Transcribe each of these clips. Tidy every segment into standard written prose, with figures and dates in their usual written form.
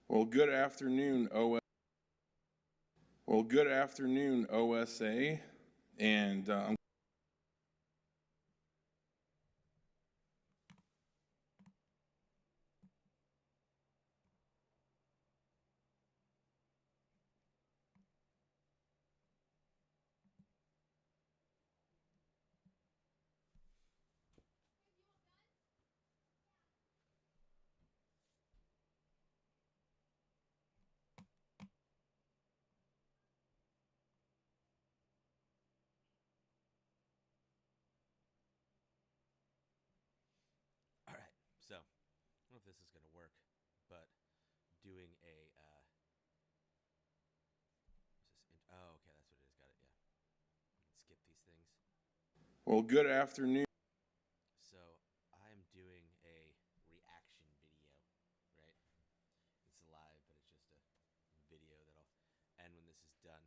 Well, good afternoon, OSA, and All right. So, I don't know if this is going to work, but doing a. Oh, okay, that's what it is. Got it. Yeah. Skip these things. well, good afternoon. So, I am doing a reaction video, right? It's live, but it's just a video that'll end when this is done.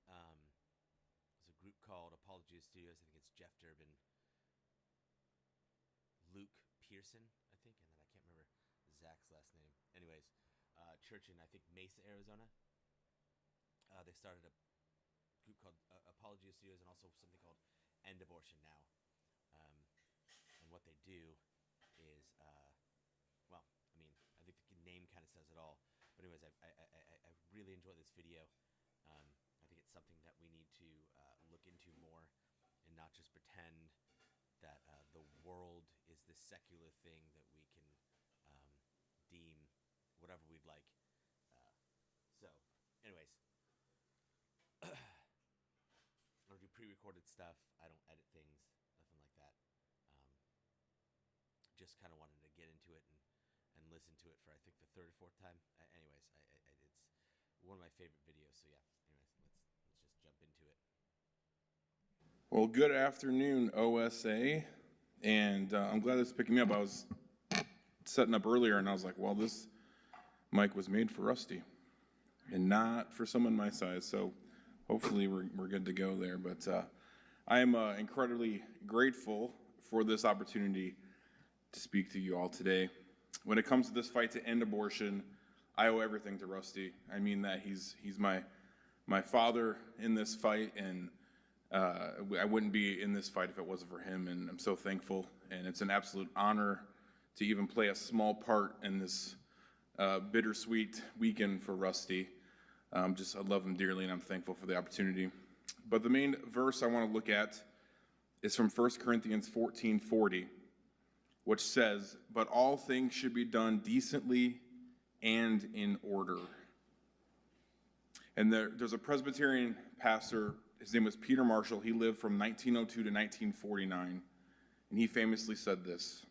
There's a group called Apologia Studios. I think it's Jeff Durbin, Luke Pearson, I think, and then I can't remember Zach's last name. Anyways, church in I think Mesa, Arizona. They started a group called Apologia Studios and also something called End Abortion Now. And what they do is, well, I mean, I think the name kind of says it all. But anyways, I really enjoy this video. I think it's something that we need to look into more and not just pretend that the world is this secular thing that we can deem whatever we'd like. So, anyways, I don't do pre-recorded stuff. I don't edit things, nothing like that. Just kind of wanted to get into it and listen to it for I think the third or fourth time. Anyways, it's one of my favorite videos. So yeah. Anyways, let's just jump into it. Well, good afternoon, OSA, and I'm glad it's picking me up. I was setting up earlier, and I was like, well, this mic was made for Rusty, and not for someone my size. So hopefully we're good to go there. But I am incredibly grateful for this opportunity to speak to you all today. When it comes to this fight to end abortion, I owe everything to Rusty. I mean that he's my father in this fight, and I wouldn't be in this fight if it wasn't for him, and I'm so thankful. And it's an absolute honor to even play a small part in this bittersweet weekend for Rusty. I love him dearly, and I'm thankful for the opportunity. But the main verse I want to look at is from 1 Corinthians 14:40, which says, "But all things should be done decently and in order." And there's a Presbyterian pastor, his name was Peter Marshall. He lived from 1902 to 1949, and he famously said this: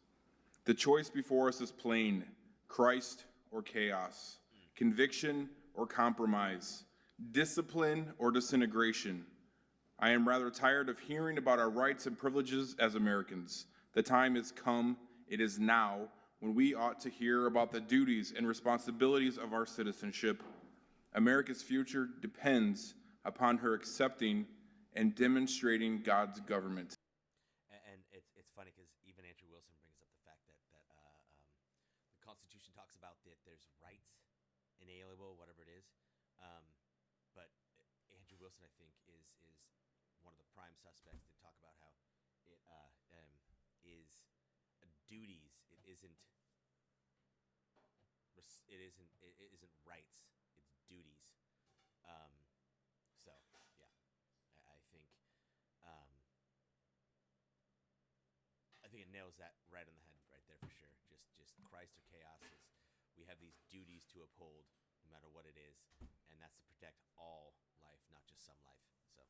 "The choice before us is plain, Christ or chaos, conviction or compromise, discipline or disintegration. I am rather tired of hearing about our rights and privileges as Americans. The time has come, it is now, when we ought to hear about the duties and responsibilities of our citizenship. America's future depends upon her accepting and demonstrating God's government." And it's funny because even Andrew Wilson brings up the fact that the Constitution talks about that there's rights, inalienable, whatever it is. But Andrew Wilson, I think, is one of the prime suspects to talk about how it is duties. It isn't rights. It's duties. So yeah, I think it nails that right on the head right there for sure. Just Christ or chaos is we have these duties to uphold no matter what it is, and that's to protect all life, not just some life. So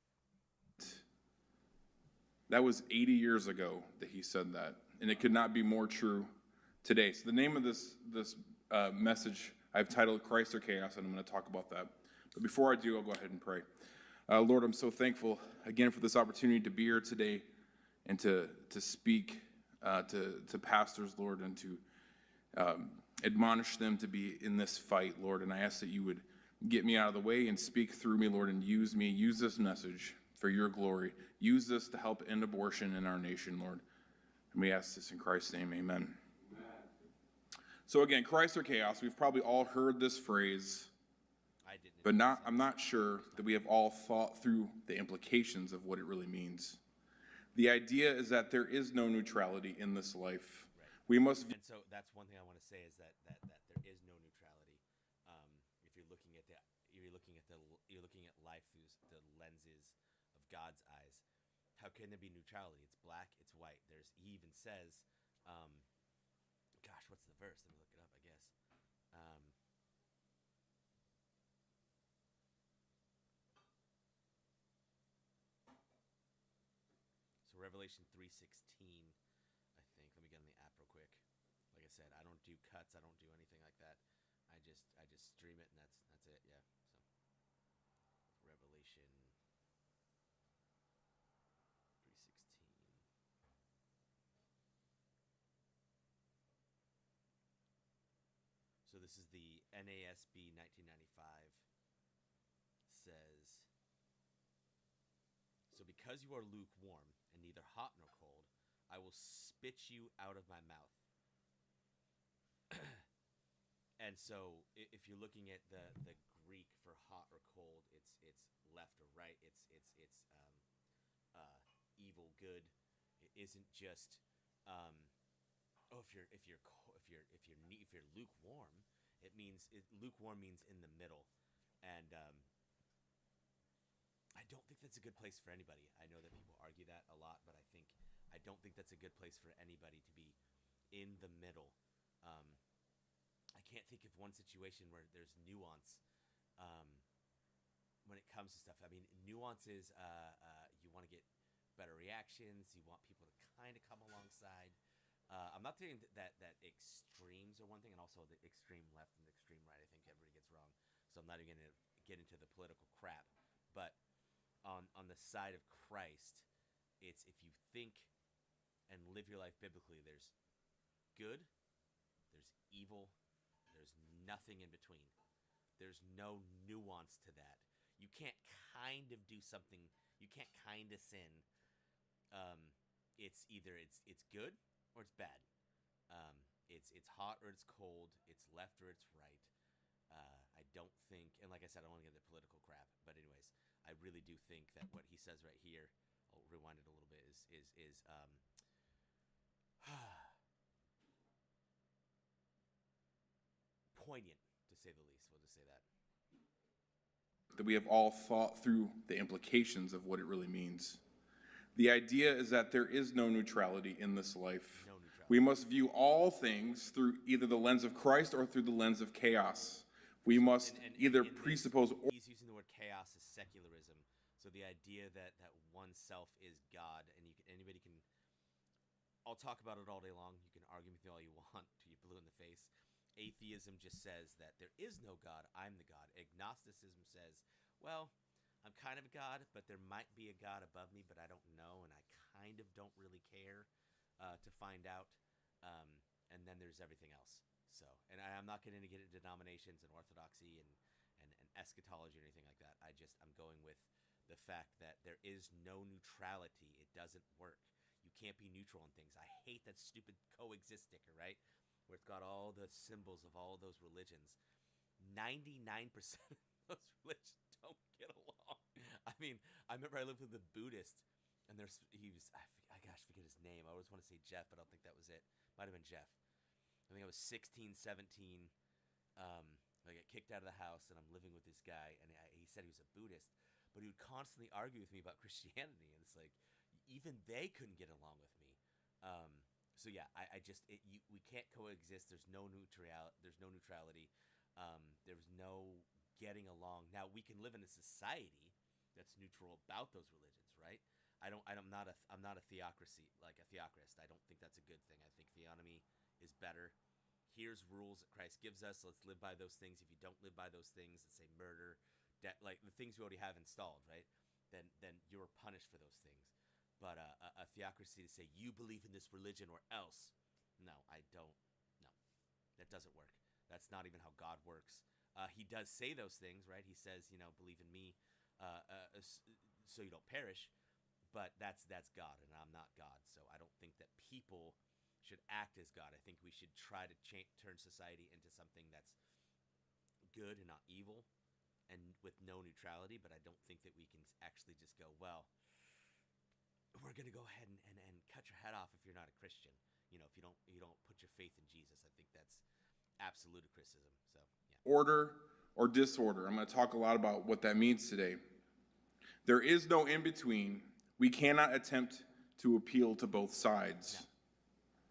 That was 80 years ago that he said that, and it could not be more true today. So the name of this message I've titled "Christ or Chaos," and I'm going to talk about that. But before I do, I'll go ahead and pray. Lord, I'm so thankful again for this opportunity to be here today and to speak to pastors, Lord, and to admonish them to be in this fight, Lord. And I ask that you would get me out of the way and speak through me, Lord, and use this message for your glory. Use this to help end abortion in our nation, Lord. And we ask this in Christ's name, amen. So again, Christ or chaos, we've probably all heard this phrase, I didn't. but I'm not sure that we have all thought through the implications of what it really means. The idea is that there is no neutrality in this life. Right. We must And so that's one thing I want to say is that there is no neutrality. If you're looking at you're looking at life through the lenses of God's eyes. How can there be neutrality? It's black, it's white. He even says, gosh, what's the verse? Let me look it up. I guess. So Revelation 3:16, I think. Let me get on the app real quick. Like I said, I don't do cuts. I don't do anything like that. I just stream it and that's it. Yeah. So Revelation 3:16. So this is the NASB 1995 says, so because you are lukewarm and neither hot nor cold, I will spit you out of my mouth. And so if you're looking at the Greek for hot or cold, it's left or right. It's evil, good. It isn't just if you're lukewarm, lukewarm means in the middle, and I don't think that's a good place for anybody. I know that people argue that a lot, but I don't think that's a good place for anybody to be in the middle. I can't think of one situation where there's nuance when it comes to stuff. I mean, nuance is you want to get better reactions. You want people to kind of come alongside. I'm not saying that extremes are one thing, and also the extreme left and the extreme right. I think everybody gets wrong. So I'm not even going to get into the political crap. But on the side of Christ, it's if you think and live your life biblically, there's good, there's evil, there's nothing in between. There's no nuance to that. You can't kind of do something. You can't kind of sin. It's either it's good or it's bad. It's hot or it's cold. It's left or it's right. I don't think, and like I said, I don't want to get into political crap. But anyways, I really do think that what he says right here, I'll rewind it a little bit, is poignant, to say the least. We'll just say that. that we have all thought through the implications of what it really means. The idea is that there is no neutrality in this life. No neutrality. We must view all things through either the lens of Christ or through the lens of chaos. We must either presuppose or he's using the word chaos as secularism. So the idea that oneself is God, and anybody can. I'll talk about it all day long. You can argue with me all you want till you're blue in the face. Atheism just says that there is no God, I'm the God. Agnosticism says, well, I'm kind of a God, but there might be a God above me, but I don't know, and I kind of don't really care to find out. And then there's everything else. So, and I'm not going to get into denominations and orthodoxy and eschatology or anything like that. I'm going with the fact that there is no neutrality. It doesn't work. You can't be neutral on things. I hate that stupid coexist sticker, right? Where it's got all the symbols of all of those religions. 99% of those religions don't get along. I mean, I remember I lived with a Buddhist, and I forget his name. I always want to say Jeff, but I don't think that was it. Might have been Jeff. I think I was 16, 17. I got kicked out of the house, and I'm living with this guy, and he said he was a Buddhist, but he would constantly argue with me about Christianity, and it's like, even they couldn't get along with me. So yeah, we can't coexist. There's no neutrality. There's no getting along. Now we can live in a society that's neutral about those religions, right? I'm not a theocracy, like a theocratist. I don't think that's a good thing. I think theonomy is better. Here's rules that Christ gives us. Let's live by those things. If you don't live by those things, let's say murder, debt, like the things we already have installed, right? Then you're punished for those things. But a theocracy to say you believe in this religion or else, no, I don't. No, that doesn't work. That's not even how God works. He does say those things, right? He says, believe in me, so you don't perish. But that's God, and I'm not God. So I don't think that people should act as God. I think we should try to turn society into something that's good and not evil, and with no neutrality. But I don't think that we can actually just go, well, we're going to go ahead and cut your head off if you're not a Christian. You know, if you don't put your faith in Jesus. I think that's absolute criticism. So yeah. Order or disorder. I'm going to talk a lot about what that means today. There is no in between. We cannot attempt to appeal to both sides. No,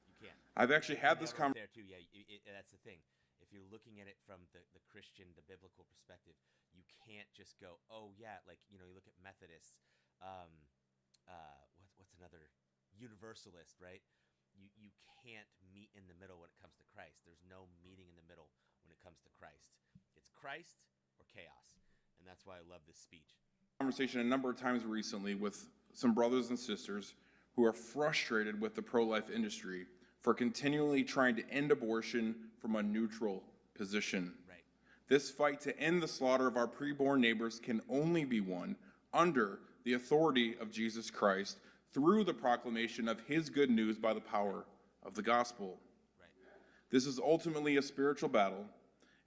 you can't. I've actually had this right conversation. there too. Yeah, that's the thing. If you're looking at it from the Christian, the biblical perspective, you can't just go, oh yeah, like, you know, you look at Methodists, what's another Universalist, right? You can't meet in the middle when it comes to Christ. There's no meeting in the middle when it comes to Christ. It's Christ or chaos, and that's why I love this speech. Conversation a number of times recently with some brothers and sisters who are frustrated with the pro-life industry for continually trying to end abortion from a neutral position. Right. This fight to end the slaughter of our preborn neighbors can only be won under the authority of Jesus Christ through the proclamation of his good news by the power of the gospel. Right. This is ultimately a spiritual battle,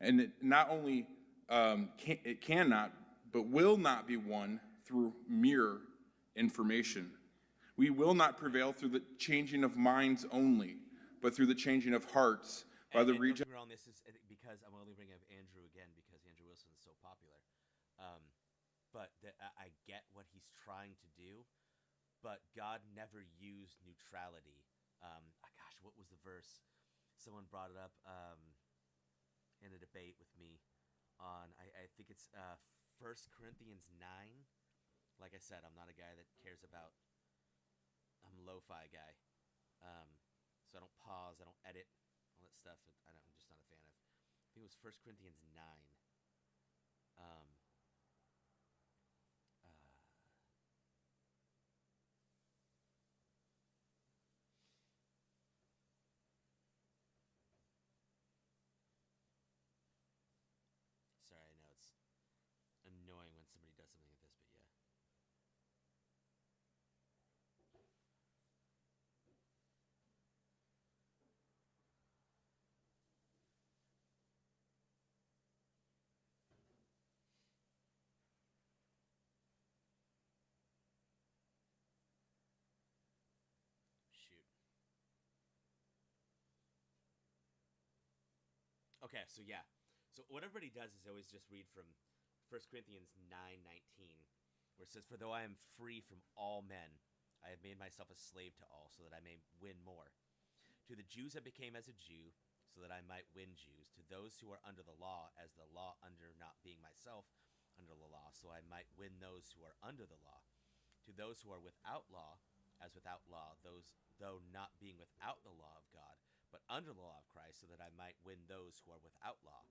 and it not only it cannot, but will not be won through mere information. We will not prevail through the changing of minds only, but through the changing of hearts by the region. On this is because I'm only bringing up Andrew again because Andrew Wilson is so popular. But I get what he's trying to do, but God never used neutrality. Gosh, what was the verse? Someone brought it up in a debate with me on, I think it's 1 Corinthians 9. Like I said, I'm not a guy that cares about, I'm a lo-fi guy. So I don't pause, I don't edit, all that stuff. I'm just not a fan of. I think it was 1 Corinthians 9. Sorry, I know it's annoying when somebody does something like this, but yeah. Shoot. Okay, so yeah. So what everybody does is always just read from 1 Corinthians 9:19, where it says, "For though I am free from all men, I have made myself a slave to all, so that I may win more. To the Jews I became as a Jew, so that I might win Jews. To those who are under the law, as the law under not being myself under the law, so I might win those who are under the law. To those who are without law, as without law, those though not being without the law of God, but under the law of Christ, so that I might win those who are without law.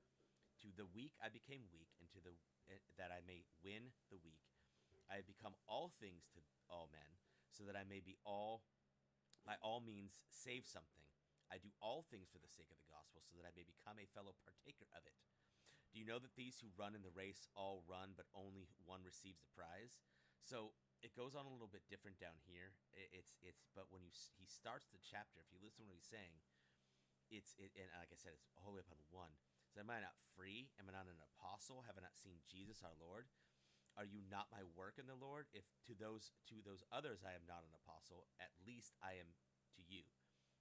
To the weak I became weak, and that I may win the weak. I have become all things to all men, so that I may be by all means save something. I do all things for the sake of the gospel, so that I may become a fellow partaker of it. Do you know that these who run in the race all run, but only one receives the prize?" So it goes on a little bit different down here. But when he starts the chapter, if you listen to what he's saying, and like I said, it's all the way up on 1. So am I not free? Am I not an apostle? Have I not seen Jesus our Lord? Are you not my work in the Lord? If to those others I am not an apostle, at least I am to you.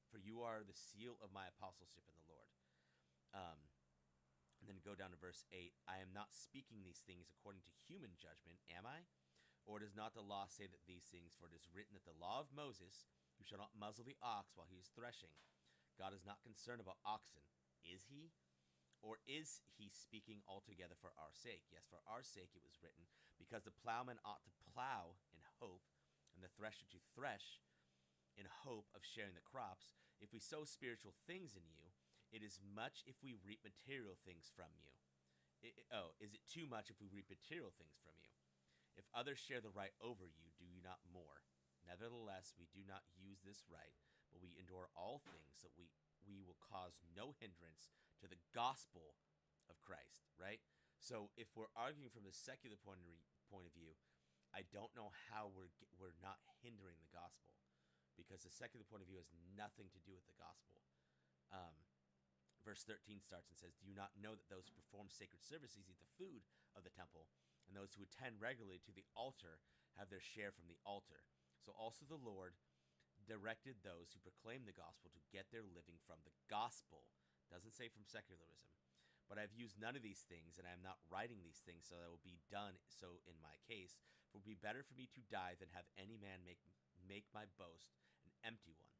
For you are the seal of my apostleship in the Lord. And then go down to verse 8. I am not speaking these things according to human judgment, am I? Or does not the law say that these things? For it is written that the law of Moses, you shall not muzzle the ox while he is threshing. God is not concerned about oxen, is he? Or is he speaking altogether for our sake? Yes, for our sake it was written, because the plowman ought to plow in hope, and the thresher to thresh in hope of sharing the crops. If we sow spiritual things in you, it is much if we reap material things from you. Is it too much if we reap material things from you? If others share the right over you, do you not more? Nevertheless, we do not use this right, but we endure all things, that we will cause no hindrance to the gospel of Christ, right? So if we're arguing from the secular point of view, I don't know how we're not hindering the gospel. because the secular point of view has nothing to do with the gospel. Um, Verse 13 starts and says, "Do you not know that those who perform sacred services eat the food of the temple, and those who attend regularly to the altar have their share from the altar? So also the Lord directed those who proclaim the gospel to get their living from the gospel." Doesn't say from secularism. "But I have used none of these things, and I am not writing these things so that it will be done so in my case. For it would be better for me to die than have any man make my boast an empty one."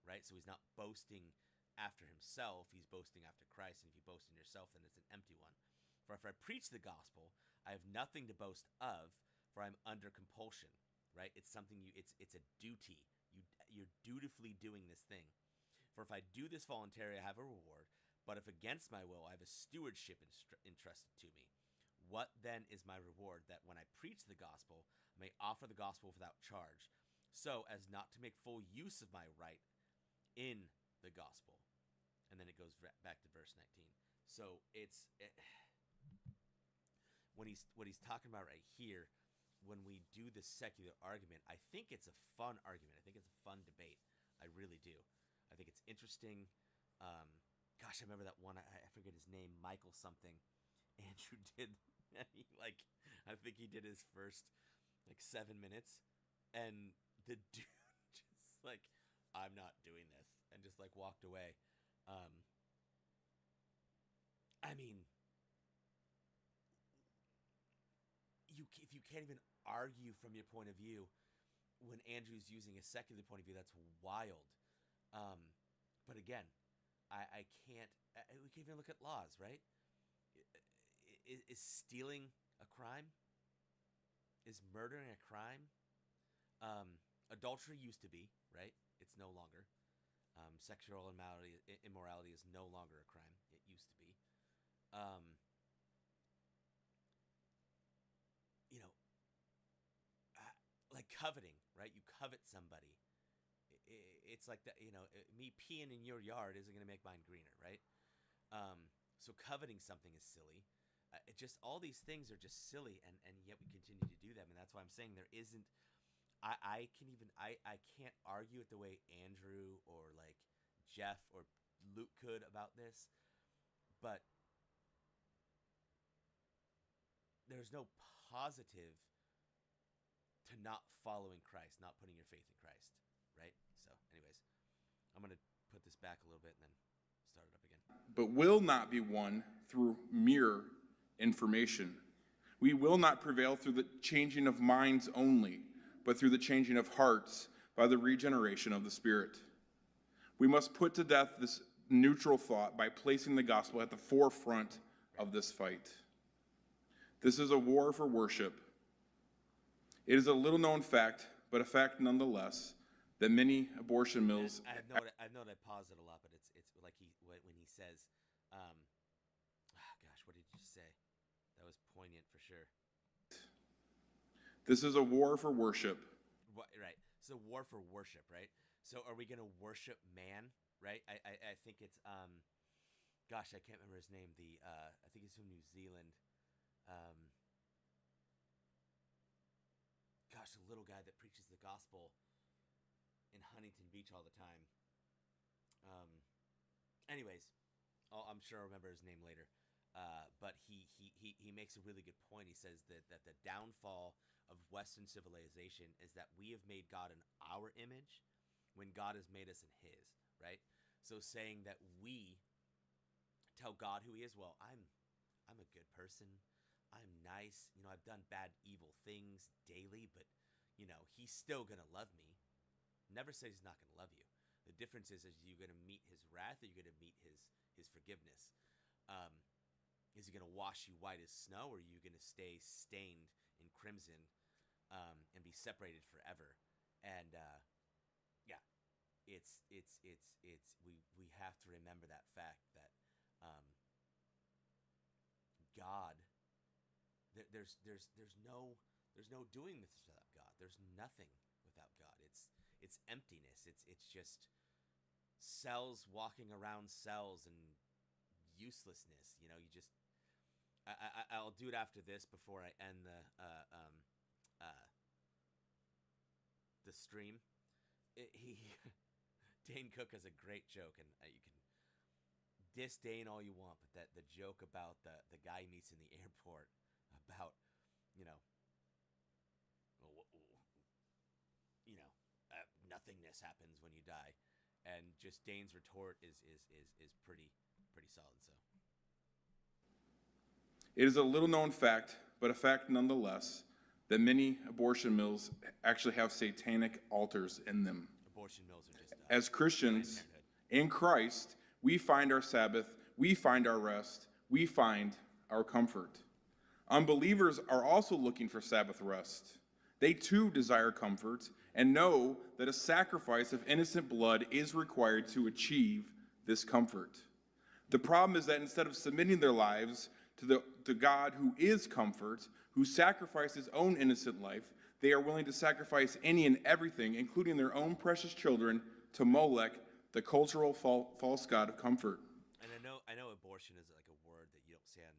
Right? So he's not boasting after himself, he's boasting after Christ, and if you boast in yourself, then it's an empty one. "For if I preach the gospel, I have nothing to boast of, for I'm under compulsion." Right? It's something it's a duty. You're dutifully doing this thing. "For if I do this voluntarily, I have a reward, but if against my will, I have a stewardship entrusted to me. What then is my reward? That when I preach the gospel, I may offer the gospel without charge, so as not to make full use of my right in the gospel." And then it goes back to verse 19. So what he's talking about right here, when we do the secular argument, I think it's a fun argument. I think it's a fun debate. I really do. I think it's interesting. Gosh, I remember that one. I forget his name, Michael something. Andrew did. I think he did his first 7 minutes, and the dude just "I'm not doing this," and just walked away. I mean, if you can't even argue from your point of view when Andrew's using a secular point of view, that's wild. But again, I can't. We can't even look at laws, right? Is stealing a crime? Is murdering a crime? Adultery used to be, right? It's no longer. Sexual immorality is no longer a crime. It used to be. Like coveting, right? You covet somebody. It's like that. Me peeing in your yard isn't going to make mine greener, right? So coveting something is silly. It just, all these things are just silly, and yet we continue to do them, and that's why I'm saying there isn't. I can't argue it the way Andrew or Jeff or Luke could about this, but there's no positive to not following Christ, not putting your faith in Christ, right? So, anyways, I'm going to put this back a little bit and then start it up again. "But will not be won through mere information. We will not prevail through the changing of minds only, but through the changing of hearts by the regeneration of the Spirit. We must put to death this neutral thought by placing the gospel at the forefront of this fight. This is a war for worship. It is a little-known fact, but a fact nonetheless, that many abortion mills..." I know I paused it a lot, but it's like when he says, gosh, what did you say? That was poignant for sure. This is a war for worship. Right. It's a war for worship, right? So are we going to worship man, right? I think it's, gosh, I can't remember his name. I think he's from New Zealand. Gosh, the little guy that preaches the gospel in Huntington Beach all the time. Anyways, I'm sure I'll remember his name later. But he makes a really good point. He says that the downfall of Western civilization is that we have made God in our image when God has made us in his, right? So saying that we tell God who he is, well, I'm a good person. I'm nice. I've done bad, evil things daily, but, he's still going to love me. Never says he's not going to love you. The difference is you're going to meet his wrath or you're going to meet his forgiveness. Is he going to wash you white as snow, or are you going to stay stained in crimson and be separated forever? And yeah, it's we have to remember that fact that God, there's no doing this without God. There's nothing without God. It's emptiness. It's just cells walking around cells and uselessness. You just. I'll do it after this before I end the stream. he Dane Cook has a great joke, and you can disdain all you want, but that the joke about the guy he meets in the airport about, you know, you know, nothingness happens when you die, and just Dane's retort is pretty solid. So It is a little known fact, but a fact nonetheless, that many abortion mills actually have satanic altars in them. abortion mills are just As Christians Planned in Christ, we find our Sabbath, we find our rest, we find our comfort. Unbelievers are also looking for Sabbath rest. They too desire comfort and know that a sacrifice of innocent blood is required to achieve this comfort. The problem is that instead of submitting their lives to God who is comfort, who sacrificed his own innocent life, they are willing to sacrifice any and everything, including their own precious children, to Molech, the cultural false god of comfort. And I know abortion is like a word that you don't say on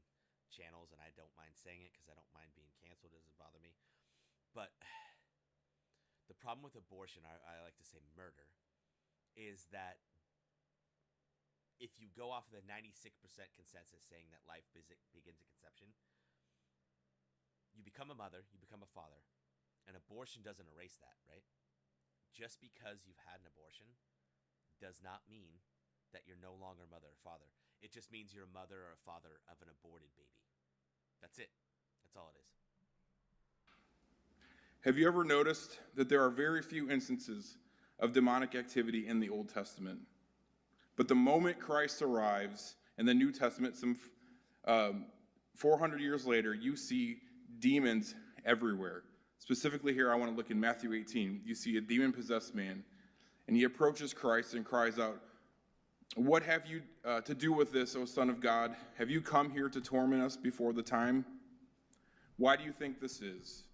channels, and I don't mind saying it because I don't mind being canceled. It doesn't bother me. But the problem with abortion, I like to say murder, is that if you go off of the 96% consensus saying that life begins at conception, you become a mother, you become a father, and abortion doesn't erase that, right? Just because you've had an abortion does not mean that you're no longer a mother or father. It just means you're a mother or a father of an aborted baby. That's it. That's all it is. Have you ever noticed that there are very few instances of demonic activity in the Old Testament? But the moment Christ arrives in the New Testament, some 400 years later, you see demons everywhere. Specifically here, I want to look in Matthew 18. You see a demon-possessed man, and he approaches Christ and cries out, "What have you to do with this, O Son of God? Have you come here to torment us before the time?" Why do you think this is?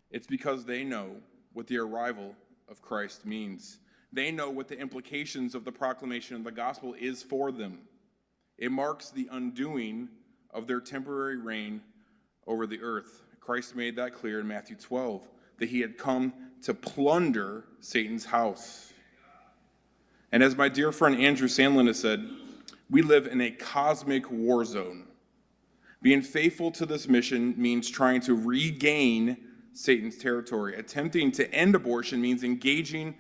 It's because they know what the arrival of Christ means. They know what the implications of the proclamation of the gospel is for them. It marks the undoing of their temporary reign over the earth. Christ made that clear in Matthew 12, that he had come to plunder Satan's house. And as my dear friend Andrew Sandlin has said, we live in a cosmic war zone. Being faithful to this mission means trying to regain Satan's territory. Attempting to end abortion means engaging.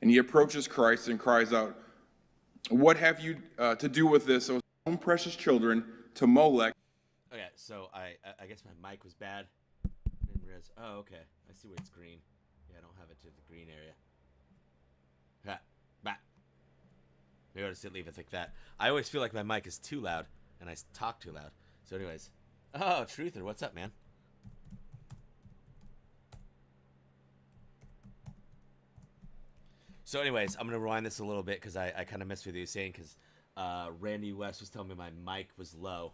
And he approaches Christ and cries out, "What have you to do with this, O own precious children, to Molech?" Okay, so I guess my mic was bad. Didn't realize. Oh, okay. I see where it's green. Yeah, I don't have it to the green area. Ha, back. Maybe I'll just leave it like that. I always feel like my mic is too loud, and I talk too loud. So anyways. Oh, Truther, what's up, man? So anyways, I'm going to rewind this a little bit because I kind of missed what you were saying because Randy West was telling me my mic was low.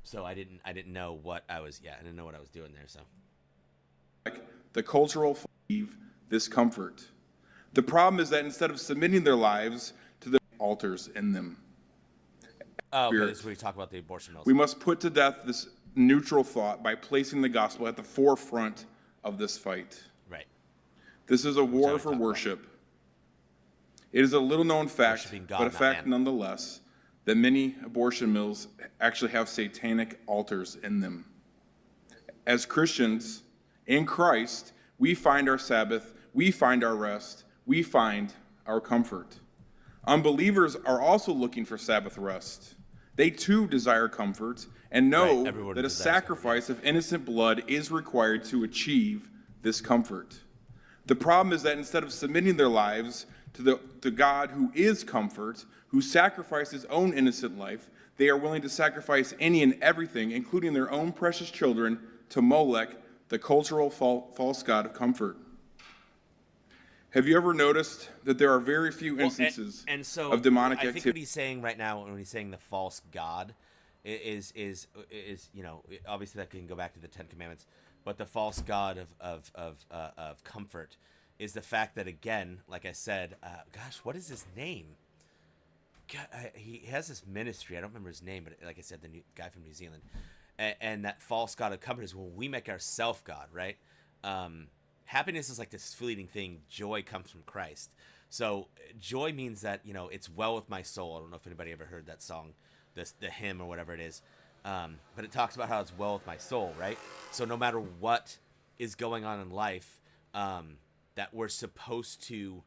So I didn't know what I was doing there, so. The cultural this comfort. The problem is that instead of submitting their lives to the altars in them, Oh, okay, this is where you talk about the abortion mills. we must put to death this neutral thought by placing the gospel at the forefront of this fight. Right. This is a war for worship. It is a little known fact, God, but a fact nonetheless, that many abortion mills actually have satanic altars in them. As Christians in Christ, we find our Sabbath, we find our rest, we find our comfort. Unbelievers are also looking for Sabbath rest. They too desire comfort and know that a sacrifice of innocent blood is required to achieve this comfort. The problem is that instead of submitting their lives to God who is comfort, who sacrificed his own innocent life, they are willing to sacrifice any and everything, including their own precious children, to Molech, the cultural false god of comfort. Have you ever noticed that there are very few instances of demonic activity? I think what he's saying right now, when he's saying the false god, is obviously that can go back to the Ten Commandments, but the false god of comfort is the fact that, again, like I said, what is his name? God, he has this ministry. I don't remember his name, but like I said, the guy from New Zealand, and that false god of comfort is when we make ourself God, right? happiness is like this fleeting thing. Joy comes from Christ. So joy means that, you know, it's well with my soul. I don't know if anybody ever heard that song, the hymn or whatever it is. But it talks about how it's well with my soul, right? So no matter what is going on in life, that we're supposed to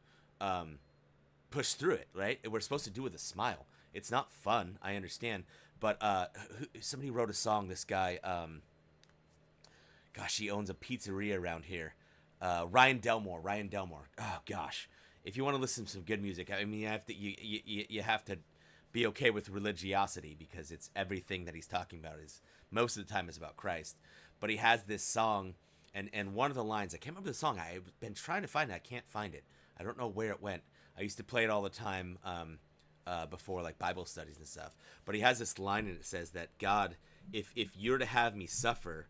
push through it, right? We're supposed to do it with a smile. It's not fun, I understand. But somebody wrote a song, this guy, gosh, he owns a pizzeria around here. Ryan Delmore. Oh gosh, if you want to listen to some good music, I mean, you have to be okay with religiosity, because it's everything that he's talking about is most of the time is about Christ. But he has this song, and one of the lines, I can't remember the song. I've been trying to find it. I can't find it. I don't know where it went. I used to play it all the time before like Bible studies and stuff. But he has this line, and it says that God, if you're to have me suffer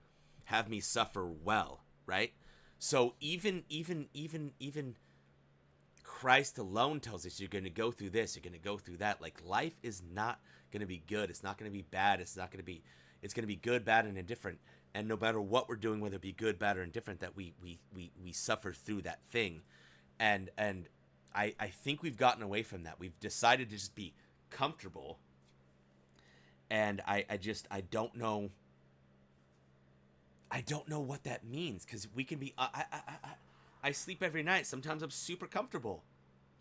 well, right? So even Christ alone tells us you're going to go through this, you're going to go through that. Like, life is not going to be good. It's not going to be bad. It's going to be good, bad, and indifferent. And no matter what we're doing, whether it be good, bad, or indifferent, that we suffer through that thing. And I think we've gotten away from that. We've decided to just be comfortable. And I don't know. I don't know what that means, because we can be. I sleep every night. Sometimes I'm super comfortable,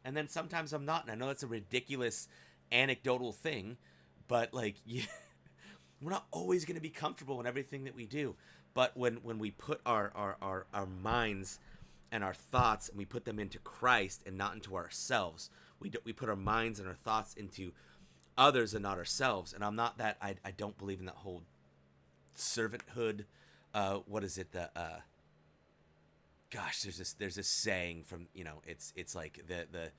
and then sometimes I'm not. And I know that's a ridiculous anecdotal thing, but like, yeah, we're not always going to be comfortable in everything that we do. But when we put our minds and our thoughts, and we put them into Christ and not into ourselves, we put our minds and our thoughts into others and not ourselves. And I'm not that. I don't believe in that whole servanthood. What is it? Gosh, there's this saying from, you know, it's like the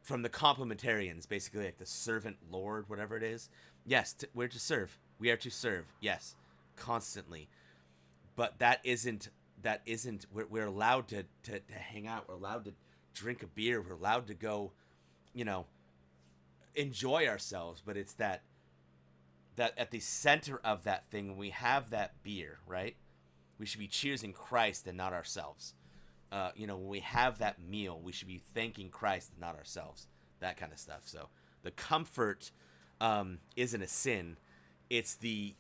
from the complementarians, basically, like the servant lord, whatever it is. Yes, we're to serve. We are to serve. Yes, constantly. But that isn't. We're allowed to hang out. We're allowed to drink a beer. We're allowed to go, you know, enjoy ourselves. But it's that at the center of that thing, when we have that beer, right, we should be cheersing Christ and not ourselves. You know, when we have that meal, we should be thanking Christ and not ourselves. That kind of stuff. So the comfort isn't a sin. It's the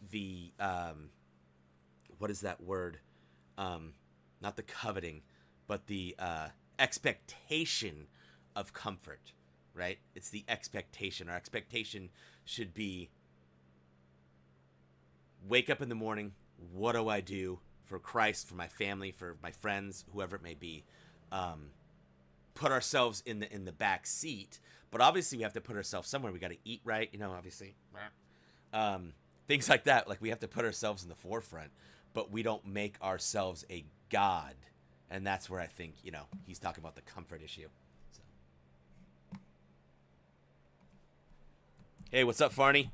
what is that word? Not the coveting, but the expectation of comfort, right? It's the expectation. Our expectation should be, wake up in the morning, what do I do for Christ, for my family, for my friends, whoever it may be? Put ourselves in the back seat, but obviously we have to put ourselves somewhere. We got to eat right, you know, obviously. Things like that. Like, we have to put ourselves in the forefront, but we don't make ourselves a God. And that's where I think, you know, he's talking about the comfort issue. So. Hey, what's up, Farney?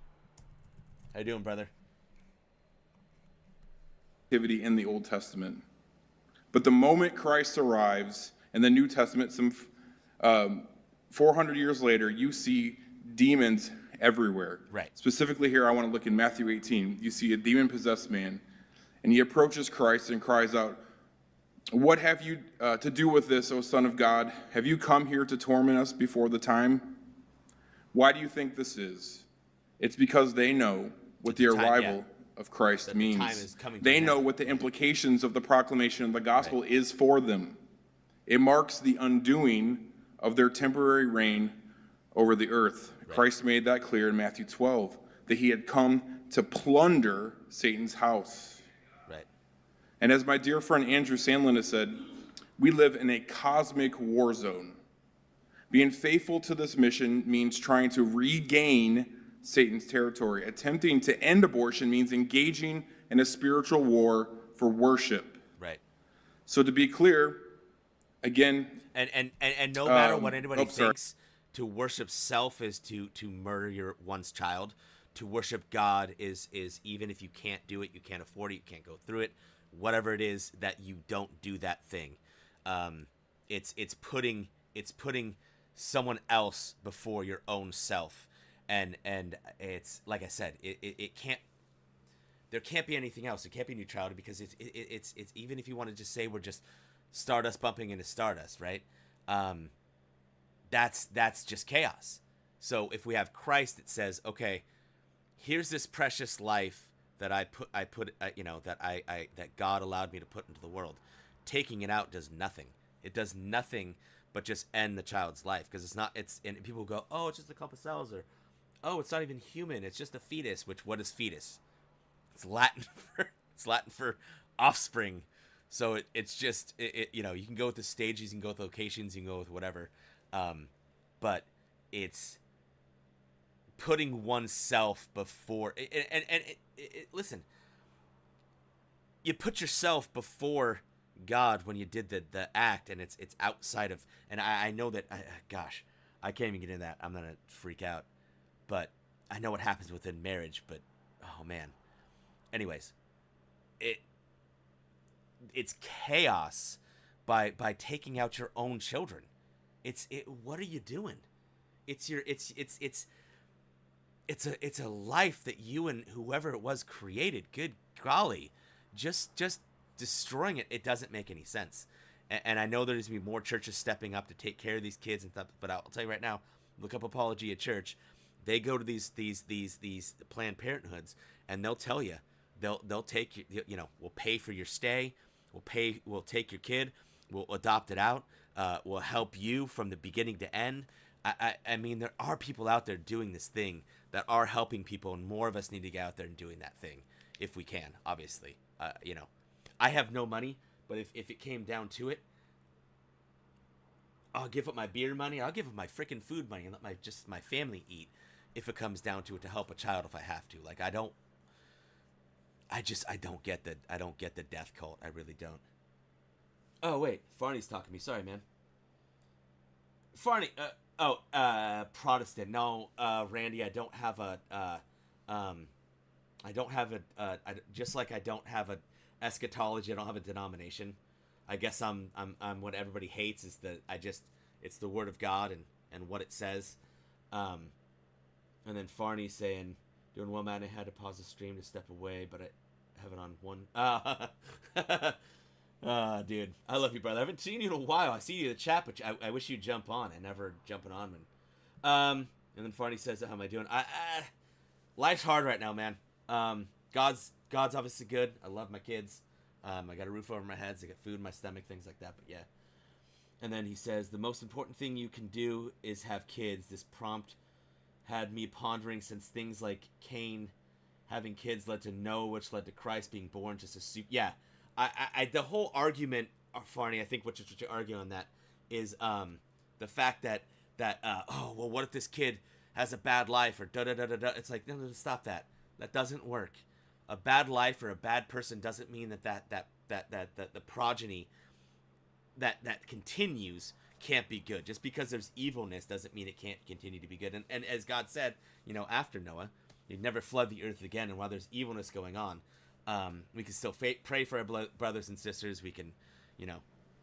How you doing, brother? Activity in the Old Testament. But the moment Christ arrives in the New Testament, some 400 years later, you see demons everywhere. Right. Specifically here, I want to look in Matthew 18. You see a demon-possessed man, and he approaches Christ and cries out, "What have you to do with this, O Son of God? Have you come here to torment us before the time? Why do you think this is?" It's because they know what the arrival of Christ means. They know what the implications of the proclamation of the gospel is for them. It marks the undoing of their temporary reign over the earth. Right. Christ made that clear in Matthew 12, that he had come to plunder Satan's house. Right. And as my dear friend Andrew Sandlin has said, we live in a cosmic war zone. Being faithful to this mission means trying to regain Satan's territory. Attempting to end abortion means engaging in a spiritual war for worship. Right. So to be clear, again, and no matter what anybody thinks, to worship self is to murder one's child. To worship God is even if you can't do it, you can't afford it, you can't go through it, whatever it is, that you don't do that thing. It's putting someone else before your own self. And it's like I said, it can't. there can't be anything else. There can't be neutrality because it's even if you want to just say we're just stardust bumping into stardust, right? That's just chaos. So if we have Christ, it says, okay, here's this precious life that that God allowed me to put into the world. Taking it out does nothing. It does nothing but just end the child's life, because and people go, oh, it's just a couple cells, or oh, it's not even human, it's just a fetus. Which, what is fetus? It's Latin for offspring. So it's just you can go with the stages, you can go with locations, you can go with whatever, but it's putting oneself before listen, you put yourself before God when you did the act, and it's outside of, and I know that gosh, I can't even get into that. I'm gonna freak out, but I know what happens within marriage. But oh man, anyways, it's chaos by taking out your own children. What are you doing? It's a life that you and whoever it was created. Good golly, just destroying it. It doesn't make any sense. And I know there's going to be more churches stepping up to take care of these kids and stuff. But I'll tell you right now, look up Apologia Church. They go to these Planned Parenthoods, and they'll tell you, they'll take you. We'll pay for your stay. We'll take your kid. We'll adopt it out. We'll help you from the beginning to end. I mean, there are people out there doing this thing that are helping people, and more of us need to get out there and doing that thing if we can, obviously. I have no money, but if it came down to it, I'll give up my beer money. I'll give up my freaking food money and let my family eat if it comes down to it, to help a child if I have to. Like, I don't get the death cult. I really don't. Oh, wait. Farney's talking to me. Sorry, man. Farney, Protestant. No, Randy, I don't have just like I don't have a eschatology, I don't have a denomination. I guess I'm what everybody hates is it's the word of God and what it says. And then Farney's saying, doing well, man, I had to pause the stream to step away, but I have it on one. Dude, I love you, brother. I haven't seen you in a while. I see you in the chat, but I wish you'd jump on. I never jumping on, man. And then Farney says, how am I doing? Life's hard right now, man. God's obviously good. I love my kids. I got a roof over my head. I got food in my stomach, things like that. But yeah. And then he says, the most important thing you can do is have kids. This prompt had me pondering, since things like Cain having kids led to Noah, which led to Christ being born. Just a yeah. The whole argument, Farney, I think what you're arguing on that is the fact that oh, well, what if this kid has a bad life, or da-da-da-da-da. It's like, no, stop that. That doesn't work. A bad life or a bad person doesn't mean that the progeny that continues can't be good. Just because there's evilness doesn't mean it can't continue to be good. And as God said, after Noah, he'd never flood the earth again. And while there's evilness going on, we can still pray for our brothers and sisters. We can,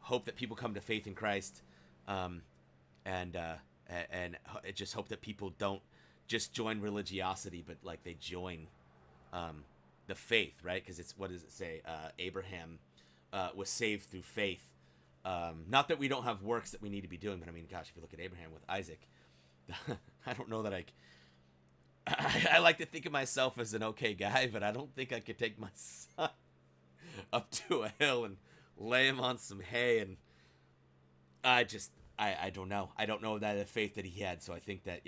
hope that people come to faith in Christ, and just hope that people don't just join religiosity, but like they join the faith, right? Because it's, what does it say? Abraham was saved through faith. Not that we don't have works that we need to be doing, but I mean, gosh, if you look at Abraham with Isaac, I don't know that I like to think of myself as an okay guy, but I don't think I could take my son up to a hill and lay him on some hay. And I don't know. I don't know that the faith that he had. So I think that,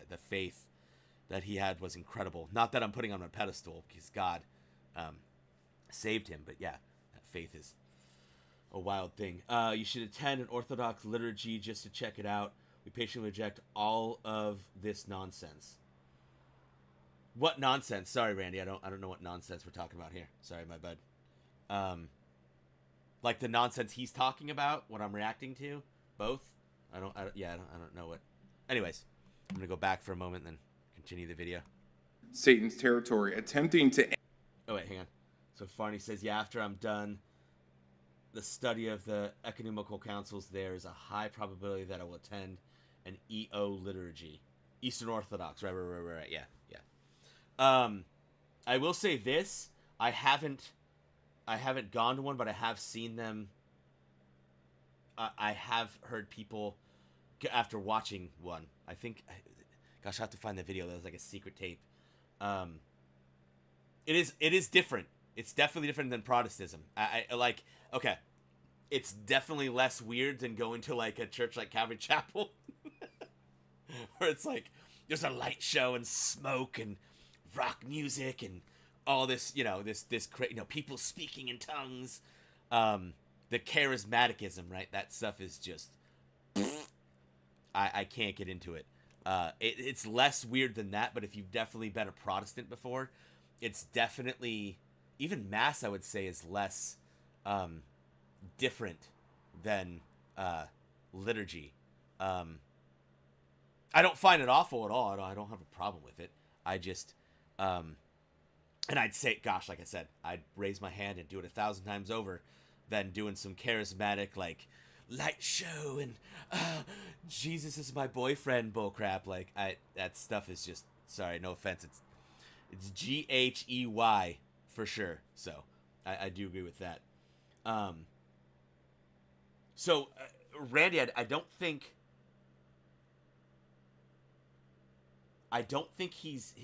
the faith that he had was incredible. Not that I'm putting on a pedestal, because God saved him. But yeah, that faith is a wild thing. You should attend an Orthodox liturgy just to check it out. We patiently reject all of this nonsense. What nonsense? Sorry, Randy. I don't know what nonsense we're talking about here. Sorry, my bud. Like the nonsense he's talking about, what I'm reacting to, both. I don't know what. Anyways, I'm gonna go back for a moment and then continue the video. Satan's territory, attempting to. Oh wait, hang on. So Farney says, yeah, after I'm done the study of the ecumenical councils, there is a high probability that I will attend an EO liturgy, Eastern Orthodox. Right. Yeah. I will say this. I haven't gone to one, but I have seen them. I have heard people after watching one. I think, gosh, I have to find the video. That was like a secret tape. It is different. It's definitely different than Protestantism. I like, okay, it's definitely less weird than going to like a church like Calvary Chapel, where it's like there's a light show and smoke and rock music and all this, people speaking in tongues. The charismaticism, right? That stuff is just, I can't get into it. It's less weird than that, but if you've definitely been a Protestant before, it's definitely, even Mass, I would say, is less different than liturgy. I don't find it awful at all. I don't have a problem with it. I just, and I'd say, gosh, like I said, I'd raise my hand and do it 1,000 times over than doing some charismatic, like, light show and Jesus is my boyfriend bullcrap. Like, that stuff is just, sorry, no offense, it's GHEY for sure. So I do agree with that. So Randy, I don't think he's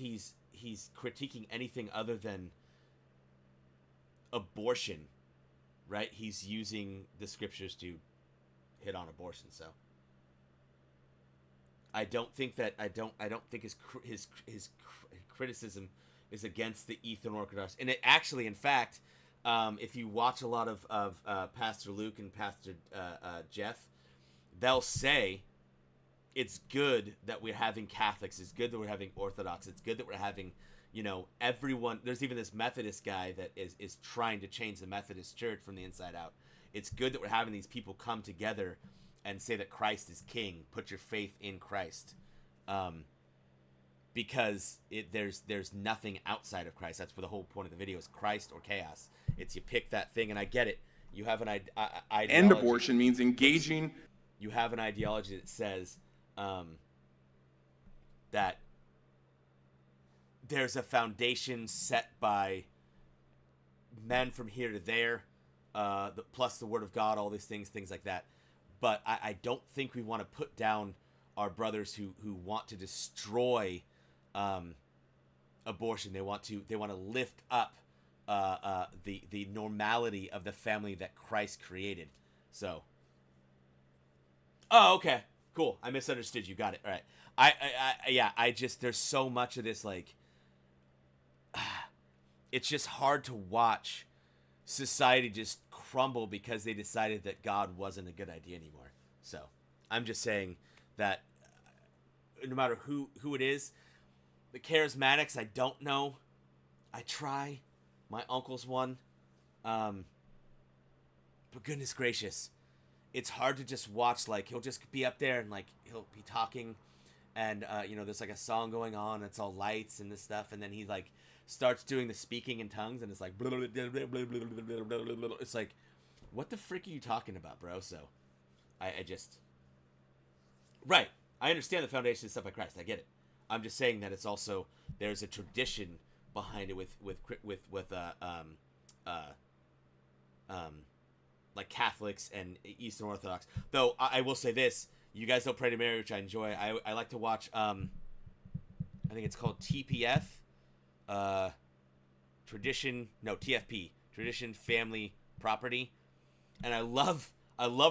critiquing anything other than abortion, right? He's using the scriptures to hit on abortion. So I don't think his criticism is against the Eastern Orthodox. And it actually, in fact, if you watch a lot of Pastor Luke and Pastor Jeff, they'll say it's good that we're having Catholics. It's good that we're having Orthodox. It's good that we're having, everyone. There's even this Methodist guy that is trying to change the Methodist Church from the inside out. It's good that we're having these people come together and say that Christ is King. Put your faith in Christ, because there's nothing outside of Christ. That's what the whole point of the video is: Christ or chaos. It's you pick that thing, and I get it. You have an ideology. And abortion means engaging. You have an ideology that says that there's a foundation set by men from here to there, plus the Word of God, all these things like that. But I don't think we want to put down our brothers who want to destroy abortion. They want to lift up the normality of the family that Christ created. So, oh, okay, cool. I misunderstood you. Got it. All right. I just, there's so much of this, like, it's just hard to watch society just crumble because they decided that God wasn't a good idea anymore. So I'm just saying that no matter who it is, the charismatics, I don't know. I try. My uncle's one. But goodness gracious, it's hard to just watch. Like, he'll just be up there and like he'll be talking, and there's like a song going on. It's all lights and this stuff, and then he like starts doing the speaking in tongues, and it's like blah, blah, blah, blah, blah, blah, blah, blah, blah, blah. It's like, what the frick are you talking about, bro? So I just, right. I understand the foundation is set by Christ. I get it. I'm just saying that it's also, there's a tradition behind it with like Catholics and Eastern Orthodox. Though I will say this: you guys don't pray to Mary, which I enjoy. I like to watch. I think it's called TPF, TFP, Tradition, Family, Property, and I love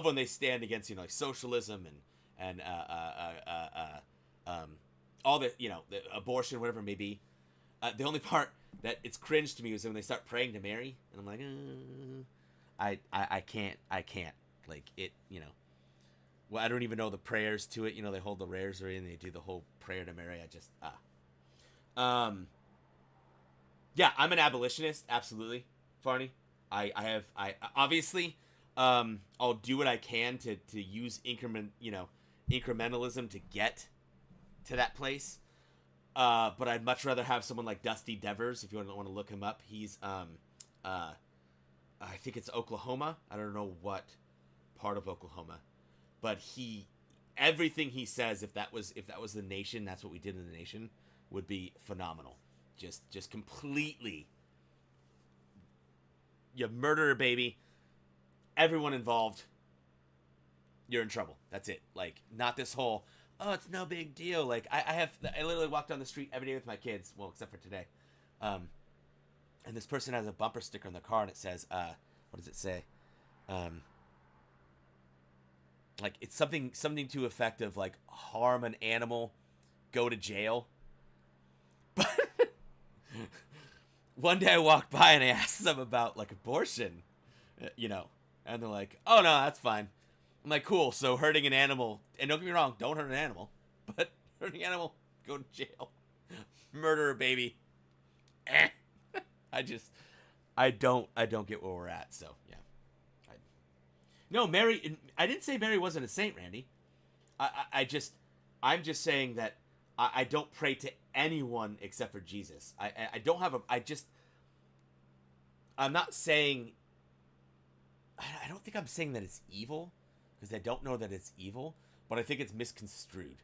when they stand against like socialism and all the the abortion, whatever it may be. The only part that it's cringe to me is when they start praying to Mary, and I'm like, I can't, like it, well, I don't even know the prayers to it. They hold the rosary and they do the whole prayer to Mary. I just, yeah, I'm an abolitionist. Absolutely. Farney. I obviously, I'll do what I can to use incrementalism to get to that place. But I'd much rather have someone like Dusty Devers, if you want to look him up. He's, I think it's Oklahoma. I don't know what part of Oklahoma, but everything he says, if that was the nation, that's what we did in the nation, would be phenomenal. Just completely you murder a baby, everyone involved, you're in trouble. That's it. Like, not this whole, oh, it's no big deal. Like, I literally walk down the street every day with my kids, well, except for today. And this person has a bumper sticker in the car, and it says, what does it say? Like, it's something to effect of, like, harm an animal, go to jail. But one day I walked by and I asked them about, like, abortion, you know, and they're like, oh, no, that's fine. I'm like, cool, so hurting an animal, and don't get me wrong, don't hurt an animal, but hurting an animal, go to jail. Murder a baby. I don't get where we're at, so, yeah. No, Mary, I didn't say Mary wasn't a saint, Randy. I'm just saying that I don't pray to anyone except for Jesus. I don't have I'm not saying, I don't think I'm saying that it's evil, because I don't know that it's evil, but I think it's misconstrued.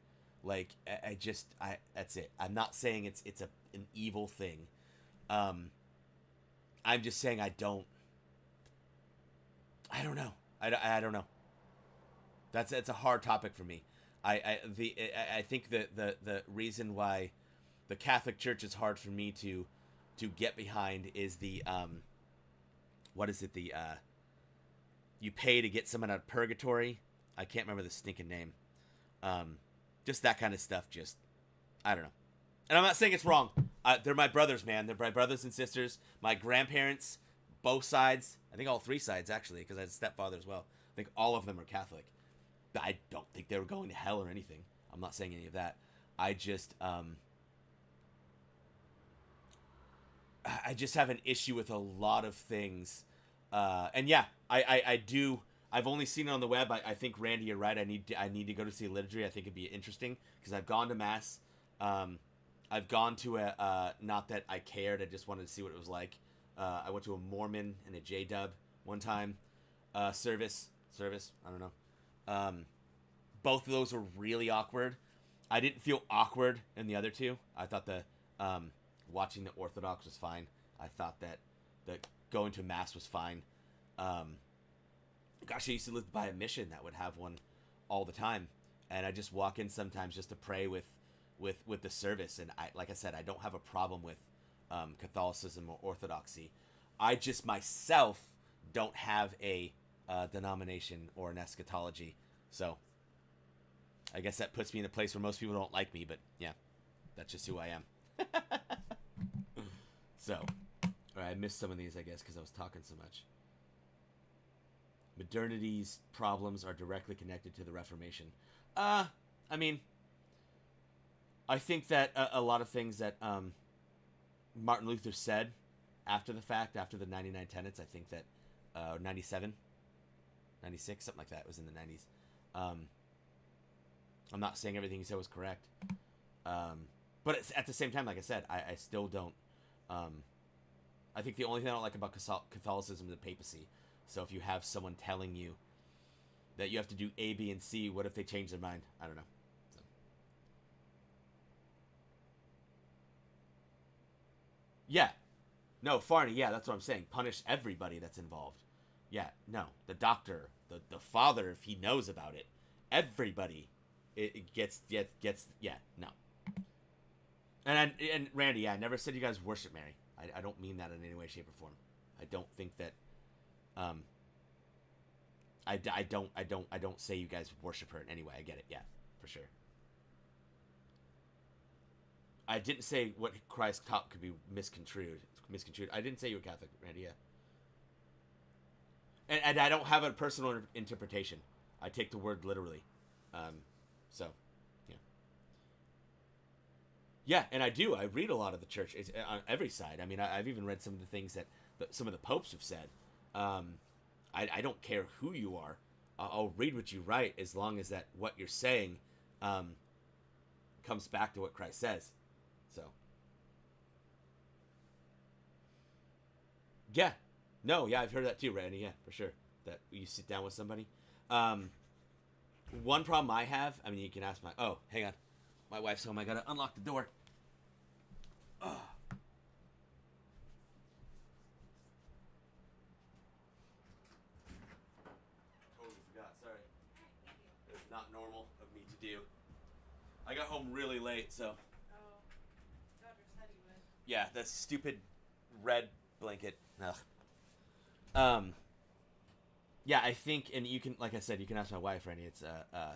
Like, that's it. I'm not saying it's an evil thing. I'm just saying I don't know. I don't know. It's a hard topic for me. I think that the reason why the Catholic Church is hard for me to get behind is the what is it, the you pay to get someone out of purgatory. I can't remember the stinking name. Just that kind of stuff. Just, I don't know. And I'm not saying it's wrong. They're my brothers, man. They're my brothers and sisters. My grandparents, both sides. I think all three sides, actually, because I had a stepfather as well. I think all of them are Catholic. I don't think they were going to hell or anything. I'm not saying any of that. I just have an issue with a lot of things. And yeah, I do. I've only seen it on the web. I think, Randy, you're right. I need to go to see liturgy. I think it'd be interesting, because I've gone to Mass. I've gone to not that I cared. I just wanted to see what it was like. I went to a Mormon and a J-Dub one time. Service. I don't know. Both of those were really awkward. I didn't feel awkward in the other two. I thought the watching the Orthodox was fine. I thought that the going to Mass was fine. Gosh, I used to live by a mission that would have one all the time, and I just walk in sometimes just to pray with the service. And like I said, I don't have a problem with Catholicism or Orthodoxy. I just myself don't have a denomination or an eschatology. So I guess that puts me in a place where most people don't like me, but yeah, that's just who I am. So, all right, I missed some of these, I guess, because I was talking so much. Modernity's problems are directly connected to the Reformation. I mean, I think that a lot of things that Martin Luther said after the fact, after the 99 Tenets, I think that 97, 96, something like that, was in the 90s. I'm not saying everything he said was correct. But at the same time, like I said, I still don't. I think the only thing I don't like about Catholicism is the papacy. So if you have someone telling you that you have to do A, B, and C, what if they change their mind? I don't know. So. Yeah. No, Farney, yeah, that's what I'm saying. Punish everybody that's involved. Yeah, no. The doctor, the father, if he knows about it. Everybody it gets, yeah, no. And Randy, yeah, I never said you guys worship Mary. I don't mean that in any way, shape, or form. I don't think that I don't say you guys worship her in any way. I get it, yeah, for sure. I didn't say what Christ taught could be misconstrued. I didn't say you were Catholic, Randy, yeah. And I don't have a personal interpretation. I take the word literally. So, yeah. Yeah, and I do. I read a lot of the church. It's on every side. I mean, I've even read some of the things that some of the popes have said. I don't care who you are. I'll read what you write as long as that what you're saying comes back to what Christ says. So, yeah. No, yeah, I've heard that too, Randy. Yeah, for sure. That you sit down with somebody. One problem I have, I mean, you can ask my... Oh, hang on. My wife's home. I gotta unlock the door. Oh. do. I got home really late, so. Oh, Dodger said he would. Yeah, that stupid red blanket. Ugh. Yeah, I think, and you can, like I said, you can ask my wife, Randy. It's I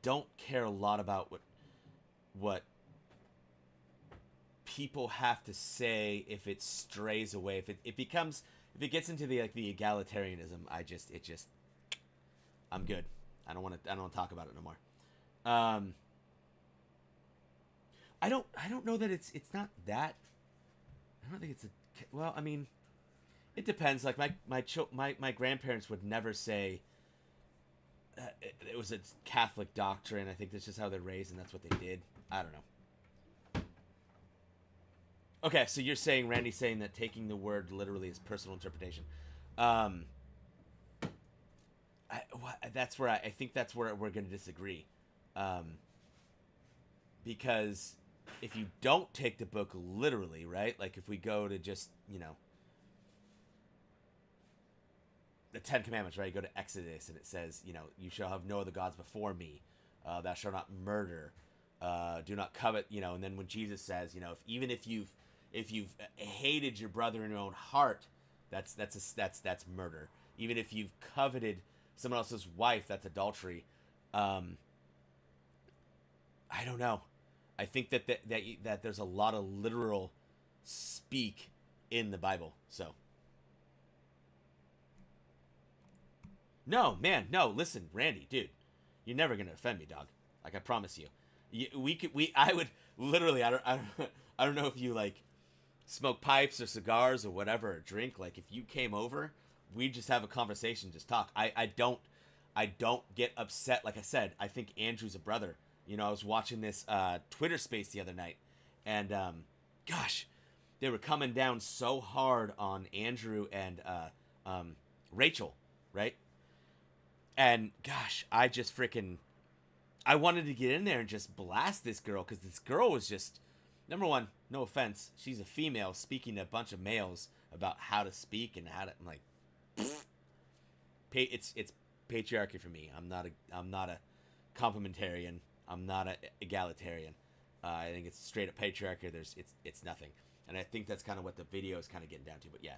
don't care a lot about what people have to say if it strays away, if it gets into the egalitarianism. I'm good. I don't want to talk about it no more. I don't know that it's not that. I don't think it's well, I mean, it depends. Like my grandparents would never say it was a Catholic doctrine. I think that's just how they're raised, and that's what they did. I don't know. Okay, so you're saying, Randy's saying that taking the word literally is personal interpretation. That's where I think that's where we're going to disagree. Because if you don't take the book literally, right? Like if we go to just, the Ten Commandments, right? You go to Exodus and it says, you shall have no other gods before me. Thou shalt not murder. Do not covet, and then when Jesus says, if you've hated your brother in your own heart, that's murder. Even if you've coveted someone else's wife, that's adultery. I don't know. I think that there's a lot of literal speak in the Bible. So no, man, no. Listen, Randy, dude, you're never gonna offend me, dog. Like I promise you. I would literally. I don't know if you like smoke pipes or cigars or whatever, or drink. Like if you came over, we'd just have a conversation, just talk. I don't get upset. Like I said, I think Andrew's a brother. I was watching this Twitter space the other night, and gosh, they were coming down so hard on Andrew and Rachel, right? And gosh, I wanted to get in there and just blast this girl, because this girl was just, number one, no offense, she's a female speaking to a bunch of males about how to speak and how to. I'm like, it's patriarchy for me. I'm not a complementarian. I'm not an egalitarian. I think it's straight up patriarchy. It's nothing, and I think that's kind of what the video is kind of getting down to. But yeah,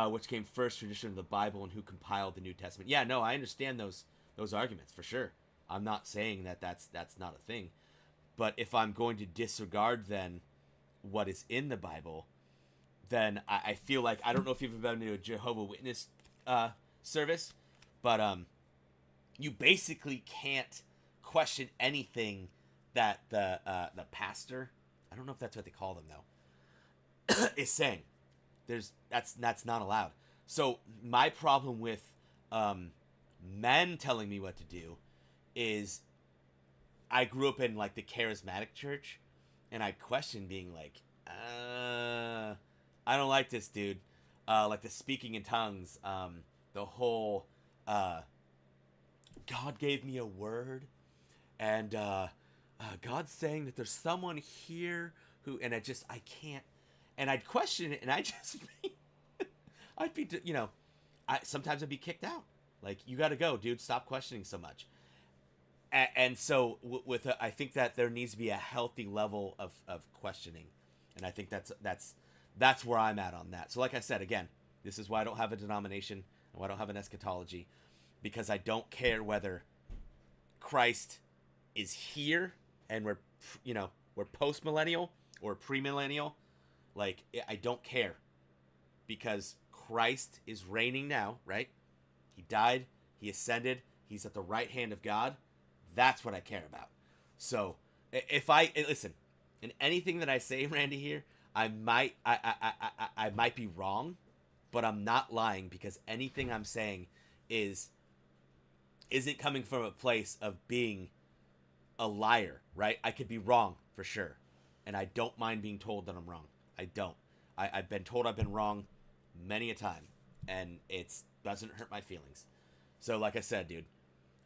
which came first, tradition of the Bible, and who compiled the New Testament? Yeah, no, I understand those arguments for sure. I'm not saying that's not a thing, but if I'm going to disregard then what is in the Bible, then I feel like, I don't know if you've ever been to a Jehovah's Witness service, but you basically can't question anything that the pastor, I don't know if that's what they call them though, is saying. That's not allowed. So my problem with men telling me what to do is, I grew up in like the charismatic church, and I question being like, I don't like this, dude. Like the speaking in tongues, the whole God gave me a word, and God's saying that there's someone here who, and I can't, and I'd question it, and I'd be, sometimes I'd be kicked out. Like, you got to go, dude. Stop questioning so much. And so I think that there needs to be a healthy level of questioning, and I think that's where I'm at on that. So, like I said, again, this is why I don't have a denomination and why I don't have an eschatology, because I don't care whether Christ is here and we're post-millennial or pre-millennial. Like, I don't care, because Christ is reigning now, right? He died, he ascended, he's at the right hand of God. That's what I care about. So if listen, in anything that I say, Randy, here, I might be wrong, but I'm not lying, because anything I'm saying isn't coming from a place of being a liar, right? I could be wrong for sure, and I don't mind being told that I'm wrong. I don't. I've been told I've been wrong many a time, and it doesn't hurt my feelings. So, like I said, dude,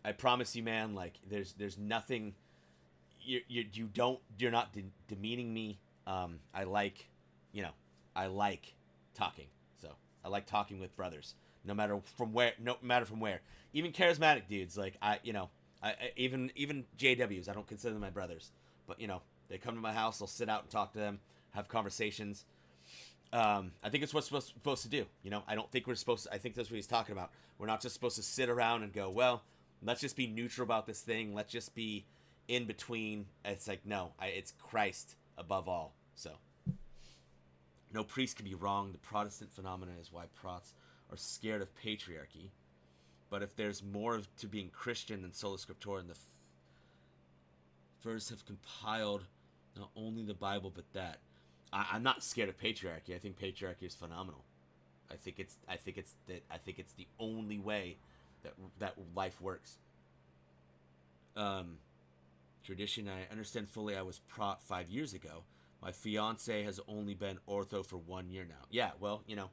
I promise you, man, like there's nothing. You're not demeaning me. I like talking. So I like talking with brothers, no matter from where. Even charismatic dudes, like Even JWs, I don't consider them my brothers, but you know, they come to my house. I'll sit out and talk to them, have conversations. I think it's what we're supposed to do. You know, I don't think we're supposed to. I think that's what he's talking about. We're not just supposed to sit around and go, well, let's just be neutral about this thing. Let's just be in between. It's like, no, it's Christ above all. So, no priest can be wrong. The Protestant phenomenon is why Prots are scared of patriarchy. But if there's more to being Christian than sola scriptura, and the first have compiled not only the Bible but that. I'm not scared of patriarchy. I think patriarchy is phenomenal. I think it's the only way that life works. Tradition, I understand fully. I was prot 5 years ago. My fiance has only been ortho for 1 year now. Yeah, well, you know,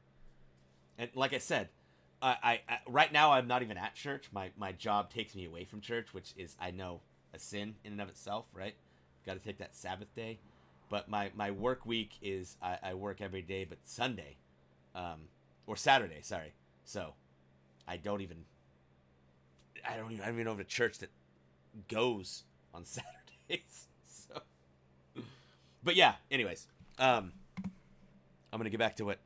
and like I said, I right now I'm not even at church. My job takes me away from church, which is, I know, a sin in and of itself, right? Got to take that Sabbath day. But my work week is I work every day but Sunday, or Saturday, sorry. So I don't even know of a church that goes on Saturdays. So, but yeah. Anyways, I'm gonna get back to what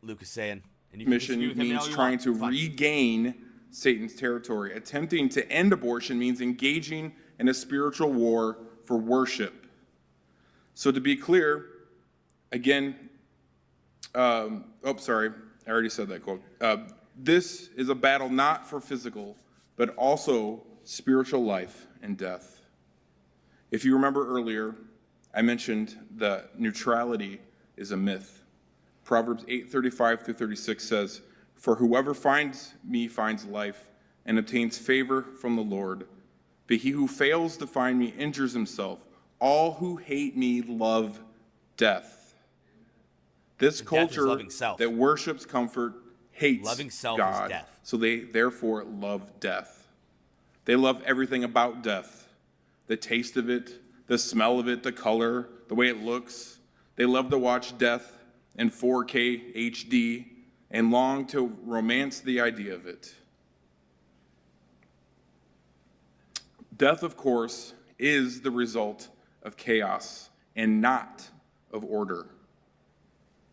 Luke is saying. And you can Mission disagree with him means all you trying want. to Fine. regain Satan's territory. Attempting to end abortion means engaging in a spiritual war for worship. So to be clear, again, sorry, I already said that quote. This is a battle not for physical, but also spiritual life and death. If you remember earlier, I mentioned that neutrality is a myth. Proverbs 8:35 through 36 says, "For whoever finds me finds life and obtains favor from the Lord. But he who fails to find me injures himself. All who hate me love death." This And death is culture loving self. that worships comfort hates Loving self God, is death. so they therefore love death. They love everything about death. The taste of it, the smell of it, the color, the way it looks. They love to watch death in 4K HD and long to romance the idea of it. Death, of course, is the result of chaos and not of order.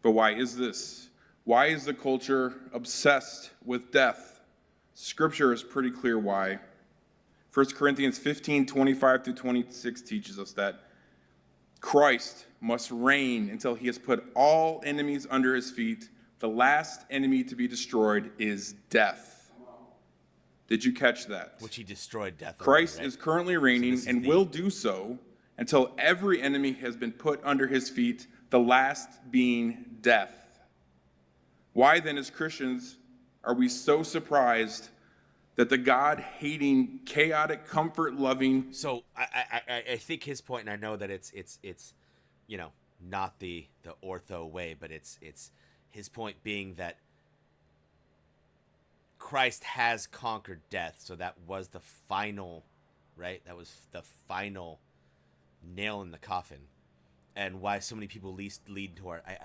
But why is this? Why is the culture obsessed with death? Scripture is pretty clear why. 1 Corinthians 15:25 through 26 teaches us that Christ must reign until he has put all enemies under his feet. The last enemy to be destroyed is death. Did you catch that? Which he destroyed death. Christ already, right? is currently reigning is and the- will do so until every enemy has been put under his feet, the last being death. Why then, as Christians, are we so surprised that the God-hating, chaotic, comfort-loving... So I think his point, and I know that it's you know, not the ortho way, but it's his point being that Christ has conquered death, so that was the final, right? That was the final nail in the coffin, and why so many people lead to I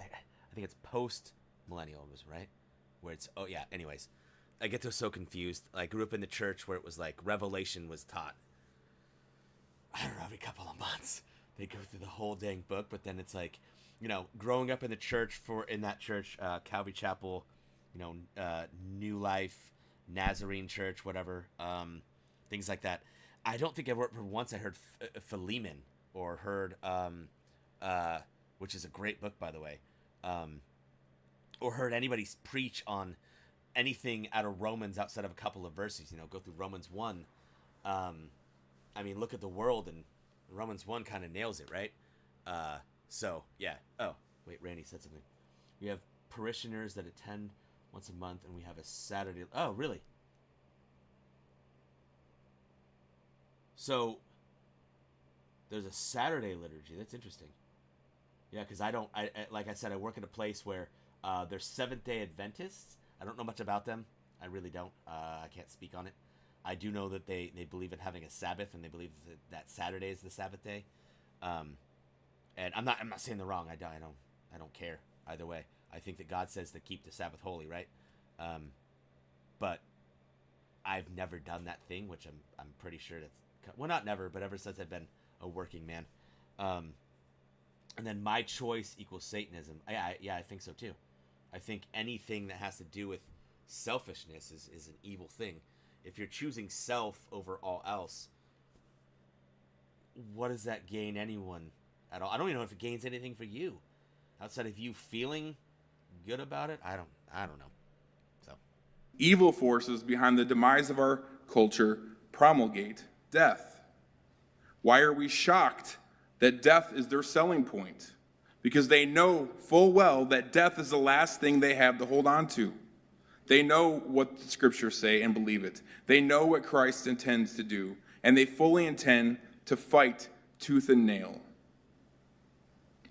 think it's post-millennialism, right? Where it's, oh yeah, anyways. I get so confused. I grew up in the church where it was like Revelation was taught. I don't know, every couple of months they go through the whole dang book, but then it's like, you know, growing up in the church Calvary Chapel, you know, New Life, Nazarene Church, whatever, things like that. I don't think ever for once I heard Philemon or heard, which is a great book by the way, or heard anybody preach on anything out of Romans outside of a couple of verses. You know, go through Romans 1. I mean, look at the world, and Romans 1 kind of nails it, right? So, yeah. Oh, wait, Randy said something. We have parishioners that attend once a month, and we have a Saturday. Oh, really? So, there's a Saturday liturgy. That's interesting. Yeah, because like I said, I work at a place where there's Seventh-day Adventists. I don't know much about them. I really don't. I can't speak on it. I do know that they believe in having a Sabbath, and they believe that Saturday is the Sabbath day. And I'm not saying they're wrong. I don't care either way. I think that God says to keep the Sabbath holy, right? But I've never done that thing, which I'm pretty sure that's, well, not never, but ever since I've been a working man. And then my choice equals Satanism. Yeah, I think so too. I think anything that has to do with selfishness is an evil thing. If you're choosing self over all else, what does that gain anyone at all? I don't even know if it gains anything for you outside of you feeling good about it. I don't know. So Evil forces behind the demise of our culture promulgate death. Why are we shocked that death is their selling point? Because they know full well that death is the last thing they have to hold on to. They know what the scriptures say and believe it. They know what Christ intends to do, and they fully intend to fight tooth and nail.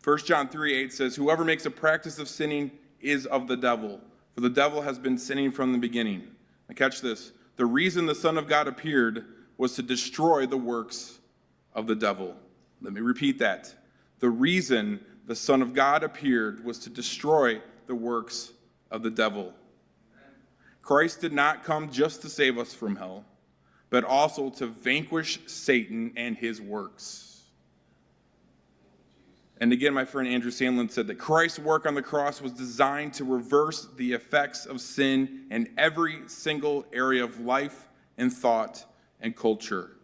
1 John 3:8 says, "Whoever makes a practice of sinning is of the devil, for the devil has been sinning from the beginning." Now catch this. The reason the Son of God appeared was to destroy the works of the devil. Let me repeat that. The reason the Son of God appeared was to destroy the works of the devil. Christ did not come just to save us from hell, but also to vanquish Satan and his works. And again, my friend Andrew Sandlin said that Christ's work on the cross was designed to reverse the effects of sin in every single area of life and thought and culture.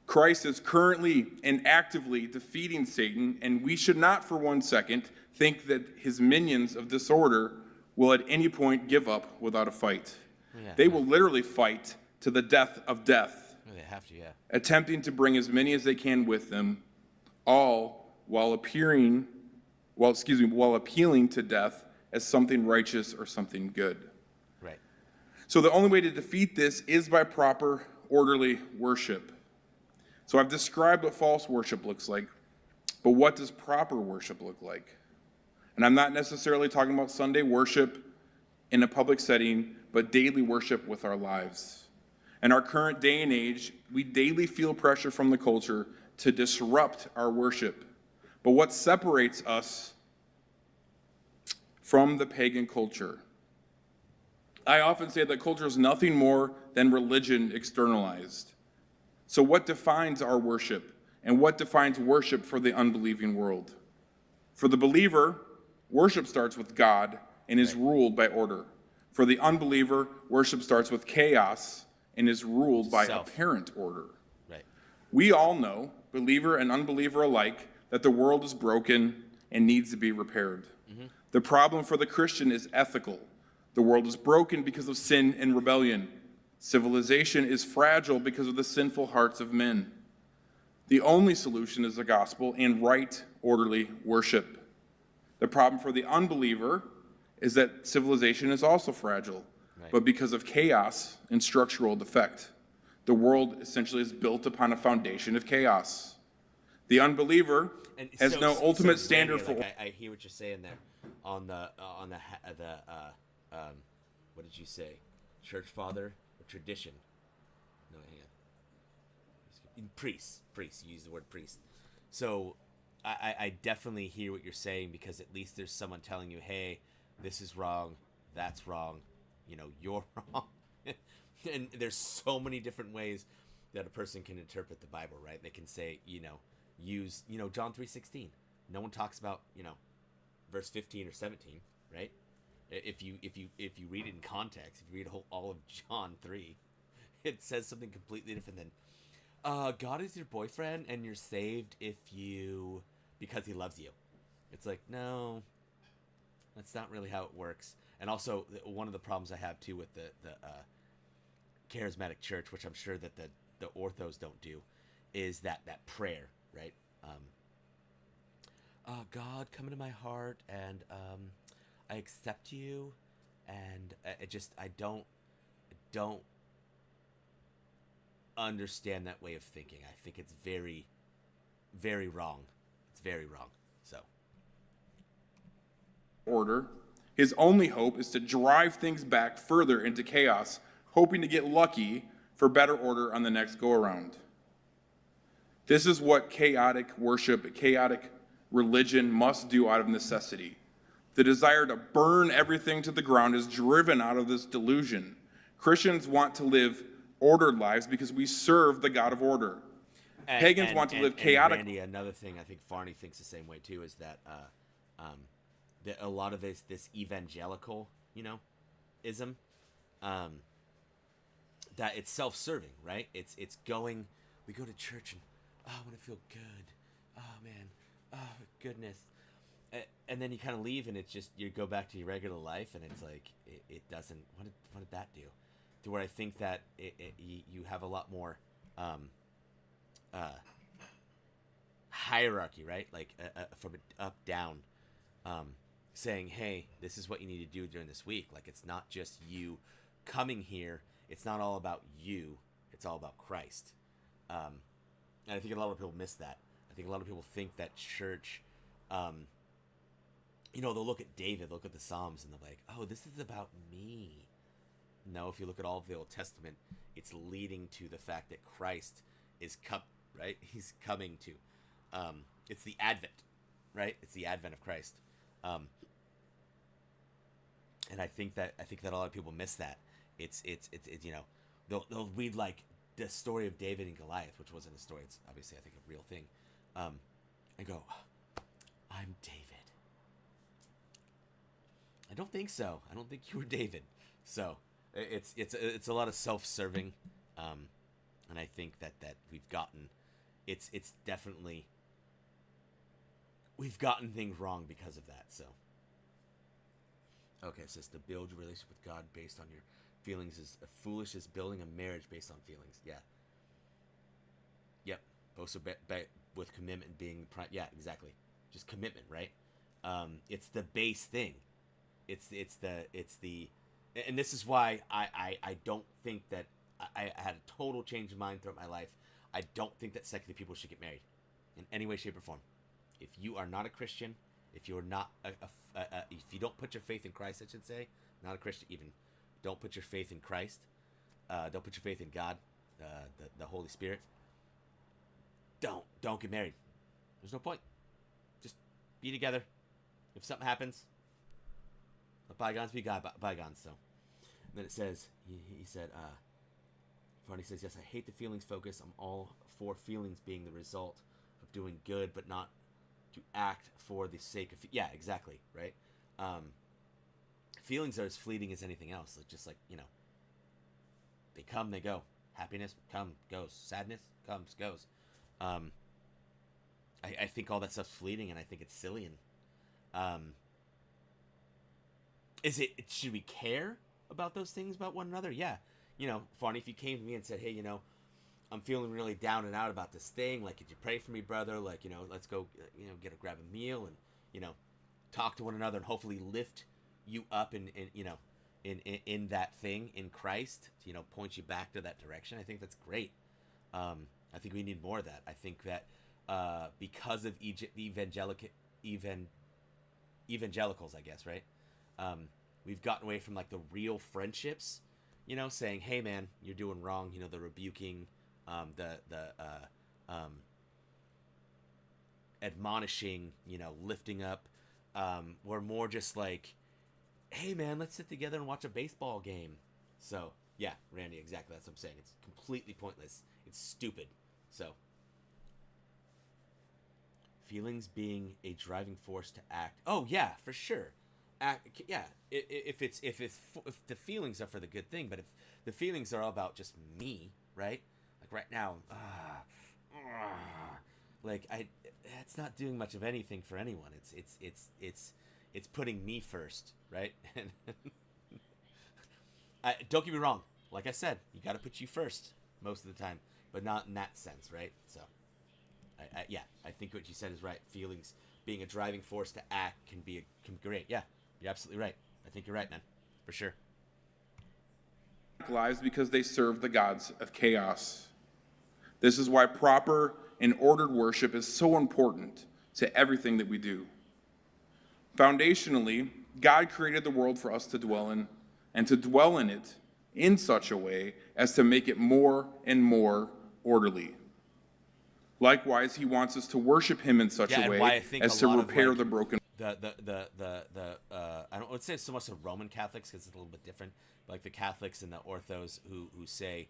Christ is currently and actively defeating Satan, and we should not for one second think that his minions of disorder will at any point give up without a fight. They will literally fight to the death of death, they have to, yeah. attempting to bring as many as they can with them, all while appealing to death as something righteous or something good. Right. So the only way to defeat this is by proper, orderly worship. So I've described what false worship looks like, but what does proper worship look like? And I'm not necessarily talking about Sunday worship in a public setting, but daily worship with our lives. In our current day and age, we daily feel pressure from the culture to disrupt our worship. But what separates us from the pagan culture? I often say that culture is nothing more than religion externalized. So what defines our worship, and what defines worship for the unbelieving world? For the believer, worship starts with God and is ruled by order. For the unbeliever, worship starts with chaos and is ruled by apparent order. Right. We all know, believer and unbeliever alike, that the world is broken and needs to be repaired. Mm-hmm. The problem for the Christian is ethical. The world is broken because of sin and rebellion. Civilization is fragile because of the sinful hearts of men. The only solution is the gospel and right, orderly worship. The problem for the unbeliever is that civilization is also fragile, but because of chaos and structural defect. The world essentially is built upon a foundation of chaos. The unbeliever has no ultimate standard for. I hear what you're saying there on the what did you say? Church father or tradition? No, hang on. Priest. You use the word priest. So I definitely hear what you're saying, because at least there's someone telling you, hey, this is wrong, that's wrong, you're wrong. And there's so many different ways that a person can interpret the Bible, right? They can say, use, John 3:16. No one talks about, verse 15 or 17, right? If you read it in context, if you read all of John 3, it says something completely different than, God is your boyfriend and you're saved because he loves you. It's like, no, that's not really how it works. And also, one of the problems I have too with the charismatic church, which I'm sure that the orthos don't do, is that prayer, right? God, come into my heart, and I accept you, and I don't understand that way of thinking. I think it's very, very wrong. It's very wrong. So, order. His only hope is to drive things back further into chaos, hoping to get lucky for better order on the next go-around. This is what chaotic worship, chaotic religion must do out of necessity. The desire to burn everything to the ground is driven out of this delusion. Christians want to live ordered lives because we serve the God of order. Pagans want to live chaotic. Randy, another thing I think Farney thinks the same way too is that that a lot of this evangelical, ism, that it's self-serving, right? It's going. We go to church and I want to feel good. Oh man, oh goodness, and then you kind of leave and it's just you go back to your regular life and it's like it doesn't. What did that do? To where I think that you have a lot more. Hierarchy, right? Like from up down, saying, "Hey, this is what you need to do during this week." Like it's not just you coming here. It's not all about you. It's all about Christ. And I think a lot of people miss that. I think a lot of people think that church, they'll look at David, look at the Psalms, and they're like, "Oh, this is about me." No, if you look at all of the Old Testament, it's leading to the fact that Christ is right? He's coming to. It's the Advent, right? It's the Advent of Christ. And I think that a lot of people miss that. It's they'll read like the story of David and Goliath, which wasn't a story. It's obviously I think a real thing. And go, I'm David. I don't think so. I don't think you were David. So it's a lot of self-serving, and I think that we've gotten it's definitely we've gotten things wrong because of that. So okay, it says to build your relationship with God based on your feelings is as foolish as building a marriage based on feelings. Yeah. Yep. Both with commitment being yeah, exactly. Just commitment, right? It's the base thing. It's the and this is why I don't think that I had a total change of mind throughout my life. I don't think that secular people should get married in any way, shape, or form. If you are not a Christian, if you're not if you don't put your faith in Christ, I should say, not a Christian even, don't put your faith in Christ, don't put your faith in God, the Holy Spirit. Don't get married. There's no point. Just be together. If something happens, let bygones be bygones. So, and then it says he said. Farney says, yes, I hate the feelings focus. I'm all for feelings being the result of doing good, but not to act for the sake of... Yeah, exactly, right? Feelings are as fleeting as anything else. It's just like, they come, they go. Happiness comes, goes. Sadness comes, goes. I think all that stuff's fleeting, and I think it's silly. And should we care about those things about one another? Yeah. Farney, if you came to me and said, hey, I'm feeling really down and out about this thing. Like, could you pray for me, brother? Like, let's go, grab a meal and, talk to one another and hopefully lift you up in that thing in Christ, to, point you back to that direction. I think that's great. I think we need more of that. I think that because of evangelicals, I guess, right? We've gotten away from like the real friendships. Saying, hey, man, you're doing wrong. The rebuking, admonishing, lifting up. We're more just like, hey, man, let's sit together and watch a baseball game. So, yeah, Randy, exactly. That's what I'm saying. It's completely pointless. It's stupid. So, feelings being a driving force to act. Oh, yeah, for sure. Yeah, if the feelings are for the good thing, but if the feelings are all about just me, right? Like right now, it's not doing much of anything for anyone. It's putting me first, right? And don't get me wrong. Like I said, you got to put you first most of the time, but not in that sense, right? So, I think what you said is right. Feelings being a driving force to act can be great. Yeah. You're absolutely right. I think you're right, man. For sure. Lives because they serve the gods of chaos. This is why proper and ordered worship is so important to everything that we do. Foundationally, God created the world for us to dwell in, and to dwell in it in such a way as to make it more and more orderly. Likewise, he wants us to worship him in such a way as to repair the broken. I don't would say so much the Roman Catholics because it's a little bit different, but like the Catholics and the Orthos who say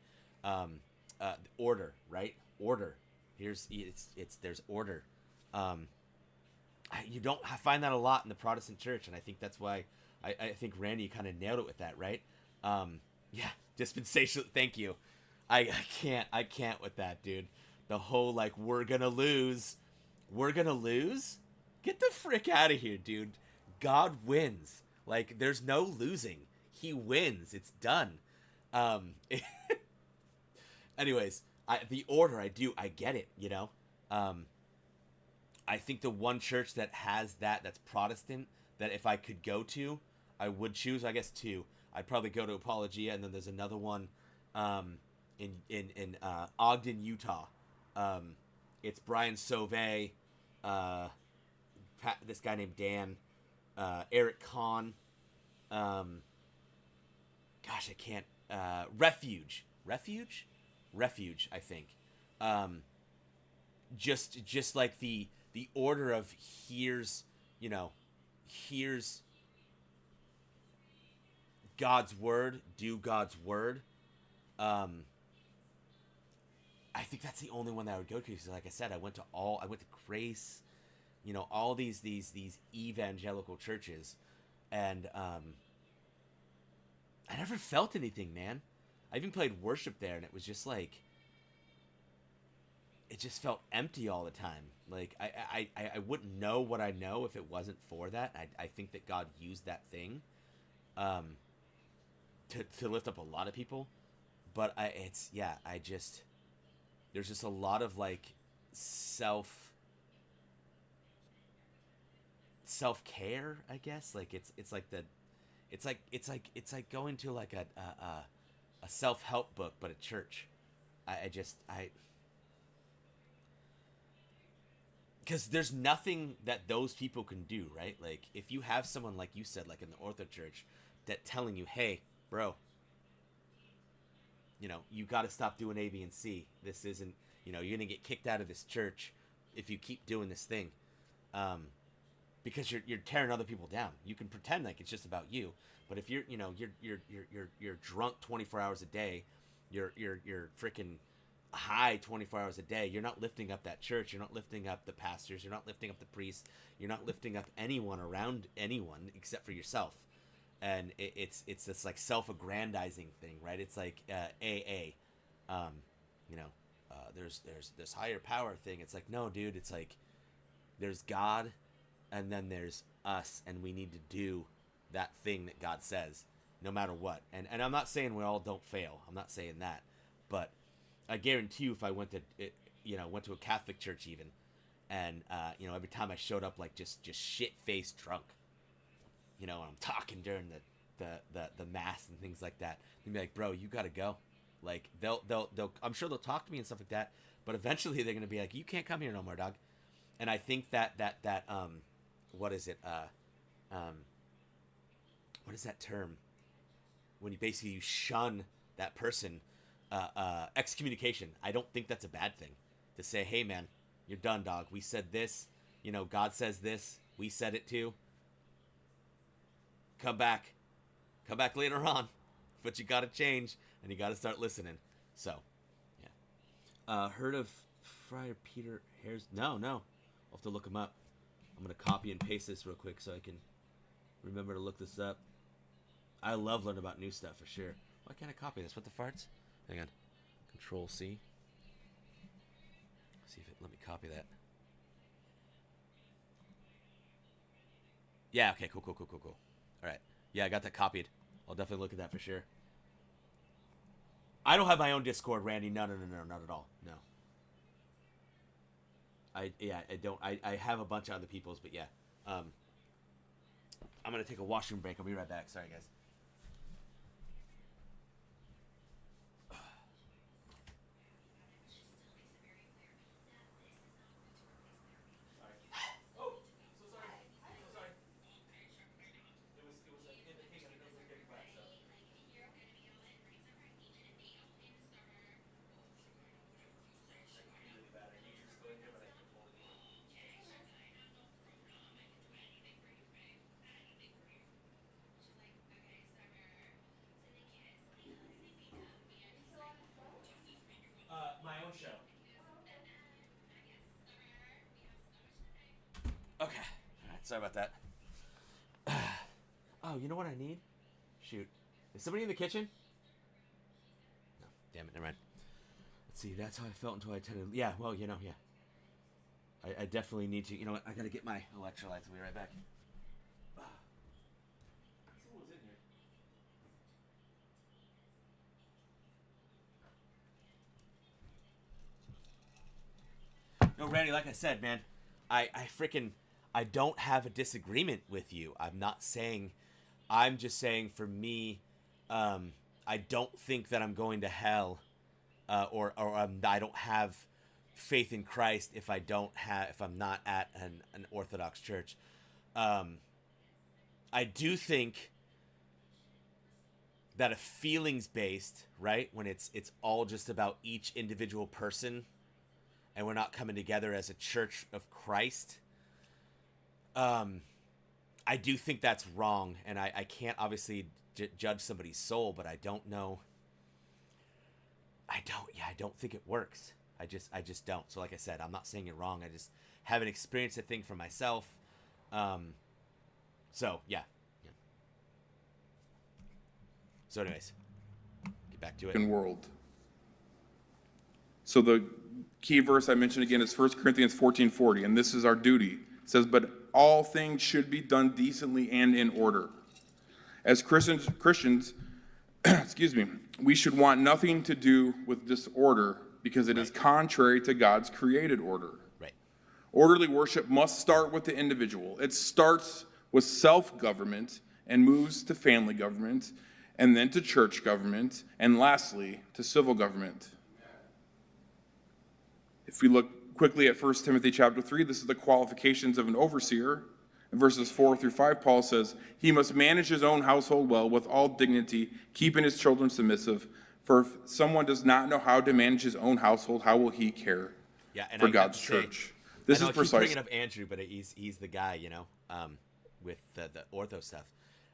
order, right? Order. It's there's order. You don't find that a lot in the Protestant church, and I think that's why I think Randy kind of nailed it with that, right? Yeah, dispensational. Thank you. I can't with that, dude. The whole like we're gonna lose. Get the frick out of here, dude. God wins. Like there's no losing. He wins. It's done. Anyways, the order I get it. You know. I think the one church that has that's Protestant, that if I could go to, I would choose. I guess two. I'd probably go to Apologia, and then there's another one in Ogden, Utah. It's Brian Sauvé, this guy named Dan, Eric Kahn. Gosh, I can't. Refuge. I think. Just like the order of here's God's word, do God's word. I think that's the only one that I would go to because, like I said, I went to Grace, all these evangelical churches, and I never felt anything, man. I even played worship there, and it was just like it just felt empty all the time. Like I wouldn't know what I know if it wasn't for that. I think that God used that thing to lift up a lot of people, but there's just a lot of like self-care, I guess. Like it's like going to like a self-help book but a church. Because there's nothing that those people can do, right? Like if you have someone like you said, like in the Ortho Church, that telling you, hey, bro, you got to stop doing A, B, and C. This isn't, you're gonna get kicked out of this church if you keep doing this thing, because you're tearing other people down. You can pretend like it's just about you, but if you're drunk 24 hours a day, you're freaking high 24 hours a day, you're not lifting up that church, you're not lifting up the pastors, you're not lifting up the priests, you're not lifting up anyone around anyone except for yourself. And it's this like self-aggrandizing thing, right? It's like AA, there's this higher power thing. It's like, no, dude, it's like there's God and then there's us, and we need to do that thing that God says no matter what. And I'm not saying we all don't fail, I'm not saying that, but I guarantee you, if I went to a Catholic church even, and every time I showed up like just shit-faced drunk, and I'm talking during the mass and things like that, they'd be like, bro, you gotta go. Like they'll I'm sure they'll talk to me and stuff like that, but eventually they're gonna be like, you can't come here no more, dog. And I think that what is it? What is that term? When you basically shun that person. Excommunication. I don't think that's a bad thing to say, hey man, you're done, dog. We said this, God says this, we said it too. Come back later on, but you gotta change and you gotta start listening. So yeah, heard of Friar Peter Hare's? No, I'll have to look him up. I'm gonna copy and paste this real quick so I can remember to look this up. I love learning about new stuff for sure. Why can't I copy this? What the farts? Hang on. Control C. See if it let me copy that. Yeah, okay, cool. Alright. Yeah, I got that copied. I'll definitely look at that for sure. I don't have my own Discord, Randy. No, not at all. No. I don't. I have a bunch of other people's, but yeah. I'm gonna take a washroom break. I'll be right back. Sorry, guys. Sorry about that. Oh, you know what I need? Shoot. Is somebody in the kitchen? No. Damn it, never mind. Let's see, that's how I felt until I attended. Yeah, well, yeah. I definitely need to. You know what? I gotta get my electrolytes. I'll be right back. Someone was in here. No, Randy, like I said, man, I don't have a disagreement with you. I'm just saying for me, I don't think that I'm going to hell, or I don't have faith in Christ if I'm not at an Orthodox church. I do think that a feelings based, right, when it's all just about each individual person, and we're not coming together as a church of Christ. I do think that's wrong, and I can't obviously judge somebody's soul, but I don't know. I don't think it works. I just don't. So like I said, I'm not saying you're wrong. I just haven't experienced a thing for myself. So yeah. So anyways, get back to it. World. So the key verse I mentioned again is 1 Corinthians 14:40, and this is our duty. It says, but all things should be done decently and in order. As Christians, excuse me, we should want nothing to do with disorder because it is contrary to God's created order. Right. Orderly worship must start with the individual. It starts with self-government and moves to family government, and then to church government, and lastly, to civil government. If we look quickly at 1 Timothy chapter 3, this is the qualifications of an overseer. In verses 4 through 5, Paul says, he must manage his own household well with all dignity, keeping his children submissive. For if someone does not know how to manage his own household, how will he care for God's church? This is precise. I keep bringing up Andrew, but he's the guy, with the ortho stuff.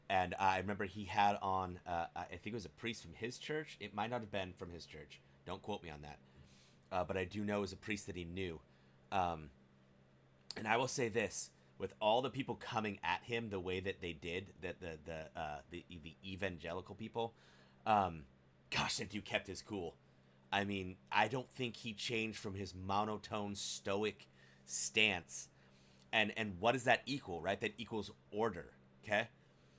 And I remember he had on, I think it was a priest from his church. It might not have been from his church. Don't quote me on that. But I do know it was a priest that he knew. And I will say this, with all the people coming at him the way that they did, that the evangelical people, gosh, that dude kept his cool. I mean, I don't think he changed from his monotone, stoic stance. And what does that equal, right? That equals order, okay?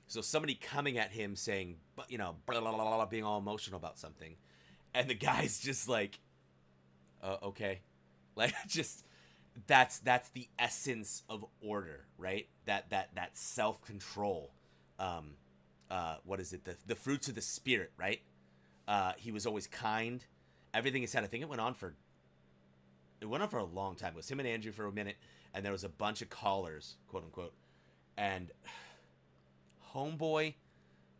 So somebody coming at him saying, blah, blah, blah, blah, being all emotional about something, and the guy's just like, okay, like just that's the essence of order, right? That self-control. What is it? The fruits of the spirit, right? He was always kind. Everything he said, I think it went on for a long time. It was him and Andrew for a minute, and there was a bunch of callers, quote unquote, and homeboy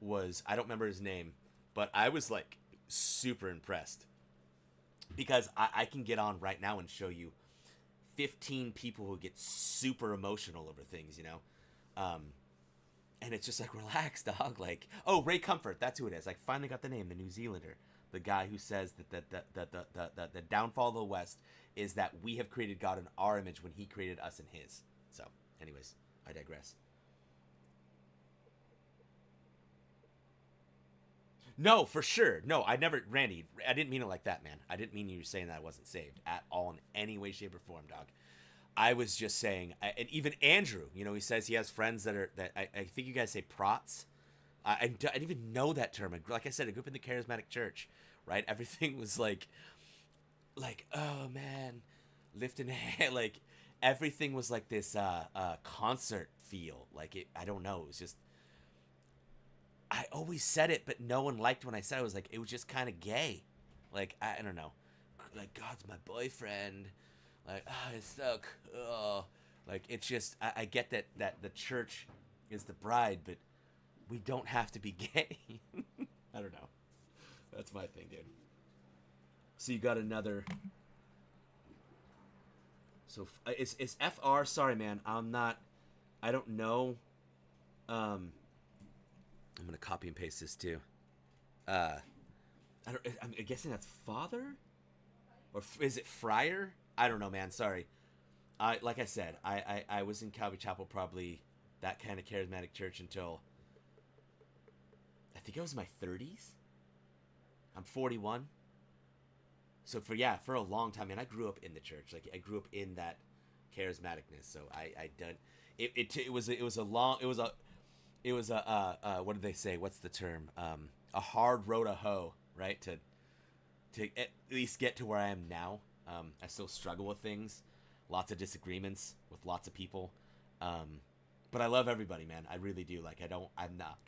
was, I don't remember his name, but I was like super impressed, because I can get on right now and show you 15 people who get super emotional over things, and it's just like, relax, dog. Like, oh, Ray Comfort, that's who it is. I finally got the name, the New Zealander, the guy who says that the downfall of the West is that we have created God in our image when he created us in his. So anyways, I digress. No, for sure. No, Randy, I didn't mean it like that, man. I didn't mean you were saying that I wasn't saved at all in any way, shape, or form, dog. I was just saying, and even Andrew, he says he has friends that I think you guys say prots. I didn't even know that term. Like I said, I grew up in the charismatic church, right? Everything was like, oh man, lifting a hand, like everything was like this concert feel. Like it, I don't know. It was just, I always said it, but no one liked when I said it. Was like, it was just kind of gay. Like, I don't know. Like, God's my boyfriend. Like, it's so cool. Like, it's just, I get that the church is the bride, but we don't have to be gay. I don't know. That's my thing, dude. So you got another. So it's FR. Sorry, man. I don't know. I'm gonna copy and paste this too. I'm guessing that's father, or is it friar? I don't know, man. Sorry. like I said, I was in Calvary Chapel, probably that kind of charismatic church, until I think it was my 30s. I'm 41. So for a long time, and I grew up in the church. Like, I grew up in that charismaticness. So I done it was a what did they say? What's the term? A hard road to hoe, right? To at least get to where I am now. I still struggle with things, lots of disagreements with lots of people, but I love everybody, man. I really do. Like, I'm not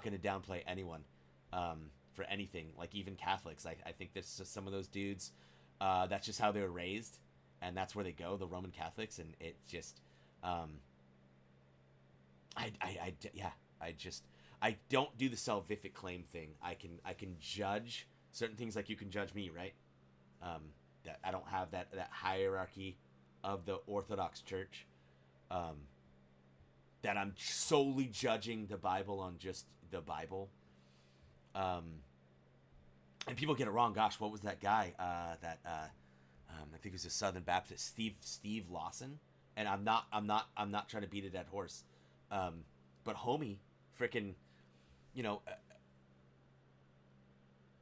gonna downplay anyone, for anything. Like, even Catholics, I think there's just some of those dudes, that's just how they were raised, and that's where they go, the Roman Catholics, and it just, I don't do the salvific claim thing. I can judge certain things, like you can judge me, right? That I don't have that hierarchy of the Orthodox Church. That I'm solely judging the Bible on just the Bible. And people get it wrong. Gosh, what was that guy? I think it was a Southern Baptist, Steve Lawson. And I'm not trying to beat a dead horse. But homie, freaking,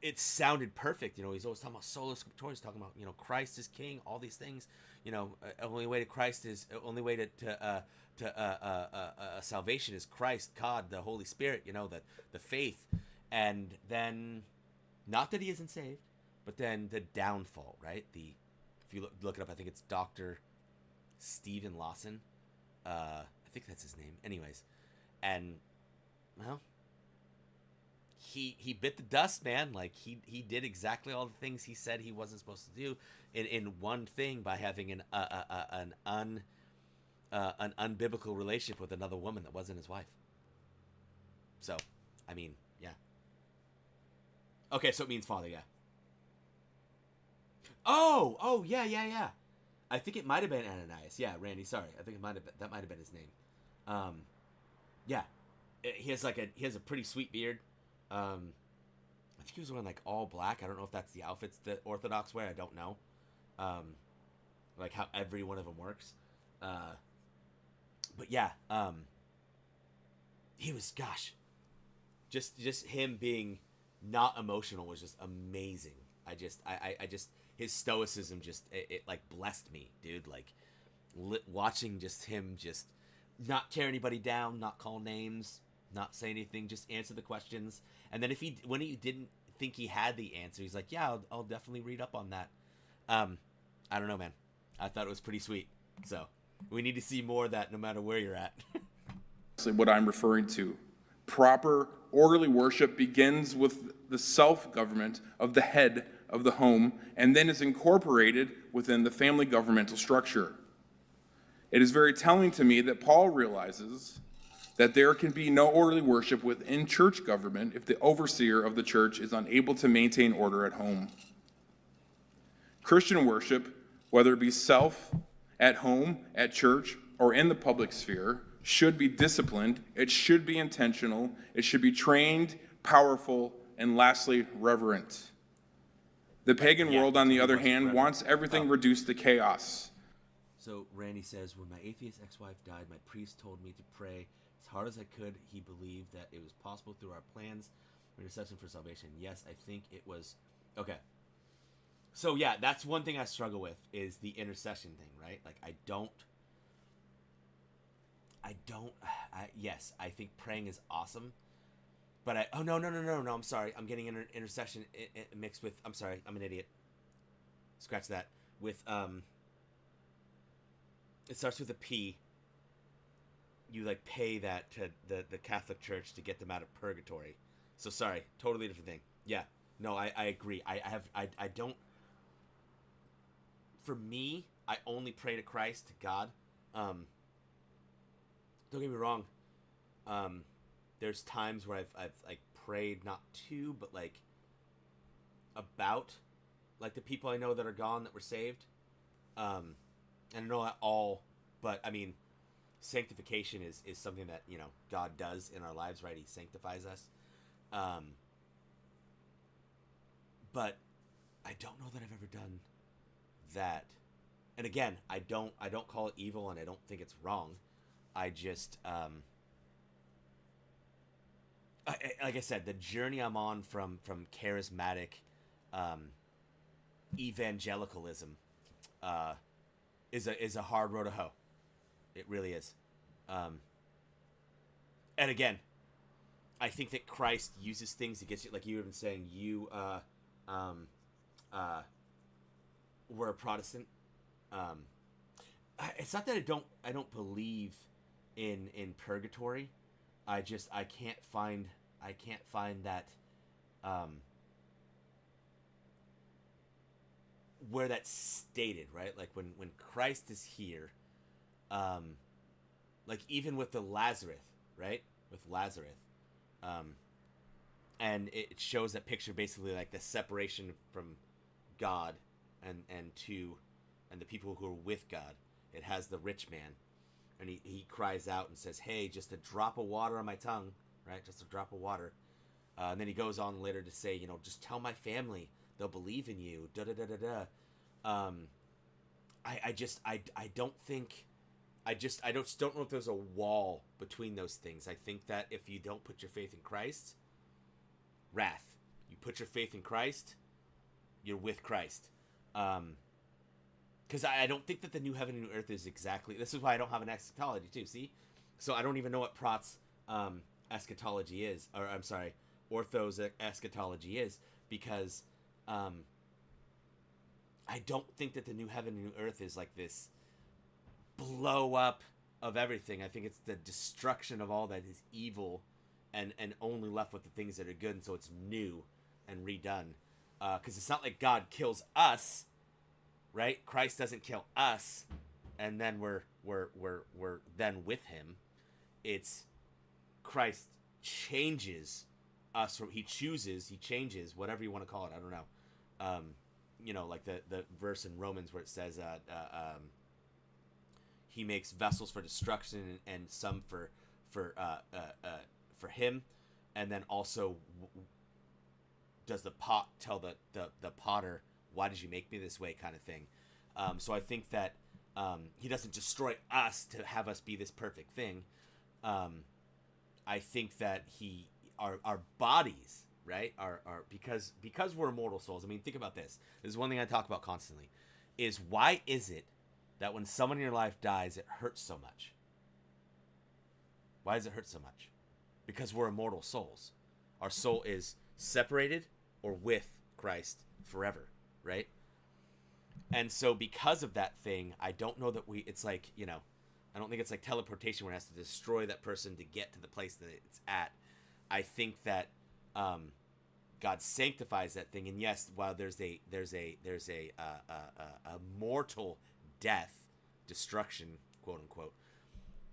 it sounded perfect. He's always talking about sola scriptura, talking about, Christ is king, all these things. Only way to Christ is only way to salvation is Christ, God, the Holy Spirit. The faith, and then, not that he isn't saved, but then the downfall, right? If you look it up, I think it's Dr. Stephen Lawson. I think that's his name. Anyways, and well, he bit the dust, man. Like, he did exactly all the things he said he wasn't supposed to do in one thing, by having an unbiblical relationship with another woman that wasn't his wife. So, I mean, yeah. Okay, so it means father, yeah. Oh, yeah. I think it might have been Ananias. Yeah, Randy. Sorry, I think that might have been his name. Yeah, he has a pretty sweet beard. I think he was wearing, like, all black. I don't know if that's the outfits that Orthodox wear. I don't know. Like, how every one of them works. But yeah, he was, gosh, just him being not emotional was just amazing. I just his stoicism just it like blessed me, dude. Like, watching just him just not tear anybody down, not call names, not say anything, just answer the questions. And then when he didn't think he had the answer, he's like, yeah, I'll definitely read up on that. I don't know, man. I thought it was pretty sweet. So we need to see more of that, no matter where you're at. What I'm referring to. Proper, orderly worship begins with the self-government of the head of the home, and then is incorporated within the family governmental structure. It is very telling to me that Paul realizes that there can be no orderly worship within church government if the overseer of the church is unable to maintain order at home. Christian worship, whether it be self, at home, at church, or in the public sphere, should be disciplined, it should be intentional, it should be trained, powerful, and lastly, reverent. The pagan world, on the other hand, wants everything reduced to chaos. So Randy says, when my atheist ex-wife died, my priest told me to pray as hard as I could. He believed that it was possible through our plans, intercession for salvation. Yes, I think it was. Okay. So yeah, that's one thing I struggle with, is the intercession thing, right? Like, yes, I think praying is awesome, but no, I'm sorry. I'm getting intercession mixed with, I'm sorry, I'm an idiot. Scratch that. With, it starts with a P. You, like, pay that to the Catholic Church to get them out of purgatory. So sorry, totally different thing. Yeah, no, I agree. I don't, for me, I only pray to Christ, to God. Don't get me wrong. There's times where I've like prayed not to, but like about, like, the people I know that are gone, that were saved. And I know not all, but I mean, sanctification is something that, God does in our lives, right? He sanctifies us. But I don't know that I've ever done that and again, I don't call it evil, and I don't think it's wrong. I just like I said, the journey I'm on from charismatic evangelicalism is a hard road to hoe. It really is. And again, I think that Christ uses things to get you, like you were saying, you were a Protestant. It's not that I don't believe in purgatory. I can't find that where that's stated, right? Like when Christ is here, like even with the Lazarus, right? With Lazarus, and it shows that picture basically like the separation from God and the people who are with God. It has the rich man, and he cries out and says, "Hey, just a drop of water on my tongue, right? Just a drop of water." And then he goes on later to say, just tell my family, they'll believe in you. Da da da da da. I don't think. I don't know if there's a wall between those things. I think that if you don't put your faith in Christ, wrath. You put your faith in Christ, you're with Christ. Because I don't think that the new heaven and new earth is exactly. This is why I don't have an eschatology too. See, so I don't even know what Prot's eschatology is, or I'm sorry, Ortho's eschatology is, because I don't think that the new heaven and new earth is like this blow up of everything. I think it's the destruction of all that is evil, and only left with the things that are good, and so it's new and redone. Because it's not like God kills us, right? Christ doesn't kill us, and then we're then with Him. It's Christ changes us from. He changes, whatever you want to call it. I don't know. Like the verse in Romans where it says, He makes vessels for destruction and some for Him, and then also does the pot tell the potter, why did you make me this way, kind of thing. So I think that He doesn't destroy us to have us be this perfect thing. I think that our bodies, right, are because we're immortal souls. I mean, think about this. This is one thing I talk about constantly, is why is it that when someone in your life dies, it hurts so much? Why does it hurt so much? Because we're immortal souls. Our soul is separated or with Christ forever, right? And so because of that thing, I don't know that it's like, I don't think it's like teleportation where it has to destroy that person to get to the place that it's at. I think that God sanctifies that thing, and yes, while there's a mortal death, destruction, quote unquote,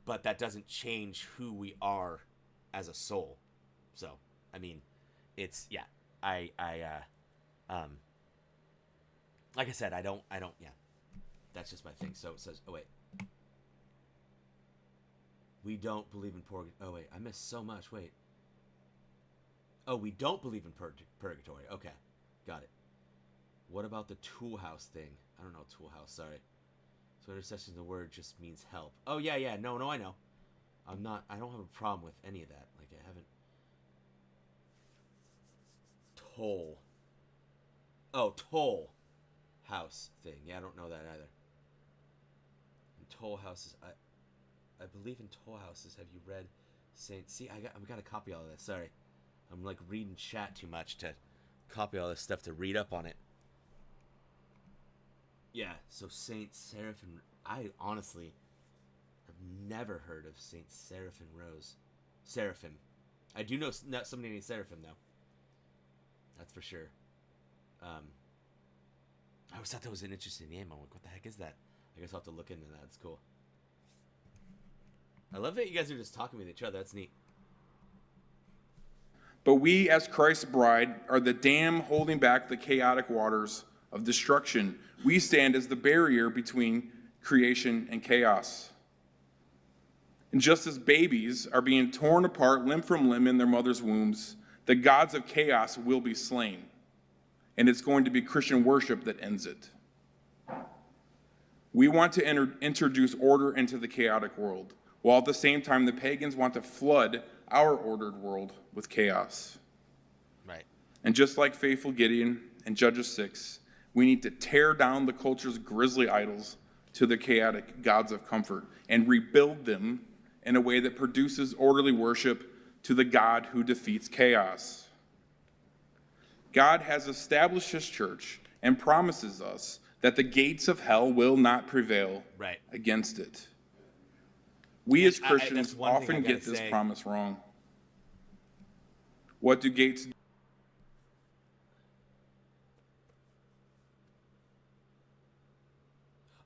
but that doesn't change who we are as a soul. So, I mean, it's like I said, I don't, that's just my thing. So it says, oh wait, we don't believe in purgatory. Oh wait, I missed so much. Wait. Oh, we don't believe in purgatory. Okay, got it. What about the tool house thing? I don't know, tool house, sorry. So intercession, the word just means help. Oh, yeah, no, I know. I don't have a problem with any of that. Like, I haven't. Toll house thing. Yeah, I don't know that either. And toll houses, I believe in toll houses. Have you read Saint? See, I've got to copy all of this. Sorry. I'm like reading chat too much to copy all this stuff to read up on it. Yeah, so Saint Seraphim. I honestly have never heard of Saint Seraphim Rose. Seraphim. I do know somebody named Seraphim, though. That's for sure. I always thought that was an interesting name. I'm like, what the heck is that? I guess I'll have to look into that. It's cool. I love that you guys are just talking with each other. That's neat. But we, as Christ's bride, are the dam holding back the chaotic waters of destruction. We stand as the barrier between creation and chaos. And just as babies are being torn apart limb from limb in their mother's wombs, the gods of chaos will be slain. And it's going to be Christian worship that ends it. We want to introduce order into the chaotic world, while at the same time the pagans want to flood our ordered world with chaos. Right. And just like faithful Gideon in Judges 6, we need to tear down the culture's grisly idols to the chaotic gods of comfort and rebuild them in a way that produces orderly worship to the God who defeats chaos. God has established his church and promises us that the gates of hell will not prevail against it. We as Christians often get this promise wrong. What do gates do?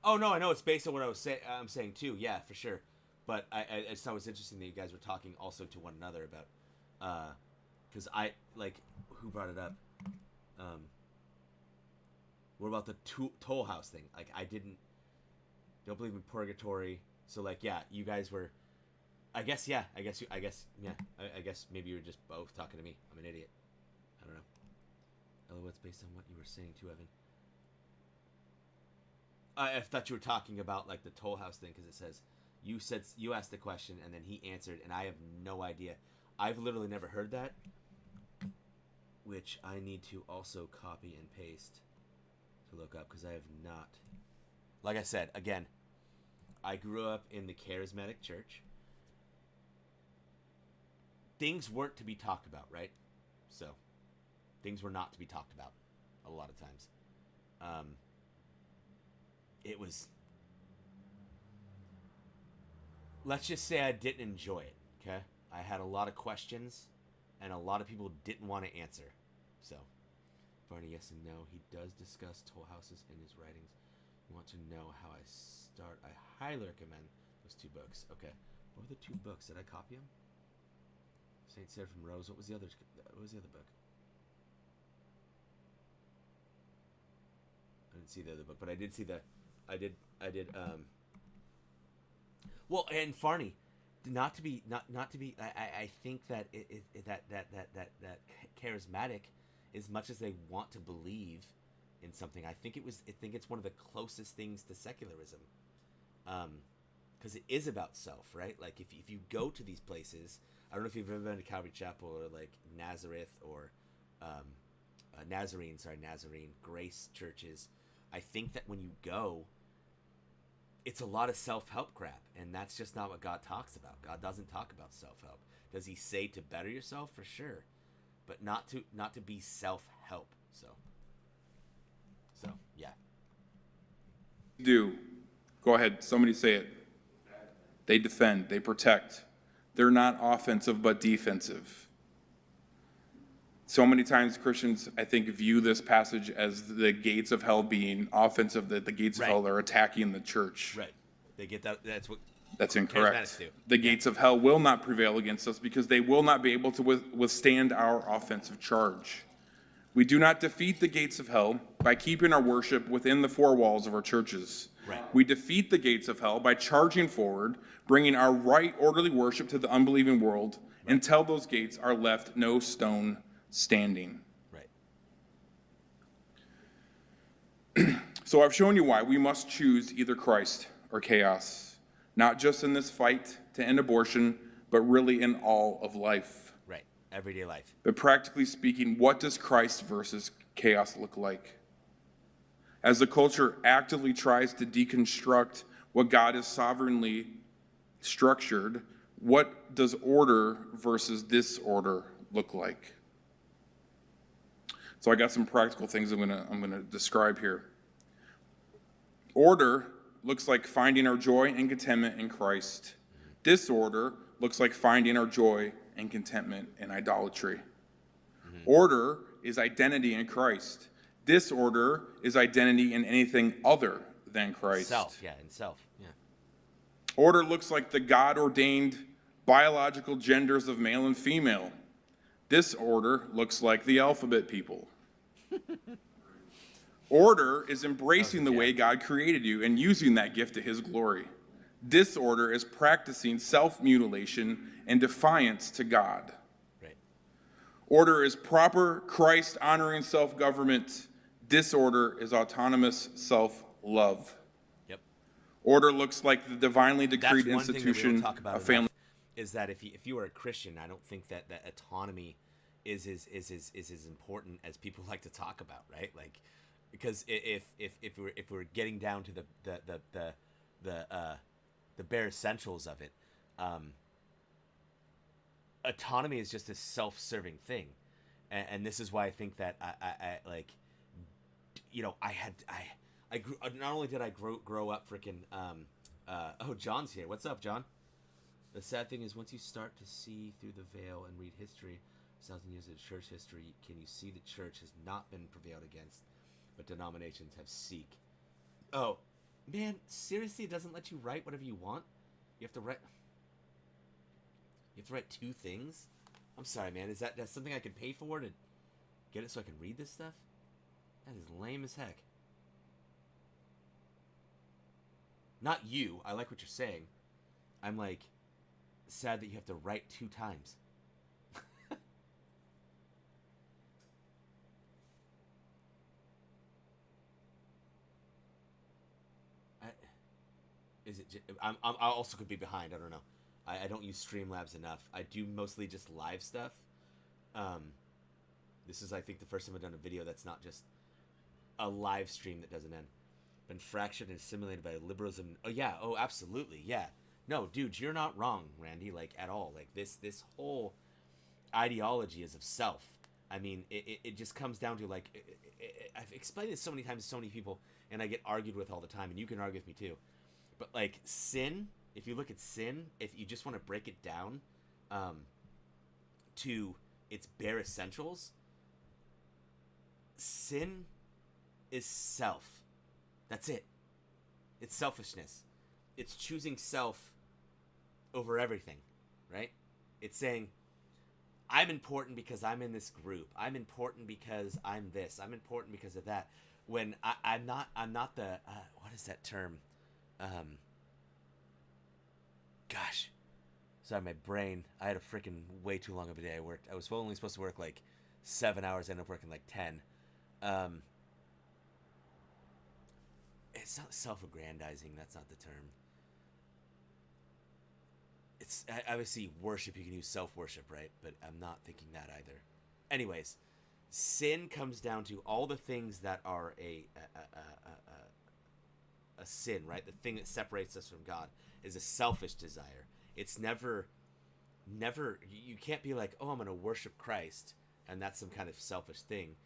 Oh, no, I know it's based on what I'm saying too. Yeah, for sure. But I just thought it was interesting that you guys were talking also to one another about, because who brought it up? What about the toll house thing? Like, I don't believe in purgatory. So, like, yeah, you guys were, I guess maybe you were just both talking to me. I'm an idiot. I don't know. Ella, what's based on what you were saying too, Evan? I thought you were talking about, like, the toll house thing, because it says, you asked the question, and then he answered, and I have no idea. I've literally never heard that, which I need to also copy and paste to look up, because I have not. Like I said, again, I grew up in the charismatic church. Things weren't to be talked about, right? So, things were not to be talked about a lot of times. It was, let's just say I didn't enjoy it, okay? I had a lot of questions, and a lot of people didn't want to answer. So, Barney, yes and no. He does discuss toll houses in his writings. You want to know how I start? I highly recommend those 2 books. Okay. What were the 2 books? Did I copy them? Saint Seraphim Rose. What was the other book? I didn't see the other book, but I did see well, and Farney, not to be I think that that charismatic, as much as they want to believe in something, I think it's one of the closest things to secularism, because it is about self, right? Like, if you go to these places, I don't know if you've ever been to Calvary Chapel or like Nazareth or Nazarene Grace churches. I think that when you go, it's a lot of self-help crap, and that's just not what God talks about. God doesn't talk about self-help. Does he say to better yourself? For sure, but not to be self-help. So yeah. Do. Go ahead, somebody say it. They defend, they protect. They're not offensive but defensive. So many times Christians, I think, view this passage as the gates of hell being offensive, that the gates of hell are attacking the church. Right. They get that. That's incorrect. The gates of hell will not prevail against us because they will not be able to withstand our offensive charge. We do not defeat the gates of hell by keeping our worship within the 4 walls of our churches. Right. We defeat the gates of hell by charging forward, bringing our right orderly worship to the unbelieving world until those gates are left no stone standing. Right. So I've shown you why we must choose either Christ or chaos, not just in this fight to end abortion, but really in all of life. Right. Everyday life. But practically speaking, what does Christ versus chaos look like? As the culture actively tries to deconstruct what God has sovereignly structured, what does order versus disorder look like? So I got some practical things I'm gonna describe here. Order looks like finding our joy and contentment in Christ. Disorder looks like finding our joy and contentment in idolatry. Order is identity in Christ. Disorder is identity in anything other than Christ. In self. Yeah. Order looks like the God-ordained biological genders of male and female. Disorder looks like the alphabet people. Order is embracing the way God created you and using that gift to his glory. Disorder is practicing self-mutilation and defiance to God. Right. Order is proper Christ-honoring self-government. Disorder is autonomous self-love. Yep. Order looks like the divinely That's decreed one thing that we don't institution talk about of family. enough, is that if you are a Christian, I don't think that autonomy is as important as people like to talk about, right? Like, because if we're getting down to the bare essentials of it, autonomy is just a self-serving thing, and this is why I think that I like, you know, I grew, not only did I grow up freaking oh, John's here. What's up, John? The sad thing is, once you start to see through the veil and read history, 1,000 years of church history, can you see the church has not been prevailed against, but denominations have seek. Oh, man, seriously, it doesn't let you write whatever you want? You have to write 2 things? I'm sorry, man. Is that's something I can pay for to get it so I can read this stuff? That is lame as heck. Not you. I like what you're saying. I'm like sad that you have to write 2 times. Is it? I also could be behind. I don't know. I don't use Streamlabs enough. I do mostly just live stuff. This is, I think, the first time I've done a video that's not just a live stream that doesn't end. Been fractured and assimilated by liberalism. Oh yeah. Oh, absolutely. Yeah. No, dude, you're not wrong, Randy. Like, at all. Like, this whole ideology is of self. I mean, it just comes down to, like, I've explained this so many times to so many people, and I get argued with all the time, and you can argue with me too. But, like, sin, if you look at sin, if you just want to break it down to its bare essentials, sin is self. That's it. It's selfishness. It's choosing self over everything, right? It's saying, I'm important because I'm in this group. I'm important because I'm this. I'm important because of that. When I'm not the, what is that term? Gosh. Sorry, my brain. I had a freaking way too long of a day. I worked. I was only supposed to work like 7 hours. I ended up working like 10. It's not self-aggrandizing. That's not the term. It's obviously worship. You can use self-worship, right? But I'm not thinking that either. Anyways, sin comes down to all the things that are a sin, right? The thing that separates us from God is a selfish desire. It's never. You can't be like, oh, I'm going to worship Christ, and that's some kind of selfish thing.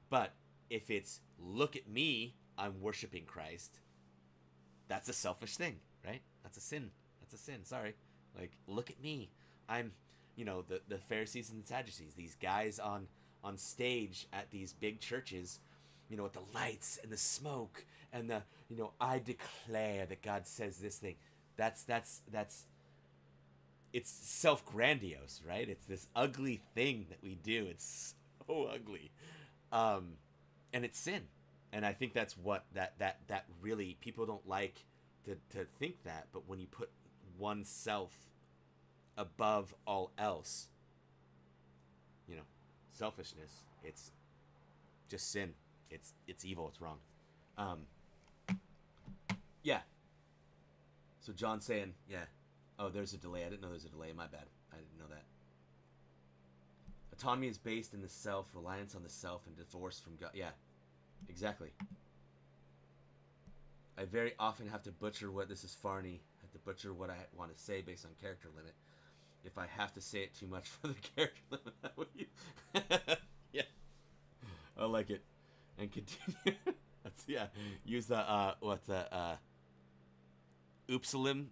But if it's, look at me, I'm worshiping Christ, that's a selfish thing, right? That's a sin. That's a sin. Sorry. Like, look at me. I'm, the Pharisees and Sadducees, these guys on stage at these big churches, with the lights and the smoke and the, I declare that God says this thing. That's it's self-grandiose, right? It's this ugly thing that we do. It's so ugly. And it's sin. And I think that's what that really, people don't like to think that, but when you put oneself above all else, selfishness, it's just sin. It's evil. It's wrong. Yeah. So John's saying, yeah. Oh, there's a delay. I didn't know there's a delay. My bad. I didn't know that. Autonomy is based in the self, reliance on the self, and divorce from God. Yeah, exactly. I very often have to butcher what, this is Farney, have to butcher what I want to say based on character limit. If I have to say it too much for the character limit, I will use. Yeah. I like it. And continue. Yeah. Use the, oopsalis,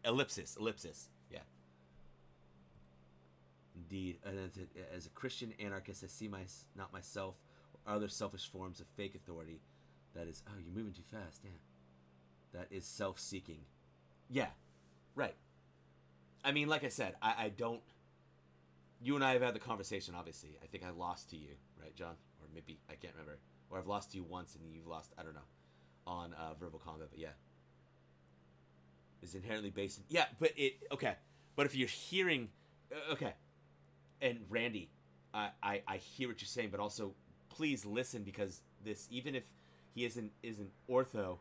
ellipsis. Yeah. Indeed. And as a Christian anarchist, I see not myself or other selfish forms of fake authority. That is, oh, you're moving too fast. Damn. That is self-seeking. Yeah. Right. I mean, like I said, I don't. You and I have had the conversation, obviously. I think I lost to you, right, John? Or maybe, I can't remember. Or I've lost to you once and you've lost, I don't know, on verbal combat, but yeah. Is inherently based in, yeah, but okay. But if you're hearing, okay. And Randy, I hear what you're saying, but also please listen, because this, even if he isn't ortho,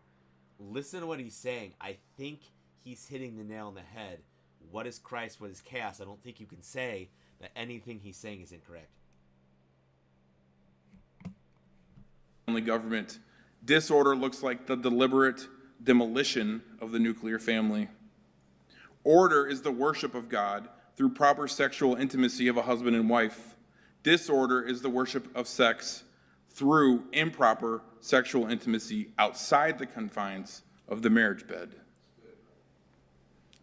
listen to what he's saying. I think he's hitting the nail on the head. What is Christ? What is chaos? I don't think you can say that anything he's saying is incorrect. Family government. Disorder looks like the deliberate demolition of the nuclear family. Order is the worship of God through proper sexual intimacy of a husband and wife. Disorder is the worship of sex through improper sexual intimacy outside the confines of the marriage bed.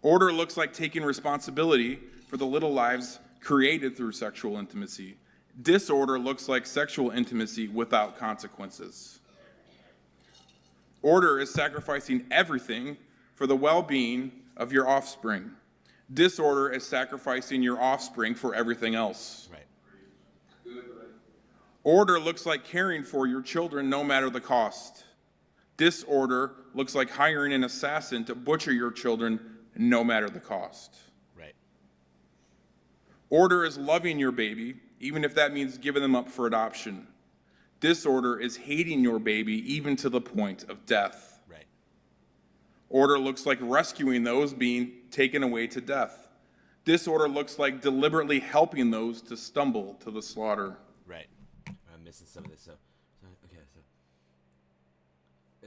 Order looks like taking responsibility for the little lives created through sexual intimacy. Disorder looks like sexual intimacy without consequences. Order is sacrificing everything for the well-being of your offspring. Disorder is sacrificing your offspring for everything else. Right. Order looks like caring for your children no matter the cost. Disorder looks like hiring an assassin to butcher your children no matter the cost. Right. Order is loving your baby, even if that means giving them up for adoption. Disorder is hating your baby, even to the point of death. Right. Order looks like rescuing those being taken away to death. Disorder looks like deliberately helping those to stumble to the slaughter. Right. I'm missing some of this. So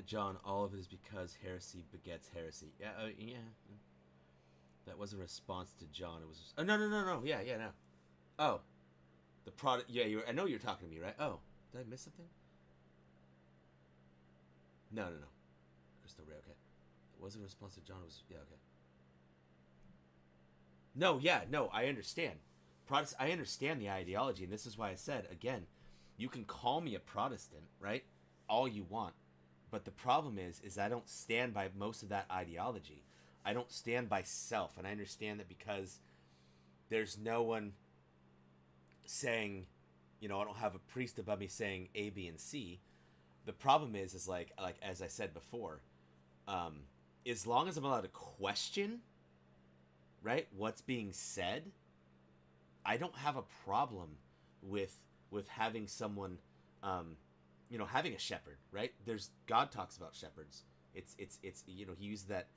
John, all of it is because heresy begets heresy. Yeah, yeah. That was a response to John. It was. Oh no. Yeah, no. Oh, the product. Yeah, I know you're talking to me, right? Oh, did I miss something? No. Crystal Ray. Okay, it wasn't a response to John. It was. Yeah. Okay. No. I understand. I understand the ideology, and this is why I said again, you can call me a Protestant, right? All you want, but the problem is I don't stand by most of that ideology. I don't stand by self, and I understand that because there's no one saying, I don't have a priest above me saying A, B, and C. The problem is like as I said before, as long as I'm allowed to question, right, what's being said, I don't have a problem with having someone, having a shepherd, right? God talks about shepherds. It's he used that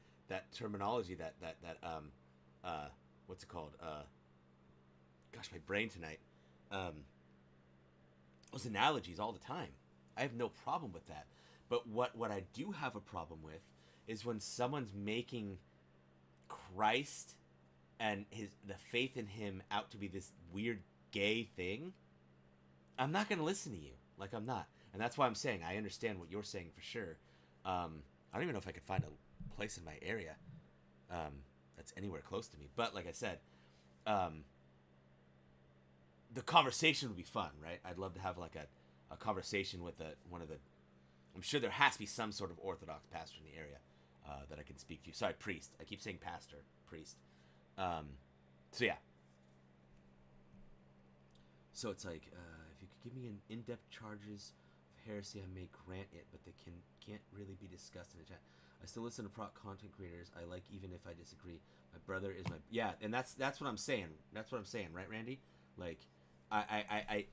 terminology that what's it called? Gosh, my brain tonight. Those analogies all the time. I have no problem with that. But what I do have a problem with is when someone's making Christ and the faith in him out to be this weird gay thing. I'm not going to listen to you. Like, I'm not. And that's why I'm saying I understand what you're saying for sure. I don't even know if I could find a place in my area that's anywhere close to me. But like I said, the conversation would be fun, right? I'd love to have like a conversation with one of the... I'm sure there has to be some sort of Orthodox pastor in the area that I can speak to. Sorry, priest. I keep saying pastor, priest. So yeah. So it's like, if you could give me an in-depth charges of heresy, I may grant it, but they can't really be discussed in a chat. I still listen to prop content creators I like, even if I disagree. My brother is my... Yeah, and that's what I'm saying. That's what I'm saying, right, Randy? Like, I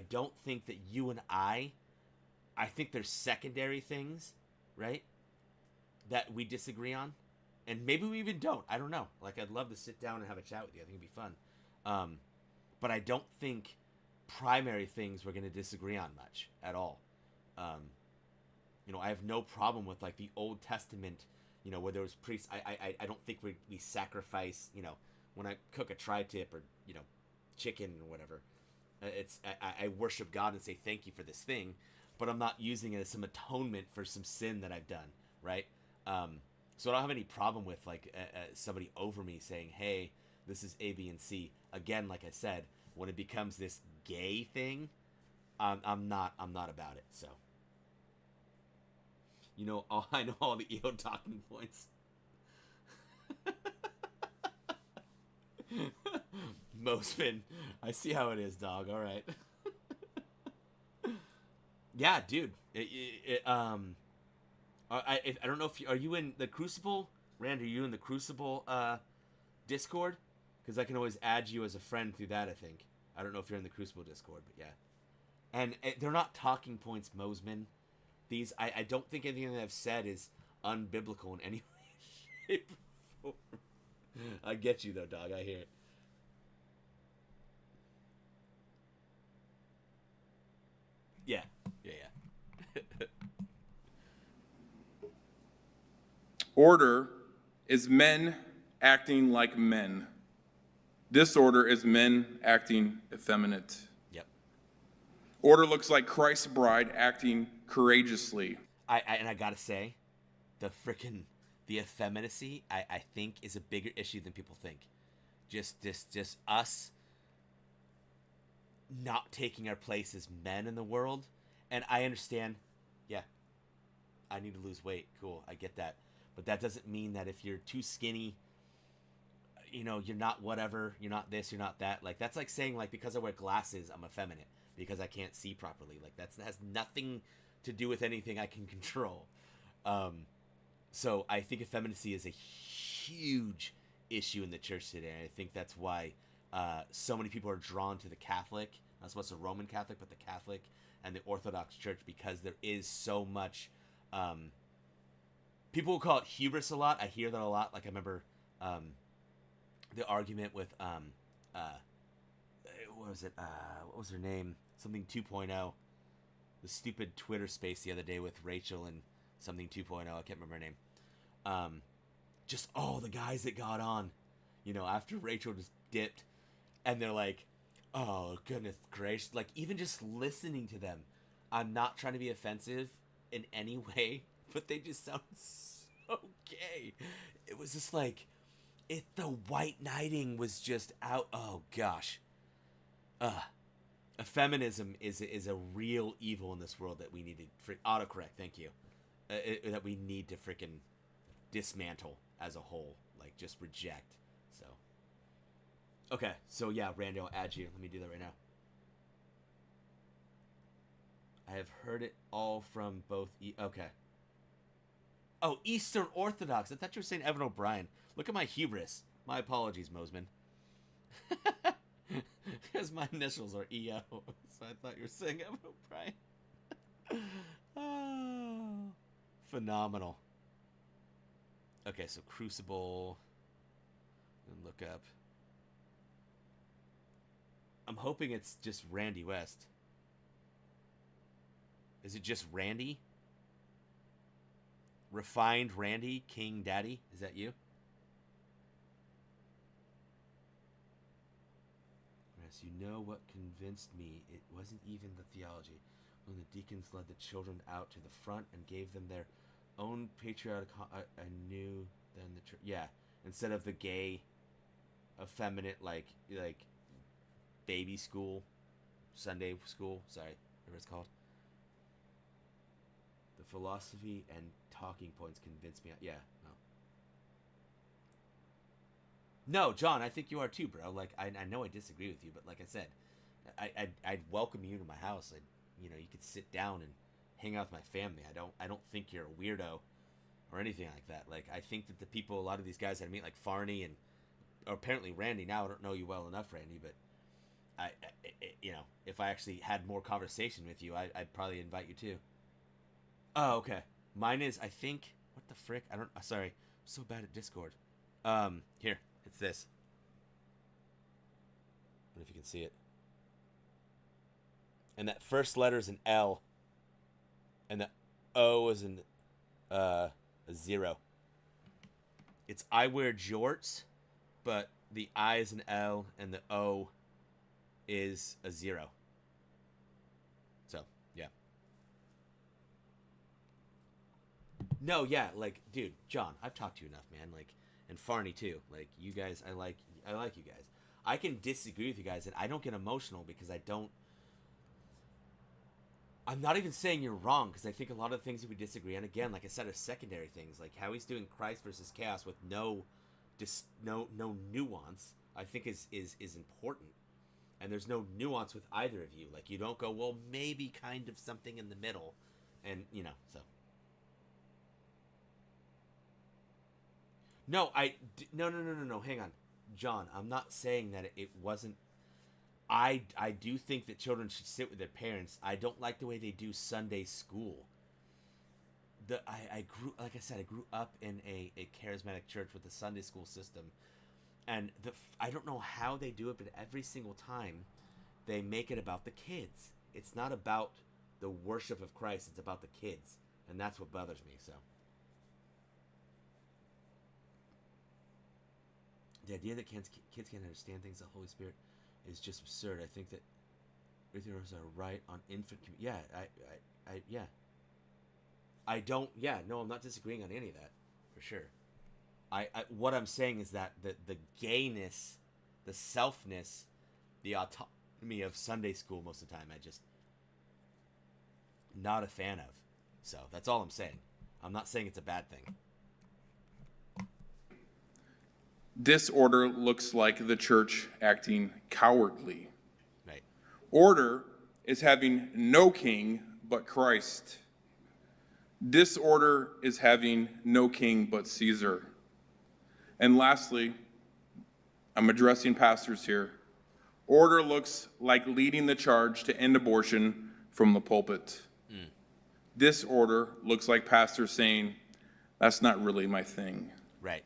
don't think that you and I think there's secondary things, right, that we disagree on. And maybe we even don't. I don't know. Like, I'd love to sit down and have a chat with you. I think it'd be fun. But I don't think primary things we're going to disagree on much at all. I have no problem with, like, the Old Testament, where there was priests. I don't think we sacrifice, when I cook a tri-tip or, chicken or whatever. I worship God and say thank you for this thing, but I'm not using it as some atonement for some sin that I've done, right? So I don't have any problem with like somebody over me saying, "Hey, this is A, B, and C." Again, like I said, when it becomes this gay thing, I'm not about it. So, I know all the EO talking points. Mosman, I see how it is, dog. All right. Yeah, dude. I don't know if are you in the Crucible, Rand? Are you in the Crucible Discord? Because I can always add you as a friend through that. I don't know if you're in the Crucible Discord, but yeah. And they're not talking points, Mosman. I don't think anything that I've said is unbiblical in any way, shape, or form. I get you though, dog. I hear it. Yeah, yeah. Order is men acting like men. Disorder is men acting effeminate. Yep. Order looks like Christ's bride acting courageously. And I gotta say, the effeminacy, I think is a bigger issue than people think. Just us not taking our place as men in the world. And I understand, yeah, I need to lose weight. Cool, I get that. But that doesn't mean that if you're too skinny, you're not whatever, you're not this, you're not that. Like, that's like saying, like, because I wear glasses, I'm effeminate because I can't see properly. Like, that has nothing to do with anything I can control. So I think effeminacy is a huge issue in the church today. And I think that's why so many people are drawn to the Catholic, not so much the Roman Catholic, but the Catholic and the Orthodox Church, because there is so much. People will call it hubris a lot. I hear that a lot. Like, I remember the argument with what was it? What was her name? Something 2.0. The stupid Twitter space the other day with Rachel and something 2.0. I can't remember her name. Just all the guys that got on, after Rachel just dipped, and they're like, "Oh goodness gracious!" Like, even just listening to them, I'm not trying to be offensive in any way, but they just sound so gay. It was just like, the white knighting was just out. Oh gosh. Feminism is a real evil in this world that we need to autocorrect. Thank you. That we need to freaking dismantle as a whole, like, just reject. So, okay, so yeah, Randy, I'll add you. Let me do that right now. I have heard it all from both. Okay. Oh, Eastern Orthodox. I thought you were saying Evan O'Brien. Look at my hubris. My apologies, Mosman. Because my initials are EO, so I thought you were saying Evan O'Brien. Oh, phenomenal. Okay, so Crucible. And look up. I'm hoping it's just Randy West. Is it just Randy? Refined Randy, King Daddy? Is that you? Yes, you know what convinced me? It wasn't even the theology. When the deacons led the children out to the front and gave them their own patriotic... I knew then the church... Yeah, instead of the gay, effeminate, like baby school, Sunday school, sorry, whatever it's called. The philosophy and talking points convinced me. Yeah, no, John, I think you are too, bro. Like, I know I disagree with you, but like I said, I'd welcome you to my house. You could sit down and hang out with my family. I don't think you're a weirdo or anything like that. Like, I think that the people, a lot of these guys I meet, like Farney and apparently Randy. Now I don't know you well enough, Randy, but I if I actually had more conversation with you, I'd probably invite you too. Oh, okay. Mine is, I think, what the frick? Sorry. I'm so bad at Discord. Here. It's this. I don't know if you can see it. And that first letter is an L. And the O is a 0. It's I wear jorts, but the I is an L and the O is a 0. So, yeah. No, yeah, like, dude, John, I've talked to you enough, man. Like, and Farney too. Like, you guys, I like you guys. I can disagree with you guys, and I don't get emotional because I'm not even saying you're wrong, because I think a lot of the things that we disagree on, again, like I said, are secondary things, like how he's doing Christ versus chaos with no nuance. I think is important, and there's no nuance with either of you. Like, you don't go, well, maybe kind of something in the middle, and so. No, no. Hang on, John. I'm not saying that it wasn't. I do think that children should sit with their parents. I don't like the way they do Sunday school. I grew, like I said, I grew up in a charismatic church with a Sunday school system, and I don't know how they do it, but every single time they make it about the kids. It's not about the worship of Christ, it's about the kids, and that's what bothers me. So the idea that kids can't understand things the Holy Spirit is just absurd. I think that Lutherans are right on infant. Yeah, yeah. I don't. Yeah, no, I'm not disagreeing on any of that, for sure. What I'm saying is that the gayness, the selfness, the autonomy of Sunday school most of the time, I just not a fan of. So that's all I'm saying. I'm not saying it's a bad thing. Disorder looks like the church acting cowardly. Right. Order is having no king but Christ. Disorder is having no king but Caesar. And lastly, I'm addressing pastors here. Order looks like leading the charge to end abortion from the pulpit. Disorder looks like pastors saying, that's not really my thing. Right.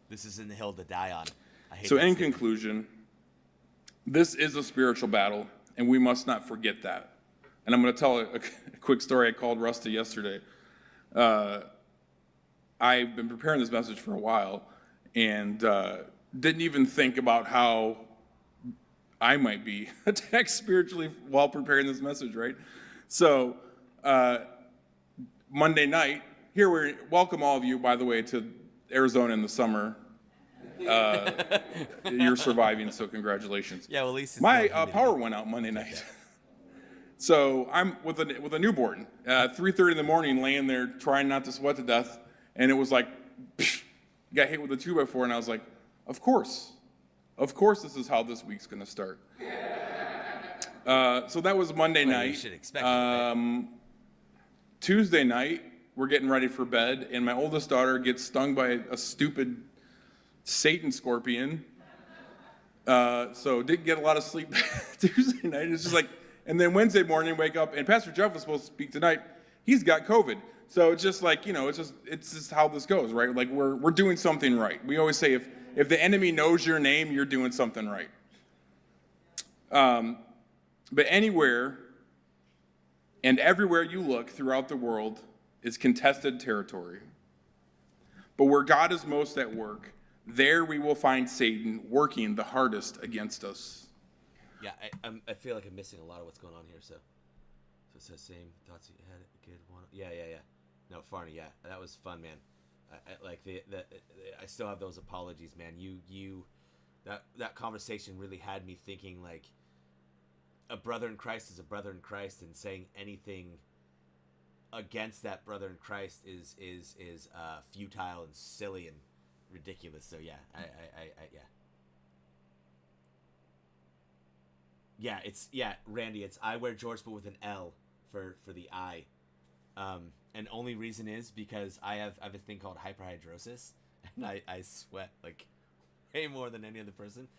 This isn't the hill to die on. I hate So that in statement. conclusion, this is a spiritual battle, and we must not forget that. And I'm going to tell a quick story. I called Rusty yesterday. I've been preparing this message for a while, and didn't even think about how I might be attacked spiritually while preparing this message, right? So Monday night, here we welcome all of you, by the way, to Arizona in the summer. You're surviving, so congratulations. Yeah, well, at least it's My not humidity. power went out Monday night. So I'm with a newborn, 3:30 in the morning, laying there trying not to sweat to death, and it was like, psh, got hit with a 2x4, and I was like, of course this is how this week's gonna start. So that was Monday Well, you night. should expect it, right? Tuesday night, we're getting ready for bed, and my oldest daughter gets stung by a stupid Satan scorpion. So didn't get a lot of sleep Tuesday night. It's just like, and then Wednesday morning, wake up, and Pastor Jeff was supposed to speak tonight. He's got COVID. So it's just like, it's just how this goes, right? Like we're doing something right. We always say if the enemy knows your name, you're doing something right. But anywhere and everywhere you look throughout the world is contested territory. But where God is most at work, there we will find Satan working the hardest against us. Yeah, I feel like I'm missing a lot of what's going on here. So it says same thoughts you had. Good one. Yeah. No, Farney. Yeah, that was fun, man. I like I still have those apologies, man. That conversation really had me thinking like a brother in Christ is a brother in Christ, and saying anything against that brother in Christ is futile and silly and ridiculous. So yeah, Randy, it's I wear George but with an L for the I. And only reason is because I have a thing called hyperhidrosis, and I sweat like way more than any other person.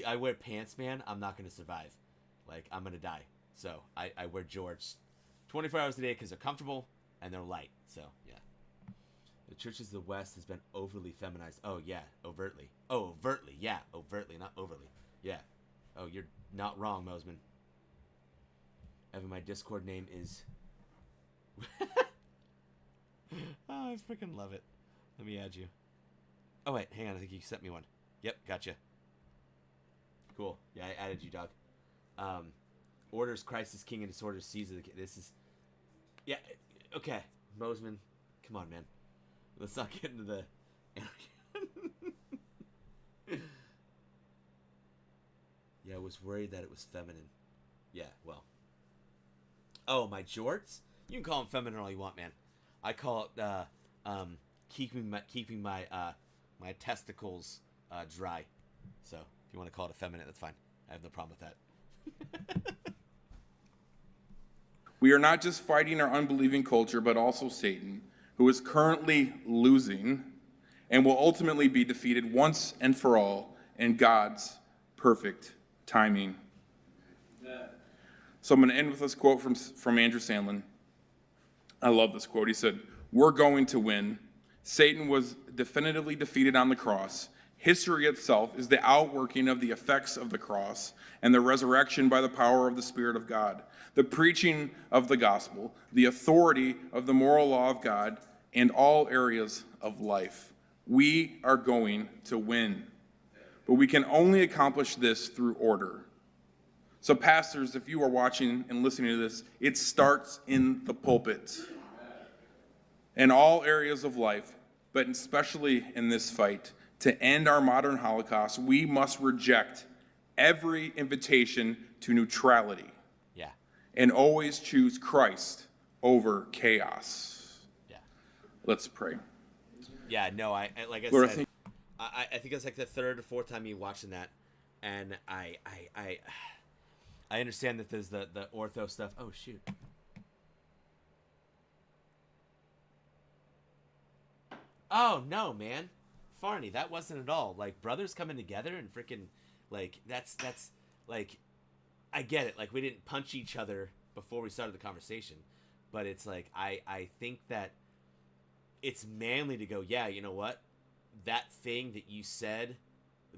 I wear pants, man. I'm not gonna survive. Like I'm gonna die. So I wear George 24 hours a day because they're comfortable and they're light. So yeah. The church of the West has been overly feminized. Oh yeah, overtly. Oh, overtly. Yeah, overtly, not overly. Yeah. Oh, you're not wrong, Mosman. Evan, my Discord name is... Oh, I freaking love it. Let me add you. Oh, wait, hang on. I think you sent me one. Yep, gotcha. Cool. Yeah, I added you, dog. Orders Christ is king and disorders Caesar. This is... Yeah, okay. Mosman, come on, man. Let's not get into the... Yeah, I was worried that it was feminine. Yeah, well. Oh, my jorts? You can call them feminine all you want, man. I call it keeping my my testicles dry. So if you want to call it effeminate, that's fine. I have no problem with that. We are not just fighting our unbelieving culture, but also Satan, who is currently losing and will ultimately be defeated once and for all in God's perfect timing. So I'm going to end with this quote from Andrew Sandlin. I love this quote. He said, We're going to win. Satan was definitively defeated on the cross. History itself is the outworking of the effects of the cross and the resurrection by the power of the Spirit of God, the preaching of the gospel, the authority of the moral law of God, and all areas of life. We are going to win. But we can only accomplish this through order. So pastors, if you are watching and listening to this, it starts in the pulpit. In all areas of life, but especially in this fight, to end our modern Holocaust, we must reject every invitation to neutrality. Yeah. And always choose Christ over chaos. Yeah. Let's pray. Yeah, no, I like I Lord, said, I think it's like the third or fourth time you watching that, and I understand that there's the ortho stuff. Oh shoot. Oh no, man, Farney, that wasn't at all. Like brothers coming together and freaking like that's like I get it. Like we didn't punch each other before we started the conversation, but it's like I think that it's manly to go, yeah, you know what? That thing that you said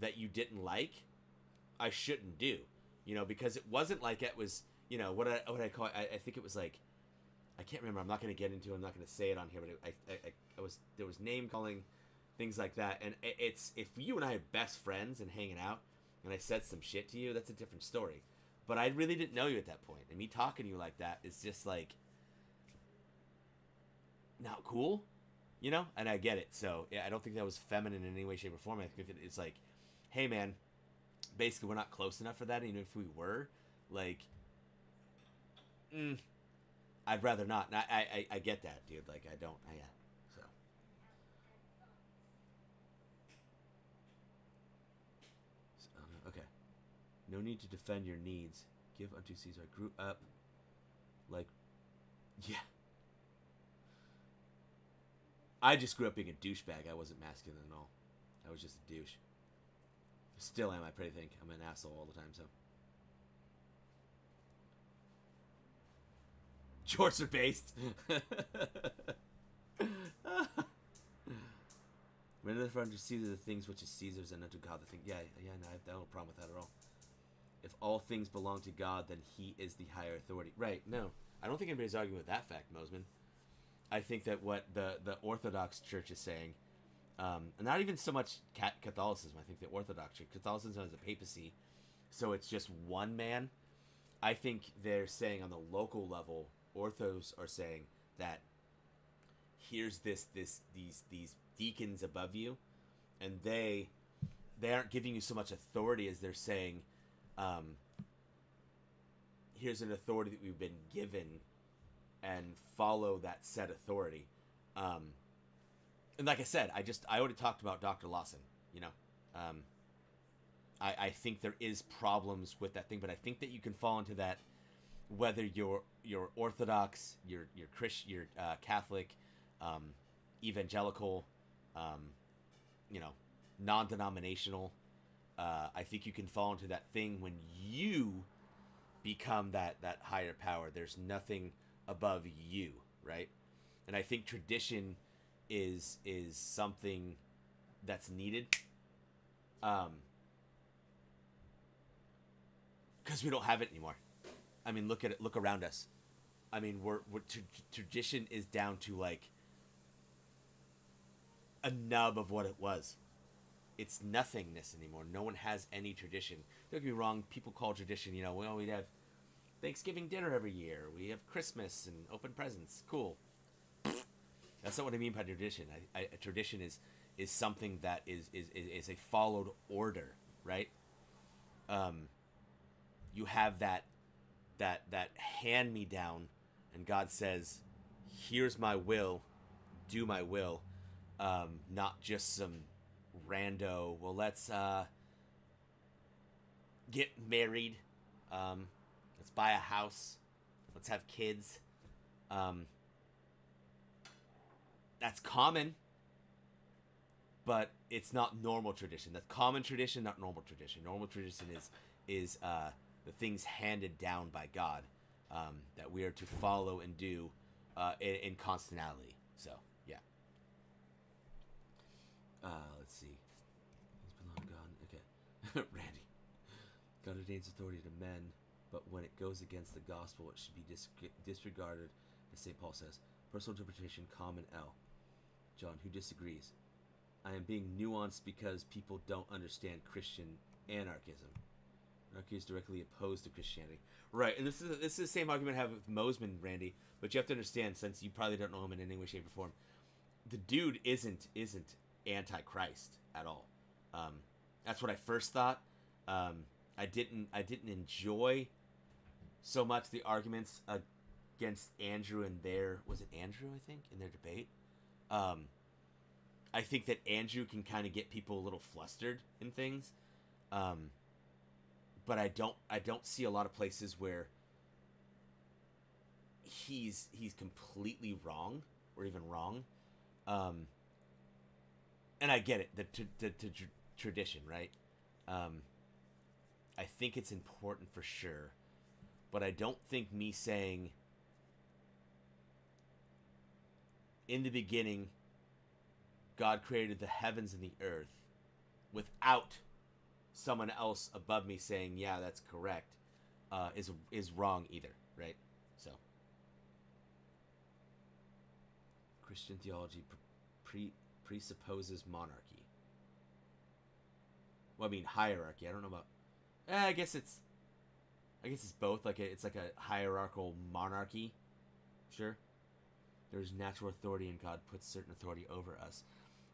that you didn't like, I shouldn't do. You know, because it wasn't like it was, you know, what I call it? I think it was like, I can't remember. I'm not going to get into it. I'm not going to say it on here, but there was name calling, things like that. And it's, if you and I are best friends and hanging out and I said some shit to you, that's a different story. But I really didn't know you at that point. And me talking to you like that is just like, not cool. You know, and I get it. So yeah, I don't think that was feminine in any way, shape, or form. I think it's like, hey, man, basically we're not close enough for that. Even if we were, like, I'd rather not. And I get that, dude. Like, yeah. So. Okay. No need to defend your needs. Give unto Caesar. I grew up like, yeah. I just grew up being a douchebag. I wasn't masculine at all. I was just a douche. Still am, I pretty think. I'm an asshole all the time, so. Jorts are based. Render the front to Caesar the things which is Caesar's and unto God the thing. Yeah, no, I have no problem with that at all. If all things belong to God, then he is the higher authority. Right, no. I don't think anybody's arguing with that fact, Mosman. I think that what the Orthodox Church is saying, not even so much Catholicism, I think the Orthodox Church, Catholicism is a papacy, so it's just one man. I think they're saying on the local level, Orthos are saying that here's these deacons above you, and they aren't giving you so much authority as they're saying, here's an authority that we've been given, and follow that said authority. And like I said, I already talked about Dr. Lawson, you know. I think there is problems with that thing, but I think that you can fall into that whether you're Orthodox, you're Christian, you're Catholic, evangelical, you know, non-denominational. I think you can fall into that thing when you become that higher power. There's nothing above you, right? And I think tradition is something that's needed, because we don't have it anymore. I mean, look around us. I mean, tradition is down to like a nub of what it was. It's nothingness anymore. No one has any tradition. Don't get me wrong. People call tradition, you know, we'd have Thanksgiving dinner every year. We have Christmas and open presents. Cool. That's not what I mean by tradition. A tradition is something that is a followed order, right? You have that hand me down, and God says, "Here's my will, do my will," not just some rando. Well, let's get married. Let's buy a house. Let's have kids. That's common, but it's not normal tradition. That's common tradition, not normal tradition. Normal tradition is the things handed down by God, that we are to follow and do in constantality. So. Let's see. He's belong to God. Okay. Randy. God ordains authority to men, but when it goes against the gospel, it should be disregarded, as St. Paul says. Personal interpretation, common L. John, who disagrees? I am being nuanced because people don't understand Christian anarchism. Anarchy is directly opposed to Christianity. Right, and this is the same argument I have with Mosman, Randy, but you have to understand, since you probably don't know him in any way, shape, or form, the dude isn't anti-Christ at all. That's what I first thought. I didn't enjoy so much the arguments against Andrew and was it Andrew, I think, in their debate. I think that Andrew can kind of get people a little flustered in things. But I don't see a lot of places where he's completely wrong or even wrong. And I get it, the tradition, right? I think it's important for sure, but I don't think me saying in the beginning God created the heavens and the earth without someone else above me saying, yeah, that's correct, is wrong either, right? So, Christian theology presupposes monarchy. Well, I mean hierarchy. I don't know about. I guess it's both. It's like a hierarchical monarchy. Sure. There's natural authority, and God puts certain authority over us,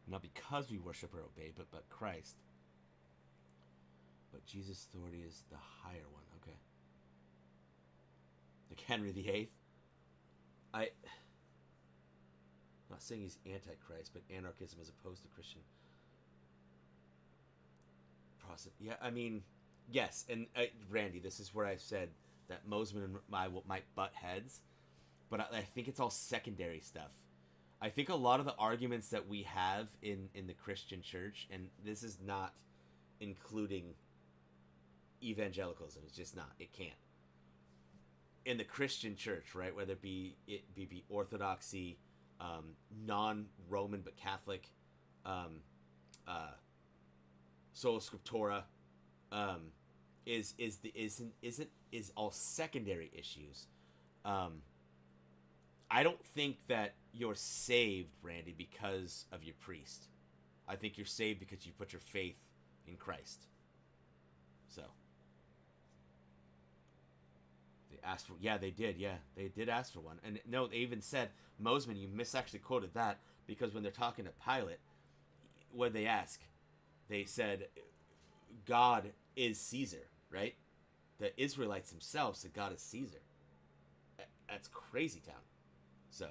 not because we worship or obey, but Christ. But Jesus' authority is the higher one. Okay. Like Henry VIII. I'm not saying he's anti-Christ, but anarchism as opposed to Christian process. Yeah, I mean, yes, and Randy, this is where I've said that Mosman and I might butt heads, but I think it's all secondary stuff. I think a lot of the arguments that we have in the Christian church, and this is not including evangelicalism, it's just not. It can't. In the Christian church, right, whether it be Orthodoxy, non-Roman but Catholic, sola scriptura, is all secondary issues. I don't think that you're saved, Randy, because of your priest. I think you're saved because you put your faith in Christ. So they asked for, yeah, they did ask for one, and no, they even said, Mosman, you actually quoted that, because when they're talking to Pilate, what did they ask? They said, God is Caesar, right? The Israelites themselves said God is Caesar. That's crazy town. So,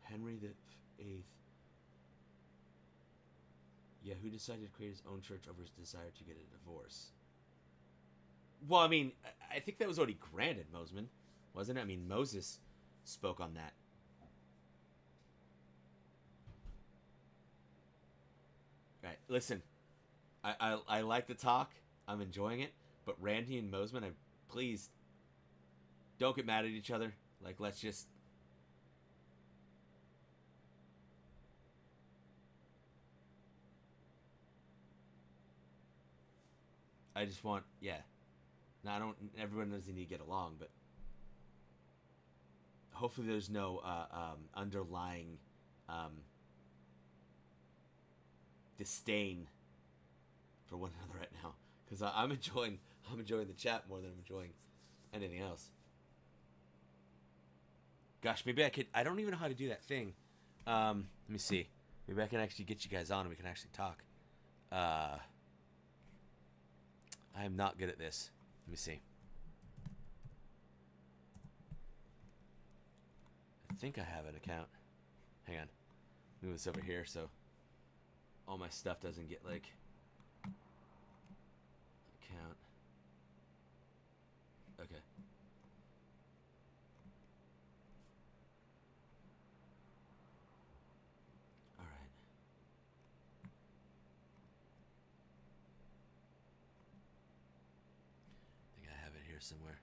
Henry VIII. Yeah, who decided to create his own church over his desire to get a divorce? Well, I mean, I think that was already granted, Mosman, wasn't it? I mean, Moses spoke on that. Right, listen, I like the talk. I'm enjoying it. But Randy and Mosman, please don't get mad at each other. Like, let's just... I just want, yeah. Now, everyone doesn't need to get along, but hopefully there's no underlying disdain for one another right now, because I'm enjoying the chat more than I'm enjoying anything else. Gosh, maybe I don't even know how to do that thing. Let me see. Maybe I can actually get you guys on and we can actually talk. I am not good at this. Let me see. I think I have an account. Hang on. Move this over here so all my stuff doesn't get like... Account. Okay. Alright. I think I have it here somewhere.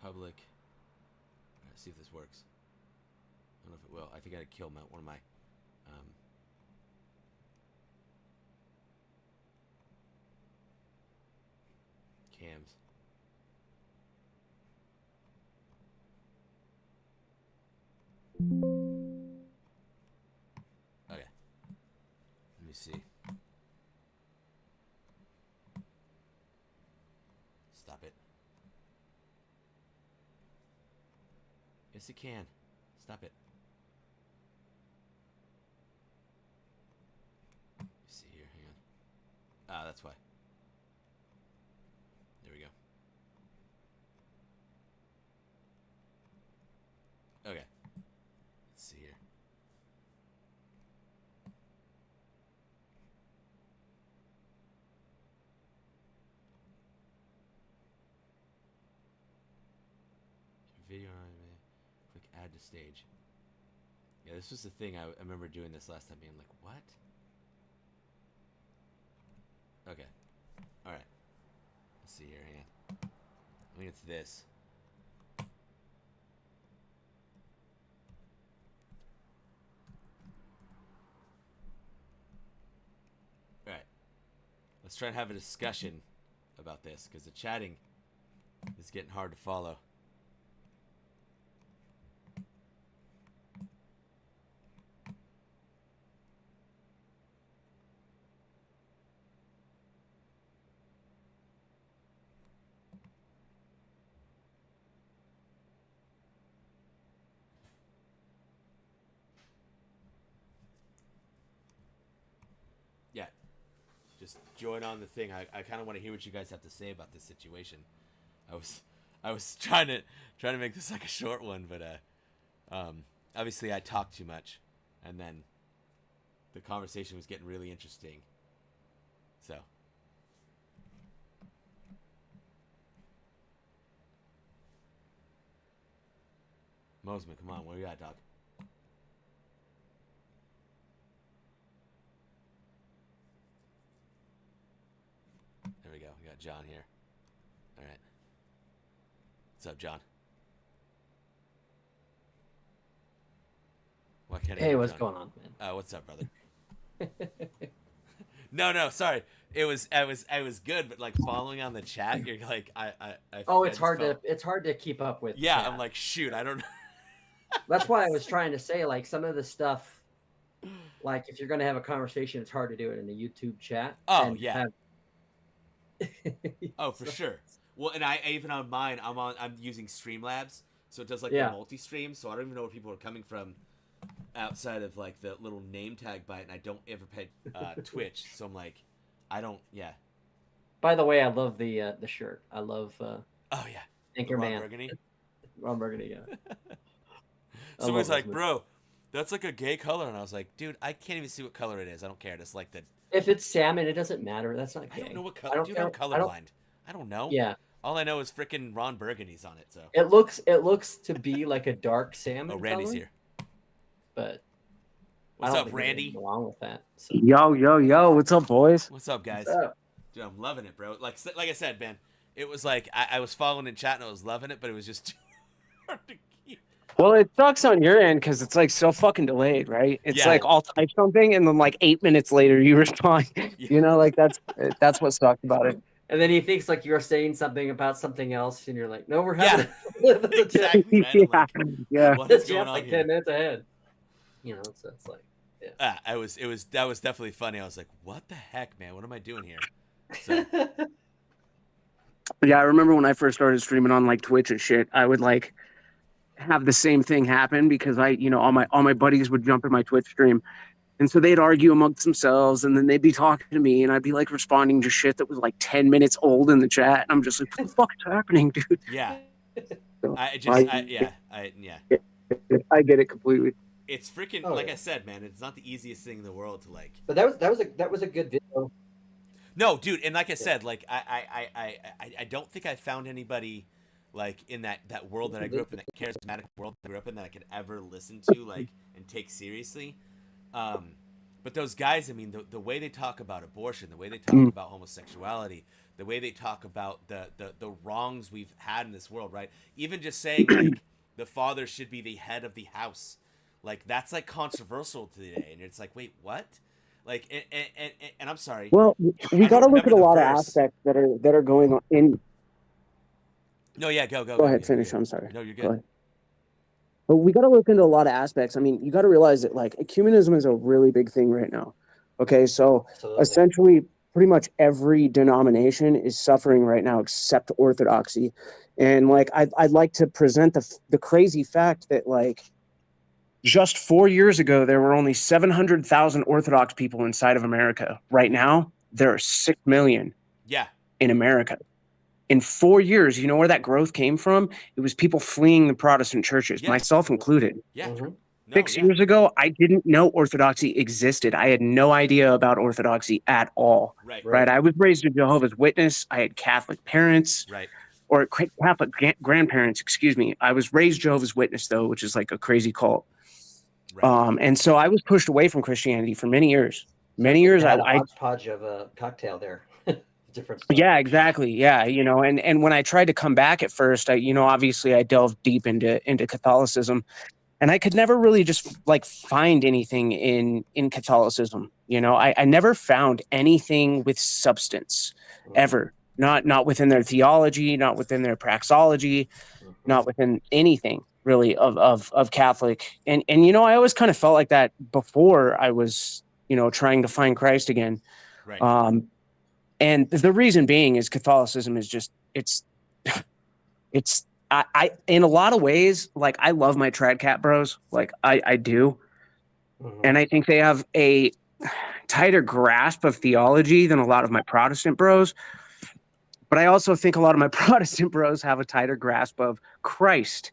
public. All right, see if this works. I don't know if it will. I think I had to kill one of my cams. Okay. Let me see. Stop it. Yes, it can. Stop it. Let's see here. Hang on. Ah, that's why. There we go. Okay. Let's see here. Video on click add to stage. Yeah, this was the thing I remember doing this last time being like, what? Okay. Alright. Let's see here, hang on. I think it's this. Alright. Let's try and have a discussion about this, because the chatting is getting hard to follow. Yeah. Just join on the thing. I kind of want to hear what you guys have to say about this situation. I was trying to make this like a short one, but obviously I talked too much, and then the conversation was getting really interesting. So Mosman, come on, where you at, dog? There we go. We got John here. All right. What's up, John? Why can't I Hey, hear what's John? going on, man? What's up, brother? No, sorry. I was good, but like following on the chat, you're like I Oh, I it's just hard felt- to keep up with. Yeah, chat. I'm like, shoot, I don't know. That's why I was trying to say, like, some of the stuff, like if you're gonna have a conversation, it's hard to do it in the YouTube chat. Oh, and yeah. have- Oh, for sure. Well, and I even on mine, I'm using Streamlabs, so it does like Yeah. the multi-stream, so I don't even know where people are coming from outside of like the little name tag by it, and I don't ever pay Twitch, so I'm like, I don't. Yeah. By the way, I love the shirt. I love Oh yeah. The Ron Anchorman. Burgundy. Ron Burgundy, yeah. Somebody's love like, those bro, that's like a gay color, and I was like, dude, I can't even see what color it is. I don't care. Just like the. If it's salmon, it doesn't matter. That's not I gay. don't know what I color. don't Dude, I'm care- I don't- colorblind. I don't know. Yeah, All I know is freaking Ron Burgundy's on it. So. it looks to be like a dark salmon. Oh, Randy's color, here. But What's I don't up, think there's Randy? anything wrong with that. So. Yo, what's up, boys? What's up, guys? What's up? Dude, I'm loving it, bro. Like I said, man, it was like I was following in chat and I was loving it, but it was just too hard to keep. Well, it sucks on your end because it's like so fucking delayed, right? It's Yeah. like I'll type something and then like 8 minutes later you respond. Yeah. You know, like that's what sucks about it. And then he thinks like you're saying something about something else, and you're like, "No, we're Yeah. having Exactly, man. I'm like, Yeah. what is It's going just on like here? 10 minutes ahead." You know, so it's like, yeah. That was definitely funny. I was like, what the heck, man? What am I doing here? So, Yeah, I remember when I first started streaming on like Twitch and shit, I would like have the same thing happen because all my buddies would jump in my Twitch stream. And so they'd argue amongst themselves, and then they'd be talking to me, and I'd be like responding to shit that was like 10 minutes old in the chat. And I'm just like, what the fuck is happening, dude? yeah. So I get it completely. It's freaking Oh, like yeah. I said, man. It's not the easiest thing in the world to like. But that was a good video. No, dude, and like I said, like I don't think I found anybody like in that world that I grew up in, that charismatic world I grew up in, that I could ever listen to like and take seriously. But But those guys, I mean, the way they talk about abortion, the way they talk about homosexuality, the way they talk about the wrongs we've had in this world, right? Even just saying like the father should be the head of the house, like that's like controversial today, and it's like, wait, what? Like, and I'm sorry. Well, we got to look at a lot of verse. aspects that are going on in. No, yeah, go ahead, yeah, finish. yeah. I'm sorry. No, you're Go good. ahead. But we got to look into a lot of aspects. I mean, you got to realize that like ecumenism is a really big thing right now. Okay, so Absolutely. essentially, pretty much every denomination is suffering right now except Orthodoxy, and like I'd like to present the crazy fact that like just 4 years ago there were only 700,000 Orthodox people inside of America. Right now there are 6 million. Yeah. In America. In 4 years, you know where that growth came from? It was people fleeing the Protestant churches, myself included. Yeah. Mm-hmm. 6 years ago, I didn't know Orthodoxy existed. I had no idea about Orthodoxy at all. Right. I was raised a Jehovah's Witness. I had Catholic parents. Right. Or Catholic grandparents, excuse me. I was raised Jehovah's Witness, though, which is like a crazy cult. Right. And so I was pushed away from Christianity for many years. Many years, I had a I hodgepodge of a cocktail there. Different stuff. Yeah, exactly. Yeah, you know, and when I tried to come back at first, obviously I delved deep into Catholicism, and I could never really just like find anything in Catholicism. You know, I never found anything with substance ever. Not within their theology, not within their praxology, not within anything really of Catholic. And you know, I always kind of felt like that before I was, you know, trying to find Christ again. Right. And the reason being is Catholicism is just I in a lot of ways, like I love my Tradcat bros, like I do. And I think they have a tighter grasp of theology than a lot of my Protestant bros. But I also think a lot of my Protestant bros have a tighter grasp of Christ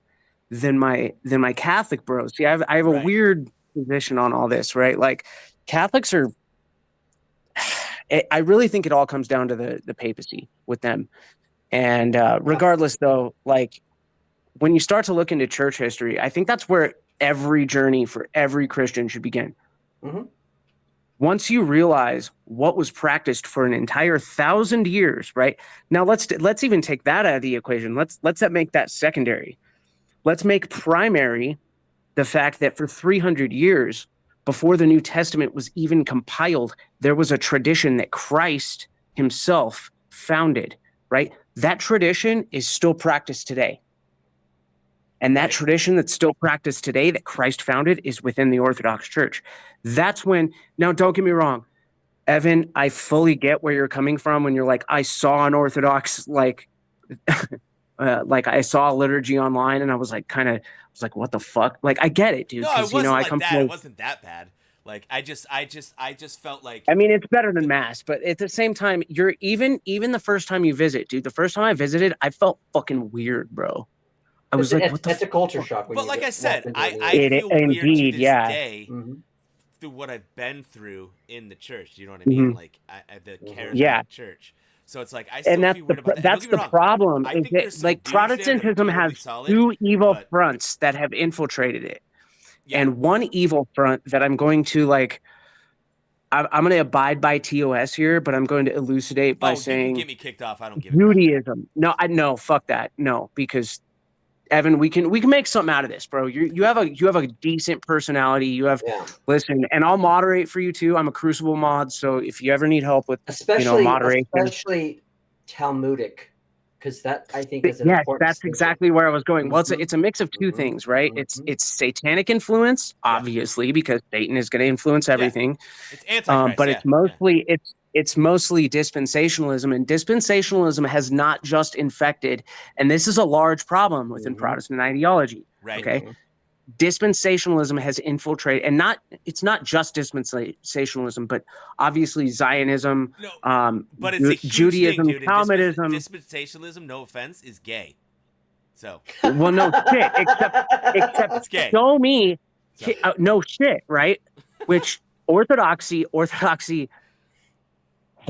than my Catholic bros. See, I have a weird position on all this, right? Like Catholics are I really think it all comes down to the papacy with them. And regardless, though, like when you start to look into church history, I think that's where every journey for every Christian should begin. Once you realize what was practiced for an entire 1,000 years, right? Now let's even take that out of the equation. Let's make that secondary. Let's make primary the fact that for 300 years, before the New Testament was even compiled, there was a tradition that Christ himself founded, right? That tradition is still practiced today. And that tradition that's still practiced today that Christ founded is within the Orthodox Church. That's when, now don't get me wrong, Evan, I fully get where you're coming from when you're like, I saw an Orthodox, like I saw a liturgy online and I was like, what the fuck? Like, I get it, dude. No, it wasn't you know, like that. It wasn't that bad. Like, I just felt like. I mean, it's better than Mass, but at the same time, you're even the first time you visit, dude. The first time I visited, I felt fucking weird, bro. I was like, what the? That's a culture shock. But like I said, I feel weird to this yeah. day through what I've been through in the church. You know what I mean? Like the charismatic church. So it's like I still feel weird about that. That's the problem. Is that, like Protestantism has two evil fronts that have infiltrated it, and one evil front that I'm going to like. I'm going to abide by TOS here, but I'm going to elucidate by saying you can get me kicked off. I don't give Judaism. No, fuck that. No, because Evan, we can make something out of this, bro. You have a decent personality. You have listen, and I'll moderate for you too. I'm a Crucible mod, so if you ever need help with moderation, especially Talmudic, because that I think is an important. That's exactly where I was going. Well, it's a mix of two things, right? It's satanic influence, obviously, because Satan is going to influence everything. It's antichrist, but it's mostly dispensationalism, and dispensationalism has not just infected, and this is a large problem within Protestant ideology. Right. Okay. Dispensationalism has infiltrated, and it's not just dispensationalism, but obviously Zionism, but it's a huge Judaism, thing, dude. Talmudism. Dispensationalism, no offense, is gay. So well, no shit, except it's gay. Show me, no shit, right? Which orthodoxy.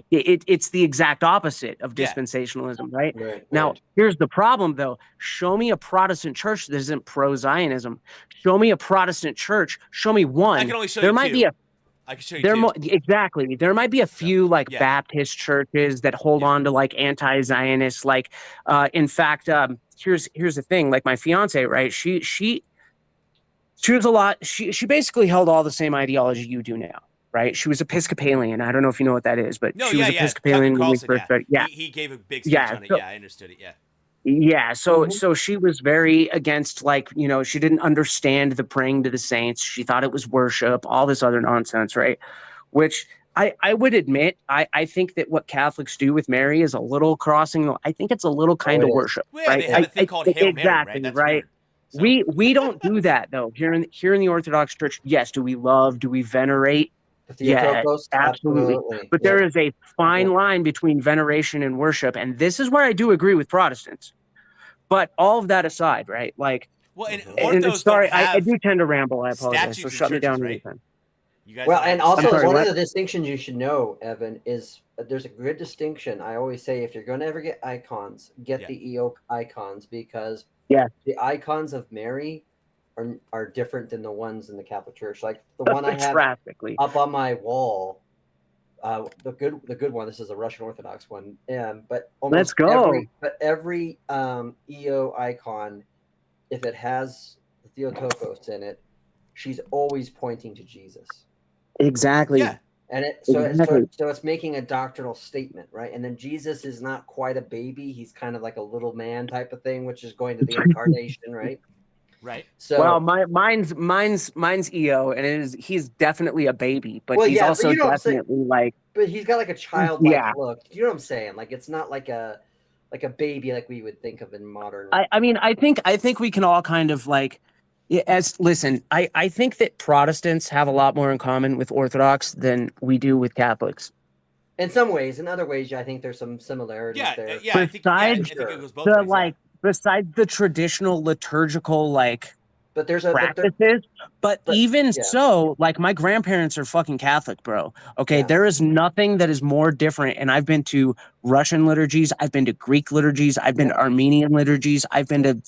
It's the exact opposite of dispensationalism, right? Now, here's the problem, though. Show me a Protestant church that isn't pro-Zionism. Show me a Protestant church. Show me one. I can only show there you might two. be a I can show you There two. exactly. There might be a few like yeah. Baptist churches that hold Yeah. on to like anti-Zionist. Like, in fact, here's the thing. Like my fiance, right? She was a lot. She basically held all the same ideology you do now, right? She was Episcopalian. I don't know if you know what that is, but No, she yeah, was yeah. Tucker Episcopalian when we Carlson, first yeah. started. Yeah, He gave a big speech yeah. on it. So Yeah, I understood it. Yeah. yeah, so Mhm. so she was very against, like, she didn't understand the praying to the saints. She thought it was worship, all this other nonsense, right? Which I would admit, I think that what Catholics do with Mary is a little crossing. I think it's a little Oh, kind it of is. worship, Well, yeah, right? they have a thing called Hail Mary, right? Exactly, That's right. weird. So We don't do that though. Here in the Orthodox Church, yes, do we venerate? The Yeah, Theotokos, absolutely. absolutely. But Yep. there is a fine Yep. line between veneration and worship, and this is where I do agree with Protestants. But all of that aside, right? Like, well, and Mhm. and orthos don't sorry, I have do tend to ramble. I apologize. So statues in shut me churches, down right? anytime. You guys Well, don't have and the also sorry, one what? of the distinctions you should know, Evan, is there's a good distinction. I always say if you're going to ever get icons, get Yeah. the EO icons, because Yeah. the icons of Mary are different than the ones in the Catholic Church. Like the one I have Drastically. up on my wall, the good one. This is a Russian Orthodox one, but Let's almost go. every EO icon, if it has the Theotokos in it, she's always pointing to Jesus. Exactly. Yeah. And Exactly. so it's making a doctrinal statement, right? And then Jesus is not quite a baby; he's kind of like a little man type of thing, which is going to the incarnation, right? Right. Well, So, mine's EO, and he's definitely a baby, but well, he's yeah, but also you know what I'm saying. definitely like, But he's got like a childlike yeah. look. You know what I'm saying? Like it's not like a baby like we would think of in modern. I mean, I think we can all kind of like, listen. I think that Protestants have a lot more in common with Orthodox than we do with Catholics. In some ways, in other ways, I think there's some similarities Yeah. there. Yeah. I think. Yeah. I Besides think it goes both the ways. Yeah. like, besides the traditional liturgical like But there's practices, but even yeah. so, like my grandparents are fucking Catholic, bro. Okay, Yeah. there is nothing that is more different. And I've been to Russian liturgies, I've been to Greek liturgies, I've been to Armenian liturgies, I've been to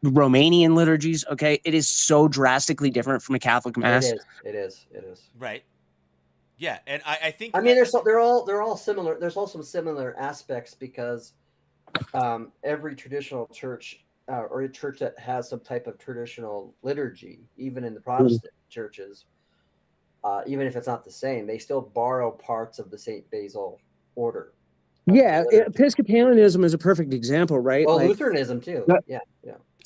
Romanian liturgies. Okay, it is so drastically different from a Catholic mass. It is. Right. Yeah. And I think. I mean, they're all similar. There's also some similar aspects because every traditional church or a church that has some type of traditional liturgy, even in the Protestant churches, even if it's not the same, they still borrow parts of the Saint Basil order. Yeah, Episcopalianism is a perfect example, right? Well, Like, Lutheranism too. Yeah.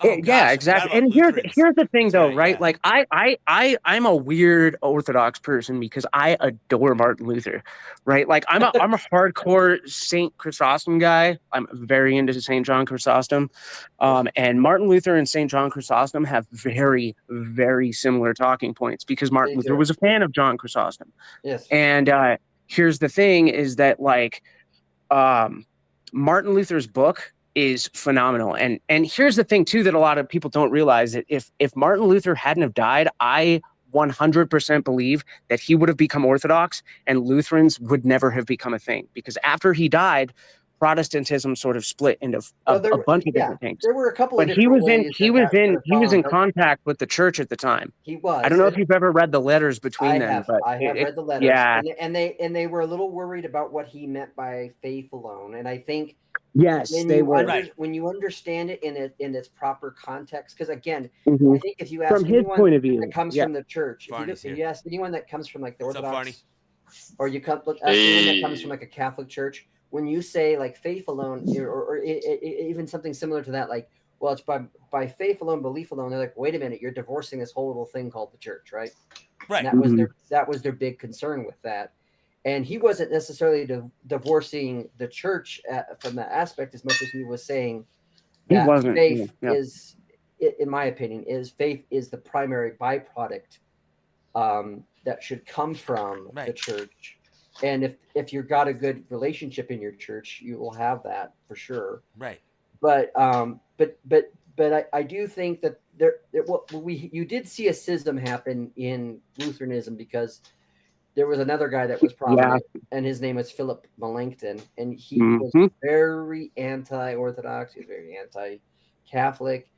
Oh yeah, gosh, I exactly. forgot about And Lutherans. here's the thing, That's though, right, right? yeah. Like, I'm a weird Orthodox person because I adore Martin Luther, right? Like, I'm a hardcore Saint Chrysostom guy. I'm very into Saint John Chrysostom, and Martin Luther and Saint John Chrysostom have very, very similar talking points because Martin They Luther do. was a fan of John Chrysostom. Yes. And here's the thing: is that like, Martin Luther's book is phenomenal. And here's the thing too that a lot of people don't realize, that if Martin Luther hadn't have died, I 100% believe that he would have become Orthodox and Lutherans would never have become a thing, because after he died, Protestantism sort of split into a bunch of different things. There were a couple But of different ways. he was in contact with the church at the time. He was. I don't know if you've ever read the letters between them, but I have read the letters. yeah. And they were a little worried about what he meant by faith alone. And I think Yes, they were. when you understand it in its proper context, because again, Mhm. I think if you ask From his anyone point of view, that comes yeah. from the church, if you ask anyone that comes from like the What's up, Orthodox, or you ask anyone that comes from like a Catholic church, when you say like faith alone, or even something similar to that, like, well, it's by faith alone, belief alone, they're like, wait a minute, you're divorcing this whole little thing called the church, right? Right. And that was their big concern with that. And he wasn't necessarily divorcing the church from that aspect as much as he was saying that faith is, in my opinion, faith is the primary byproduct that should come from the church. And if you've got a good relationship in your church, you will have that for sure. Right. But I do think that you did see a schism happen in Lutheranism, because there was another guy that was prominent, and his name was Philip Melanchthon, and he was very anti-Orthodox. He was very anti-Catholic.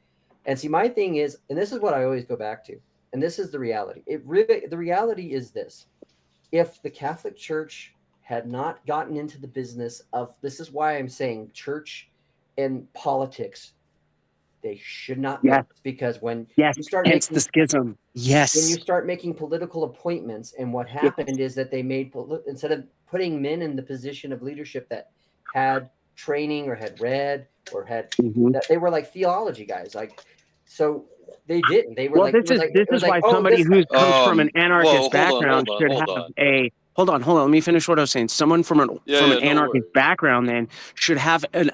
And see, my thing is, and this is what I always go back to, and this is the reality. The reality is this: if the Catholic Church had not gotten into the business of, this is why I'm saying church and politics, they should not Yes. mix, because when Yes. you start Hence making the schism. Yes. when you start making political appointments, and what happened is that they made, instead of putting men in the position of leadership that had training or had read or had that, they were like theology guys, like, so they didn't. They were Well, like, this is why oh, somebody this who guy. comes from an anarchist Well, background should have a hold on. Let me finish what I was saying. Someone from an no anarchist worries. background then should have an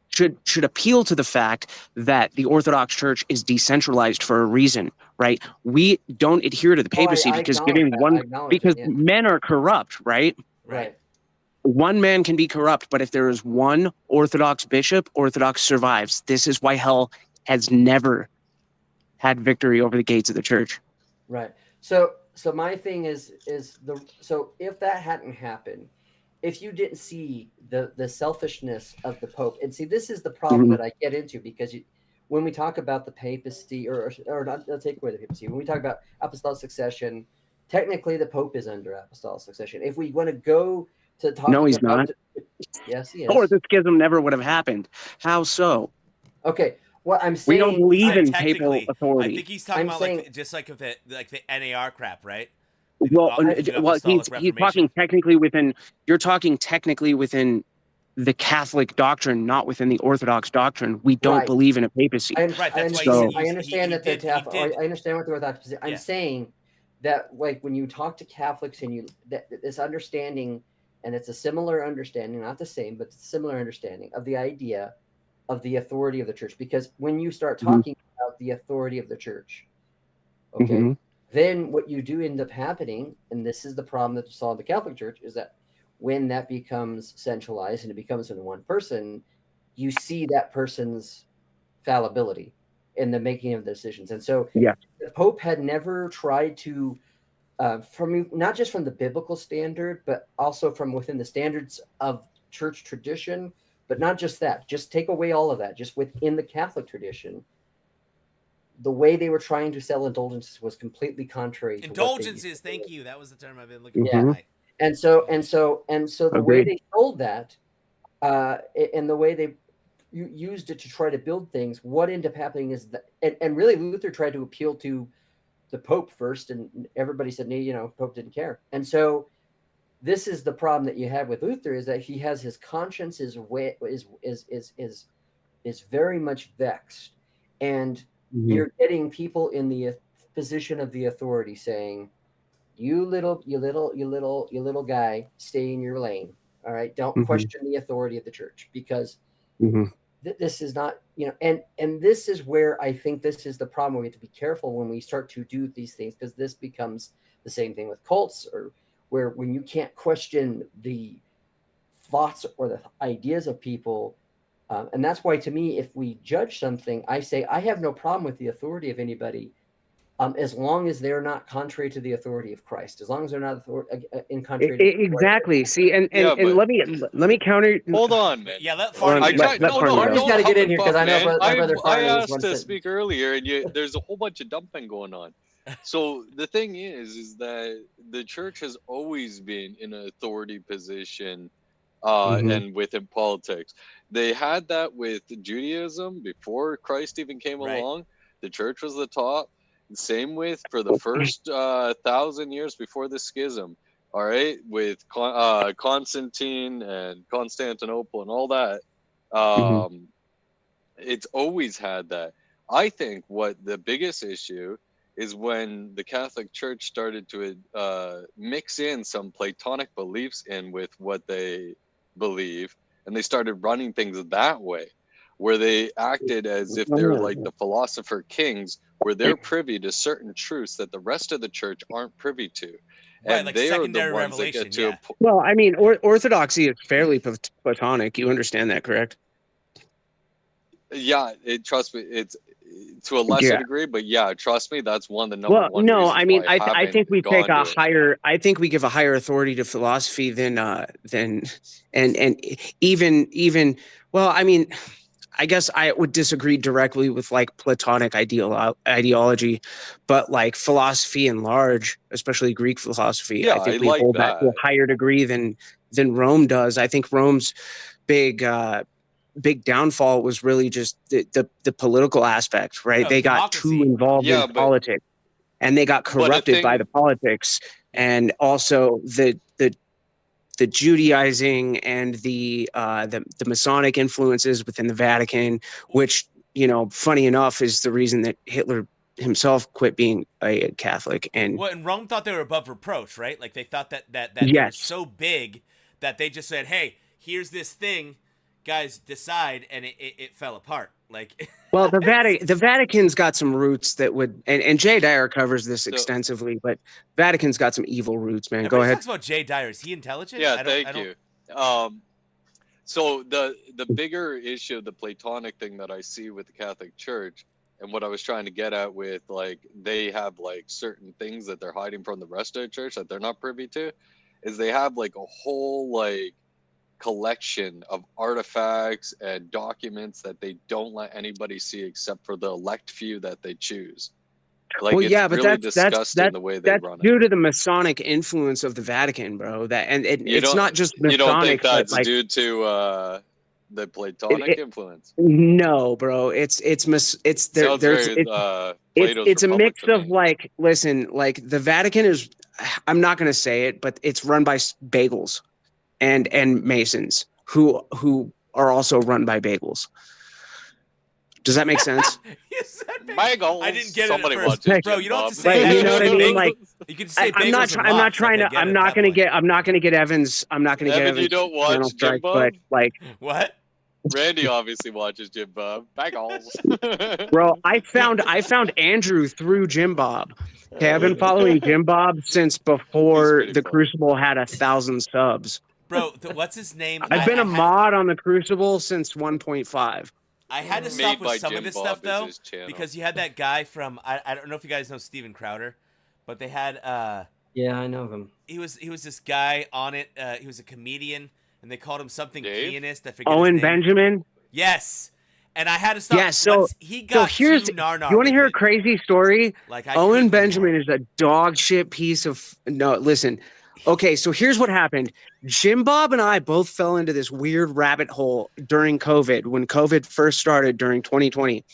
should appeal to the fact that the Orthodox Church is decentralized for a reason, right? We don't adhere to the papacy I because acknowledge that. I acknowledge because it, yeah. men are corrupt, right? Right. One man can be corrupt, but if there is one Orthodox bishop, Orthodox survives. This is why hell has never had victory over the gates of the church. Right. So my thing is so if that hadn't happened, if you didn't see the selfishness of the Pope, and see, this is the problem that I get into, because when we talk about the papacy, or not, let's take away the papacy, when we talk about apostolic succession, technically the Pope is under apostolic succession. If we want to go to talking No, he's about, not. yes, he is. Or the schism never would have happened. How so? Okay. What I'm saying, we don't believe in papal technically, authority. I think he's talking I'm about saying- like just like the NAR crap, right? Well, Apostolic he's talking technically within. You're talking technically within the Catholic doctrine, not within the Orthodox doctrine. We don't Right. believe in a papacy. Right, that's why So- he I understand he that did- I understand what the Orthodox is. I'm Yeah. saying that, like, when you talk to Catholics, and that this understanding, and it's a similar understanding, not the same, but it's a similar understanding of the idea of the authority of the church. Because when you start talking about the authority of the church, okay, then what you do end up happening, and this is the problem that you saw in the Catholic Church, is that when that becomes centralized and it becomes in one person, you see that person's fallibility in the making of decisions. And so the Pope had never tried to, from not just from the biblical standard, but also from within the standards of church tradition. But not just that, just take away all of that, just within the Catholic tradition, the way they were trying to sell indulgences was completely contrary to indulgences. Thank you. That was the term I've been looking for. Yeah. And so the way they sold that, and the way they used it to try to build things, what ended up happening is that, and really Luther tried to appeal to the Pope first, and everybody said, no, Pope didn't care. And so this is the problem that you have with Luther, is that he has his conscience is very much vexed, and you're getting people in the position of the authority saying, you little guy, stay in your lane. All right, don't question the authority of the church, because this is not, and this is where I think this is the problem. We have to be careful when we start to do these things, because this becomes the same thing with cults, or where when you can't question the thoughts or the ideas of people. And that's why, to me, if we judge something, I say I have no problem with the authority of anybody, as long as they're not contrary to the authority of Christ, as long as they're not in contrary to exactly. See, and let me counter. Hold on, man. Yeah, let Farney. Farney's got to get in here, because I know my brother Farney I was asked one to speak earlier, and there's a whole bunch of dumping going on. So the thing is that the church has always been in an authority position, and within politics. They had that with Judaism before Christ even came along. The church was the top. Same with for the first 1,000 years before the schism. All right, with Constantine and Constantinople and all that. It's always had that. I think what the biggest issue is when the Catholic Church started to mix in some Platonic beliefs in with what they believe, and they started running things that way, where they acted as if they're like the philosopher kings, where they're privy to certain truths that the rest of the church aren't privy to. And like they are the secondary ones that revelation, get to well, I mean, orthodoxy is fairly Platonic. You understand that, correct? Yeah, trust me, it's to a lesser degree, but yeah, trust me, that's one of the number one no, reasons I mean, why I think we take a it. higher. I think we give a higher authority to philosophy than and even. Well, I mean, I guess I would disagree directly with like Platonic ideology, but like philosophy in large, especially Greek philosophy, Yeah, I I think we like hold that to a that. higher degree than Rome does. I think Rome's big big downfall was really just the political aspect, right? No, the They got too democracy. involved in Yeah, politics, and they got but a corrupted by thing the politics, Yeah. and also the Judaizing and the Masonic influences within the Vatican, which, you know, funny enough, is the reason that Hitler himself quit being a Catholic. And Well, and Rome thought they were above reproach, right? Like they thought that they were yes, so big that they just said, "Hey, here's this thing, guys, decide," and it fell apart. Like, well, the Vatican's got some roots that would, and Jay Dyer covers this so extensively, but Vatican's got some evil roots, man. Go everybody ahead. talks about Jay Dyer. Is he intelligent? yeah, I don't. I thank don't. you. So the bigger issue, the Platonic thing that I see with the Catholic Church, and what I was trying to get at with like they have like certain things that they're hiding from the rest of the church that they're not privy to, is they have like a whole like collection of artifacts and documents that they don't let anybody see except for the elect few that they choose. Like Well, it's yeah, but really disgusting the way they that's run it. due to the Masonic influence of the Vatican, bro. That and You it's don't not just you don't think Masonic, but that's like due to the Platonic influence? no, bro. It's there. Sounds There's very Plato's it's a Republic mix to of me. like, listen, like the Vatican is. I'm not gonna say it, but it's run by bagels and Masons who are also run by bagels. Does that make sense? You said Bagels. I didn't get Somebody it at first. watches Bro, Jim you don't have Bob. to say Right, that. you know what I mean? Like, You can say I'm not. bagels or I'm not mops, trying like, to. I get it at that point. I'm not gonna get Evans. I'm not gonna get Evan, you Evans. don't channel watch Jim strike, but Bob? like, What? Randy obviously watches Jim Bob. Bagels. bro, I found Andrew through Jim Bob. Okay, I've been following Jim Bob since He's before pretty the funny. Crucible had 1,000 subs. Bro, what's his name? I've been I a had mod on the Crucible since 1.5. I had to Made stop with by some of Jim this Bob stuff is though, his channel. because you had that guy from I don't know if you guys know Steven Crowder, but they had Yeah, I know him. he was this guy on it. He was a comedian, and they called him something Dave? pianist. I forget his Owen name. Benjamin. Yes, and I had to stop. Yeah, so once he got here's too nar you want to hear a with it. crazy story? Like I Owen couldn't Benjamin anymore. is a dog shit piece of no, listen. Okay, so here's what happened. Jim Bob and I both fell into this weird rabbit hole during COVID when COVID first started during 2020.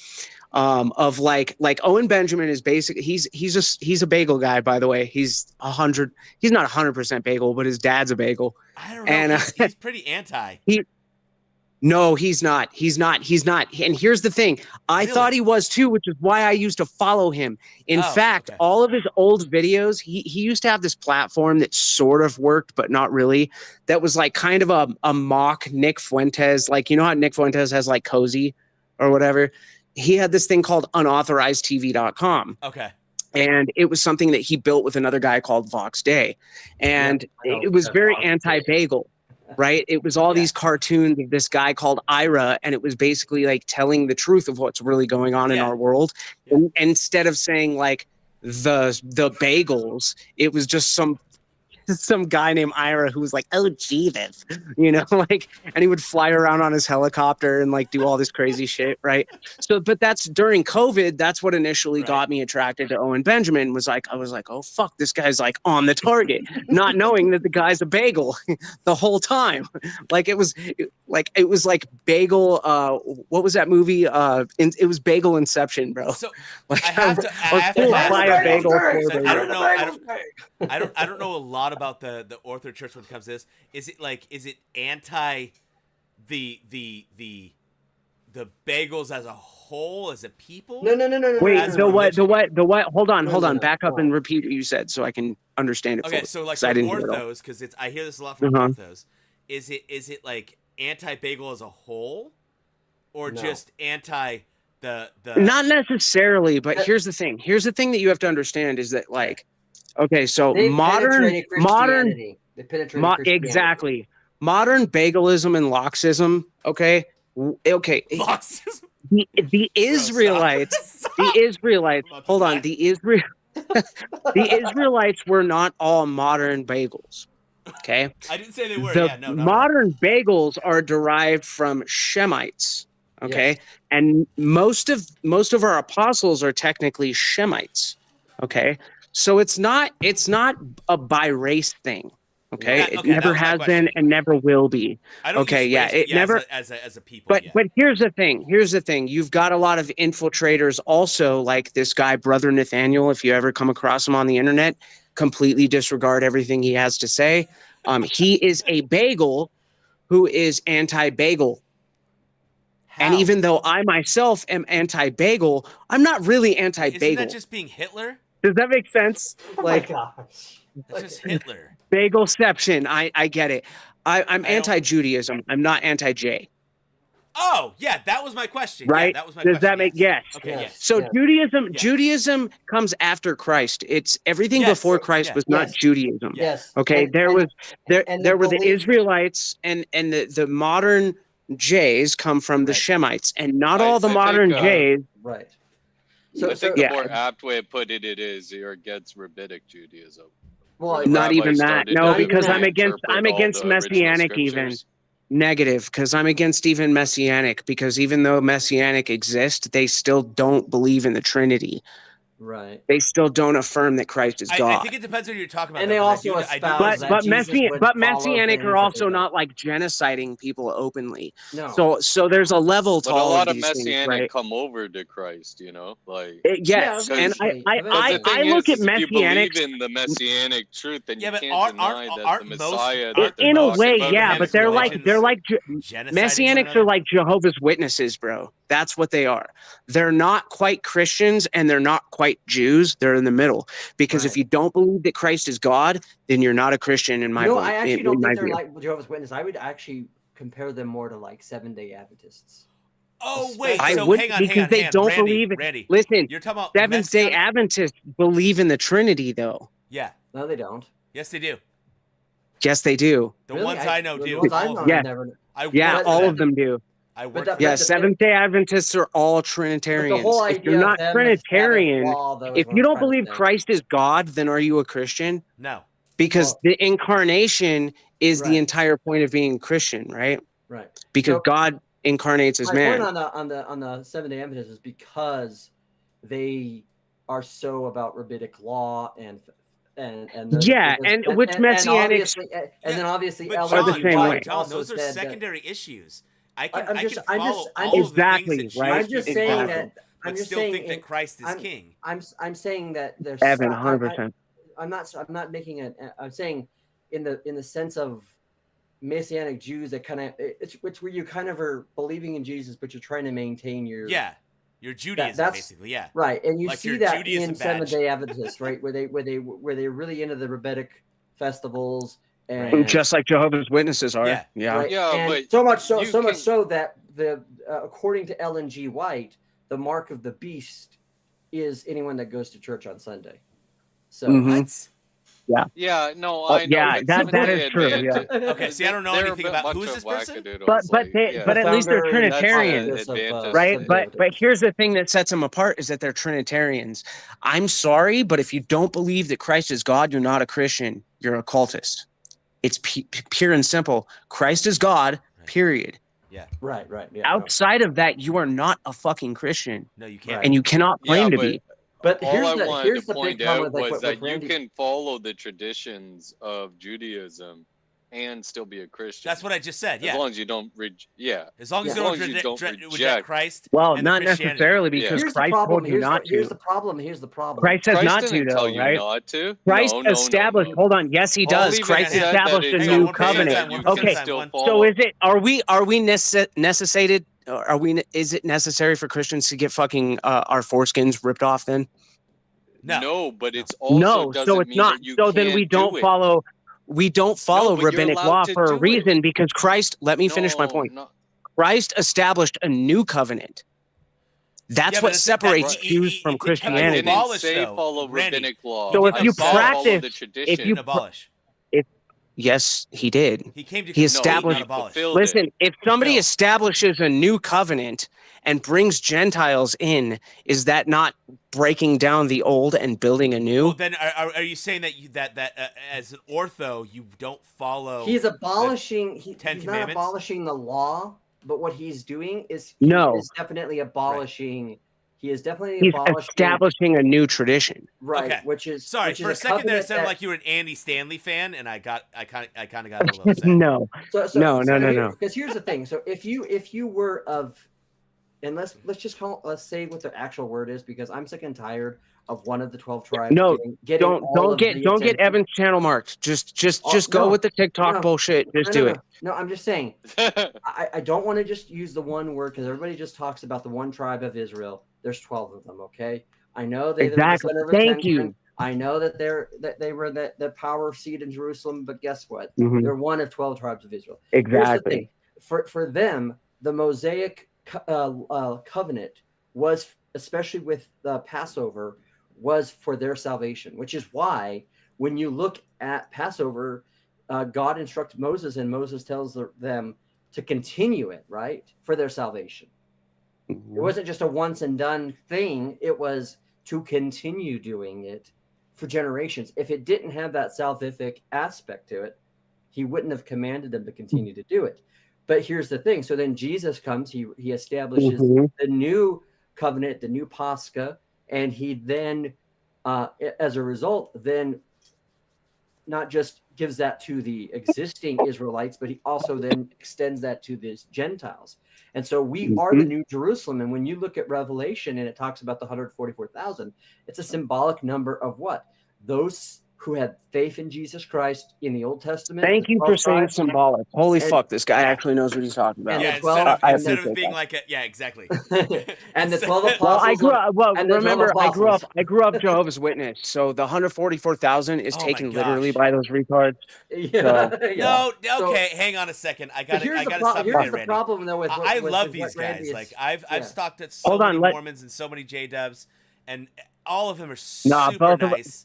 Of like Owen Benjamin is basically he's a bagel guy, by the way. He's not 100% bagel, but his dad's a bagel. I don't know. And He's pretty anti. No, he's not. He's not. And here's the thing. I Really? thought he was too, which is why I used to follow him. In fact, okay. all of his old videos, he used to have this platform that sort of worked, but not really. That was like kind of a mock Nick Fuentes. Like, you know how Nick Fuentes has like Cozy or whatever? He had this thing called unauthorizedtv.com. Okay. And it was something that he built with another guy called Vox Day. And it was very anti-bagel. Right. It was all these cartoons of this guy called Ira, and it was basically like telling the truth of what's really going on in our world. And instead of saying like the bagels, it was just some guy named Ira who was like, oh, Jesus, you know, like, and he would fly around on his helicopter and like do all this crazy shit. Right. So, but that's during COVID. That's what initially got me attracted to Owen Benjamin. I was like, oh, fuck, this guy's like on the target, not knowing that the guy's a bagel the whole time. Like it was like bagel. What was that movie? It was Bagel Inception, bro. So like, I have to buy a bagel. I don't know a lot about the Orthodox Church when it comes to this. Is it anti the bagels as a whole, as a people? No. Wait, the what? Hold on. No. Back up and repeat what you said so I can understand it. Okay, fully, so like I didn't orthos, because I hear this a lot from orthos. Is it like anti-bagel as a whole, or just anti the? Not necessarily, but here's the thing. Here's the thing that you have to understand is that like, okay, so modern exactly modern bagalism and Loxism. Okay. Loxism? The Israelites, hold on, the Israelites were not all modern bagels. Okay. I didn't say they were. The modern bagels are derived from Shemites. Okay. Yes. And most of our apostles are technically Shemites. Okay. So it's not a by race thing. Okay. That, It okay, that never was my has been question. and never will be. I don't Okay. use Yeah. race, It but yeah, never, as a people, yeah. but here's the thing. Here's the thing. You've got a lot of infiltrators also, like this guy, Brother Nathaniel. If you ever come across him on the internet, completely disregard everything he has to say. He is a bagel who is anti-bagel. And How? even though I myself am anti-bagel, I'm not really Isn't anti-bagel. that just being Hitler? Does that make sense? Oh Like my gosh. That's just Hitler. bagelception. I get it. I'm I don't- anti-Judaism. I'm not anti-J. Oh, yeah, that was my question. Yeah, Right? that was my Does question. that make yes? Okay, Yes. yes. So Yeah. Judaism, Yeah. Judaism comes after Christ. It's everything Yes. before Christ Yeah. was not Yes. Judaism. Yeah. Yes. Okay, And- there and- was there and there were the belief- Israelites and the modern Jays come from the Right. Shemites, and not I all the think, modern Jays. Right. I So, think so yeah. the more apt way of putting it is you're against rabbinic Judaism. well, Where the Not even rabbis that. started No, to because I'm reinterpret all against the original messianic even. scriptures. Negative, because I'm against even messianic, because even though messianic exists, they still don't believe in the Trinity. right. They still don't affirm that Christ is I God. think it depends what you're talking about. And though, they 'cause I also do espouse listen- that but Jesus would follow messianic things are that also they not like genociding people openly. No. So there's a level to But a all lot of of these things, messianic right? come over to Christ, you know, like. Yes, Yeah, and eventually. Because the thing look at is, if you believe messianics. in the messianic truth, then Yeah, you but can't deny that the Messiah that they're In a talking way, about yeah, is but they're God. like genociding Messianics one are another? like Jehovah's Witnesses, bro. That's what they are. They're not quite Christians and they're not quite Jews. They're in the middle. Because if Right. you don't believe that Christ is God, then you're not a Christian in my No, belief. I actually in don't my think they're view. like Jehovah's Witnesses. I would actually compare them more to like Seventh-day Adventists. Oh, wait, I so would, hang on, because they don't Randy, believe it. Randy, Listen, you're talking about Seventh Day messianic? Adventists believe in the Trinity, though. Yeah, No, they don't. yes, they do. Yes, they do. The Really? ones I know the do. ones I All of know them. Yeah. never. I Yeah, work for all them. of them do. I But work the- for Yeah, them. the- Seventh Day Adventists are all Trinitarians. whole If idea you're of not them is Trinitarian, law, though, is if what you I'm don't trying to believe say. Christ is God, then are you a Christian? No. Because Well- the incarnation is the Right. entire point of being Christian, right? Right. Because So- God incarnates as My man. point on the Seventh-day Adventists is because they are so about rabbinic law and Yeah, and which Messianics then obviously But Ellen John, the G. same John, way. White John, also those are said that- secondary issues. I I'm can just- follow I'm all just- of the Exactly, things that right? Jews I'm just can saying follow, that but I'm just still saying think that Christ is king. I'm saying that there's 100%. I'm not making it. I'm saying in the sense of Messianic Jews that kind of it's where you kind of are believing in Jesus, but you're trying to maintain your Yeah, your Judaism, that's- basically. Yeah, right, and you Like see your that Judaism in badge. Seventh-day Adventists, right, where they're really into the rabbinic festivals Right. and Just like Jehovah's Witnesses are. Yeah. Yeah. right, Yeah, and but so much so you so much can- so that the according to Ellen G. White, the mark of the beast is anyone that goes to church on Sunday. So Mhm. what? Yeah, no, Oh, I know. yeah, but that Seventh-day is true, Adventists- Okay, see, I don't know they're anything a about bunch who's of this person. wackadoodles, But like, they but at least they're founder and Trinitarians. That's Adventist Right, Seventh-day but Adventists. here's the thing that sets them apart is that they're Trinitarians. I'm sorry, but if you don't believe that Christ is God, you're not a Christian. You're a cultist. It's pure and simple. Christ is God. Period. right, yeah. no. Outside of that, you are not a fucking Christian, No, you can't. Right. and you cannot claim Yeah, to but be. But all here's I the wanted to big point problem out with, like, was what that you Randy- can follow the traditions of Judaism and still be a Christian. That's what I just said. Yeah, As long as you don't, as long as as you long don't as you don't reject reject- Christ. Well, and the not Christianity. necessarily, because Here's the Christ problem. told you not Here's to. the problem. Here's the problem. Christ says Christ not to, didn't tell though, you right? not to. Christ No, established. no. Hold on. Yes, he Paul does. even Christ said that established a it's new okay covenant. that you Okay, can still So follow. So is it? Are we necessitated? Is it necessary for Christians to get fucking our foreskins ripped off? Then No. but it's also no. doesn't So it's mean not. that you So then we can't do don't it. follow. We don't follow but you're rabbinic allowed law to for a do it. reason because Christ. Let me finish my point. No. Christ established a new covenant. That's Yeah, but what it's- separates that- Jews he from didn't come to I Christianity. didn't abolish, say though, follow Randy. rabbinic law. So if I you said follow practice- the He tradition. didn't abolish. Yes, he did. He came to He complete, established- not abolish. fulfilled it. Listen, if somebody Fulfill. establishes a new covenant and brings Gentiles in, is that not breaking down the old and building a new? Well, then are you saying that as an ortho you don't follow? He's abolishing. Ten He's not Commandments? abolishing the law. but what he's doing is No. he is definitely abolishing. He is definitely He's abolishing, establishing a new tradition. right? Okay. Which is Sorry, which is for a second there, it covenant sounded like like you were an Andy Stanley fan, and I kind of got a little upset. No. No. Because here's the thing. So if you were of, and let's just let's say what the actual word is, because I'm sick and tired of one of the 12 tribes No, getting don't get attention. Evan's channel marked. Just go no, with the TikTok bullshit. Just do it. No, I'm just saying. I don't want to just use the one word, because everybody just talks about the one tribe of Israel. There's 12 of them. Okay, I know they Exactly. were the center of Thank attention. you. I know that they were the power seat in Jerusalem, but guess what? Mhm. They're one of 12 tribes of Israel. Here's the Exactly. thing. For them, the Mosaic covenant was, especially with the Passover, was for their salvation, which is why when you look at Passover, God instructed Moses, and Moses tells them to continue it, right, for their salvation. Mhm. It wasn't just a once and done thing. It was to continue doing it for generations. If it didn't have that salvific aspect to it, he wouldn't have commanded them to continue to do it. But here's the thing. So then Jesus comes, he establishes Mhm. the new covenant, the new Pascha, and he then, as a result, then not just gives that to the existing Israelites, but he also then extends that to the Gentiles. And so we are the New Jerusalem. And when you look at Revelation and it talks about the 144,000, it's a symbolic number of what? Those who had faith in Jesus Christ in the Old Testament. Thank you for saying symbolic. Holy fuck, this guy yeah. actually knows what he's talking about. And Yeah, the 12 instead of being like yeah, exactly. And the 12 apostles. Well, I grew up. Well, and the 12 remember, I grew up. apostles. I grew up Jehovah's Witness. So the 144,000 is Oh my taken literally gosh. by those retards. Yeah, So- No, So- okay, hang on a second. I got here's to the stop you here's there, the Randy. problem though with I with love what these Randy guys. is- Like I've yeah. stalked at so Hold on, many Mormons and so many J-dubs, and all of them are Nah, super both of- nice.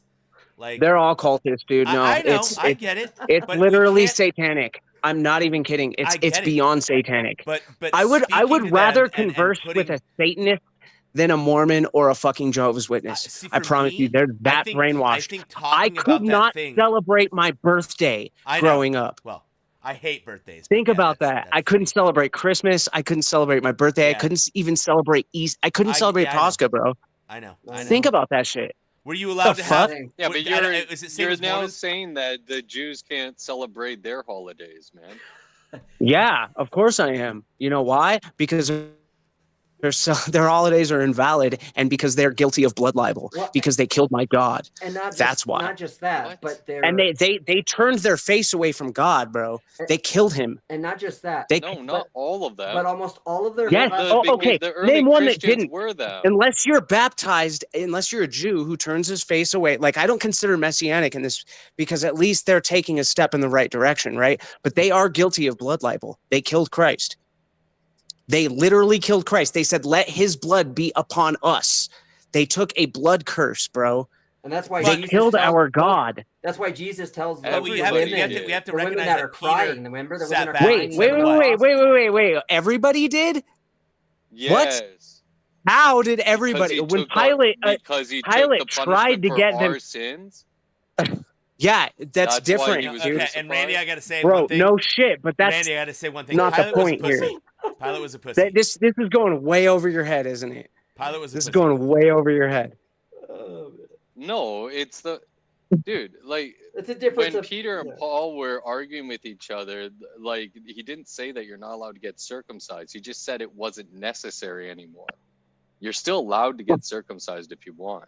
Like They're all cultists, dude. No, I know, it's I get it. it's but we literally can't- satanic. I'm not even kidding. I It's get it. beyond satanic. But I would speaking to rather them and converse with putting, a Satanist than a Mormon or a fucking Jehovah's Witness. see, I for promise you, me, they're I that think brainwashed. I talking could about not that thing. celebrate my birthday I know. growing up. Well, I hate birthdays. Think but yeah, about that. I that's couldn't funny. celebrate Christmas. I couldn't celebrate my birthday. I Yeah. couldn't even celebrate East. I couldn't celebrate I know. Pascha, bro. I know. Think about that shit. Were you allowed to fuck? have? Yeah, but is it same you're as now Mormons? saying that the Jews can't celebrate their holidays, man. Yeah, of course I am. You know why? Because their holidays are invalid, and because they're guilty of blood libel, Well, because they killed my God. And not just, That's why. Not just that, What? but they're And they turned their face away from God, bro. They killed him. and not just that. They No, not all of that. But almost all of their Yes. Okay. The early Name one that Christians didn't. were them. Unless you're baptized, unless you're a Jew who turns his face away, like I don't consider messianic in this, because at least they're taking a step in the right direction, right? But they are guilty of blood libel. They killed Christ. They literally killed Christ. They said, "Let his blood be upon us." They took a blood curse, bro. And that's why They Jesus killed tells- our God. That's why Jesus tells the But we have to- women, we have to- we have to the women recognize that that are Peter crying. Remember, the sat women are back crying. and Wait. said, Wait. Everybody did? Yes. How did everybody? When Pilate, because he Pilate took the tried punishment to for get them- our sins. yeah, that's why different, he was dude. Okay, and Randy, I gotta say Bro, one thing. no shit, but that's Randy, I gotta say one thing. not the Pilate was a point here. pussy. Pilate was a pussy. This is going way over your head, isn't it? Pilate was a This pussy. is going way over your head. No, it's the dude. Like It's a difference when of Peter and Paul were arguing with each other, like he didn't say that you're not allowed to get circumcised. He just said it wasn't necessary anymore. You're still allowed to get circumcised if you want.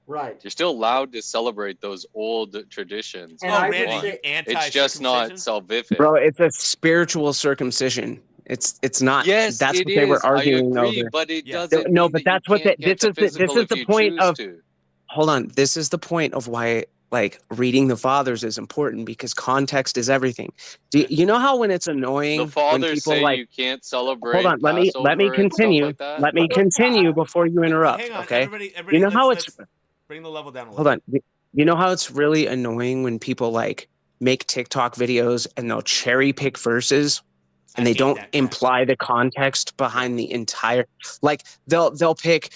right. You're still allowed to celebrate those old traditions. And Oh, I would Randy, say- you anti It's just not salvific. Bro, it's a spiritual circumcision. It's not. Yes, That's it what they were is. I arguing agree, over. but it Yeah. doesn't. No, mean but that you that's what can't the- get this is the- this physical is if the you point choose of- to. Hold on. This is the point of why, like, reading the fathers is important, because context is everything. Do you know how when it's annoying The when fathers people say like? you can't celebrate. Hold on. Let me Passover and stuff continue. like that. Let me continue before you interrupt. Hang on, Okay. everybody, You know how let's it's. bring the level down a little. Hold on. You know how it's really annoying when people like make TikTok videos and they'll cherry pick verses and I they hate don't that crap. imply the context behind the entire, like they'll pick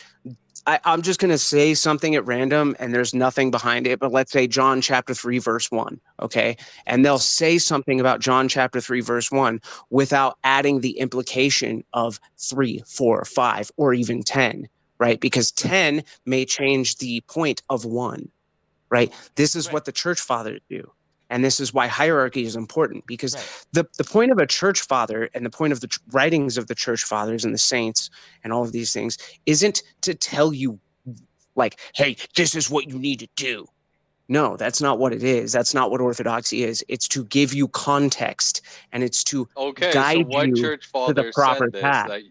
I'm just going to say something at random and there's nothing behind it, but let's say John chapter 3, verse 1, okay? And they'll say something about John chapter 3, verse 1 without adding the implication of 3, 4, 5, or even 10, right? Because 10 may change the point of 1, right? This is what the church fathers do. And this is why hierarchy is important, because the point of a church father and the point of the writings of the church fathers and the saints and all of these things isn't to tell you like, hey, this is what you need to do. No, that's not what it is. That's not what orthodoxy is. It's to give you context and it's to guide so what you church to the father proper said this? path.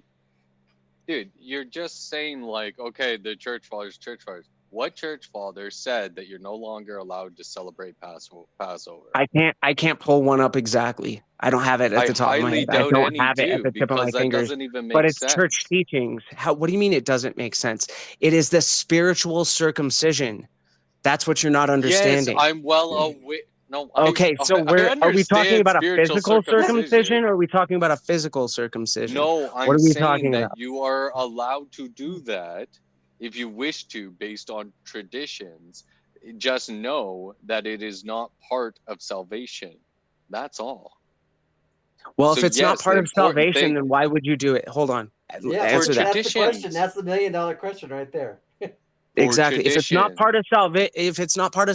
Dude, you're just saying like, okay, the church fathers. What church father said that you're no longer allowed to celebrate Passover? I can't pull one up exactly. I don't have it at the top of my head. I don't have it at the tip of my fingers. Doesn't even make but it's sense. church teachings. What do you mean it doesn't make sense? It is the spiritual circumcision. That's what you're not understanding. Yes, I'm well aware. No, okay, so are we talking about a physical circumcision or are we talking about a physical circumcision? No, I'm what are we saying talking that about? you are allowed to do that if you wish to, based on traditions. Just know that it is not part of salvation. That's all. Well, so if it's not part of salvation, then why would you do it? Hold on. Yeah, answer that. That's the question. That's the $1 million question right there. Exactly. If it's not part of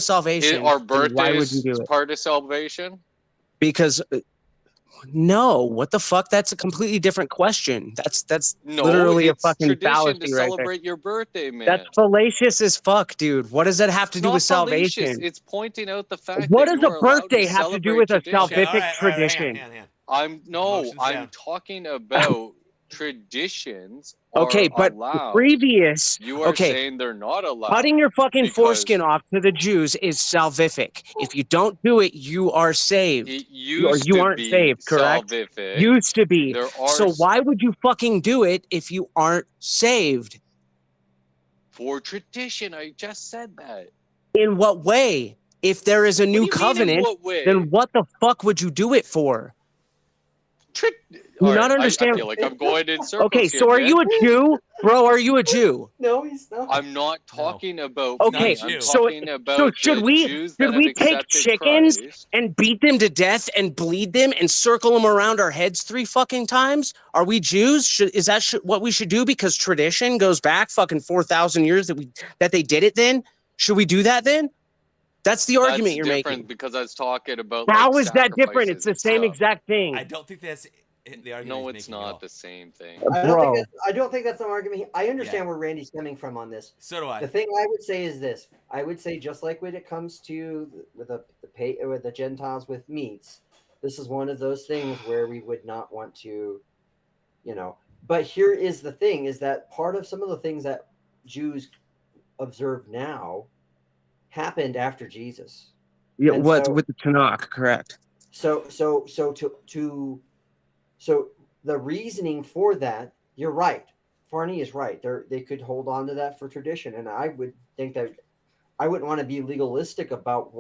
salvation, our birthday why would you do it? Part of salvation? Because no, what the fuck? That's a completely different question. That's literally a fucking fallacy to right celebrate there. your birthday, man. That's fallacious as fuck, dude. What does that have to do with salvation? It's pointing out the fact what that does a birthday have to do with a salvific tradition? I'm talking about traditions. Okay, but allowed. previous. You are saying they're not allowed. Cutting your fucking foreskin off to the Jews is salvific. If you don't do it, you are saved. You aren't saved, correct? Salvific. Used to be. So why would you fucking do it if you aren't saved? For tradition, I just said that. In what way? If there is a new covenant, then what the fuck would you do it for? You not understand? I feel like I'm going in circles. Okay, so are you a Jew, bro? Are you a Jew? No, he's not. I'm not talking about. Okay, I'm talking about should we take chickens and beat them to death and bleed them and circle them around our heads 3 fucking times? Are we Jews? Is that what we should do? Because tradition goes back fucking 4,000 years that they did it. Then should we do that then? That's the argument you're making. Because I was talking about. How is that different? It's the same exact thing. I don't think that's the argument. No, it's not the same thing. I don't think that's an argument. I understand where Randy's coming from on this. So do I. The thing I would say is this: I would say just like when it comes to with the Gentiles with meats, this is one of those things where we would not want to, But here is the thing: is that part of some of the things that Jews observe now happened after Jesus. Yeah, with the Tanakh, correct? So the reasoning for that, you're right. Farney is right. They could hold on to that for tradition, and I would think that I wouldn't want to be legalistic about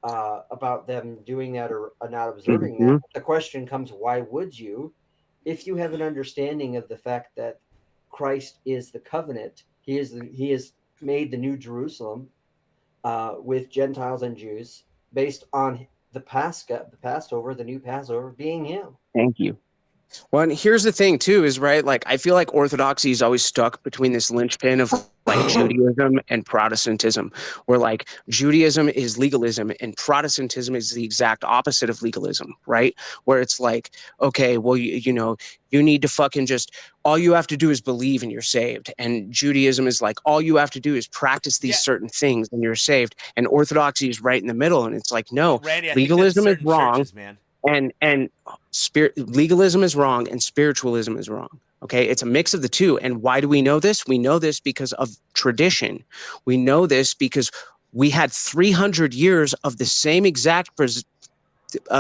about them doing that or not observing that. The question comes: why would you, if you have an understanding of the fact that Christ is the covenant? He is made the New Jerusalem with Gentiles and Jews based on the Passover, the new Passover being Him. Thank you. Well, and here's the thing too, is right. Like, I feel like Orthodoxy is always stuck between this linchpin of like Judaism and Protestantism, where like Judaism is legalism and Protestantism is the exact opposite of legalism, right? Where it's like, okay, well, you need to fucking all you have to do is believe and you're saved. And Judaism is like, all you have to do is practice these certain things and you're saved. And Orthodoxy is right in the middle. And it's like, no, Randy, legalism is wrong. Churches, man. And legalism is wrong and spiritualism is wrong. Okay, it's a mix of the two. And why do we know this? We know this because of tradition. We know this because we had 300 years of the same exact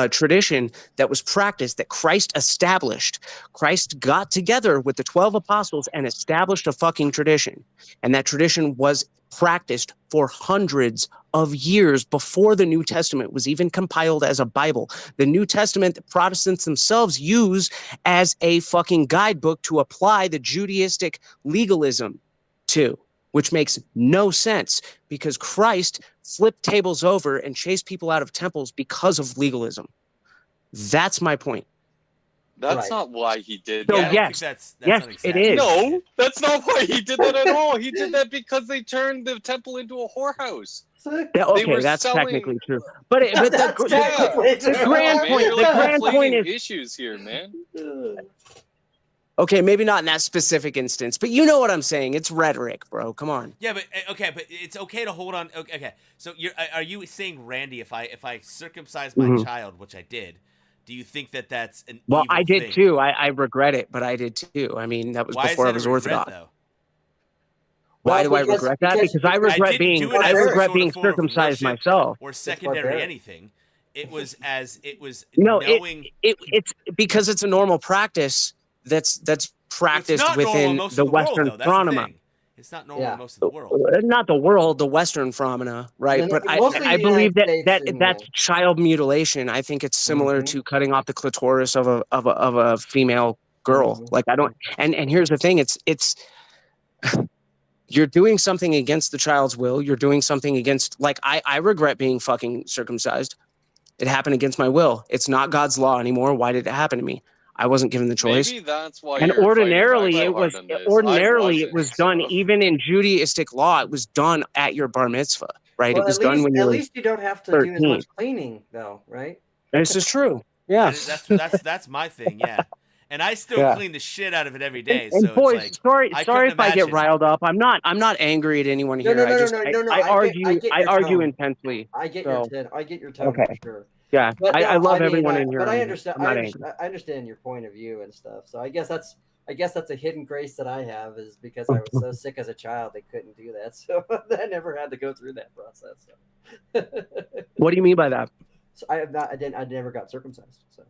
tradition that was practiced, that Christ established. Christ got together with the 12 apostles and established a fucking tradition. And that tradition was practiced for hundreds of years before the New Testament was even compiled as a Bible. The New Testament, the Protestants themselves use as a fucking guidebook to apply the Judaistic legalism. too, which makes no sense because Christ flipped tables over and chased people out of temples because of legalism. That's my point. That's Right. not why he did So Yeah, I that. don't think that's yes, not it exactly is. what he did. No, that's not why he did that at all. He did that because they turned the temple into a whorehouse. Okay, that's selling- technically true. But That's technically the true. grand man, point, you're the like grand point conflating is issues here, man. okay, maybe not in that specific instance, but you know what I'm saying. It's rhetoric, bro. Come on. Yeah, but okay, but it's okay to hold on. Okay. So are you saying, Randy, if I circumcise my child, which I did, do you think that that's an Well, evil I did thing? too. I regret it, but I did too. I mean, that was Why before is I that was a regret, Orthodox. though? Why Well, do I regret that? Because I I regret didn't being do it I as some regret sort being of form of circumcised worship myself. or secondary barbaric. anything. It was No, knowing. it's because it's a normal practice that's It's practiced not normal in within most the of the world, Western though. That's the phenomena. thing. It's not normal in most of the world. Not the world, the Western phenomena, right? But Mostly I the believe United States that's child mutilation. I think it's similar to cutting off the clitoris of a female girl. Like I don't. And here's the thing: it's you're doing something against the child's will. You're doing something against. Like I regret being fucking circumcised. It happened against my will. It's not God's law anymore. Why did it happen to me? I wasn't given the choice. Maybe that's why And you're fighting back so it hard on this. I was wasn't, done so. even in Judaistic law. It was done at your bar mitzvah, right? Well, It was done when you at were least you don't have to do as 13. much cleaning, though, right? This is true. Yeah. That's my thing. Yeah, and I still Yeah. clean the shit out of it every day. And so boys, it's like sorry if I get imagine. riled up. I'm not angry at anyone here. No. I argue I get your tone. intensely. I get So, your tone okay. for sure. Yeah. But I no, love mean, everyone in here. But I I'm understand. not angry. I understand your point of view and stuff. So I guess that's a hidden grace that I have is because I was so sick as a child they couldn't do that. So I never had to go through that process. So. What do you mean by that? So I never got circumcised. So.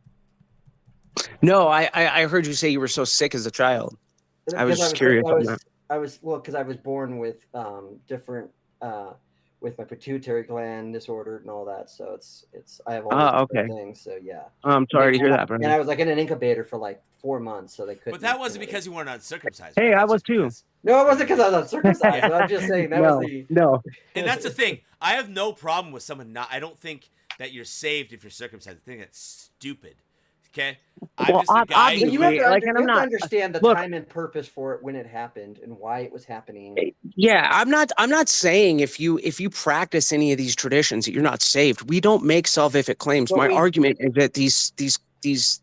No, I heard you say you were so sick as a child. I was just curious on that. Because I was born with different with my pituitary gland disordered and all that. So it's I have all these things. So yeah. I'm sorry to hear that, Brian. And I was like in an incubator for like 4 months, so they couldn't. But that wasn't because you weren't uncircumcised. Hey, right? I That's was just too. because- No, it wasn't because I was uncircumcised. Yeah. But I'm just saying that was the no. And that's the thing. I have no problem with someone not. I don't think that you're saved if you're circumcised. I think that's stupid. Okay. I'm Well, just a guy. obviously, you have to, like, you and have I'm to not- understand the look- time and purpose for it when it happened and why it was happening. Yeah, I'm not saying if you practice any of these traditions that you're not saved. We don't make salvific claims. But My we- argument is that these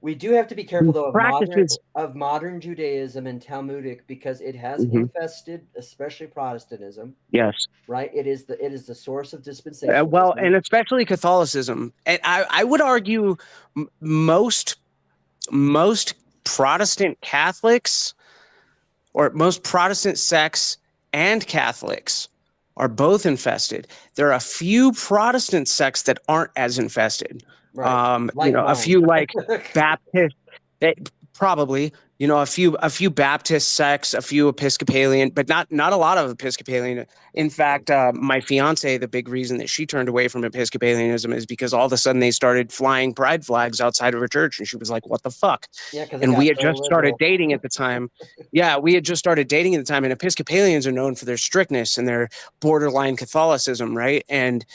We do have to be careful though practices- of modern Judaism and Talmudic because it has infested, especially Protestantism. yes. Right? It is the source of dispensation. Well, and especially Catholicism. And I would argue most Protestant Catholics or most Protestant sects and Catholics are both infested. There are a few Protestant sects that aren't as infested. Right. You know, a few like Baptist, probably, you know, a few Baptist sects, a few Episcopalian, but not a lot of Episcopalian. In fact, my fiance, the big reason that she turned away from Episcopalianism is because all of a sudden they started flying pride flags outside of her church, and she was like, "What the fuck?" Yeah, and we had just started dating at the time. Yeah, we had just started dating at the time, and Episcopalians are known for their strictness and their borderline Catholicism, right? And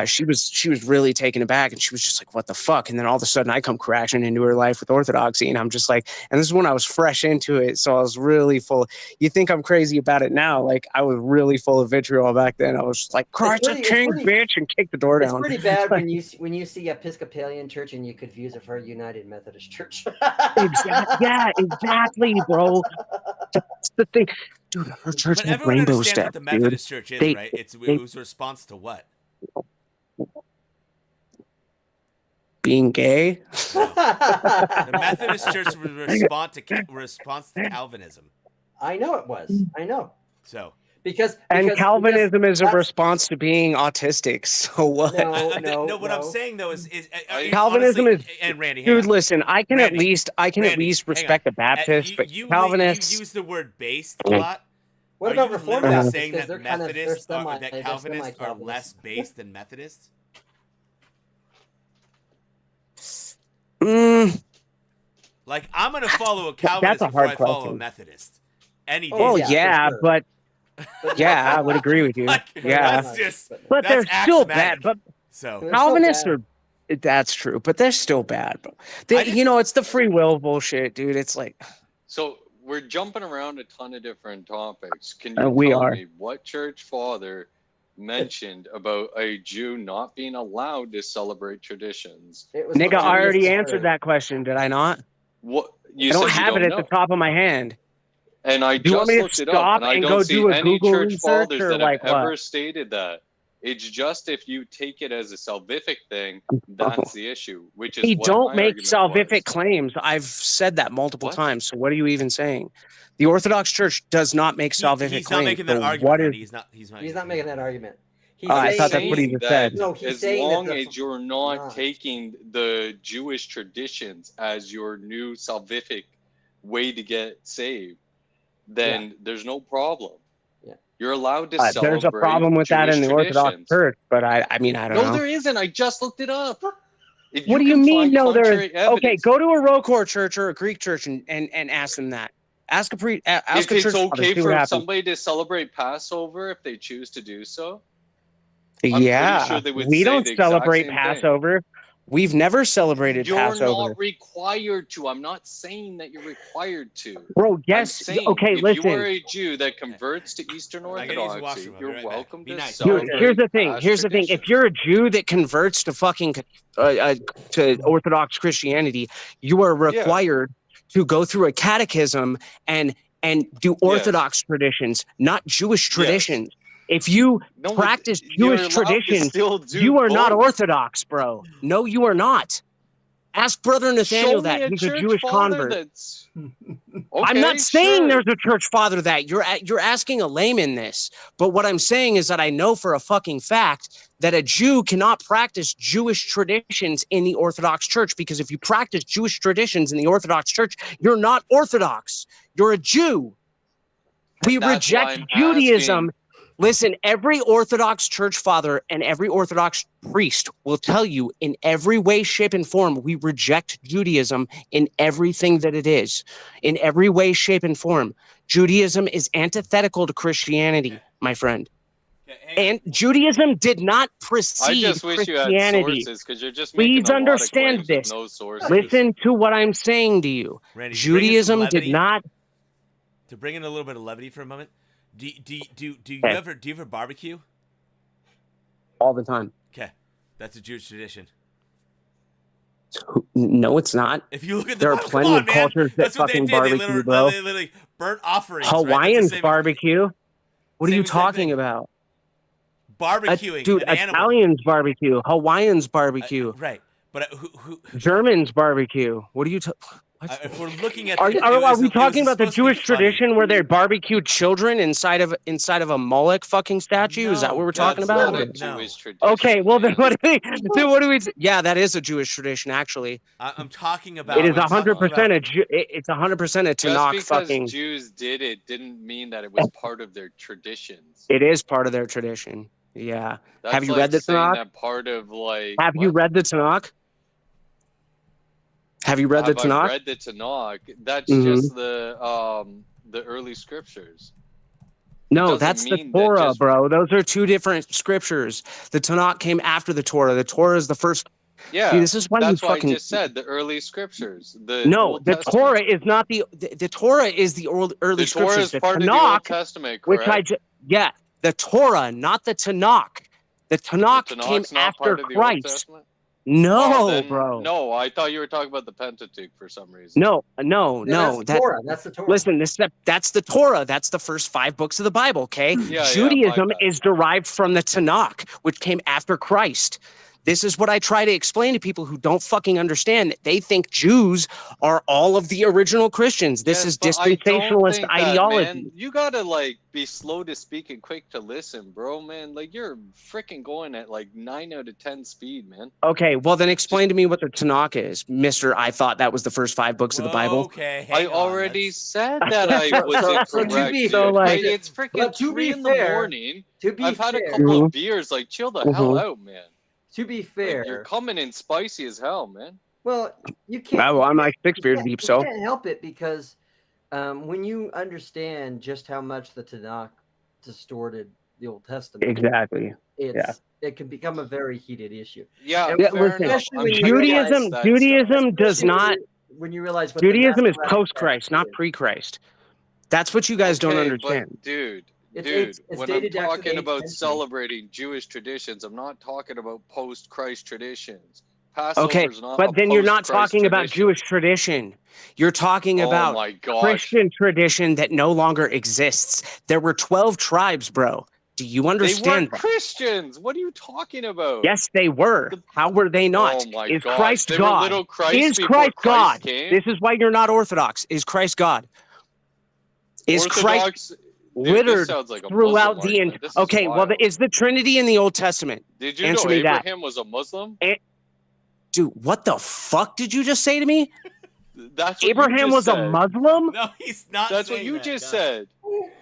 she was really taken aback, and she was just like, "What the fuck?" And then all of a sudden, I come crashing into her life with Orthodoxy, and I'm just like, and this is when I was fresh into it, so I was really full. You think I'm crazy about it now? Like I was really full of vitriol back then. I was just like, "Christ the King, bitch," and kick the door down. It's pretty bad when you see Episcopalian church and you confuse it for a United Methodist Church. Exactly. Yeah, exactly, bro. That's the thing, dude. Her church But had everyone rainbow understands steps, what the Methodist Church is, right? It was a response to what? Being gay. No. The Methodist Church was a response to Calvinism. I know it was. I know. So. Because Calvinism is a response to being autistic. So what? No. What I'm saying though is Calvinism honestly, is. And Randy, dude, listen. I can at least respect the Baptist, but Calvinists. You use the word based a lot. What about Reformed Baptists? Saying that they're Methodists that they're Calvinists are less based than Methodists? Like I'm gonna follow a Calvinist before I follow a Methodist. any Oh, day. Well, yeah, for yeah, sure. but But yeah, not I would much. agree with you. Like, Yeah, that's just but that's they're still bad. axiomatic. But So They're so Calvinists bad. are. That's true, but they're still bad. Bro. I did- You know, it's the free will bullshit, dude. It's like So we're jumping around a ton of different topics. Can you we tell are. me what church father mentioned about a Jew not being allowed to celebrate traditions? It was Nigga, the I already funniest answered part. that question, did I not? What you I don't said you have it don't at the know. top of my hand. And I Do you want just me to looked it up, stop and I and don't go see do a any Google church research fathers or that have like ever what? stated that. It's just if you take it as a salvific thing, that's the issue, which is They what don't my make argument salvific was. claims. I've said that multiple What? times. So what are you even saying? The Orthodox Church does not make salvific he's claims. not making that So argument, what is? Randy. He's not. He's not making that argument. He's Oh, I saying thought that that's what he he's, just said. No, he's as saying that long the as you're not not. taking the Jewish traditions as your new salvific way to get saved, then there's no problem. Yeah. You're allowed to celebrate There's a problem with that Jewish in the Orthodox traditions. Church, but I mean, I don't No, know. there isn't. I just looked it up. If What do you you can mean? find No, there is. contrary evidence, Okay, go to a ROCOR church or a Greek church and ask them that. Ask a if church it's father, okay see what for happens. somebody to celebrate Passover if they choose to do so, I'm Yeah, pretty sure they would we say don't the exact celebrate same thing. Passover. We've never celebrated You're Passover. not required to. I'm not saying that you're required to. Bro, I'm yes. saying Okay, if listen. you are a Jew that converts to Eastern I gotta use the Orthodoxy, washroom. I'll be you're right back. welcome Be to nice. Dude, celebrate. here's the thing. past Here's the thing. If traditions. you're a Jew that converts to fucking to Orthodox Christianity, you are required to go through a catechism and do Orthodox traditions, not Jewish traditions. If you No, practice you're Jewish allowed to traditions, still do you are not both. Orthodox, bro. No, you are not. Ask Brother Nathaniel Show me that. a He's a church Jewish father convert. that's I'm not okay. saying Sure. there's a church father that you're asking a layman this, but what I'm saying is that I know for a fucking fact that a Jew cannot practice Jewish traditions in the Orthodox Church, because if you practice Jewish traditions in the Orthodox Church, you're not Orthodox. You're a Jew. We And that's why reject I'm Judaism. asking. Listen, every Orthodox church father and every Orthodox priest will tell you in every way, shape, and form, we reject Judaism in everything that it is. In every way, shape, and form. Judaism is antithetical to Christianity, my friend. And Judaism did not I precede just wish you had Christianity. sources because you're just making Please a lot of understand claims with this. no sources. Listen to what I'm saying to you. Randy, to bring in some Judaism did levity- not. To bring in a little bit of levity for a moment, do you Okay. ever barbecue? All the time. Okay, that's a Jewish tradition. No, it's not. If you look at There are Bible, plenty come on, of man. cultures that That's what they fucking did. barbecue, bro. They literally burnt offerings. Right? That's the Hawaiians same- barbecue. What are same you exact talking thing. about? Barbecuing Dude, an animal. Italians barbecue. Hawaiians barbecue. Right, but who Germans barbecue. What are you talking? if we're looking at Are the, we talking about the Jewish tradition where they barbecue children inside of a Moloch fucking statue? Is that what we're talking That's about? not a No. Jewish tradition. Okay, well then man. what do we? Yeah, that is a Jewish tradition. Actually, I'm talking about. it is I'm talking 100% about- It's 100% a Just Tanakh because fucking. Jews did it didn't mean that it was part of their traditions. It is part of their tradition. Yeah. That's Have you like read the saying Tanakh? that part of like. Have you what? read the Tanakh? Have you read the Have I Tanakh? read the Tanakh? That's Mhm. just the early scriptures. No, doesn't that's the mean that Torah, just- bro. Those are two different scriptures. The Tanakh came after the Torah. The Torah is the first. Yeah, See, this is why that's you why fucking. I just said the early scriptures. The No, Old the Testament. Torah is not the Torah is the early The Torah scriptures. is The part of the Old Tanakh, Testament, which correct? yeah, the Torah, not the Tanakh. The Tanakh came Tanakh's not after part of the Old Christ. Testament? No, then, bro. No, I thought you were talking about the Pentateuch for some reason. No. That's the Torah. That's the Torah. Listen, that's the Torah. That's the first 5 books of the Bible, okay? Yeah, Judaism my bad. is derived from the Tanakh, which came after Christ. This is what I try to explain to people who don't fucking understand. That they think Jews are all of the original Christians. This is but I don't dispensationalist think that, ideology. man. You gotta like be slow to speak and quick to listen, bro, man. Like you're freaking going at like 9 out of 10 speed, man. Okay, well then explain to me what the Tanakh is, Mister. I thought that was the first 5 books of the Bible. Okay, I hang on, already let's- said that I wasn't so to correct. be- dude. so, like- It's freaking But to 3 be in the fair- morning. To be I've had a fair, couple of beers. Like chill the hell out, man. to be Like, fair, you're coming in spicy as hell, man. well, you can't. Well, I'm like 6 beers you deep, can't- so you can't help it because When you understand just how much the Tanakh distorted the Old Testament, Exactly. Yeah. it can become a very heated issue. Yeah, And Yeah, fair listen, enough. especially I'm when you sure he realize, gets that stuff. Judaism does especially not. when you realize what Judaism the is Masoretic post-Christ, not is. pre-Christ. That's what you guys don't Okay, but understand. It's when I'm dated back to the talking 8th about century. celebrating Jewish traditions, I'm not talking about post-Christ traditions. Okay, Passover's not a but then you're not post-Christ talking about tradition. Jewish tradition. You're talking Oh about my gosh. Christian tradition that no longer exists. There were 12 tribes, bro. Do you They understand weren't that? Christians. What are you talking about? Yes, they were. The- How were they oh not? my Is gosh. Christ They were God? little Christ Is before Christ Christ God? came? This is why you're not Orthodox. Is Christ God? Is Christ Orthodox, dude, this littered sounds like a Muslim throughout the end? argument. This is Okay, well, wild. is the Trinity in the Old Testament? Did you Answer know me that. Abraham was a Muslim? Dude, what the fuck did you just say to me? That's what you Abraham just was a said. Muslim? No, he's not. That's what saying you that, just guys. said.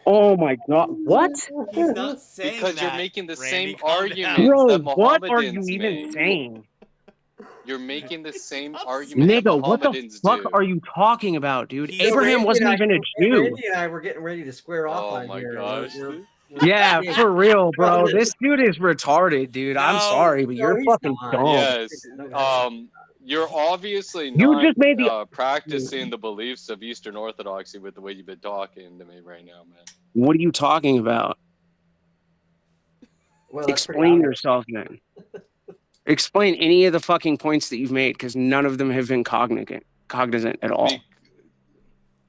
Oh my god, what? He's not saying Because that. you're making the Randy, same calm down. arguments Bro, that what are you Mohammedans even make. saying? You're making the same Stop argument that Nigga, what the Mohammedans fuck do. are you talking about, dude? He's- Abraham wasn't even a Jew. Randy and I were getting ready to square off Oh on my here. gosh. Yeah, for real, bro. Problem is- This dude is retarded, dude. I'm No. sorry, but you're he's fucking not. dumb. Yes. No, You're obviously You not just made the. practicing the beliefs of Eastern Orthodoxy with the way you've been talking to me right now, man. What are you talking about? Well, that's pretty Explain obvious. yourself then. Explain any of the fucking points that you've made, because none of them have been cognizant at all.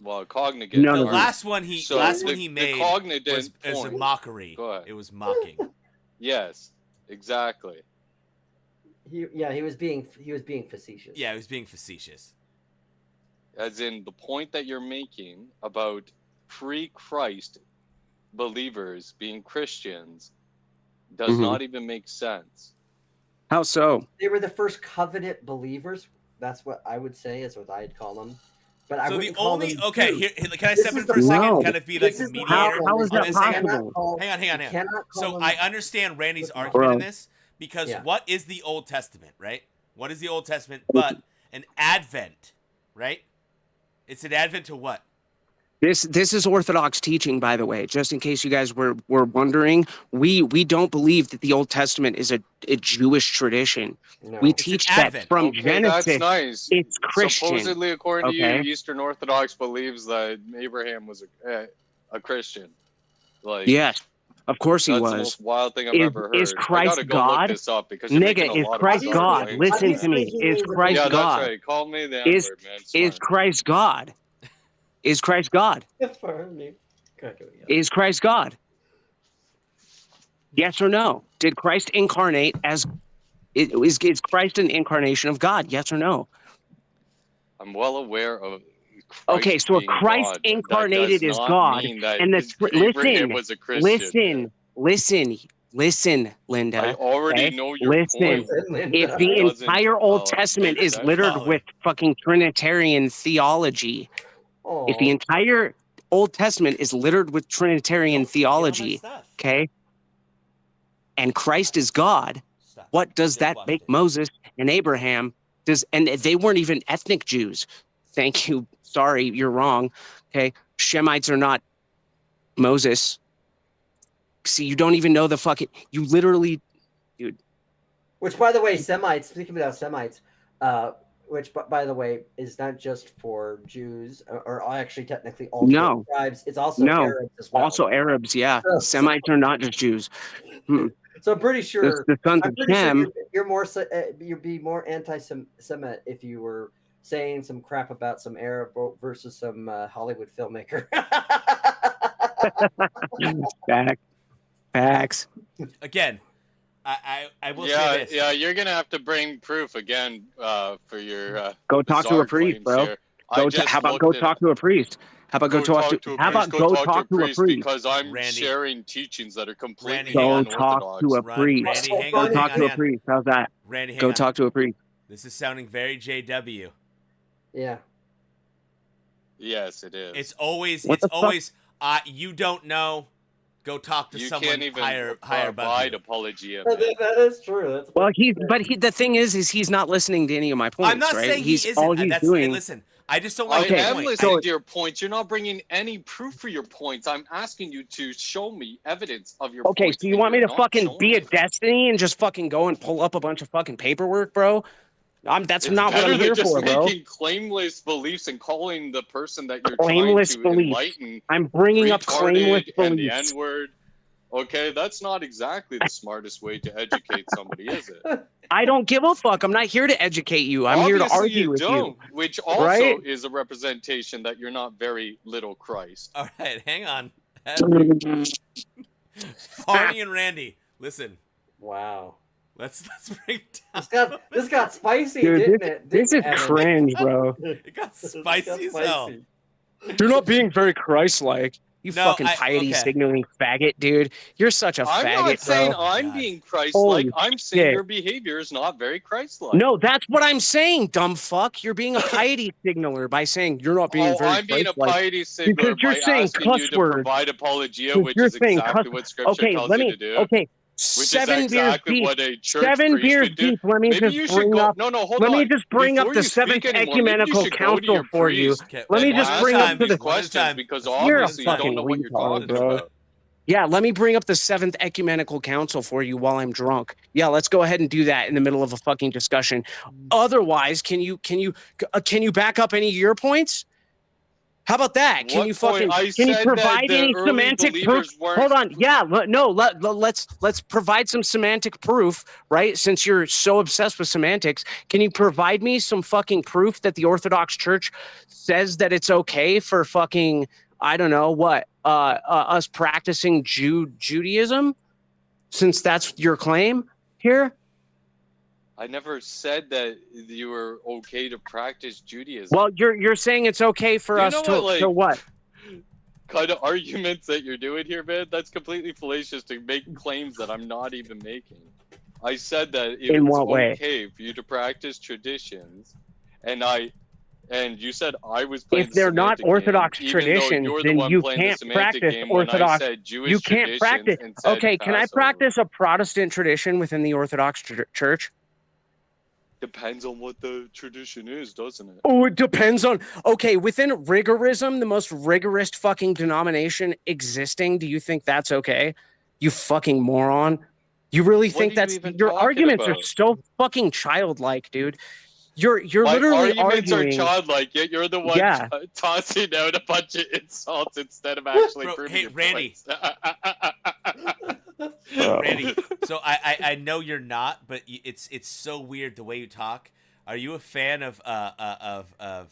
Well, cognate. None The of them. last one he the made cognate was a point. mockery. Go ahead. It was mocking. Yes, exactly. He was being facetious. Yeah, he was being facetious. As in the point that you're making about pre-Christ believers being Christians does Mhm. not even make sense. How so? They were the first covenant believers. That's what I would say is what I'd call them. But I So the wouldn't call only them okay Jews. here, can I This step in is for the a second? problem. Kind of be like This the is the mediator. problem, How is on that this. possible? Hang on. cannot call So them- I understand Randy's Listen, argument in bro. this because Yeah. what is the Old Testament, right? What is the Old Testament but an advent, right? It's an advent to what? This is Orthodox teaching, by the way, just in case you guys were wondering. We don't believe that the Old Testament is a Jewish tradition. No. We It's an teach that advent. from Okay, that's Genesis, nice. it's Christian. Supposedly, according to Okay. you, Eastern Orthodox believes that Abraham was a Christian. Like, Yes, of course he that's the was. most wild thing I've Is ever heard. I Christ gotta go God? look this up because you're making Nigga, a is lot Christ of bizarre God? claims. Listen right to now. me. Is Christ Yeah, that's God? right. Call me the N-word, man. It's Is fine. Christ God? Is Christ God? Is Christ God? Yes or no? Did Christ incarnate as is Christ an incarnation of God? Yes or no? I'm well aware of Christ Okay, so if being Christ God, but that incarnated does as not God, mean that and Abraham was a Christian. listen, I Linda. already Okay? know your Listen. point. If It the doesn't, entire Old make Testament is sense. littered Golly. with fucking Trinitarian theology, if the entire Old Testament is littered with Trinitarian Don't get on my theology, stuff. okay, and Christ is God, Stop. what does Just that watched make it. Moses and Abraham? And they weren't even ethnic Jews. Thank you. Sorry, you're wrong. Okay, Shemites are not Moses. See, you don't even know the fucking. You literally, dude. Which, by the way, Semites. Speaking about Semites, which, by the way, is not just for Jews, or actually technically all 12 No. tribes. It's also No. Arabs as well. Also Arabs, yeah. So- Semites are not just Jews. So I'm pretty sure. The sons I'm of pretty sure Shem. you're more. You'd be more anti-Semite if you were saying some crap about some Arab versus some Hollywood filmmaker. Facts. Again, I will Yeah, say this. yeah, you're gonna have to bring proof again for your Go talk to bizarre a priest, claims bro. here. I just How about looked go it- talk to a priest? How about go talk to How about go talk to a priest? because I'm Randy. sharing teachings that are completely Hang Go on. talk unorthodox. to a priest. Randy, hang Go on, talk hang to on. a priest. How's that? Randy, hang Go on. talk to a priest. This is sounding very JW. Yeah. Yes, it is. It's always What the fuck? you don't know. go talk to You someone can't even higher above provide you. Apologia. That is true. That's Well, the thing is he's not listening to any of my points. I'm not right? saying He's he all isn't. he's Hey, doing. listen, I just don't I like your am point. listening to your points. You're not bringing any proof for your points. I'm asking you to show me evidence of your Okay, points. so you and want me you're to not fucking showing be a it. Destiny and just fucking go and pull up a bunch of fucking paperwork, bro? That's It's not what better I'm than here just for, bro. making claimless beliefs and calling the person that you're Claimless trying to beliefs. enlighten I'm bringing up claimless retarded and the beliefs. N-word. Okay, that's not exactly the smartest way to educate somebody, is it? I don't give a fuck. I'm not here to educate you. I'm here to Obviously argue you with don't, you. which also Right? is a representation that you're not very little Christ. All right, hang on. Barney and Randy, listen. wow. Let's bring it down. This got spicy, Dude, didn't it? this is Evan? cringe, bro. It got This got spicy as hell. You're not being very Christ-like. You No, fucking piety signaling faggot, dude. You're such a I'm faggot, not saying bro. I'm God. being Christ-like. Holy I'm saying shit. your behavior is not very Christ-like. No, that's what I'm saying, dumb fuck. You're being a piety signaler by saying you're not being very I'm being a Christ-like. piety signaler Because you're by saying asking you cuss to words. provide apologia, Because which you're is saying exactly what Scripture tells you to do. Okay. Which is exactly what a church Seven priest beers should do. deep. Let me Maybe just you should bring go. up. No, hold Let on. me just bring up Before the you speak Seventh anymore, maybe you Ecumenical should go to Council your for you. priest Okay, Let me and just ask bring him up to these the. questions because You're a obviously you don't fucking know what you're retard, talking bro. about. Yeah, let me bring up the Seventh Ecumenical Council for you while I'm drunk. Yeah, let's go ahead and do that in the middle of a fucking discussion. Otherwise, can you back up any of your points? How about that? Can What you point? fucking I can you said that provide the any early semantic proof? believers weren't. Hold on. Yeah, let's provide some semantic proof, right? Since you're so obsessed with semantics, can you provide me some fucking proof that the Orthodox Church says that it's okay for fucking I don't know what us practicing Judaism, since that's your claim here? I never said that you were okay to practice Judaism. Well, you're saying it's okay for us to what? Kind of arguments that you're doing here, man? That's completely fallacious to make claims that I'm not even making. I said that In it's what way? okay for you to practice traditions, and you said I was playing If they're not Orthodox game, traditions, even though you're the then one you playing the can't semantic practice game Orthodox. when I said Jewish You can't traditions practice. and said Okay, can I Passover. practice a Protestant tradition within the Orthodox Church? Depends on what the tradition is, doesn't it? Oh, it depends on. Okay, within rigorism, the most rigorous fucking denomination existing, do you think that's okay? You fucking moron. You really What think are you that's even your talking arguments are about? so fucking childlike, dude. You're My literally arguments arguing. are childlike, yet you're the one Yeah. tossing out a bunch of insults instead of actually Bro, proving hey, your Randy. points. Randy, so I know you're not, but it's so weird the way you talk. Are you a fan of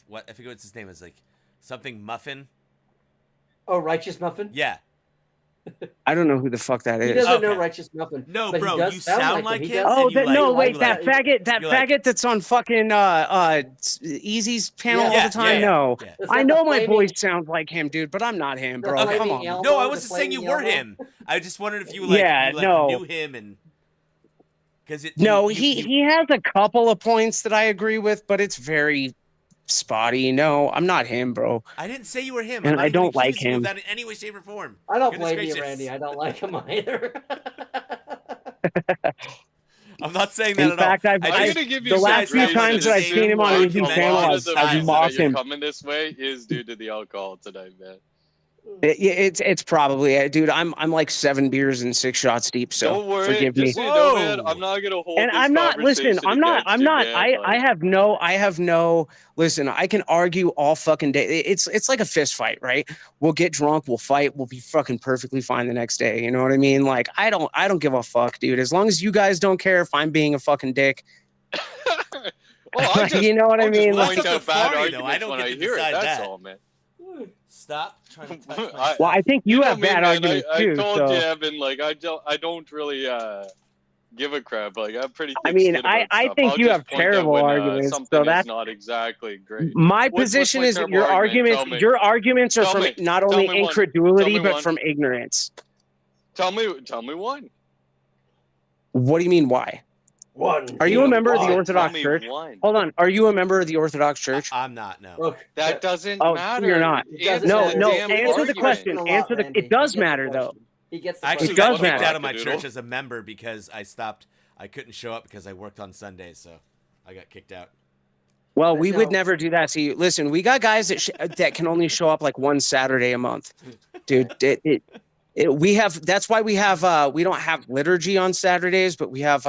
what I forget what his name is, like something Muffin? Oh, Righteous Muffin? Yeah. I don't know who the fuck that He is. doesn't know Okay. Righteous Muffin. No, but he bro, does you sound like He him. does- Oh, and you that, no, like- wait, you that like- faggot, that you're faggot like- that's on fucking Easy's panel all Yeah, the time. yeah, No, yeah. It's I not know the my flaming- voice sounds like him, dude, but I'm not him, the bro. Okay. Come flaming on. Elmo, No, I the wasn't saying you flaming were Elmo. him. I just wondered if you Yeah, no. knew him and because No, he has a couple of points that I agree with, but it's very spotty. No, I'm not him, bro. I didn't say you were him. And I'm not I even don't like accusing you of him. that in any way, shape, or form. I don't Goodness blame you, gracious. Randy. I don't like him either. I'm not saying that In at fact, all. I've I'm I, gonna give you the some last few grace times to that I've say seen him on like Easy's a panel, lot I've of the I've reason mocked that you're him. coming this way is due to the alcohol tonight, man. It's probably, dude. I'm like 7 beers and 6 shots deep. So Don't worry, forgive me. just so you know, man, Whoa. I'm not gonna hold And this I'm not. Listen, conversation I'm not. against you, man. I have no. Listen, I can argue all fucking day. It's like a fist fight, right? We'll get drunk, we'll fight, we'll be fucking perfectly fine the next day. You know what I mean? Like I don't give a fuck, dude. As long as you guys don't care if I'm being a fucking dick. Well, I just, You know what I I'll just mean? Well, point that's up out to bad Farney, though. I arguments don't when get I to hear it. decide That's that. all, man. Stop trying to touch my I- stuff. Well, I think you know have me, bad man, arguments I too. told So you, Evan, like I don't really give a crap. Like I'm pretty. I mean, thick-skinned about I stuff. think I'll you just have point out terrible when, arguments. something So is that's not exactly great. my What's position my is that terrible argument? Tell me. your arguments are Tell from me. not Tell only me one. incredulity Tell me but one. from ignorance. Tell me one. What do you mean? Why? One. Are you a member of Why? the Orthodox Tell me Church? one. Hold on. Are you a member of the Orthodox Church? I'm not. No. Look, That doesn't Oh, matter. you're not. It doesn't No, matter. no. Damn Answer the argument. question. a lot, Answer the. Randy. It does He gets the matter though. question. He gets the I actually It got does kicked matter. out of my Wackadoodle. church as a member because I couldn't show up because I worked on Sundays, so I got kicked out. Well, But we would no. never do that. See, listen, we got guys that can only show up like one Saturday a month, dude. We have. That's why we have. We don't have liturgy on Saturdays, but we have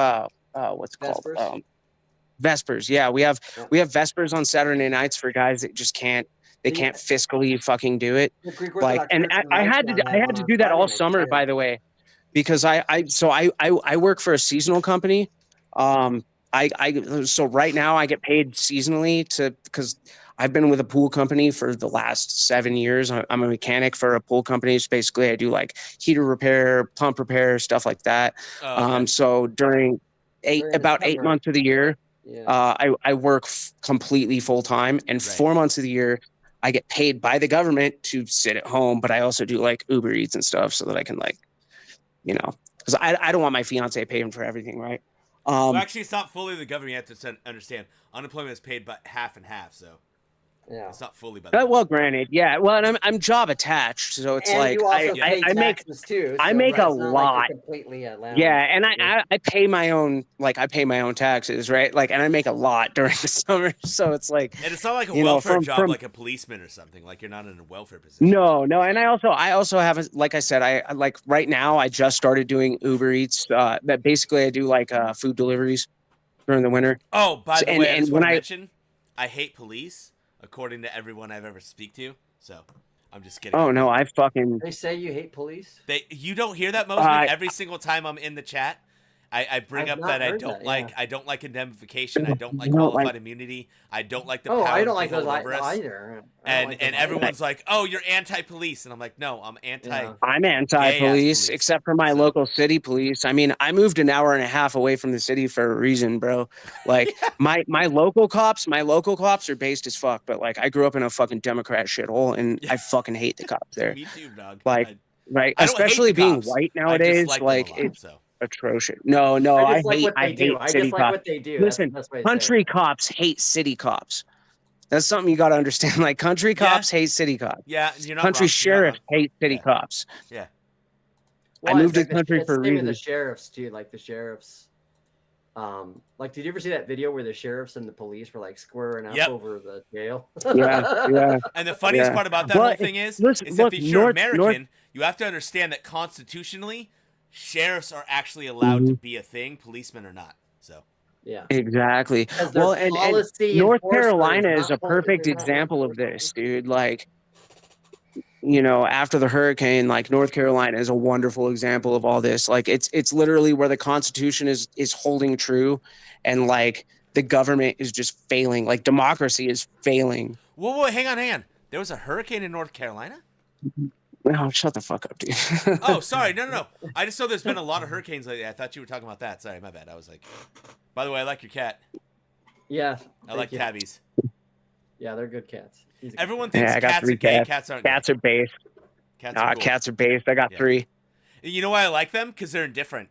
what's it called Vespers? Vespers. Yeah, we have Yeah. Vespers on Saturday nights for guys that just can't. They Yeah. can't fiscally fucking do it. The Greek Like, Orthodox and Church in I had Lifetown to have one on do that Friday all nights, summer, too. by the way, because I work for a seasonal company. So right now I get paid seasonally because I've been with a pool company for the last 7 years. I'm a mechanic for a pool company. So basically I do like heater repair, pump repair, stuff like that. Oh, okay. So during During the about 8 summer. months of the year, Yeah. I work completely full time, and 4 months of the year I get paid by the government to sit at home, but I also do like Uber Eats and stuff so that I can like, because I don't want my fiance paying for everything, right? Well, actually, it's not fully the government. You have to understand. Unemployment is paid by half and half, so Yeah. it's not fully by the well, government. granted, yeah. Well, and I'm job attached, so it's And like you also pay I make taxes too. I so make it's a not like lot. you're completely allowed. Yeah, and I pay my own taxes, right? Like, and I make a lot during the summer, so it's like, And it's not like a you know, welfare job, from like a policeman or something. Like you're not in a welfare position. no, and I also have like I said, I like right now I just started doing Uber Eats. That basically I do like food deliveries during the winter. Oh, by the And- way, I and just when want to I- mention, I hate police, according to everyone I've ever speak to. So I'm just kidding. Oh no, I fucking They say you hate police. You don't hear that, Mosman? Every single time I'm in the chat, I bring I've up not that I heard don't that, like yeah. I don't like indemnification. I don't like You don't qualified like- immunity. I don't like the Oh, power I that don't they like those hold over us. either. And everyone's like, "Oh, you're anti-police," and I'm like, "No, I'm anti." Yeah. I'm anti-police, police. except for my So- local city police. I mean, I moved an hour and a half away from the city for a reason, bro. Like my local cops are based as fuck, but like I grew up in a fucking Democrat shithole, and I fucking hate the cops there. Me too, dog. Like, right? I don't hate Especially the being cops. white I nowadays, just like like them a lot, it's so. atrocious. No, I I just like hate what they do. I city just like cops. what they do. Listen, That's the best way to say country it. cops hate city cops. That's something you got to understand. Like country cops hate city cops. Yeah, you're not Country wrong. sheriffs hate city Yeah. cops. Yeah. I moved it's to the country it's for a the same with the reason. sheriffs too. Like the sheriffs, like did you ever see that video where the sheriffs and the police were like squaring up Yep. over the jail? Yeah. And the funniest Yeah. part about that Well, whole thing is look, if you're North- American, you have to understand that constitutionally, sheriffs are actually allowed to be a thing, policemen are not. So Yeah. Exactly. Because their Well, and policy North enforcement Carolina is is a not perfect they're not example of enforcement. this, dude. Like, after the hurricane, like North Carolina is a wonderful example of all this. Like, it's literally where the Constitution is holding true, and like the government is just failing. Like democracy is failing. whoa, hang on. There was a hurricane in North Carolina? Oh, shut the fuck up, dude. Oh, sorry. No. I just know there's been a lot of hurricanes lately. I thought you were talking about that. Sorry, my bad. I was like, by the way, I like your cat. Yeah. I like you. tabbies. Yeah, they're good cats. He's a good Everyone cat. thinks Yeah, I got cats are 3 gay. cats. Cats aren't Cats gay. are based. Cats are cool. Cats are based. I got Yeah. 3. You know why I like them? Because they're indifferent.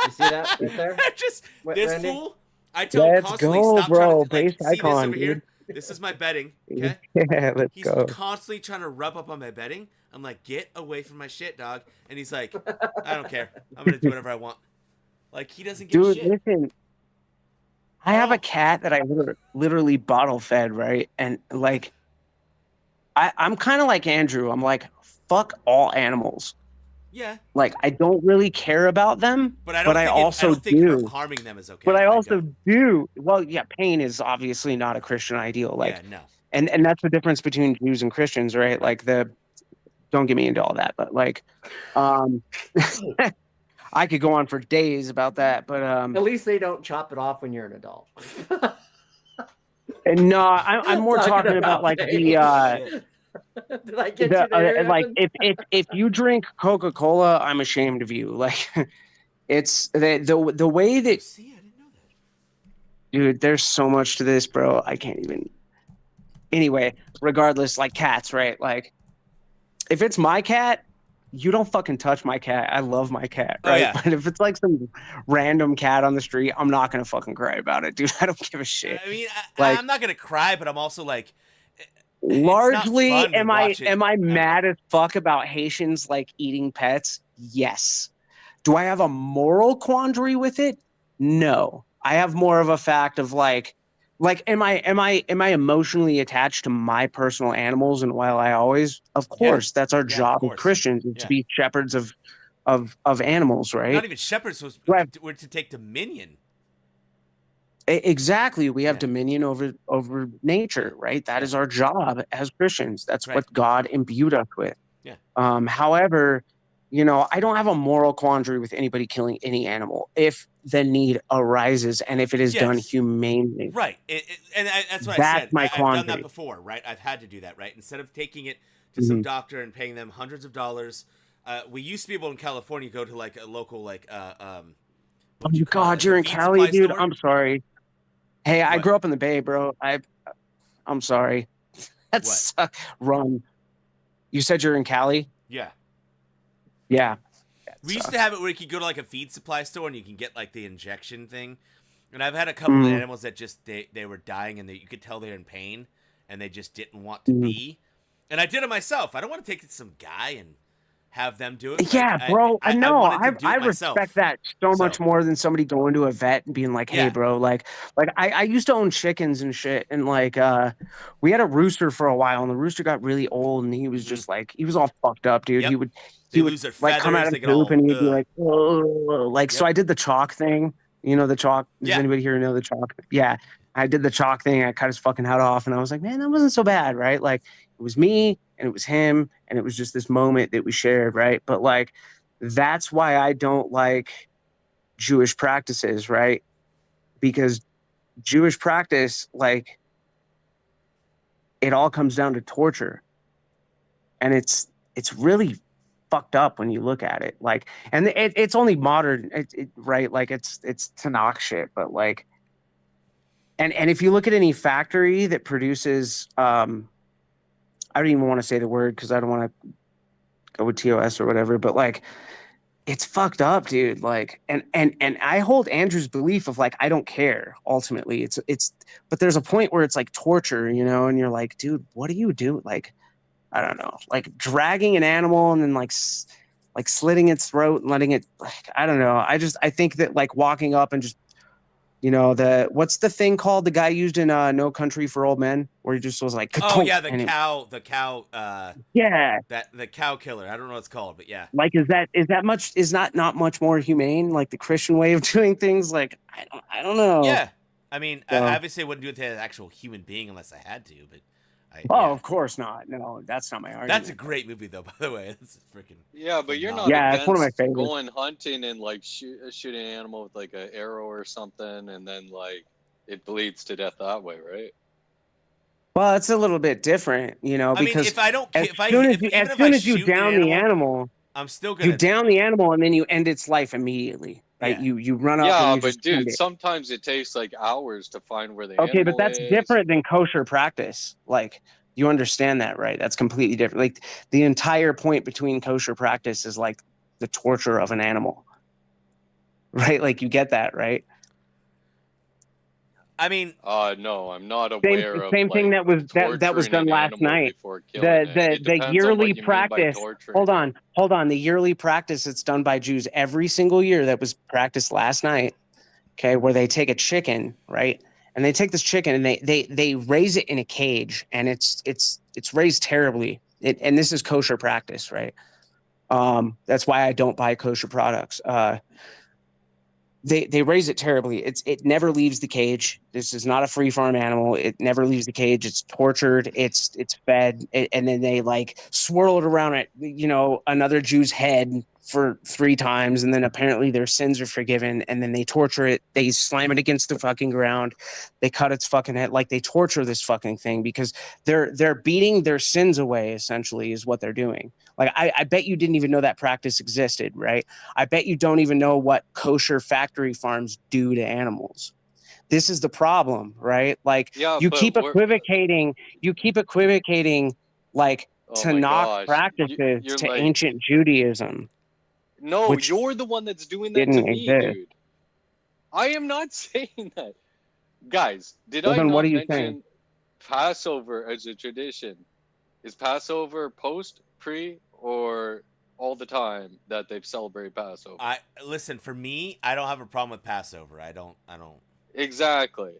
You see that right there? Just What, this Randy? fool. I tell him Let's constantly, go, stop bro. trying to like, Based see this icon, over here. dude. This is my bedding. Okay. Yeah, let's He's go. constantly trying to rub up on my bedding. I'm like, get away from my shit, dog. And he's like, I don't care. I'm gonna do whatever I want. Like he doesn't give a Dude, shit. listen. I have a cat that I literally bottle fed, right? And like, I'm kind of like Andrew. I'm like, fuck all animals. Yeah, Like, I don't really care about them, but I don't. I think also I don't think do. harming them is okay. But I also don't. do. Well, yeah, pain is obviously not a Christian ideal. Like, yeah, no. and that's the difference between Jews and Christians, right? Like don't get me into all that, but like, I could go on for days about that, but At least they don't chop it off when you're an adult. and no, I'm more talking about like the Did I get you there? like Evan? if you drink Coca-Cola, I'm ashamed of you. Like, it's the way that, See, I didn't know that. dude, there's so much to this, bro. I can't even. Anyway, regardless, like cats, right? Like, if it's my cat, you don't fucking touch my cat. I love my cat, right? Oh, yeah. But if it's like some random cat on the street, I'm not gonna fucking cry about it, dude. I don't give a shit. I mean, Like- I'm not gonna cry, but I'm also like, Largely, fun to am watch it I happen. mad as fuck about Haitians like eating pets? Yes. Do I have a moral quandary with it? No. I have more of a fact of like am I emotionally attached to my personal animals? And while I always, of Yeah. course, that's our Yeah, of job as course. Christians, is Yeah. to be shepherds of animals, right? Not even shepherds Right. were to take dominion. Exactly. We have Yeah. dominion over nature, right? That Yeah. is our job as Christians. That's Right. what God imbued us with. Yeah. However, I don't have a moral quandary with anybody killing any animal if the need arises and if it is done Yes. humanely. Right. That's what I That's said. my I've done that quandary. before, right? I've had to do that, right? Instead of taking it to some Mhm. doctor and paying them hundreds of dollars, we used to be able in California go to like a local like Oh what would you call it? God, Like you're a in feed Cali, supply dude. store. I'm sorry. Hey, I What? grew up in the Bay, bro. I'm sorry. That's run. You said you're in Cali? Yeah. Yeah. We used to have it where you could go to like a feed supply store and you can get like the injection thing. And I've had a couple of Mm, animals that just they were dying and you could tell they're in pain and they just didn't want to mm. be. And I did it myself. I don't want to take it to some guy and have them do it. Like Yeah, bro. I No, wanted to do I it respect myself. that so So much more than somebody going to a vet and being like, "Hey, yeah. bro, like I used to own chickens and shit, and like we had a rooster for a while, and the rooster got really old, and he was just like he was all fucked up, dude. Yep. He They would lose their like come out feathers. of They get poop, all and he'd be like, "Oh," like so. Yep. I did the chalk thing. You know the chalk. Does Yeah. anybody here know the chalk? Yeah, I did the chalk thing. I cut his fucking head off, and I was like, man, that wasn't so bad, right? Like it was me, and it was him, and it was just this moment that we shared, right? But like that's why I don't like Jewish practices, right? Because Jewish practice, like, it all comes down to torture, and it's really fucked up when you look at it. Like, and it's only modern, right? Like, it's Tanakh shit, but like, and if you look at any factory that produces, I don't even want to say the word because I don't want to go with TOS or whatever, but like it's fucked up, dude. Like, and I hold Andrew's belief of like I don't care. Ultimately, but there's a point where it's like torture, and you're like, dude, what do you do? Like, I don't know, like dragging an animal and then like slitting its throat and letting it. Like, I don't know. I think that like walking up and just what's the thing called the guy used in No Country for Old Men where he just was like Oh ka-tonk, yeah, and the cow yeah. that the cow killer. I don't know what it's called, but yeah. Like, is not much more humane, like the Christian way of doing things? Like, I don't know. Yeah. I mean, I So, obviously wouldn't do it to an actual human being unless I had to, but oh, yeah. of course not. No, that's not my argument. That's a great movie though, by the way. That's freaking Yeah, but you're not Yeah, it's one of my against favorites. going hunting and like shooting an animal with like an arrow or something, and then like it bleeds to death that way, right? Well, it's a little bit different, I mean, because if I don't, as if I, soon as if you, as even if I soon as you shoot an down the animal, I'm still you gonna. down the animal and then you end its life immediately, right? Yeah. You run up and Yeah, you but just end dude, it. sometimes it takes like hours to find where the Okay, but animal that's is. different than kosher practice. Like, you understand that, right? That's completely different. Like, the entire point between kosher practice is like the torture of an animal, right? Like, you get that, right? I mean, No, I'm not Same aware of same thing like that was torturing done an last animal night. before killing The it. the It the depends on yearly what you mean by practice. torturing Hold it. on, hold on. The yearly practice that's done by Jews every single year that was practiced last night. Okay, where they take a chicken, right? And they take this chicken and they raise it in a cage, and it's raised terribly. And this is kosher practice, right? That's why I don't buy kosher products. They raise it terribly. It never leaves the cage. This is not a free farm animal. It never leaves the cage. It's tortured. It's fed, and then they like swirl it around it, another Jew's head for 3 times, and then apparently their sins are forgiven. And then they torture it. They slam it against the fucking ground. They cut its fucking head. Like, they torture this fucking thing because they're beating their sins away. Essentially, is what they're doing. Like, I bet you didn't even know that practice existed, right? I bet you don't even know what kosher factory farms do to animals. This is the problem, right? Like, Yeah, you but keep equivocating, like oh my Tanakh gosh, practices you're to like, ancient Judaism, no, which you're the one that's doing that to didn't me, exist. dude. I am not saying that. Guys, did Well, I then what are not you saying? mention Passover as a tradition? Is Passover post, pre, or all the time that they've celebrated Passover. I listen, for me, I don't have a problem with Passover. I don't. Exactly.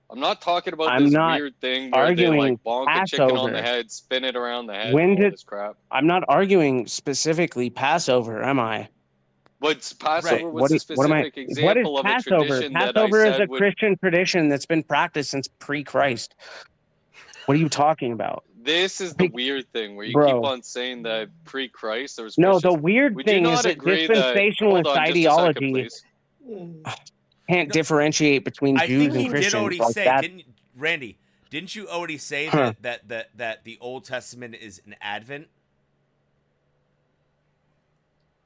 I'm not talking about I'm this not weird thing where they arguing like bonk a chicken on the Passover. head, spin it around the head, When and all did this crap. I'm not arguing specifically Passover, am I? But Right. Passover was What a what am I? specific What is example of a Passover? tradition that I Passover is said a would. Christian tradition that's been practiced since pre-Christ. What are you talking about? This is the weird thing where you keep Bro. on saying that pre-Christ there was No, the Christians. weird Would you thing is not that agree that? Hold dispensationalist on, just a second, ideology please. can't No, differentiate between I Jews think and he did Christians already like say, that. didn't Randy? Didn't you already say Huh. that the Old Testament is an Advent?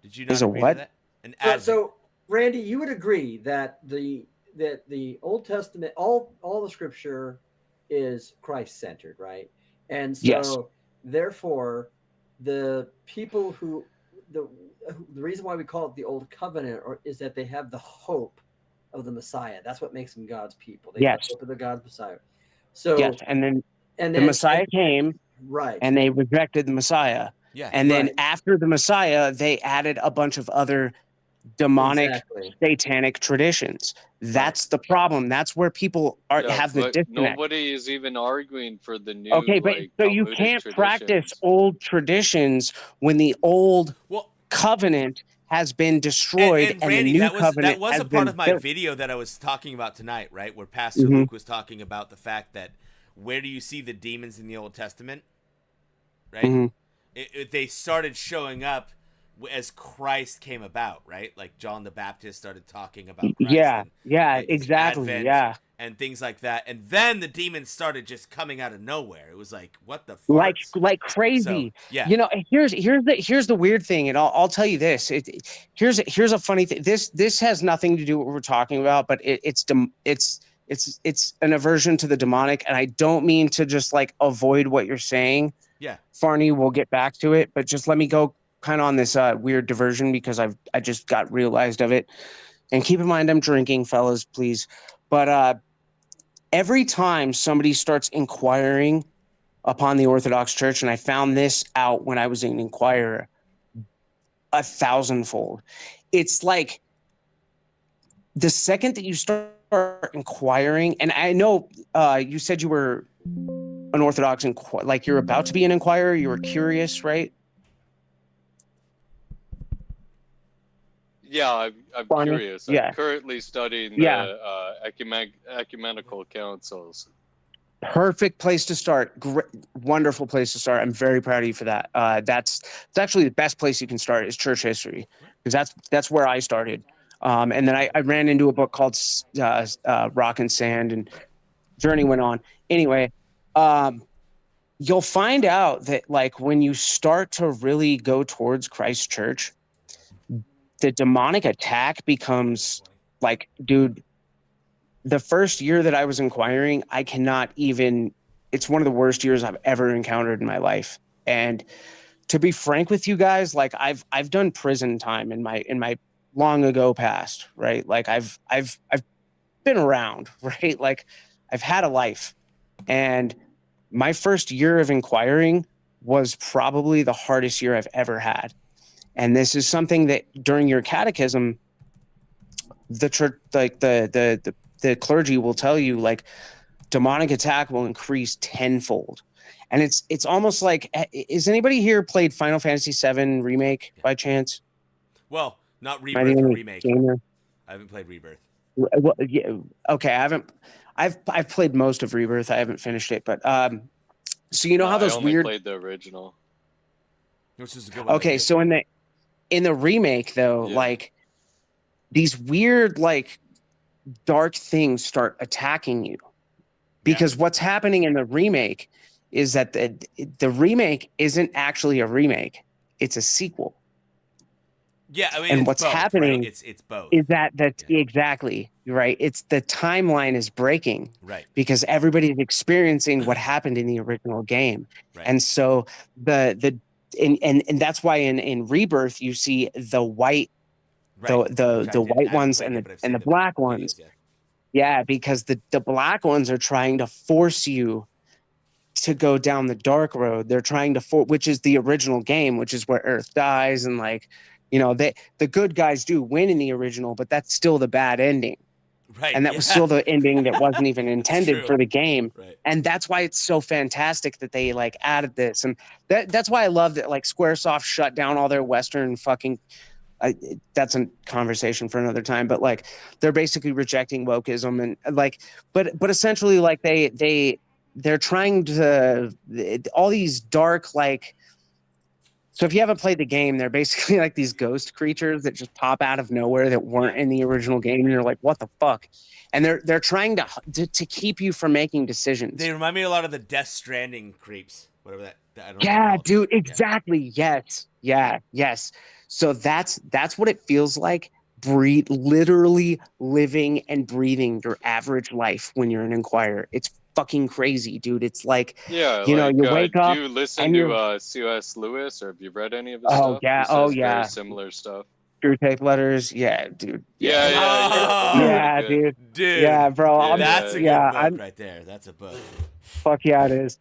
Did you not Is a agree what? to that? An So, Advent. so Randy, you would agree that the Old Testament, all the Scripture, is Christ centered, right? And so, Yes. therefore, the people who the reason why we call it the Old Covenant is that they have the hope of the Messiah. That's what makes them God's people. They have Yes. the hope of the God's Messiah. So, Yes. And then and the then Messiah came right. and they rejected the Messiah. Yeah. And then Right. after the Messiah, they added a bunch of other demonic, Exactly. satanic traditions. That's the problem. That's where people Yeah, have the but disconnect. nobody is even arguing for the new Okay, but like so you Talmudic can't practice traditions. old traditions when the old Well, covenant has been destroyed and and the Randy, new that was covenant a has part been of my built. video that I was talking about tonight, right? Where Pastor Mhm. Luke was talking about the fact that where do you see the demons in the Old Testament, right? Mhm. They started showing up as Christ came about, right? Like John the Baptist started talking about Christ Yeah, and yeah, his exactly. advent Yeah. and things like that, and then the demons started just coming out of nowhere. It was like, what the farts? Like So crazy. yeah, You know, here's the weird thing, and I'll tell you this. Here's a funny thing. This has nothing to do with what we're talking about, but it's an aversion to the demonic, and I don't mean to just like avoid what you're saying. yeah. Farney, we'll get back to it, but just let me go kind of on this weird diversion because I just got realized of it. And keep in mind, I'm drinking, fellas, please. But every time somebody starts inquiring upon the Orthodox Church, and I found this out when I was an inquirer, 1,000-fold. It's like the second that you start inquiring, and I know you said you were an Orthodox, like you're about to be an inquirer, you were curious, right? Yeah, I'm Barney? curious. I'm Yeah. currently studying Yeah. the ecumenical councils. Perfect place to start. Great, wonderful place to start. I'm very proud of you for that. That's actually the best place you can start is church history because that's where I started. And then I ran into a book called Rock and Sand, and journey went on. Anyway, you'll find out that like when you start to really go towards Christ's church, the demonic attack becomes like, dude, the first year that I was inquiring, I cannot even, it's one of the worst years I've ever encountered in my life. And to be frank with you guys, like I've done prison time in my long ago past, right? Like I've been around, right? Like I've had a life. And my first year of inquiring was probably the hardest year I've ever had. And this is something that during your catechism, the church, like the clergy will tell you, like demonic attack will increase tenfold. And it's almost like, is anybody here played Final Fantasy VII Remake by chance? Well, not Am I the Rebirth, but only remake. gamer? I haven't played Rebirth. Well, yeah, okay, I haven't. I've played most of Rebirth. I haven't finished it, but so you know No, how I those only weird. played the original. Which is a good one. Okay, so in the remake though, Yeah. like these weird like dark things start attacking you because what's happening in the remake is that the remake isn't actually a remake; it's a sequel. Yeah, I mean, And it's what's both, happening right? It's both. is that's exactly right. It's the timeline is breaking, Right. because everybody's experiencing what happened in the original game, Right. and so and that's why in Rebirth you see the white, Right. the white ones and the black ones. Videos, yeah. Yeah, because the black ones are trying to force you to go down the dark road. They're trying to which is the original game, which is where Earth dies, and like, you know, the good guys do win in the original, but that's still the bad ending. Right. And that was still the ending that wasn't even It's intended true. for the game. Right. And that's why it's so fantastic that they like added this. And that's why I love that like Squaresoft shut down all their Western fucking that's a conversation for another time, but like they're basically rejecting wokeism and like, but essentially like they're trying to all these dark like. So if you haven't played the game, they're basically like these ghost creatures that just pop out of nowhere that weren't in the original game, and you're like, what the fuck? And they're trying to keep you from making decisions. They remind me a lot of the Death Stranding creeps, whatever that. I don't know. Yeah, dude, exactly. Yeah. Yes. So that's what it feels like. Literally living and breathing your average life when you're an Inquirer. It's fucking crazy, dude. It's like, Yeah, you know, like, you wake up. do you listen and you're, to C.S. Lewis, or have you read any of his oh stuff? yeah, He says very similar stuff. Screw tape letters. Yeah, dude. Yeah, Yeah, good. Dude. Yeah, bro. Yeah. That's a good book right there. That's a book. Fuck yeah, it is.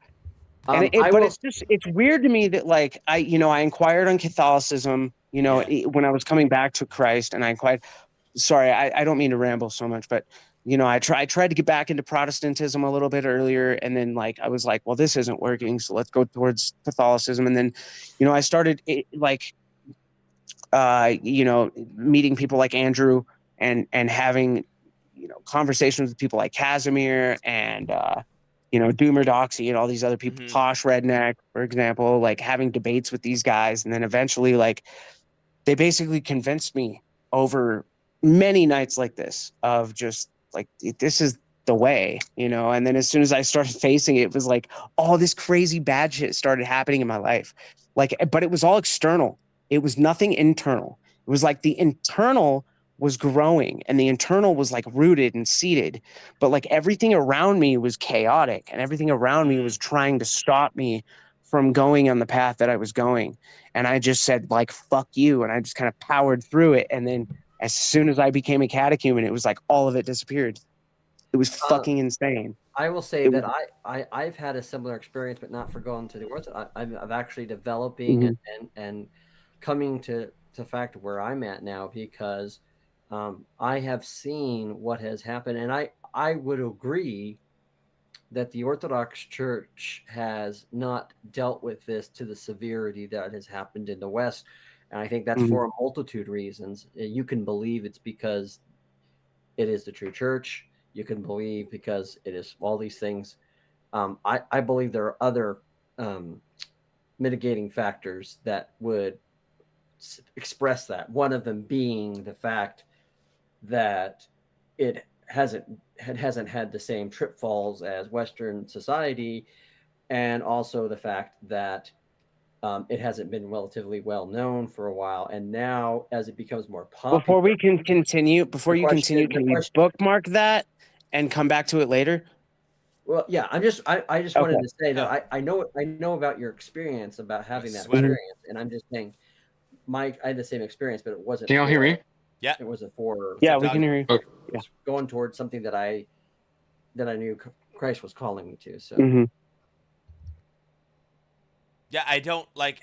And it's weird to me that like I inquired on Catholicism, when I was coming back to Christ, and I inquired. Sorry, I don't mean to ramble so much, but I tried to get back into Protestantism a little bit earlier, and then like I was like, well, this isn't working, so let's go towards Catholicism, and then I started meeting people like Andrew and having conversations with people like Casimir and Doomer Doxy and all these other people, Posh Redneck, for example, like having debates with these guys. And then eventually, like, they basically convinced me over many nights like this of just like, this is the way, and then as soon as I started facing it, it was like all this crazy bad shit started happening in my life. Like, but it was all external. It was nothing internal. It was like the internal was growing and the internal was like rooted and seated, but like everything around me was chaotic and everything around me was trying to stop me from going on the path that I was going. And I just said like, fuck you. And I just kind of powered through it. And then as soon as I became a catechumen, it was like all of it disappeared. It was fucking insane. I will say that I've had a similar experience, but not for going to the Orthodox. I'm actually developing and coming to fact where I'm at now, because I have seen what has happened, and I would agree that the Orthodox Church has not dealt with this to the severity that has happened in the West. And I think that's for a multitude of reasons. You can believe it's because it is the true church. You can believe because it is all these things. I believe there are other mitigating factors that would express that. One of them being the fact that it hasn't had the same trip falls as Western society, and also the fact that it hasn't been relatively well known for a while, and now as it becomes more popular. Before you continue, can we bookmark that and come back to it later? Well, yeah, I just wanted to say that I know about your experience about having that experience, and I'm just saying, Mike, I had the same experience, but it wasn't. Can y'all hear me? Yeah, it wasn't for. Yeah, we can hear you. Okay. Yeah. Going towards something that I knew Christ was calling me to. So. Yeah, I don't like.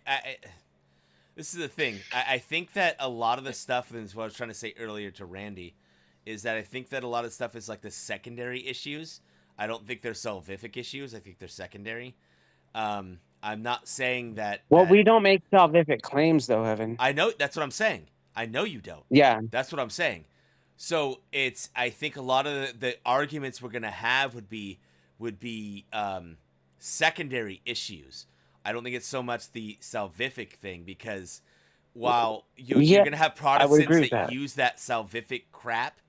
This is the thing. I think that a lot of the stuff, and this is what I was trying to say earlier to Randy, is that I think that a lot of stuff is like the secondary issues. I don't think they're salvific issues. I think they're secondary. I'm not saying that. Well, we don't make salvific claims, though, Evan. I know, that's what I'm saying. I know you don't. Yeah, that's what I'm saying. So I think a lot of the arguments we're gonna have would be secondary issues. I don't think it's so much the salvific thing, because while you're going to have Protestants that use that salvific crap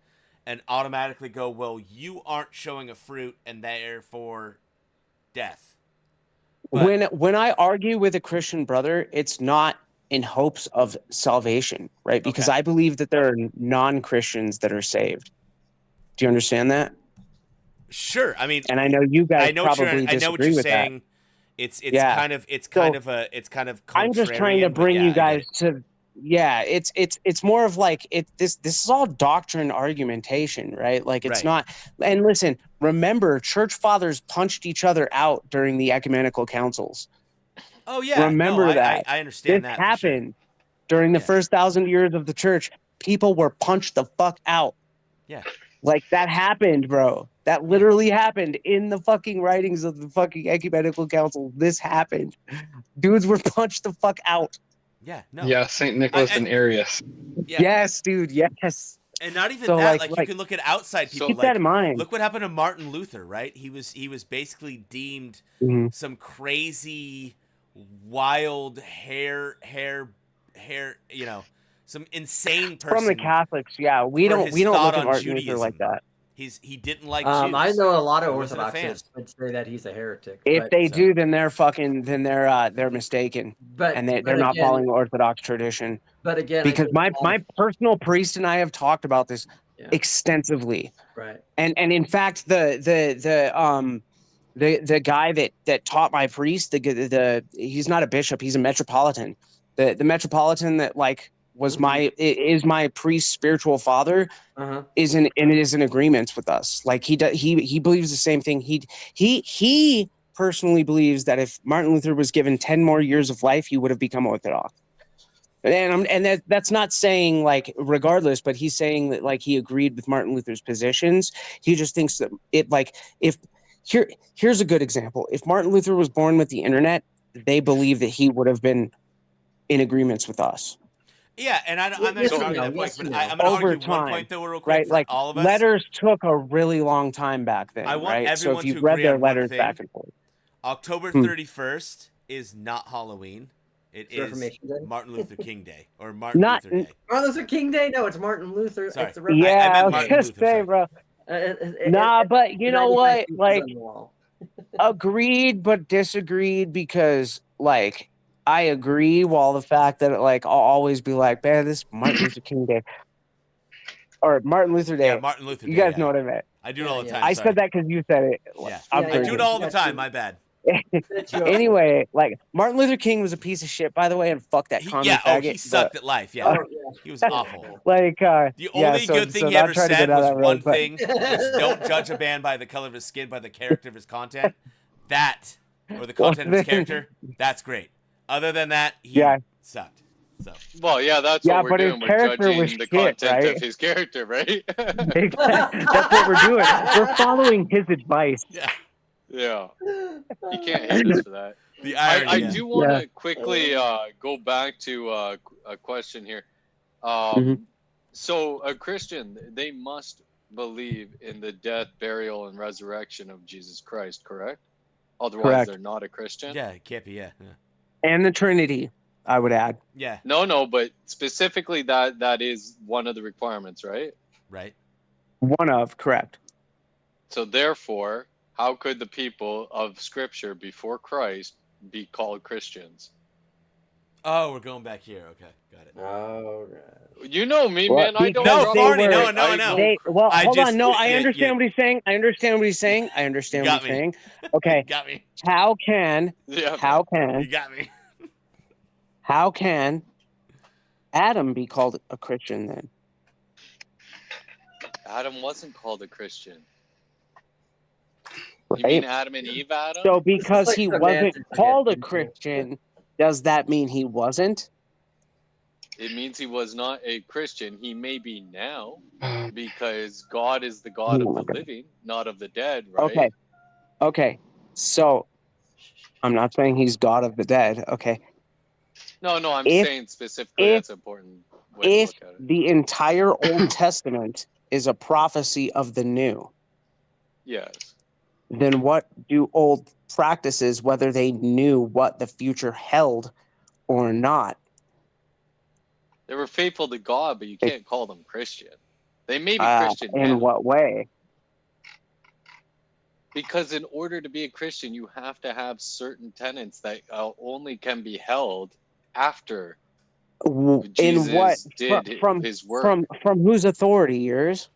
and automatically go, well, you aren't showing a fruit and therefore death. But when I argue with a Christian brother, it's not in hopes of salvation, right? Because I believe that there are non-Christians that are saved. Do you understand that? Sure. I mean, and I know you guys probably disagree with that. I know what you're saying. It's kind of contrarian. I'm just trying to bring you guys to yeah, it's more of like this is all doctrine argumentation, right? Like it's Right. not. And listen, remember, church fathers punched each other out during the ecumenical councils. Oh yeah, Remember that I this understand that for sure. happened during the Yeah. first 1,000 years of the church. People were punched the fuck out. Yeah. Like that happened, bro. That literally happened in the fucking writings of the fucking ecumenical council. This happened. Dudes were punched the fuck out. Yeah, no. Yeah, Saint Nicholas and Arius. Yeah. Yes, dude. Yes. And not even So, that, like- you can look at outside people. Keep that in mind. Look what happened to Martin Luther, right? He was basically deemed Mhm. some crazy, wild hair, you know, some insane person From the Catholics, yeah. We for don't his we don't thought look at on Martin Luther Judaism. like that. He didn't like I Jews. know a lot of He wasn't a fan. Orthodoxists would say that he's a heretic. If but, they so- do, then they're mistaken, but and they're but not again- following Orthodox tradition. But again, I Because think my personal priest and I have talked about this yeah, extensively, right. and in fact, the guy that taught my priest, the he's not a bishop, he's a metropolitan. The metropolitan that like was is my priest's spiritual father. Is in agreement with us. Like he believes the same thing. He personally believes that if Martin Luther was given 10 more years of life, he would have become Orthodox. And that's not saying like regardless, but he's saying that like he agreed with Martin Luther's positions. He just thinks that it like here's a good example. If Martin Luther was born with the internet, they believe that he would have been in agreements with us. Yeah, and I'm not Yes, going to you argue know, that point, yes, but you know. I'm going to Over argue one time, point though real quick right? for Like all of us. letters took a really long time back then, I want right? So everyone if to you've read agree their on one letters thing. back and forth. October 31st is not Halloween. It It's is Reformation Day? Martin Luther King Day or Martin Not- Luther Day. Martin Luther King Day? No, it's Martin Luther. Sorry. It's the I Yeah, meant I was Martin gonna Luther, say, sorry. bro. It- Nah, it- but you know 95 what? pieces Like, on the wall. agreed but disagreed because, like, I agree while the fact that, like, I'll always be like, man, this is Martin Luther King Day. Or Martin Luther Day. Yeah, Martin Luther You Day. guys yeah. know what I meant. I do it all the Yeah, time. I sorry. said that because you said it. Yeah. I'm Yeah, I do drinking. it all the Yeah, time. too. My bad. Anyway, like, Martin Luther King was a piece of shit, by the way, and fuck that commie faggot. He sucked at life. Yeah, Oh, yeah. he was awful. Like, The only good thing he not ever trying to said go down was that road, one but- thing, which don't judge a man by the color of his skin, by the character of his content. That, or the content of his character, that's great. Other than that, he sucked. So Well, yeah, that's Yeah, what we're but his doing. We're character was judging the shit, content right? of his character, right? That's what we're doing. We're following his advice. yeah, Yeah, you can't hate us for that. the irony. I yeah. do want to quickly go back to a question here. So a Christian, they must believe in the death, burial, and resurrection of Jesus Christ, correct? Otherwise, Correct. they're not a Christian. Yeah, it can't be. Yeah, And the Trinity, I would add. yeah, No, but specifically that is one of the requirements, right? right. One of, correct. So therefore, how could the people of Scripture before Christ be called Christians? Oh, we're going back here. Okay, got it. All right. You know me, Well, man. I don't. because No, they Barney, were- no. Well, I hold just- on. No, I yeah, understand yeah. what he's saying. I understand what he's saying. I understand You what got he's me. saying. Okay. Got me. How can Yeah. You got me. Adam be called a Christian then? Adam wasn't called a Christian. You Right? mean Adam and Eve, Adam? So because like he the wasn't man's called a internet. Christian, does that mean he wasn't? It means he was not a Christian. He may be now, because God is the God Oh of my the God. living, not of the dead, right? Okay. Okay. So I'm not saying he's God of the dead. Okay. No, I'm If- saying specifically if- that's an important way to If look at it. the entire Old Testament is a prophecy of the new, Yes. then what do old practices, whether they knew what the future held or not? They were faithful to God, but you can't call them Christian. They may be Christian In now. what way? Because in order to be a Christian, you have to have certain tenets that only can be held after In Jesus what? did From his work. from whose authority? Yours?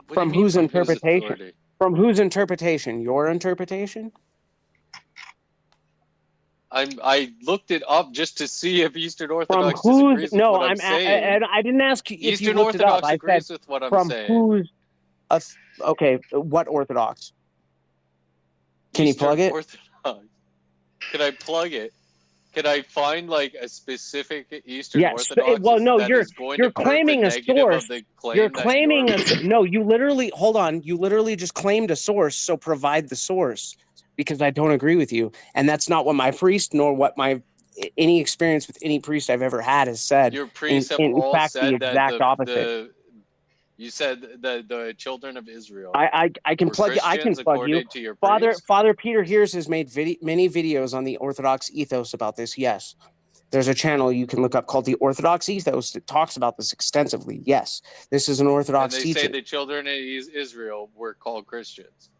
What do you from mean whose from interpretation? authority? From whose interpretation? Your interpretation? I looked it up just to see if Eastern From Orthodox whose? disagrees with No, what I'm saying. I didn't ask you if you Eastern looked it up. Orthodox I said agrees with what I'm from saying. whose? Okay, what Orthodox? Can you Eastern plug it? Orthodox. Can I plug it? Can I find like a specific Eastern Yes. Orthodox Well, no, that is going you're to prove the claiming a negative source. of the You're claim that claiming you're no. You literally hold on. You literally just claimed a source. So provide the source, because I don't agree with you, and that's not what my priest nor what my any experience with any priest I've ever had has said. your priests have In all fact, the said that exact opposite. you said the children of Israel I can were plug you. I can Christians plug you. according to your priest. Father Peter Hears has made many videos on the Orthodox ethos about this. Yes. There's a channel you can look up called the Orthodox Ethos that talks about this extensively. Yes, this is an And Orthodox they say teaching. the children of Israel were called Christians.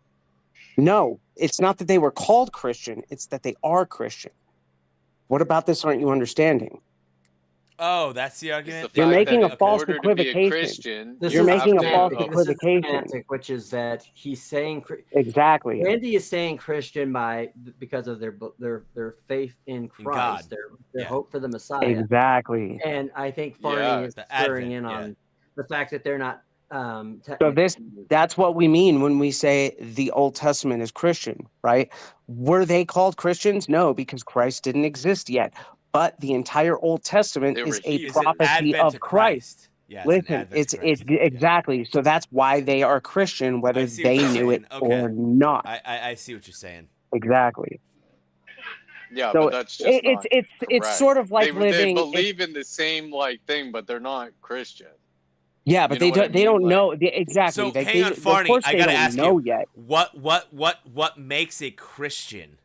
No, it's not that they were called Christian. It's that they are Christian. What about this aren't you understanding? Oh, that's the It's the argument. You're fact making that a in false order to be a equivocation. Christian, This You're is making a false semantic. This is equivocation. semantic, which is that he's saying Exactly. Randy is saying Christian because of their faith in In Christ, God. their Yeah. hope for the Messiah. Exactly. And I think Yeah, Farney is the spurring Advent, in yeah. on the fact that they're not So technically. that's what we mean when we say the Old Testament is Christian, right? Were they called Christians? No, because Christ didn't exist yet. But the entire Old Testament they were is a It's an Hebrews. prophecy advent of to Christ. Christ. Yeah, it's an Listen, advent to it's Christ. Yeah. exactly. So that's why they are Christian, whether I see what they you're knew it saying. Okay. or not. I see what you're saying. Exactly. Yeah, So but that's just not it's correct. sort of like They living. believe in the same like thing, but they're not Christian. Yeah, but You know what I they don't mean? know exactly. So Like hang on, of Farney. course I they gotta don't ask know you, yet. what makes a Christian?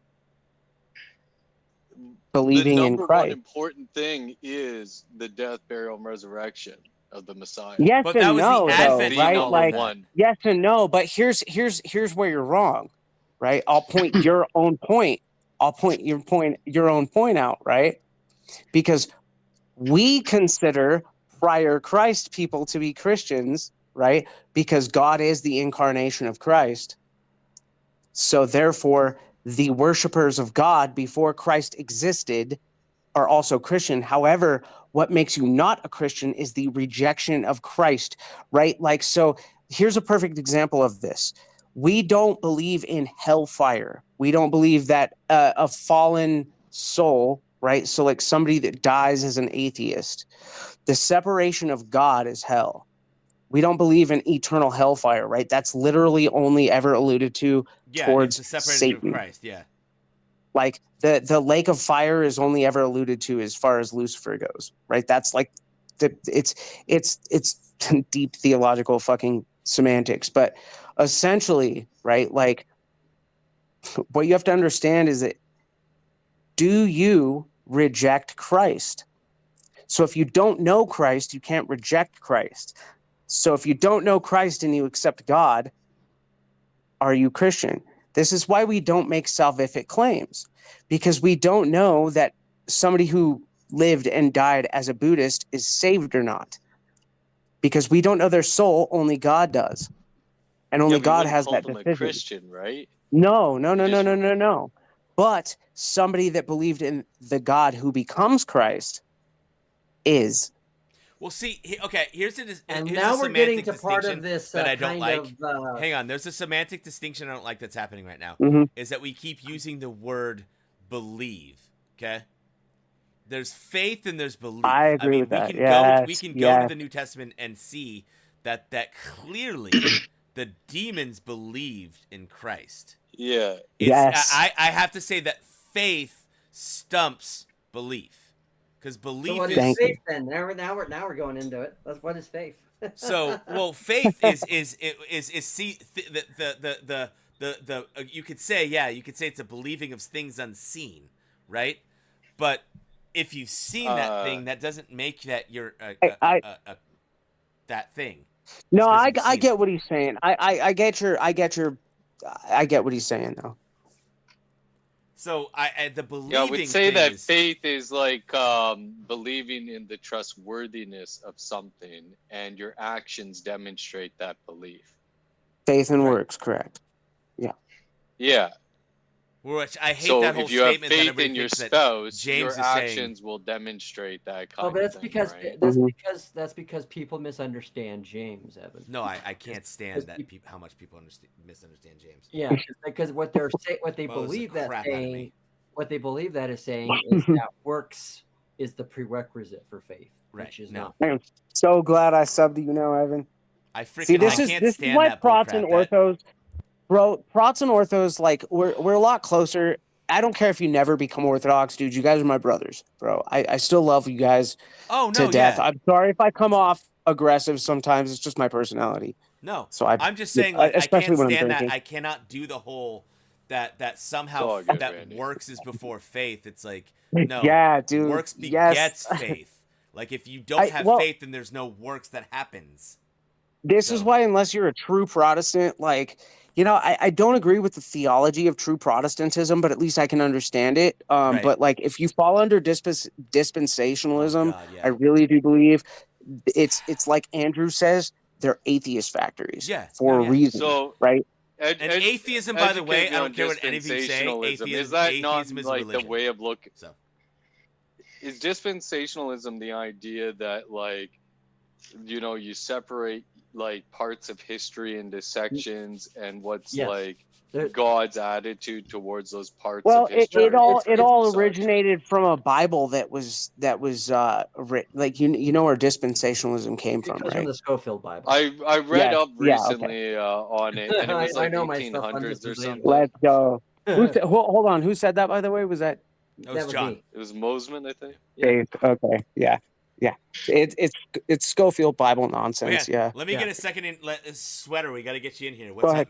The Believing in number one Christ. important thing is the death, burial, and resurrection of the Messiah. Yes But that and was the no, though, advent The right? to all of number Like that. one. yes and no, but here's where you're wrong, right? I'll point your own point. I'll point your own point out, right? Because we consider prior Christ people to be Christians, right? Because God is the incarnation of Christ. So therefore, the worshipers of God before Christ existed are also Christian. However, what makes you not a Christian is the rejection of Christ, right? Like, so here's a perfect example of this. We don't believe in hellfire. We don't believe that a fallen soul, right? So, like somebody that dies as an atheist, the separation of God is hell. We don't believe in eternal hellfire, right? That's literally only ever alluded to Yeah, it's towards the separation Satan. from Christ. Yeah. Like the lake of fire is only ever alluded to as far as Lucifer goes, right? That's like it's deep theological fucking semantics, but essentially, right? Like what you have to understand is that do you reject Christ? So if you don't know Christ, you can't reject Christ. So if you don't know Christ and you accept God, are you Christian? This is why we don't make salvific claims, because we don't know that somebody who lived and died as a Buddhist is saved or not, because we don't know their soul. Only God does, and only Yeah, we God wouldn't has call that them a decision. Christian, right? No. But somebody that believed in the God who becomes Christ is. Well, see, okay. Here's And here's now a we're getting semantic to part distinction of this that I don't kind like. of. Hang on, there's a semantic distinction I don't like that's happening right now. Mhm. Is that we keep using the word believe. Okay. There's faith and there's belief. I agree with we that. can Yes, go to yes. the New Testament and see that clearly the demons believed in Christ. Yeah. Yes. I have to say that faith stumps belief, because belief So what is is faith then? Now we're going into it. What is faith? so well. Faith is see the you could say it's a believing of things unseen, right? But if you've seen that thing, that doesn't make that you're that thing. No, Just 'cause I you've seen get it. what he's saying. I get what he's saying though. So the believing Yeah, I would say thing that is, faith is like believing in the trustworthiness of something, and your actions demonstrate that belief. Faith and Right. works, correct. Yeah. Yeah. Which I hate So that whole if you have statement that faith everybody in your thinks that spouse, James your is saying. actions will demonstrate that Oh, kind but of thing, right? that's because people misunderstand James, Evan. No, I can't stand that how much people misunderstand James. Yeah, because what they Blows the believe that crap out of saying, me. what they believe that is saying is that works is the prerequisite for faith, Right. which is No. not. I'm so glad I subbed to you now, Evan. I freaking See, this can't is stand why that bull Prots and crap. Orthos, bro. Prots and Orthos, like we're a lot closer. I don't care if you never become Orthodox, dude. You guys are my brothers, bro. I still love you guys to death. Yeah. I'm sorry if I come off aggressive sometimes. It's just my personality. No. So I'm just saying, like, I especially can't when I'm stand that. drinking. I cannot do the whole that somehow all good, that Randy. works is before faith. It's like, no. Yeah, dude. Works Yes. begets faith. Like, if you don't have faith, then there's no works that happens. This is why, unless you're a true Protestant, like, you know, I don't agree with the theology of true Protestantism, but at least I can understand it. Right. But like, if you fall under dispensationalism, Oh, God, yeah. I really do believe it's like Andrew says, they're atheist factories for a reason, So, right? And atheism, by the way, I don't care what any of you say. Is that not atheism is like a religion. the way of looking? So, is dispensationalism the idea that, like, you know, you separate like parts of history into sections and what's like God's attitude towards those parts of history? It all originated from a Bible that was like you know where dispensationalism came from, right? From the Schofield Bible. I read up recently okay. on it, and it was like I know my stuff. 1800s or something. Let's go. Hold on, who said that, by the way? Was that? That was John. Me. It was Mosman, I think. Yeah. Okay. Yeah. It's Schofield Bible nonsense. Yeah. Let me get a second in sweater. We got to get you in here. Go What's ahead. up,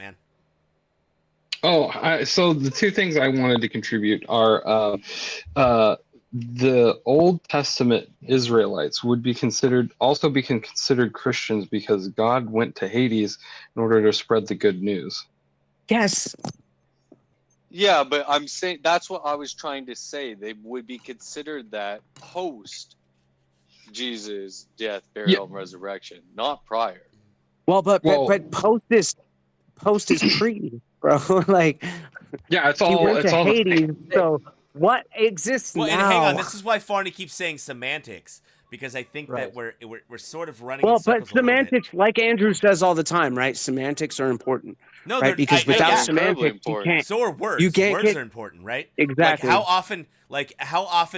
man? So the two things I wanted to contribute are the Old Testament Israelites would be considered Christians because God went to Hades in order to spread the good news. Yes. Yeah, but I'm saying that's what I was trying to say. They would be considered that post Jesus' death, burial, and resurrection, not prior. Well, but post is pre, bro. Like, yeah, it's all Hades. So what exists now? And hang on, this is why Farney keeps saying semantics, because I think that we're sort of running. Well, but semantics, like Andrew says all the time, right? Semantics are important. No, right? Because without semantics, you can't. So are words. Words are important, right? Exactly. How often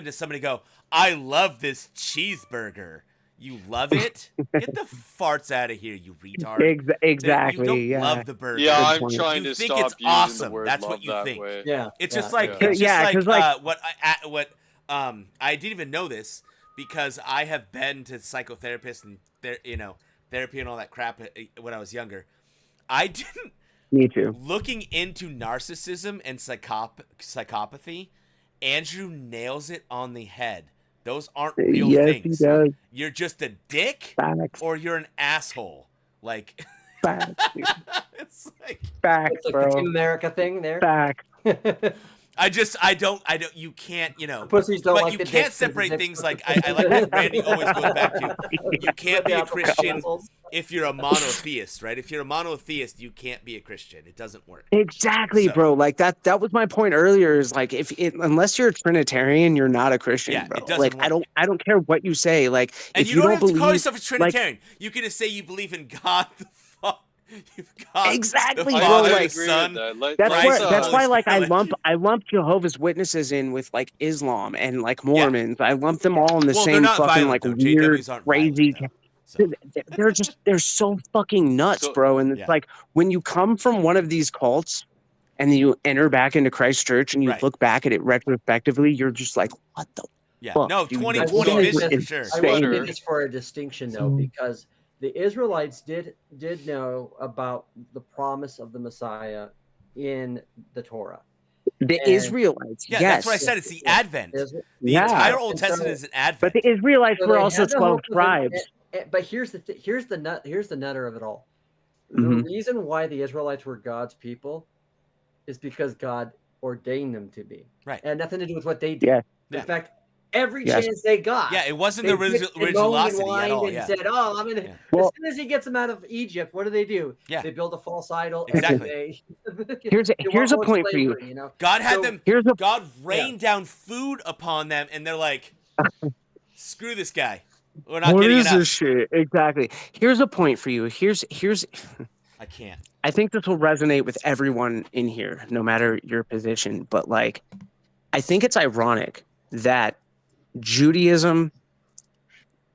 does somebody go, "I love this cheeseburger"? You love it? Get the farts out of here, you retard. Exactly. You don't love the burger. Yeah, I'm trying to think stop it's using awesome. the word That's love what you that think. way. Yeah. It's just like what I didn't even know this because I have been to psychotherapists and therapy and all that crap when I was younger. I didn't. Me too. Looking into narcissism and psychopathy, Andrew nails it on the head. Those aren't real things. He does. You're just a dick, or you're an asshole. Like, it's like facts, bro. The Team America thing there. Facts. I don't. You can't. Pussies don't but like you the can't dicks, separate things like I like what Randy always goes back to. You can't be a Christian if you're a monotheist, right? If you're a monotheist, you can't be a Christian. It doesn't work. Exactly, bro. Like that was my point earlier. Is like unless you're a Trinitarian, you're not a Christian, bro. It doesn't work. I don't care what you say. Like, and if you don't have believe, to call yourself a Trinitarian. You can just say you believe in God the Father. Exactly, the bro. Father, Like, the Son. That's why like I lump Jehovah's Witnesses in with like Islam and like Mormons. I lump them all in the same fucking violent, like though. weird, JWs crazy. Violent, so. They're so fucking nuts, bro. And it's like when you come from one of these cults and you enter back into Christ's church and you look back at it retrospectively, you're just like, what the fuck? No, dude? 2020 vision for sure. I wonder this for a distinction though, because the Israelites did know about the promise of the Messiah in the Torah. Israelites, yes. That's what I said. It's the Advent. The entire Old Testament is an Advent. But the Israelites were also 12 tribes. But here's the nutter of it all. The reason why the Israelites were God's people is because God ordained them to be. Right. And nothing to do with what they did. Yeah. In fact, every Yes. chance they got. Yeah, it wasn't They the bitched and moaned and religiosity at whined all. and Yeah. said, "Oh, I'm gonna." Yeah. As Well, soon as he gets them out of Egypt, what do? Yeah. They build a false idol. Exactly. And they here's want a more point for you. slavery, you know. God had So- them. Here's a God rained down food upon them, and they're like, "Screw this guy. We're not what getting is enough." this shit? Exactly. Here's a point for you. Here's I can't. I think this will resonate with everyone in here, no matter your position. But like, I think it's ironic that Judaism,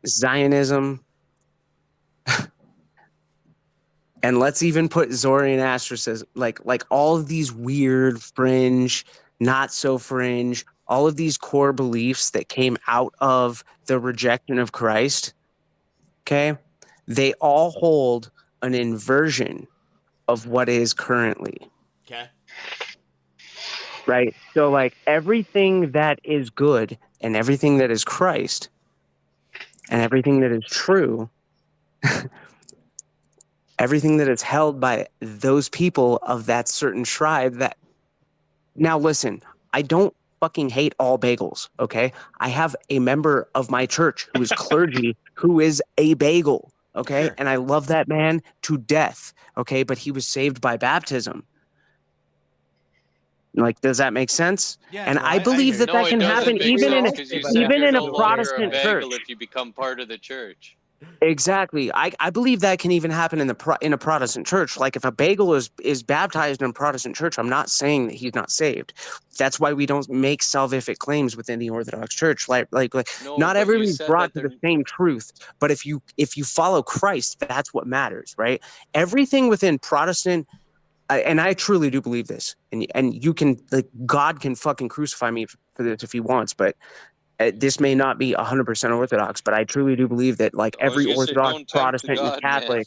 Zionism, and let's even put Zoroastrianism, like all of these weird fringe, not so fringe, all of these core beliefs that came out of the rejection of Christ. Okay, they all hold an inversion of what is currently. Okay. Right. So like everything that is good and everything that is Christ and everything that is true, everything that is held by those people of that certain tribe that now listen, I don't fucking hate all bagels, okay? I have a member of my church who is clergy who is a bagel, okay? Sure. And I love that man to death, okay? But he was saved by baptism. Like, does that make sense? Yeah. And no, I believe hear that you. No, that it can doesn't happen make even in sense because you said even you're in a no longer a Protestant church. bagel if you become part of the church. Exactly. I believe that can even happen in in a Protestant church. Like if a bagel is baptized in a Protestant church, I'm not saying that he's not saved. That's why we don't make salvific claims within the Orthodox Church. Like No, not but you everybody's said brought that to the they're same truth. But if you follow Christ, that's what matters, right? Everything within Protestant, and I truly do believe this, and you can like God can fucking crucify me for this if he wants, but this may not be 100% Orthodox, but I truly do believe that like I was every gonna say, Orthodox, don't tempt Protestant, and God, man. Catholic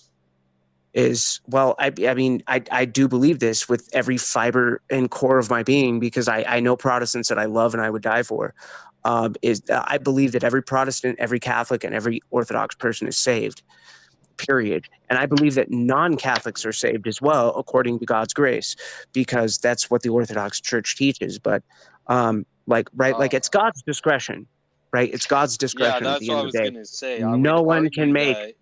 is well. I mean, I do believe this with every fiber and core of my being because I know Protestants that I love and I would die for. I believe that every Protestant, every Catholic, and every Orthodox person is saved. Period. And I believe that non-Catholics are saved as well, according to God's grace, because that's what the Orthodox Church teaches. But like it's God's discretion, right? It's God's Yeah, discretion at that's the what end I of the was day. gonna say. I would No one can argue make that.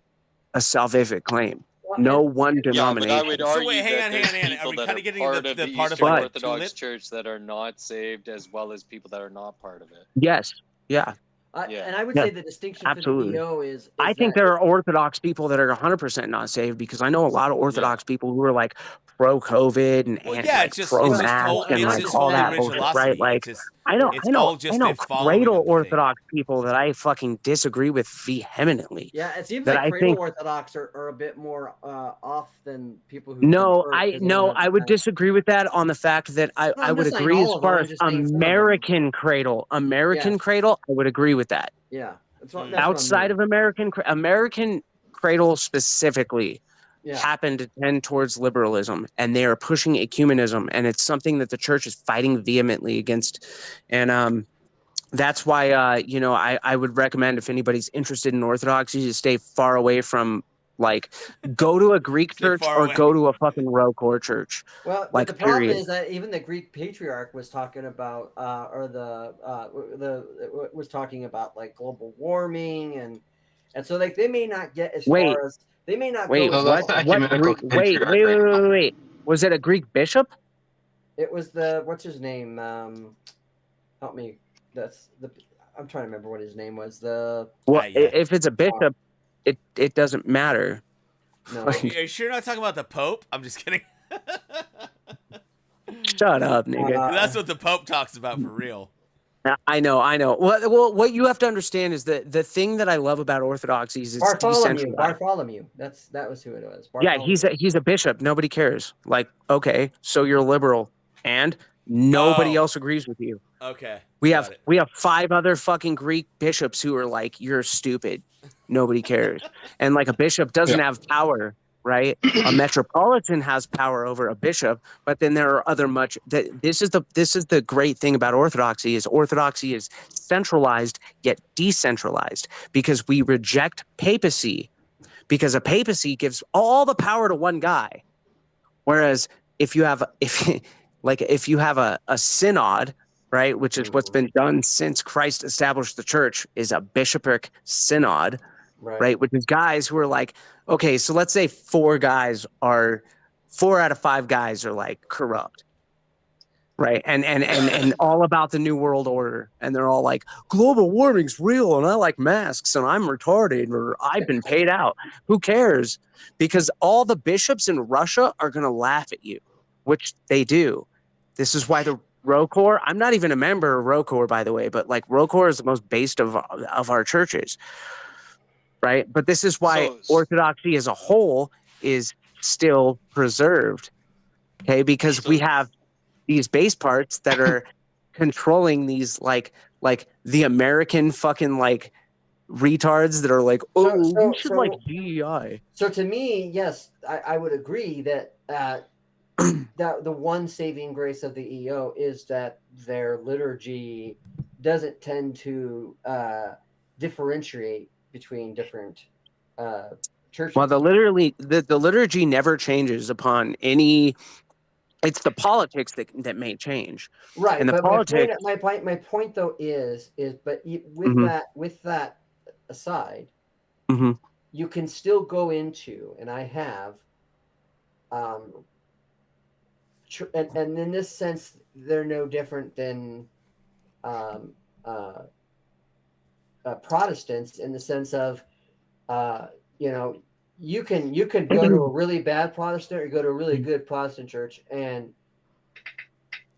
a salvific claim. Well, No and- one Yeah, but I denomination. would So wait, argue hang that on. there's Are people we that kind are of getting part the of the part of Eastern our Orthodox tulip? Church that are not saved, as well as people that are not part of it. Yes. Yeah. Yeah. And I would Yeah, say the distinction for the absolutely. DO is I think that there are Orthodox people that are 100% not saved because I know a lot of Orthodox people who are like pro COVID Well, and yeah, like pro mask and it's like just all fully that bullshit, right? religiosity. Like It's I all just the following cradle of the thing. Orthodox people that I fucking disagree with vehemently. yeah, it seems that like I cradle think Orthodox are a bit more off than people who no, convert, 'cause they don't no, have I the would kind of- disagree with that on the fact that No, I I'm would just saying agree all as of them. far I'm as just saying some of them. American cradle, Yes. I would agree with that. Yeah, that's what Outside I of American cradle specifically yeah. happen to tend towards liberalism, and they are pushing ecumenism, and it's something that the church is fighting vehemently against. And that's why I would recommend if anybody's interested in Orthodoxy to stay far away from like go to a Greek Stay church far or away. go to a fucking RoCore church. Well, but Like, the problem period. is that even the Greek patriarch was talking about, was talking about like global warming and so like they may not get as Wait, far as they may not wait, go as No, that's what? the far. What ecumenical Greek? Wait, patriarch right now. wait. Was it a Greek bishop? It was what's his name? Help me. I'm trying to remember what his name was. Well, yeah. if it's a bishop, it doesn't matter. No. Are you sure you're not talking about the Pope? I'm just kidding. Shut up, nigga. That's what the Pope talks about for real. I know. Well, what you have to understand is that the thing that I love about Orthodoxy is it's decentralized. Bartholomew. That was who it was. Yeah, Bartholomew. he's a bishop. Nobody cares. Like, okay, so you're liberal, and nobody else agrees with you. Okay. We have 5 other fucking Greek bishops who are like, you're stupid. Nobody cares. And like a bishop doesn't have power, right? A metropolitan has power over a bishop, but then there are other this is the great thing about Orthodoxy is centralized yet decentralized because we reject papacy because a papacy gives all the power to one guy. Whereas if you have a synod, right? Which is what's been done since Christ established the church, is a bishopric synod, right? Which is guys who are like, okay, so let's say 4 out of 5 guys are like corrupt, right? And all about the new world order. And they're all like, global warming's real and I like masks and I'm retarded or I've been paid out. Who cares? Because all the bishops in Russia are going to laugh at you, which they do. This is why the ROCOR, I'm not even a member of ROCOR, by the way, but like ROCOR is the most based of our churches, right? But this is why Orthodoxy as a whole is still preserved, okay? Because we have these base parts that are controlling these like the American fucking like retards that are like, oh, we should like DEI. So to me, yes, I would agree that that the one saving grace of the EO is that their liturgy doesn't tend to differentiate between different churches. Well, the liturgy never changes upon any. It's the politics that may change, right? And the but politics. My point though is but with that aside, you can still go into, and I have, and in this sense, they're no different than Protestants in the sense of, you can go to a really bad Protestant or go to a really good Protestant church, and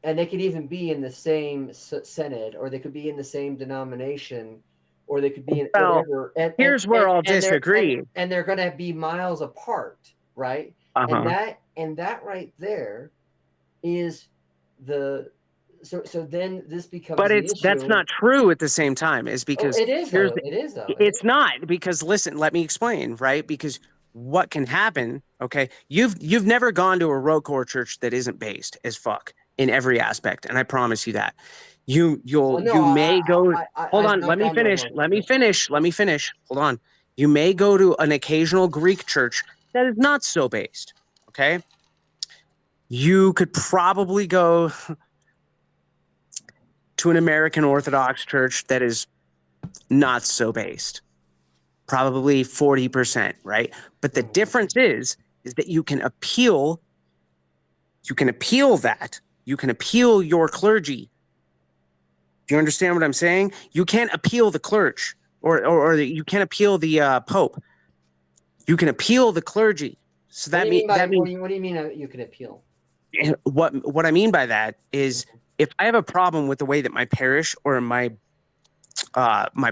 they could even be in the same synod, or they could be in the same denomination, or they could be in whatever. Here's where I'll disagree. And they're going to be miles apart, right? And that right there is the. So then this becomes. But that's not true at the same time, is because it is though. It is though. It's not, because listen, let me explain, right? Because what can happen? Okay, you've never gone to a ROCOR church that isn't based as fuck in every aspect, and I promise you that. You may go. Hold on, let me finish. Hold on. You may go to an occasional Greek church that is not so based. Okay. You could probably go to an American Orthodox church that is not so based, probably 40%, right? But the difference is that you can appeal that. You can appeal your clergy. Do you understand what I'm saying? You can't appeal the clergy, or you can't appeal the Pope. You can appeal the clergy. So that means. What do you mean you can appeal? What I mean by that is, if I have a problem with the way that my parish or my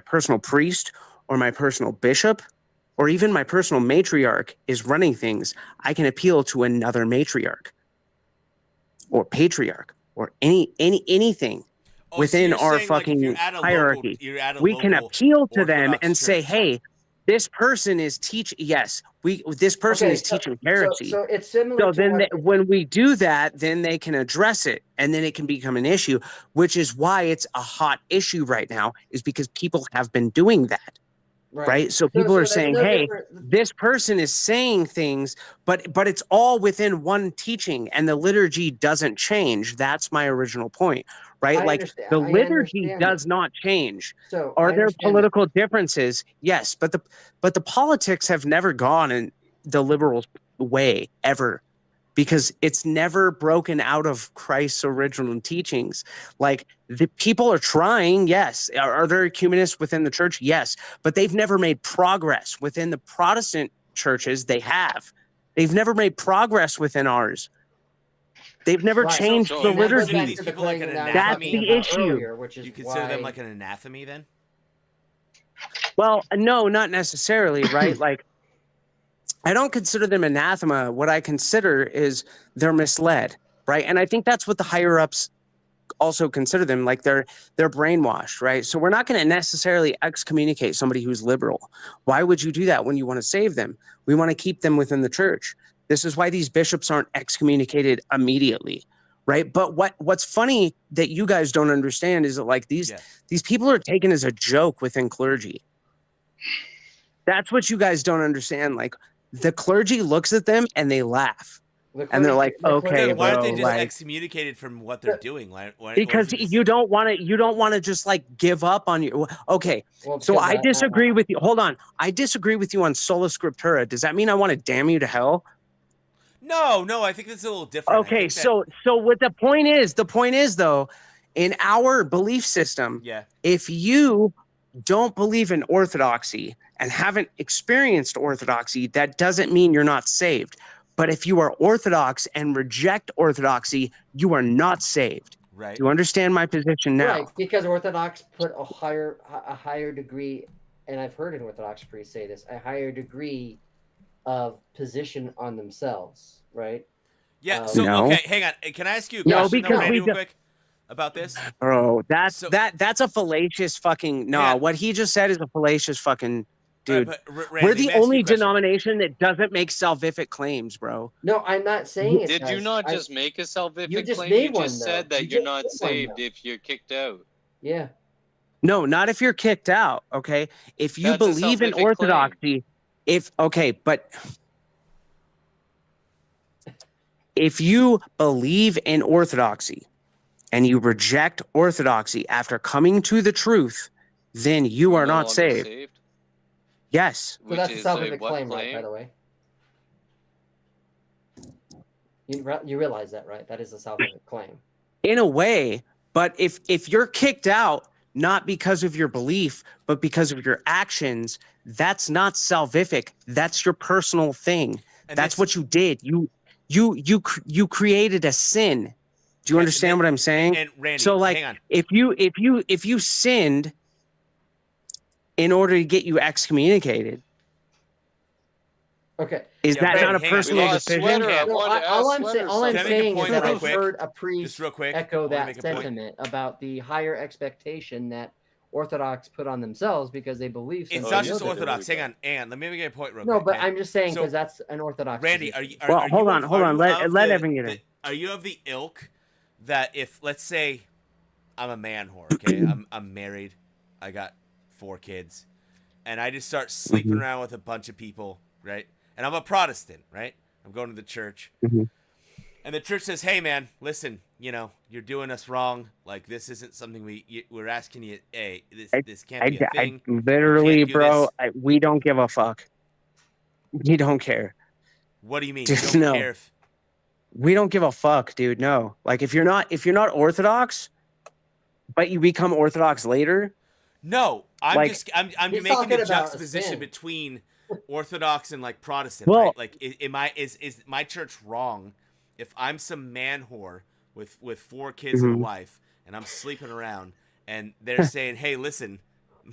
personal priest or my personal bishop or even my personal matriarch is running things, I can appeal to another matriarch or patriarch or anything within our fucking hierarchy. We can appeal to them and say, hey, this person is teaching. Yes, this person is teaching heresy. So it's similar. So then, when we do that, then they can address it, and then it can become an issue. Which is why it's a hot issue right now, is because people have been doing that, right? So people are saying, "Hey, this person is saying things, but it's all within one teaching, and the liturgy doesn't change." That's my original point, right? The liturgy does not change. So are there political differences? Yes, but the politics have never gone in the liberal way ever, because it's never broken out of Christ's original teachings. Like, the people are trying, yes. Are there ecumenists within the church? Yes, but they've never made progress within the Protestant churches. They've never made progress within ours. They've never changed the liturgy. That's the issue. You consider them like an anathema then? Well, no, not necessarily, right? Like, I don't consider them anathema. What I consider is they're misled, right? And I think that's what the higher ups also consider them, like they're brainwashed, right? So we're not going to necessarily excommunicate somebody who's liberal. Why would you do that when you want to save them? We want to keep them within the church. This is why these bishops aren't excommunicated immediately, right? But what's funny that you guys don't understand is that, like, these people are taken as a joke within clergy. That's what you guys don't understand. Like, the clergy looks at them and they laugh. And they're like, The okay, Then why aren't they bro, just like, excommunicated from what they're doing? Why because isn't this- you don't want to just like give up on you. Okay, Well, so because I disagree with you. Hold on, I disagree with you on sola scriptura. Does that mean I want to damn you to hell? No, I think it's a little different. I Okay, think that, so what the point is though, in our belief system, yeah, if you don't believe in orthodoxy and haven't experienced orthodoxy, that doesn't mean you're not saved. But if you are orthodox and reject orthodoxy, you are not saved. right. Do you understand my position now? Right, because Orthodox put a higher degree, and I've heard an Orthodox priest say this, a higher degree of position on themselves, right? Yeah. So No. okay, hang on. Can I ask you a No, question, though, because Randy, we real quick, about this? Bro, So- that's a fallacious fucking no. Yeah. What he just said is a fallacious fucking dude. Right, but Randy, We're let the me ask you only a question. denomination that doesn't make salvific claims, bro. No, I'm not saying it. Did you does. not just make a salvific You just claim? made You just one, said though. that You you're just not made one, saved though. if you're kicked out. Yeah. No, not if you're kicked out. Okay, if you That's a believe in salvific claim. orthodoxy, but if you believe in orthodoxy and you reject orthodoxy after coming to the truth, then you You're are no not longer saved. Yes. So Which that's a is salvific what claim, right, by the way? You realize that, right? That is a salvific claim. In a way, but if you're kicked out not because of your belief but because of your actions, that's not salvific. That's your personal thing. And That's this- what you did. You created a sin. Do you Okay, understand and what I'm saying? And Randy, So like hang on. if you sinned in order to get you excommunicated, Okay. is Yeah, that Randy, not a hang on. personal We lost decision? Sweater. I No, wanted to ask all I'm Sweater saying, all I'm Can I make a saying is point that real I've quick? heard a Just priest real quick. I echo wanna that make a point. sentiment about the higher expectation that Orthodox put on themselves because they believe. It's something not Oh, just other than- Orthodox. Hang on, and let me make a point real No, quick. but okay? I'm just saying So, because that's an Orthodox. Randy, position. Well, are hold you on, of- hold are on. you Let of Evan get in. Are you of the ilk that if, let's say, I'm a man whore, okay, I'm married, I got 4 kids, and I just start sleeping Mhm. around with a bunch of people, right? And I'm a Protestant, right? I'm going to the church, Mhm. and the church says, "Hey, man, listen, you're doing us wrong. Like, this isn't something we're asking you. Hey, this can't be a thing. Literally, You can't do bro, this." we don't give a fuck. We don't care. What do you mean? Dude, You don't no. care if We don't give a fuck, dude. No. Like if you're not Orthodox, but you become Orthodox later, No, I'm Like- just I'm He's making talking the about juxtaposition sin. between Orthodox and like Protestant, Well- right? Like, is my church wrong if I'm some man whore with 4 kids and a Mhm. wife and I'm sleeping around and they're saying, "Hey, listen,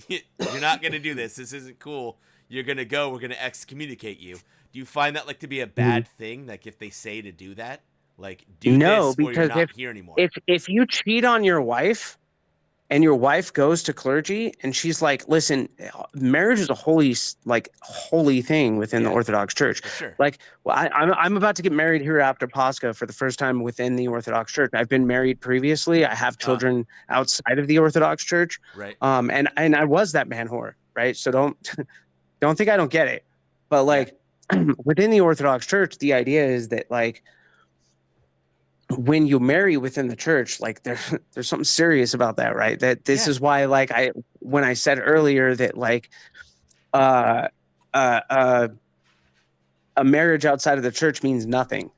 you're not gonna do this. This isn't cool. You're gonna go. We're gonna excommunicate you." Do you find that like to be a bad thing? Like if they say to do that, like do No, this or you're because not here anymore. if you cheat on your wife and your wife goes to clergy and she's like, "Listen, marriage is a holy thing within the Yeah. Orthodox Church." For sure. Like, well, I'm about to get married here after Pascha for the first time within the Orthodox Church. I've been married previously. I have children outside of the Orthodox Church. Right. And I was that man whore, right? So don't think I don't get it. But like within the Orthodox Church, the idea is that like when you marry within the church, like there's something serious about that, right? That this Yeah. is why like when I said earlier that like a marriage outside of the church means nothing,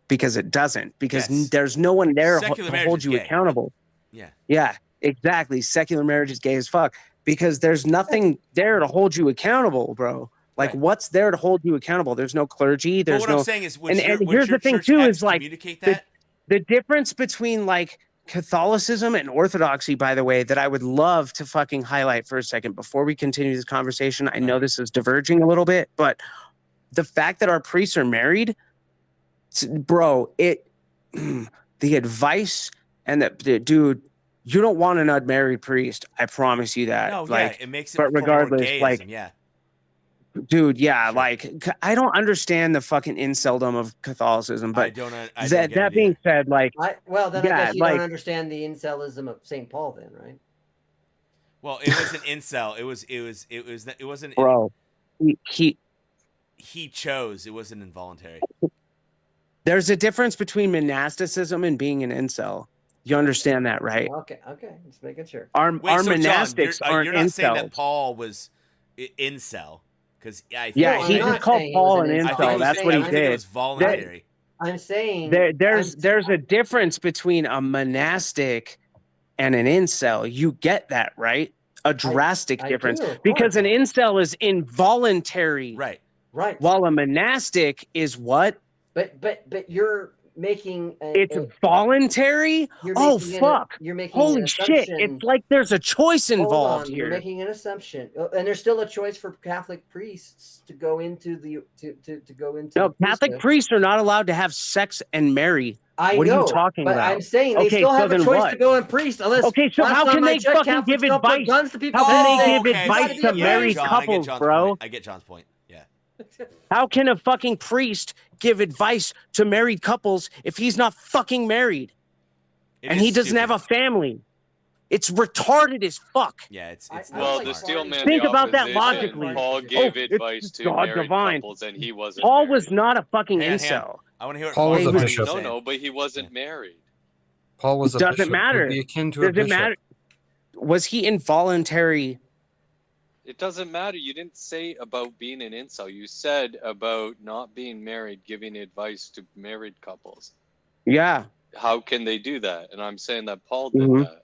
because it doesn't, because Yes. there's no one there Secular to marriage hold is you gay. accountable. Yeah. Yeah, exactly. Secular marriage is gay as fuck because there's nothing there to hold you accountable, bro. Like, Right. what's there to hold you accountable? There's no clergy. But There's what no. I'm saying is, would and here's your the thing church too is like excommunicate the, that? the difference between like Catholicism and Orthodoxy, by the way, that I would love to fucking highlight for a second before we continue this conversation. I know this is diverging a little bit, but the fact that our priests are married, bro, the advice and dude, you don't want an unmarried priest. I promise you that. No, like, yeah, it makes it but for more regardless, gayism, like, yeah. dude, yeah, Sure. like I don't understand the fucking inceldom of Catholicism, I but don't get that it being either. said, like, I Yeah, guess you like- don't understand the incelism of St. Paul, then, right? Well, it was an incel. It wasn't. bro, he He chose. It wasn't involuntary. There's a difference between monasticism and being an incel. You understand that, right? Okay, just making sure. Our Wait, so John, monastics aren't you're not saying that incels. Paul was incel? Because I think Yeah, No, he I'm just not called saying he Paul was an an I incel. think incel. it was, That's what he I think it did. was voluntary. I'm saying There's a difference between a monastic and an incel. You get that, right? A drastic I difference. do, of Because course. an incel is involuntary, Right. Right. while a monastic is what? But you're making It's voluntary? you're Oh, making fuck. you're making an Holy shit. assumption. It's like there's a choice Hold involved on, you're here. making an assumption, and there's still a choice for Catholic priests to go into the to go into No, the Catholic priesthood. priests are not allowed to have sex and marry. I What know, are you talking but about? I'm saying they Okay, still so have a then choice what? to go and priest. Unless Okay, so last how time can I they checked, fucking Catholics give don't put advice? guns to people's How can heads. they Oh, give okay. advice gotta be to a married priest. John, couples, John's bro? point. I get John's point. Yeah. How can a fucking priest give advice to married couples if he's not fucking married It and is he doesn't have stupid. a family? It's retarded as fuck. Yeah, it's I not don't Well, like the smart. steel man, Think the about that opposition, logically. Paul Oh, gave it's advice to God married divine. couples, and he wasn't Paul married. was not a fucking Hang on. incel. I want to hear what Paul was Farley's a buddy bishop. was No, saying. no, but he wasn't married. Paul was a Doesn't bishop. matter. Would be akin to a Does it bishop. matter? Was he involuntary? It doesn't matter. You didn't say about being an incel. You said about not being married, giving advice to married couples. Yeah. How can they do that? And I'm saying that Paul did Mhm. that.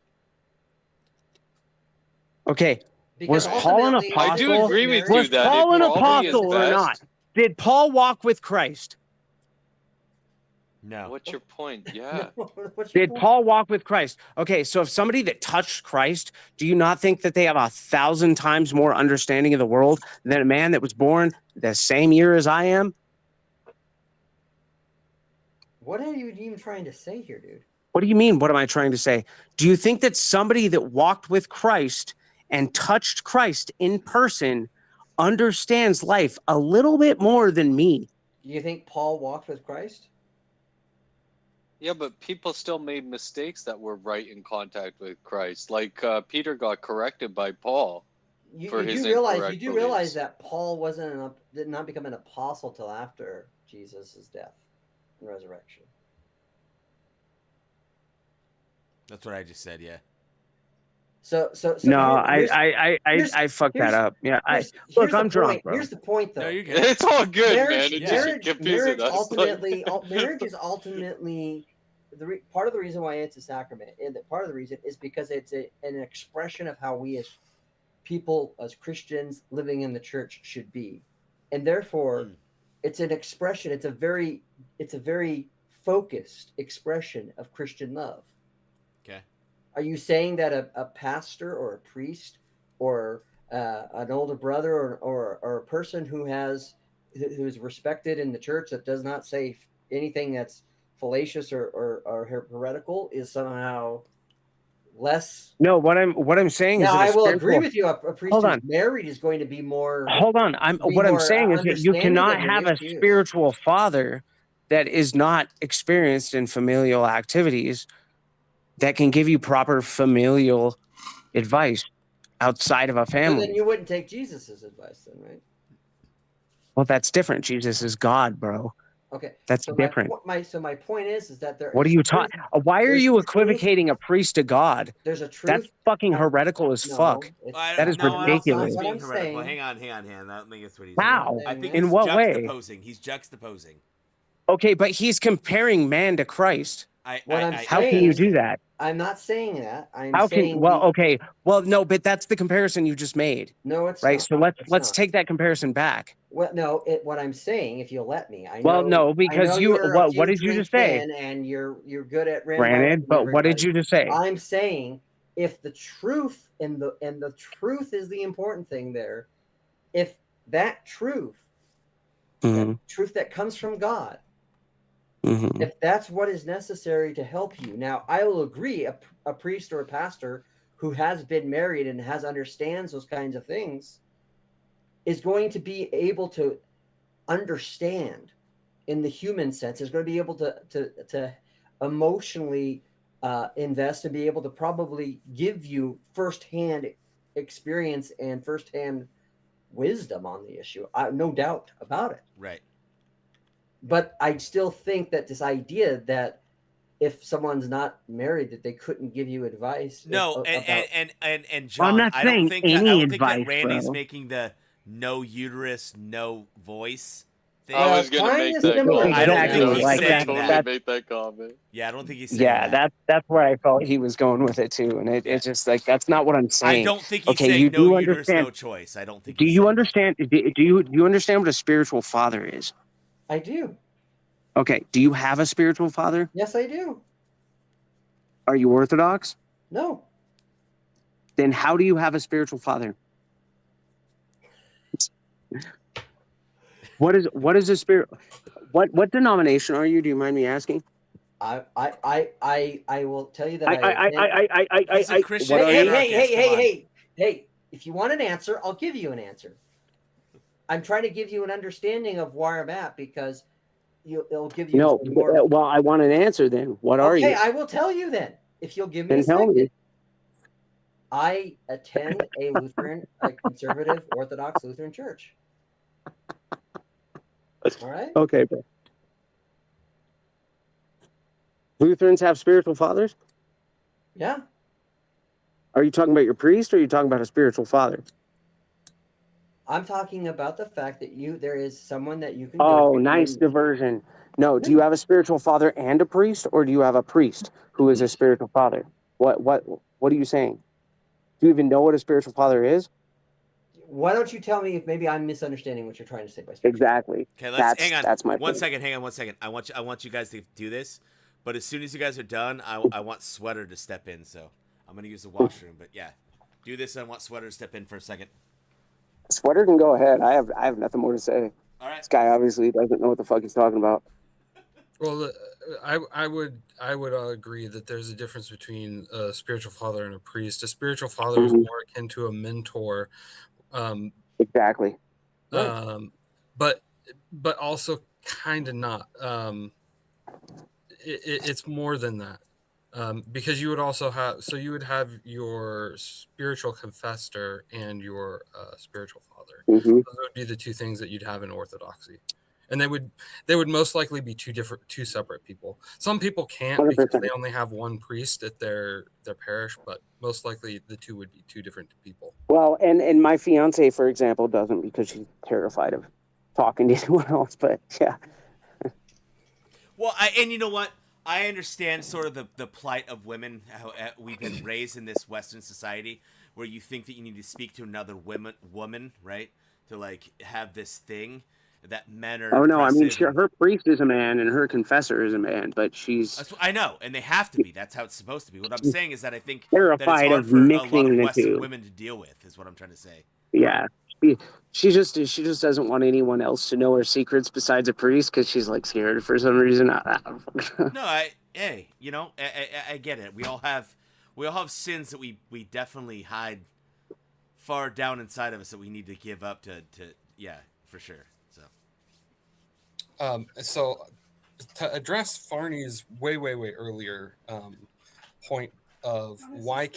Okay. Because Was Paul an ultimately, I do apostle? agree with Was you that Paul it an probably is apostle or not? best. Did Paul walk with Christ? No. What's your point? Yeah. What's your Did point? Paul walk with Christ? Okay, so if somebody that touched Christ, do you not think that they have 1,000 times more understanding of the world than a man that was born the same year as I am? What are you even trying to say here, dude? What do you mean? What am I trying to say? Do you think that somebody that walked with Christ and touched Christ in person understands life a little bit more than me? Do you think Paul walked with Christ? Yeah, but people still made mistakes that were right in contact with Christ. Like Peter got corrected by Paul for his incorrect You do realize beliefs. that Paul did not become an apostle till after Jesus' death and resurrection. That's what I just said. Yeah. So No, here's- I fucked that here's- up. Yeah, here's look, the I'm drunk, point. bro. Here's the point, though. No, you're good. It's all good, Marriage, man. It just marriage, confuses marriage us. ultimately, marriage is ultimately part of the reason why it's a sacrament, and part of the reason is because it's an expression of how we as people, as Christians living in the church, should be, and therefore, it's an expression. It's a very focused expression of Christian love. Okay. Are you saying that a pastor or a priest or an older brother or a person who is respected in the church that does not say anything that's fallacious or heretical is somehow less? No, what I'm saying is Now, that I will agree with you. A priest Hold who's on. married is going to be more. Hold on. What I'm saying is that you understanding cannot of your have a issues. spiritual father that is not experienced in familial activities that can give you proper familial advice outside of a So family. then you wouldn't take Jesus's advice, then, right? Well, that's different. Jesus is God, bro. Okay, That's so different. My point is that there. What are you talking? Why are there's you truth. equivocating a priest to God? There's a truth. That's fucking No, heretical as no, fuck. That is No, I don't think ridiculous. he's What being I'm heretical. saying- Hang on. I think that's what he's How? doing. I think In he's what way? juxtaposing. He's juxtaposing. Okay, but he's comparing man to Christ. How can you do that? I'm not saying that. I'm How saying can okay? Well, no, but that's the comparison you just made. No, it's right. not. So It's let's not. take that comparison back. Well, no. What I'm saying, if you'll let me, Well, no, because what did you just say? And you're good at Granted, but what did you just say? I'm saying if the truth and the truth is the important thing there. If that truth, Mhm. that truth that comes from God, Mhm. if that's what is necessary to help you. Now, I will agree, a priest or a pastor who has been married and understands those kinds of things is going to be able to understand in the human sense, is going to be able to emotionally invest and be able to probably give you firsthand experience and firsthand wisdom on the issue. No doubt about it. Right. but I still think that this idea that if someone's not married, that they couldn't give you advice No, about. and Well, I'm John, not saying I any don't think that advice, Randy's bro. making the no uterus, no voice thing. I Well, was gonna kind make of that similar, comment. I don't think Exactly. I was he's Like gonna saying totally that. make that comment. Yeah, I don't think he's saying yeah, that. that's where I felt he was going with it too, and Yeah. it's just like that's not what I'm I saying. don't think he's Okay, you saying no do uterus, understand. no choice. I don't think Do he's you saying understand? Do you understand what a spiritual father is? I do. Okay, do you have a spiritual father? Yes, I do. Are you Orthodox? No. Then how do you have a spiritual father? What is a spirit? What denomination are you? Do you mind me asking? I will tell you that He's a Christian What are you? anarchist. Come on. Hey, if you want an answer, I'll give you an answer. I'm trying to give you an understanding of where I'm at because it'll give you No, some more. well, I want an answer then. What are Okay, you? I will tell you then, if you'll give me a Then tell second. me. I attend a conservative Orthodox Lutheran church. All right. Okay, bro. Lutherans have spiritual fathers? Yeah. Are you talking about your priest or are you talking about a spiritual father? I'm talking about the fact that there is someone that you can Oh, go to. nice diversion. No, do you have a spiritual father and a priest, or do you have a priest who is a spiritual father? What are you saying? Do you even know what a spiritual father is? Why don't you tell me if maybe I'm misunderstanding what you're trying to say by spiritual? Exactly. Okay, let's hang on. That's my One point. second. Hang on 1 second. I want you guys to do this, but as soon as you guys are done, I want Sweater to step in. So I'm gonna use the washroom. But yeah, do this. I want Sweater to step in for a second. Sweater can go ahead. I have nothing more to say. All right. This guy obviously doesn't know what the fuck he's talking about. Well, I would agree that there's a difference between a spiritual father and a priest. A spiritual father is Mhm. more akin to a mentor, Exactly. but also kind of not. It's more than that. Because you would also have, so you would have your spiritual confessor and your spiritual father. Mm-hmm. Those would be the two things that you'd have in Orthodoxy, and they would most likely be two separate people. Some people can't because 100%. they only have one priest at their parish, but most likely the two would be two different people. Well, and my fiance, for example, doesn't because she's terrified of talking to anyone else. But yeah. Well, and you know what? I understand sort of the plight of women. How we've been raised in this Western society where you think that you need to speak to another woman, right? To like have this thing that men are. Oh no, I mean, oppressive her priest is a man and her confessor is a man, but she's That's what I know, and they have to be. That's how it's supposed to be. What I'm saying is that I think that it's terrified hard of for a lot of mixing the Western two. women to deal with. Is what I'm trying to say. Yeah. She just doesn't want anyone else to know her secrets besides a priest because she's like scared for some reason. No, hey, you know, I get it. We all have sins that we definitely hide far down inside of us that we need to give up to yeah, for sure. So to address Farney's way earlier point of why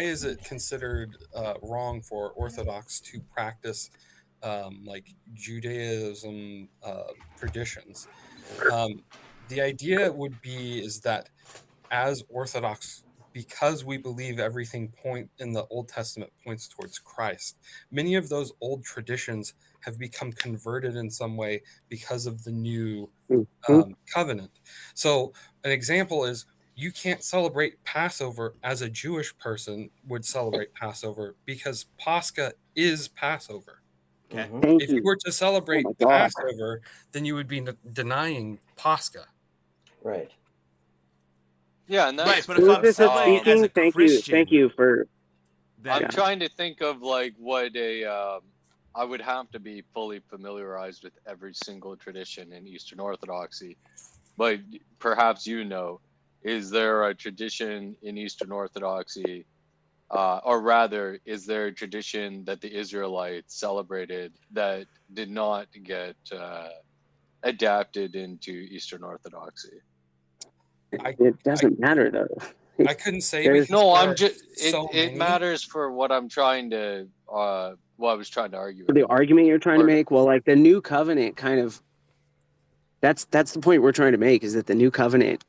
is it considered wrong for Orthodox to practice like Judaism traditions? The idea would be is that as Orthodox, because we believe everything in the Old Testament points towards Christ, many of those old traditions have become converted in some way because of the new covenant. So an example is you can't celebrate Passover as a Jewish person would celebrate Passover because Pascha is Passover. Okay. Thank If you were to celebrate Oh my God. Passover, then you would be denying Pascha. Right. Yeah, and that's Right, but if I'm celebrating as a thank Christian, you for. I'm trying to think of like what I would have to be fully familiarized with every single tradition in Eastern Orthodoxy, but perhaps is there a tradition in Eastern Orthodoxy, or rather, is there a tradition that the Israelites celebrated that did not get adapted into Eastern Ortherdoxy? It doesn't matter though. I couldn't say because No, there I'm are just so it many. matters for what I'm trying to what I was trying to argue. The argument you're trying to make, well, like the new covenant kind of That's the point we're trying to make, is that the new covenant,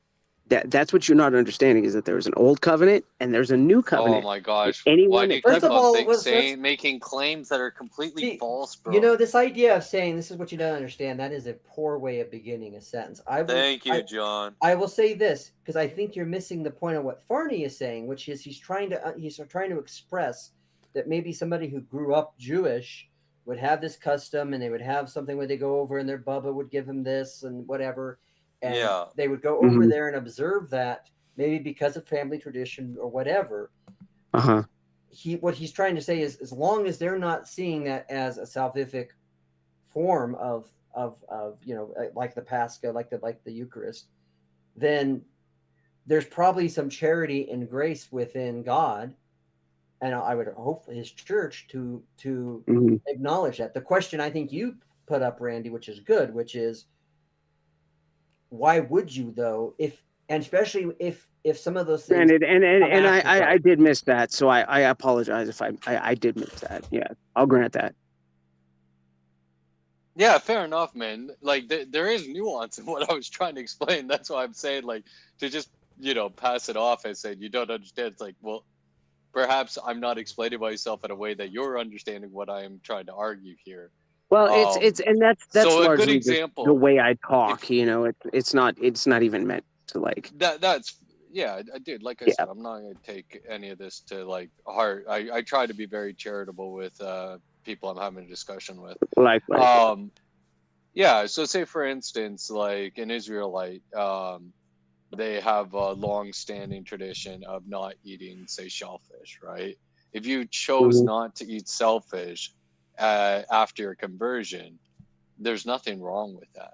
that's what you're not understanding, is that there's an old covenant and there's a new Oh covenant. my gosh! Why Anyone do that you First keep of on all, let's making claims that are completely see, false, bro? you know, this idea of saying this is what you don't understand, that is a poor way of beginning a sentence. Thank you, John. I will say this, because I think you're missing the point of what Farney is saying, which is he's trying to express that maybe somebody who grew up Jewish would have this custom, and they would have something where they go over and their Bubba would give him this and whatever, and Yeah. they would go over there and observe that, maybe because of family tradition or whatever. What he's trying to say is, as long as they're not seeing that as a salvific form of you know, like the Pascha, like the Eucharist, then there's probably some charity and grace within God, and I would hope his church to acknowledge that. The question I think you put up, Randy, which is good, which is, why would you though, and especially if some of those things. Granted, and I did miss that, so I apologize if I did miss that. Yeah, I'll grant that. Yeah, fair enough, man. Like there is nuance in what I was trying to explain. That's why I'm saying, like, to just, you know, pass it off and say you don't understand. It's like, well, perhaps I'm not explaining myself in a way that you're understanding what I am trying to argue here. Well, it's and that's so a good largely example. The way I talk, you know, it's not even meant to like that's yeah, I did. Like I said, I'm not going to take any of this to like heart. I try to be very charitable with people I'm having a discussion with. Likewise. Yeah. So say for instance, like an Israelite, they have a long-standing tradition of not eating, say, shellfish, right? If you chose not to eat shellfish after your conversion, there's nothing wrong with that.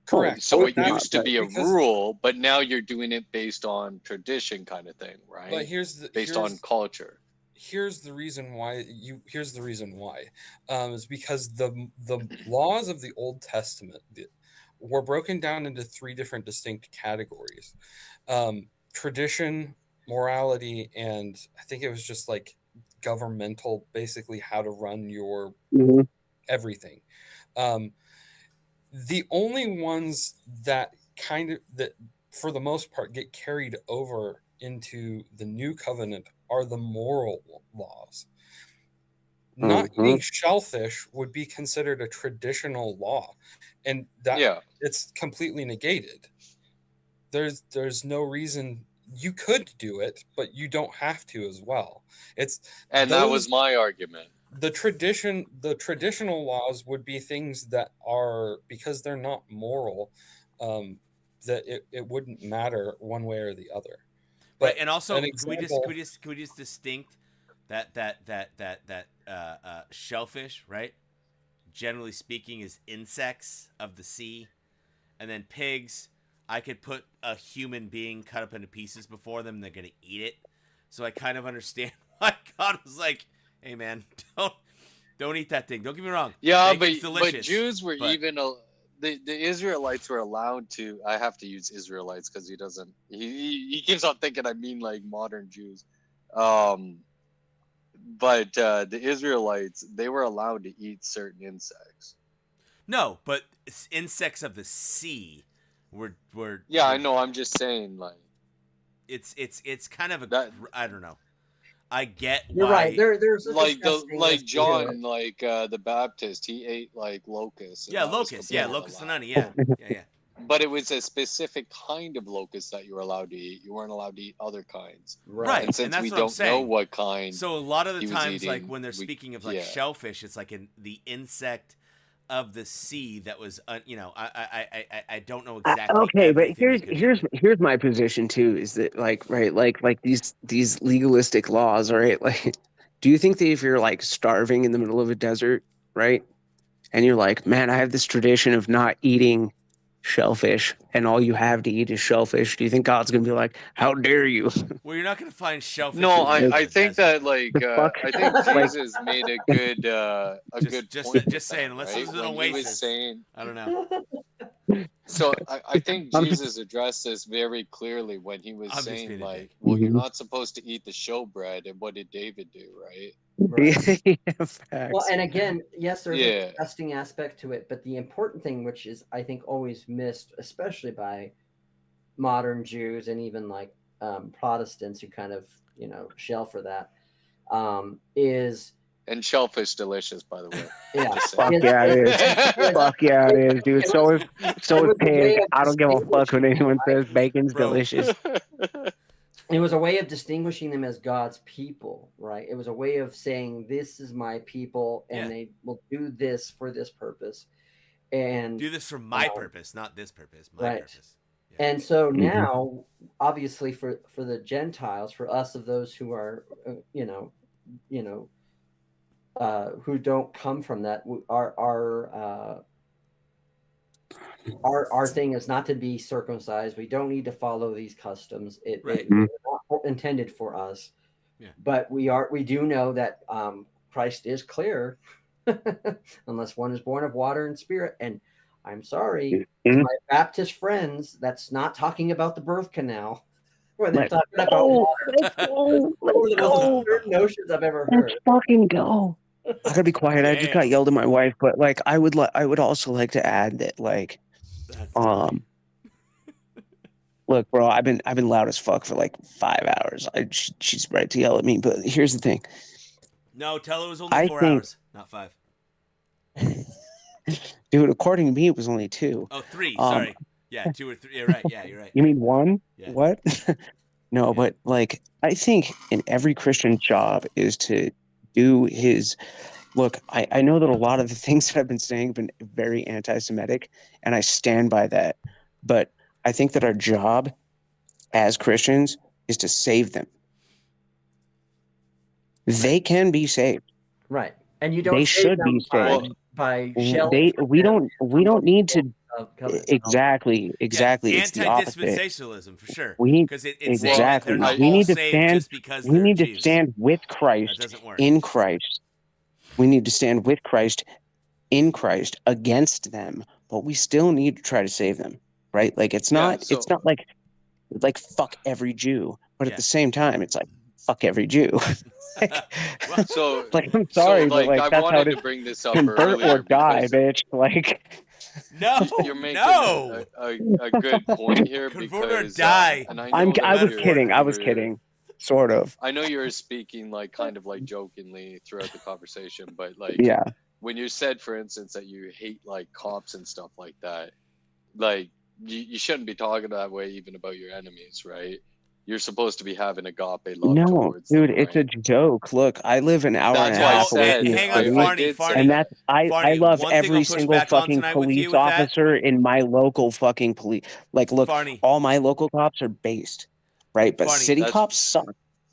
Correct. So it used to be a rule, but now you're doing it based on tradition, kind of thing, right? But here's on culture. Here's the reason why. Is because the laws of the Old Testament were broken down into 3 different distinct categories: tradition, morality, and I think it was just like governmental, basically how to run your everything. The only ones that for the most part get carried over into the new covenant are the moral laws. Not eating shellfish would be considered a traditional law, and that it's completely negated. There's no reason you could do it, but you don't have to as well. That was my argument. The traditional laws would be things that are, because they're not moral, that it wouldn't matter one way or the other. But right, and also can we just distinct that shellfish, right? Generally speaking, is insects of the sea, and then pigs. I could put a human being cut up into pieces before them, and they're gonna eat it. So I kind of understand why God was like, "Hey, man, don't eat that thing." Don't get me wrong. Yeah, but Jews were even the Israelites were allowed to. I have to use Israelites because he keeps on thinking I mean like modern Jews. But the Israelites, they were allowed to eat certain insects. No, but insects of the sea were. Yeah, I know. I'm just saying, like, it's kind of I don't know. I get why. You're right. There's like John, like the Baptist, he ate like locusts. Yeah, locusts. Yeah, locusts and honey. Yeah, yeah. But it was a specific kind of locust that you were allowed to eat. You weren't allowed to eat other kinds. Right. And since we don't know what kind, so a lot of the times, like when they're speaking of like shellfish, it's like the insect of the sea that was, you know, I don't know exactly. Okay, but here's my position too. Is that like these legalistic laws, right? Like, do you think that if you're like starving in the middle of a desert, right, and you're like, man, I have this tradition of not eating shellfish and all you have to eat is shellfish, do you think God's gonna be like, "How dare you?" Well, you're not gonna find shellfish No, in the middle of I the think desert. that like The fuck? I think Like, Jesus made a good point with Just saying, that, unless right? this is an When he was oasis, saying, I don't know. so I think I'm just, Jesus addressed this very clearly when he was I'm just saying being a like, dick. well, you're Mhm. not supposed to eat the showbread, and what did David do, right? Right. Yeah, Well, facts. and again, yes, there's a Yeah, testing aspect to it, but the important thing, which is I think always missed, especially by modern Jews and even like Protestants who kind of shell for that, is and shellfish delicious, by the way. yeah, Just Fuck saying. yeah, it is. Fuck yeah, it is, dude. it So was is it was a pig. way of I don't give a fuck when distinguishing them, anyone right? says bacon's Bro. delicious. It was a way of distinguishing them as God's people, right? It was a way of saying, "This is my people, and Yeah. they will do this for this purpose." And Do this for my purpose, not this purpose. My right. purpose. Yeah. And so Mhm. now, obviously, for the Gentiles, for us of those who are, who don't come from that, our thing is not to be circumcised. We don't need to follow these customs. Right. They're not intended for us. Yeah. But we do know that Christ is clear, unless one is born of water and spirit. And I'm sorry, to Mhm. my Baptist friends, that's not talking about the birth canal. When they're Let's talking about go. water, Let's go. Let's one of the most go. absurd notions I've ever Let's heard. fucking go. I gotta be quiet. I just got Damn. yelled at my wife, but like I would also like to add that like That's funny. look, bro, I've been loud as fuck for like 5 hours. She's right to yell at me, but here's the thing. No, tell her it was only I 4 think, hours, not 5. dude, according to me, it was only 2. Oh, 3. Um, Sorry. Yeah, 2 or 3. You're right. Yeah, you're right. You mean 1? Yeah. What? No, Yeah. but like I think in every Christian job is to do his look. I know that a lot of the things that I've been saying have been very anti-Semitic, and I stand by that. But I think that our job as Christians is to save them. They can be saved. Right. And you don't They save should be them saved. by shelling for We them don't need to covenants. exactly. Yeah, It's the opposite. anti-dispensationalism for sure. We need Because it's saying that exactly. they're not We all need to saved stand. just because We they're need to Jews. stand with That Christ doesn't work. in Christ. We need to stand with Christ in Christ against them, but we still need to try to save them, right? Like it's Yeah, not so like fuck every Jew, but Yeah. at the same time, it's like fuck every Jew. Well, so like I'm sorry, but like like I that's how it wanted is. to bring this up Convert or earlier die, because bitch. Like no, you're making no. a good point here Convert or because die. and I I know that was you're, kidding. I was you're- kidding. Sort of. I know you're speaking like kind of like jokingly throughout the conversation, but like Yeah. when you said, for instance, that you hate like cops and stuff like that, like you shouldn't be talking that way even about your enemies, right? You're supposed to be having agape love No, towards dude, them, it's right? a joke. Look, I live an hour and That's a why I half away said from the hang on, city. I Farney, did Farney. say And that. that's I Farney, love one thing every I'll push single back on fucking tonight with police you with that, officer in my local fucking police. Like, look, Farney, all my local cops are based, right? But Farney, city That's cops suck,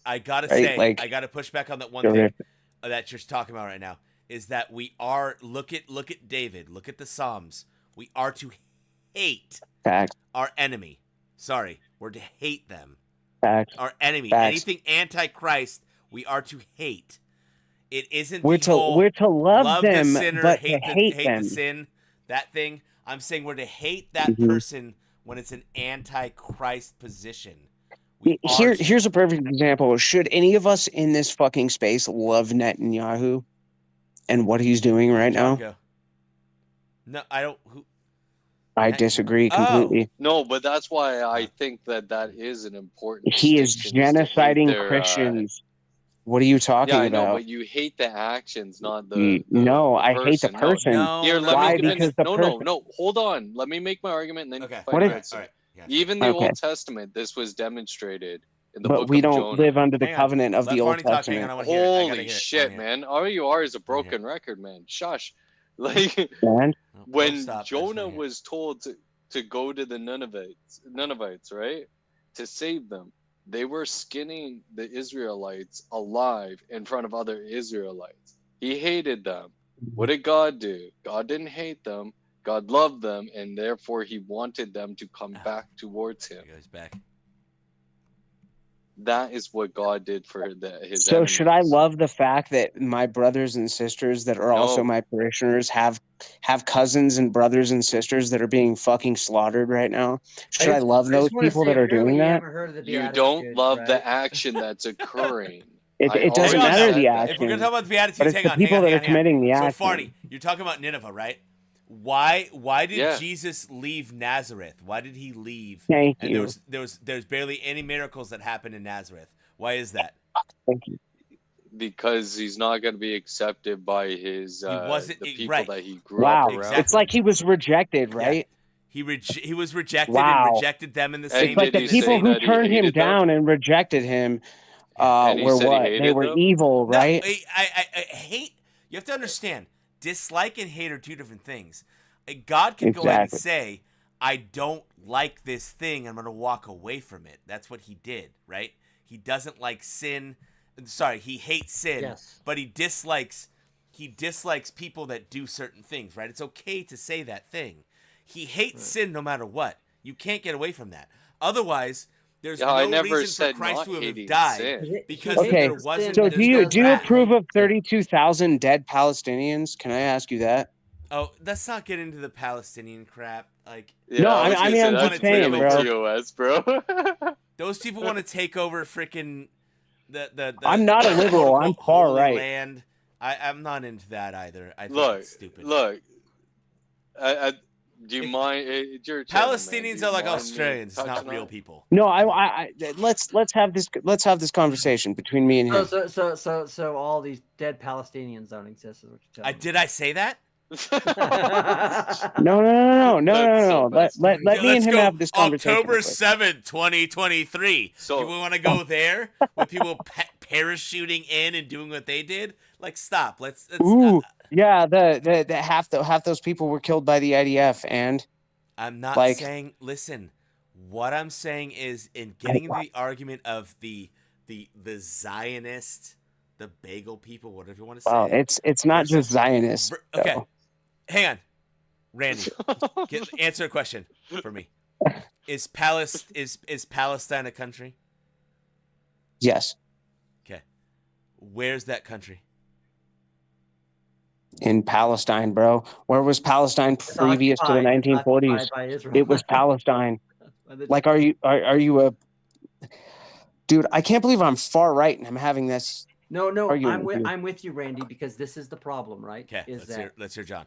I gotta right? say, Like, I gotta push back on that one they're thing that you're talking about right now. Is that we are look at David, look at the Psalms. We are to hate facts, our enemy. Sorry, we're to hate them. facts, Our enemy. facts. Anything anti-Christ, we are to hate. It isn't We're the whole to love the them, sinner, but to hate hate the them. sin. That thing. I'm saying we're to hate that Mhm. person when it's an anti-Christ position. We are to. Here's a perfect example. Should any of us in this fucking space love Netanyahu and what he's doing right John now? go. No, I don't. Who? I disagree Oh. completely. No, but that's why I think that is an important He is distinction. Is to hate genociding their, Christians. What are you talking yeah, I know, about? but you hate the actions, not the No, I hate the person. person. No. Here, let Why? me finish. Because the person. No. Hold on. Let me make my argument, and then Okay. you What find if- your answer. All right. Yeah. Even the Okay. Old Testament, this was demonstrated in the But book we of don't Jonah. live under the Hang on. covenant of Let the Old Farney talk. Hang on. Testament. I want to hear it. I gotta Holy hear it. shit, man! All you are is a broken record, man. Shush. Like Man. No, when stop. I just Jonah wanna hear it. was told to go to the Ninevites, right, to save them, they were skinning the Israelites alive in front of other Israelites. He hated them. What did God do? God didn't hate them. God loved them, and therefore he wanted them to come back towards him. He goes back. That is what God did for his So enemies. should I love the fact that my brothers and sisters that are also No. my parishioners have cousins and brothers and sisters that are being fucking slaughtered right now? Should I love those just wanna people say, that are apparently doing you that? haven't heard of the You don't Beatitudes, love right? the action that's occurring. I It doesn't Hang on matter now. the If we're gonna action, talk about the Beatitudes, but it's hang the on, people hang on, that hang are on, hang on. committing the So, action. Farty, you're talking about Nineveh, right? Why did Yeah. Jesus leave Nazareth? Why did he leave? Thank And you. there's barely any miracles that happened in Nazareth. Why is that? Thank you. Because he's not going to be accepted by his wasn't- the it- people right. that he grew Wow, up around. Exactly. it's like he was rejected, right? He was rejected Wow. and rejected them in the And same. It's like did the he people say who that he turned him hated them? down and rejected him And he were said he what? They hated were them? evil, No, right? I hate. You have to understand. Dislike and hate are two different things. God can go ahead and Exactly. say, "I don't like this thing. I'm going to walk away from it." That's what he did, right? He doesn't like sin. Sorry, he hates sin, Yes. but he dislikes people that do certain things, right? It's okay to say that thing. He hates sin no matter what. You can't get away from that. Otherwise, there's Yeah, I no never reason for said Christ not to have hating died sin. because Okay, there wasn't. So there's do you no wrath. approve of 32,000 dead Palestinians? Can I ask you that? Oh, let's not get into the Palestinian crap. Like, Yeah, No, I was I gonna mean, say I'm that's just pretty saying, bro. POS, bro. those people want to take over freaking the I'm not a liberal. quote-unquote I'm far Holy right. Land. I'm not into that either. I think Look, it's stupid. look. Do you mind? It's your channel, man. Palestinians Do are you like mind me Australians, it's not touching on real it? people. No, let's have this conversation between me and him. So all these dead Palestinians don't exist, is what you're telling me. Did I say that? No. That's so messed up. Let me and Let's him go have this conversation. October real quick. 7th, 2023. So- People want to go there with people parachuting in and doing what they did? Like, stop. Let's Ooh, yeah, the half those people were killed by the IDF, and I'm not like- saying. Listen, what I'm saying is, in getting into the argument of the Zionist, the bagel people, whatever you want to say. wow, it's not just Zionists. Okay, though. hang on, Randy. Answer a question for me. Is Palestine a country? Yes, Okay, where's that country? in Palestine, bro. Where was Palestine It's previous to the occupied. It's 1940s? occupied by Israel. It was Palestine. By the- Like, are you a dude? I can't believe I'm far right and I'm having this. No, argument with you. I'm with you, Randy, because this is the problem, right? Okay, Is let's hear John.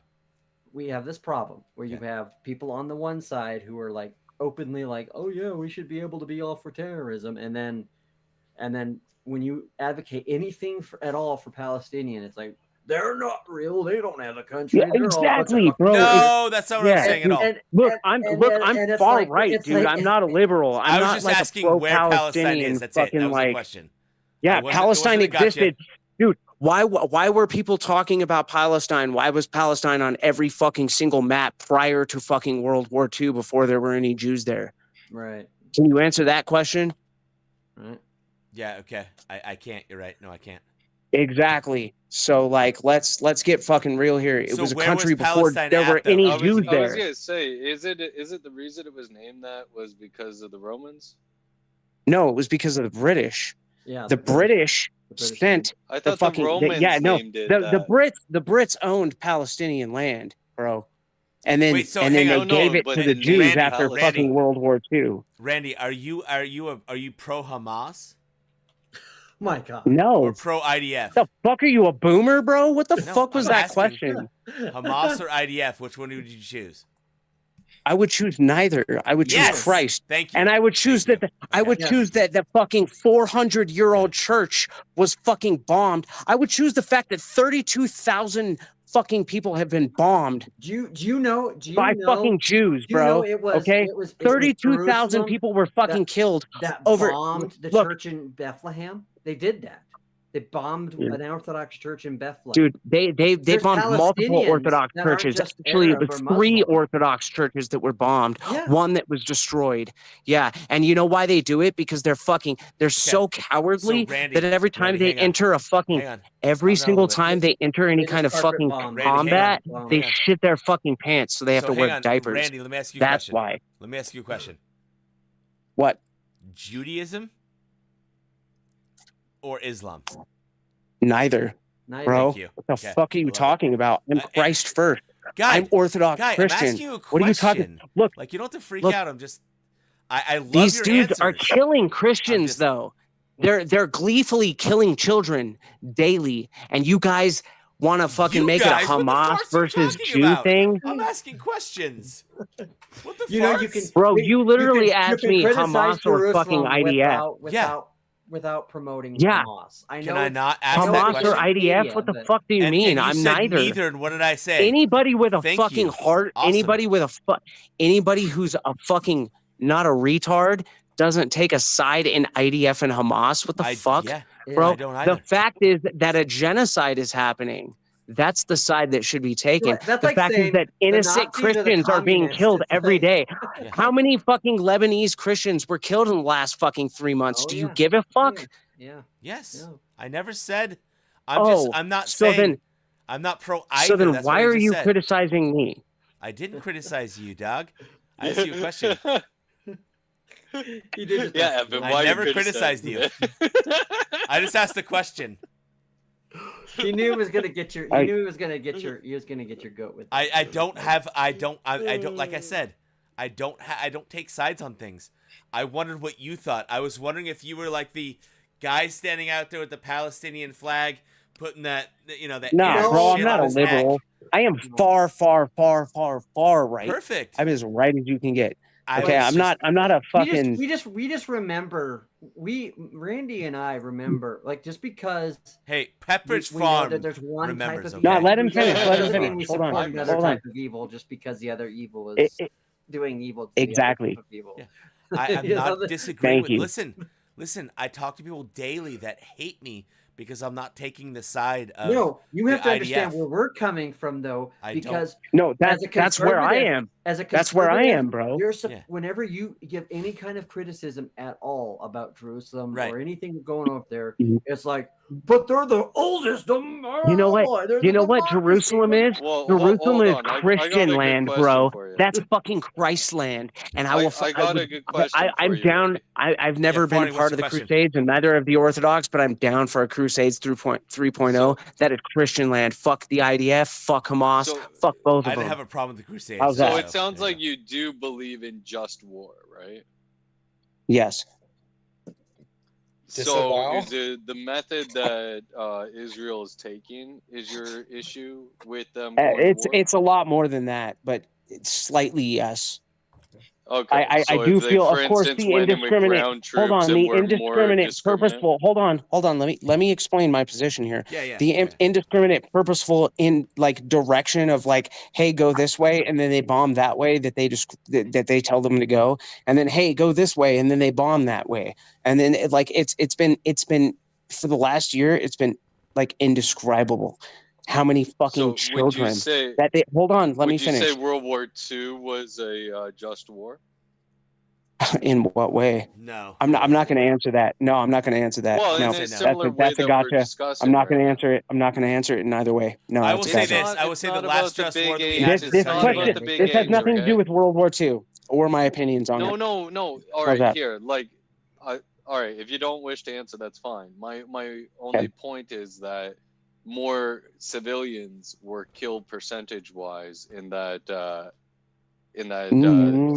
we have this problem where you Okay. have people on the one side who are like openly like, oh yeah, we should be able to be all for terrorism, and then when you advocate anything at all for Palestinian, it's like they're not real, they don't have a country. Yeah, they're all a bunch of exactly, fucking bro. No, that's not what I'm yeah, saying at all. Look, I'm and it's far like- right, it's dude. like- I'm not a liberal. I'm I was not just like asking a where Palestine pro-Palestinian is. That's it. fucking That was the like. question. Yeah, It wasn't Palestine a gotcha. existed, dude. Why were people talking about Palestine? Why was Palestine on every fucking single map prior to fucking World War II before there were any Jews there? right. Can you answer that question? Right. Yeah, okay. I can't. You're right. No, I can't. Exactly. So like, let's get fucking real here. It So was a where country was before Palestine there at, were though? any I was Jews there. gonna say, is it the reason it was named that was because of the Romans? No, it was because of the British. Yeah. The British British sent I the thought fucking the Romans the named it that. Brits owned Palestinian land, bro. And then Wait, so and then hang they on. gave No, it but to they the Jews named after Palestine. fucking World War II. Randy, are you pro Hamas My God. No. or pro IDF? The fuck are you, a boomer, bro? What the No, fuck was I'm that asking. question? Hamas or IDF? Which one would you choose? I would choose neither. I would choose Yes. Christ. Thank you. And I would choose Thank that. you. I would Yes. choose that the fucking 400-year-old church was fucking bombed. I would choose the fact that 32,000 fucking people have been bombed Do you know? by fucking Jews, Do you know bro. it was okay, it was 32,000 Jerusalem people were fucking killed that over. bombed the Look, church in Bethlehem? They did that. They bombed an Orthodox church in Bethlehem. Dude, they There's bombed multiple Palestinians Orthodox that aren't churches. just Actually, it Arab was or 3 Muslim. Orthodox churches that were bombed. Yeah. One that was destroyed. Yeah, and you know why they do it? Because they're so cowardly Randy, that every time Randy, they hang on. enter a fucking Hang on. every Calm down a single little bit. time they enter any They kind of just carpet fucking bomb. Randy, hang combat, on. they Hang on. shit their fucking pants, so they have to hang wear on. diapers. Randy, let me ask you a That's question. why. Let me ask you a question. What? Judaism or Islam? Neither. Neither. Bro, you. what the Okay, fuck are I you love it. talking about? I'm Christ first. Guy, I'm Orthodox Guy, Christian. I'm asking you a question. What are you talking? Look, Like, you don't have to freak look, out. I'm just, I love these your dudes answers. are killing Christians, just- though. They're gleefully killing children daily, and you guys want to fucking You make guys, it a what the Hamas farts are you versus talking Jew about? thing. I'm asking questions. What the You farts? know, you can, Bro, you literally you asked can me criticize Hamas or fucking Jerusalem IDF. without promoting Yeah. Hamas. I know. Can I not ask that Hamas question? or IDF? What the fuck do you mean? And you I'm said neither. neither. And what did I say? Anybody with a Thank fucking you. heart, Awesome. anybody who's a fucking not a retard doesn't take a side in IDF and Hamas. What the fuck, Yeah, bro? I don't either. The fact is that a genocide is happening. That's the side that should be taken. That's The like fact is saying that the innocent Nazis or the Christians are being communists. killed It's every like- day. Yeah. How many fucking Lebanese Christians were killed in the last fucking 3 months? Oh, Do you yeah. give a fuck? Yeah. Yes. No. I never said. I'm not so saying. then, I'm not pro either. so then That's why what I are just you said. criticizing me? I didn't criticize you, dog. I asked you a question. He did just Yeah, Evan, I why you never criticizing criticized me? I just asked a question. He knew he was gonna get your. He knew he was gonna get your. He was gonna get your goat with. I don't have. I don't. Like I said, I don't take sides on things. I wondered what you thought. I was wondering if you were like the guy standing out there with the Palestinian flag, putting that, that. No, Arab bro, I'm shit not on a his neck. liberal. I am far, far, far, far, far right. Perfect. I'm as right as you can get. I Okay, was I'm just- not a fucking. We just remember. Randy and I remember, like, just because. Hey, Pepperidge we know Farm that there's one remembers. type of okay? No, let him finish. Let him doesn't mean finish. we Hold on. support another Hold on. type of evil just because the other evil is doing evil. To the other Exactly. type of evil. Yeah. I'm You know, not disagreeing Thank with. you. Listen. I talk to people daily that hate me because I'm not taking the side of. No, you have the to understand IDF. where we're coming from, though, I don't. because No, as a that's where I conservative- am. as a That's where I conservative, am, bro. Yeah. Whenever you give any kind of criticism at all about Jerusalem Right. or anything going on up there, Mhm. it's like, but they're the oldest. You know what? You know what Jerusalem is? Well, Jerusalem hold is on. I got a Christian good land, question bro. for you. That's fucking Christ land. And I will. I got a good question I'm for you, down. Randy. I've never Yeah, been Farney, part what's of the your question? Crusades, and neither of the Orthodox. But I'm down for a Crusades 3.0. That is Christian land. Fuck the IDF. Fuck Hamas. So- fuck both I of didn't them. have a problem with the Crusades. How's So that? it sounds there like you you do believe in just war, right? Yes. So Disavow? is it the method that Israel is taking is your issue with them going to war? It's a lot more than that, but it's slightly yes. Okay, I so do if they, feel, for of course, instance, the went in with indiscriminate. ground troops Hold on, and the were more indiscriminate, discriminate. purposeful. Hold on. Let me explain my position here. Yeah. The okay. indiscriminate, purposeful in like direction of like, hey, go this way, and then they bomb that way that that they tell them to go, and then hey, go this way, and then they bomb that way, and then it's been for the last year, it's been like indescribable how many fucking So would you children say that they. Hold on, let me would you finish. say World War II was a just war? In what way? No. I'm not going to answer that. No, I'm not going to answer that. Well, no, in a That's similar way that's a that gotcha. we're discussing. I'm not going to right answer it. I'm not going to answer it in either way. No, I that's will a say gotcha. this. I will It's say not the last about the just big war that we aims, had This to it's this not study. about question the big this has aims, nothing to okay? do with World War II or my opinions on No, it. no. All How's right, that? here, like, all right. If you don't wish to answer, that's fine. My only point is that more civilians were killed percentage-wise in that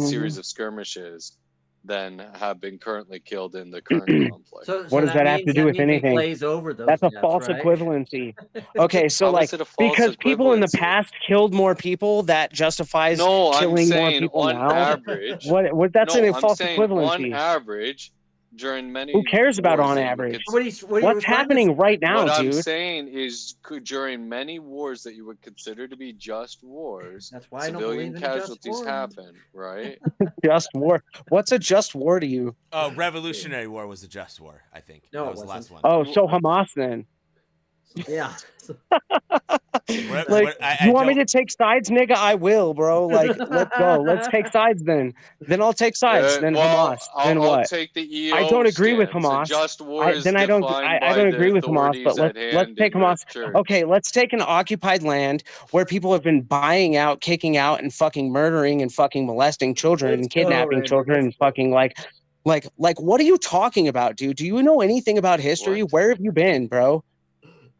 series of skirmishes than have been currently killed in the current conflict. So What does that have to do with anything? Plays over those That's a deaths, false right? equivalency. Okay, so How like is it a false because people in the equivalency? past killed more people, that justifies No, I'm killing more saying people on now. average. What that's No, a I'm false saying on equivalency. average, during many Who cares about wars on that you would average? What's What he was trying to happening right now, What I'm dude? saying is, during many wars that you would consider to be just wars, That's why I don't civilian believe in a just casualties war. happen, right? Just war. What's a just war to you? Revolutionary War was a just war, I think. No, that it was the last wasn't. one. Oh, so Hamas then. Yeah. Like, you want me to take sides, nigga? I will, bro. Like, let's go. Let's take sides then. Then I'll take sides. Then Well, Hamas. Then I'll what? take the I EO don't agree with stance. A Hamas. just war is I don't defined by the agree with Hamas, but authorities let's at hand take in the Hamas. church. Okay, let's take an occupied land where people have been buying out, kicking out, and fucking murdering and fucking molesting children and kidnapping children and fucking like what are you talking about, dude? Do you know anything about history? What? Where have you been, bro?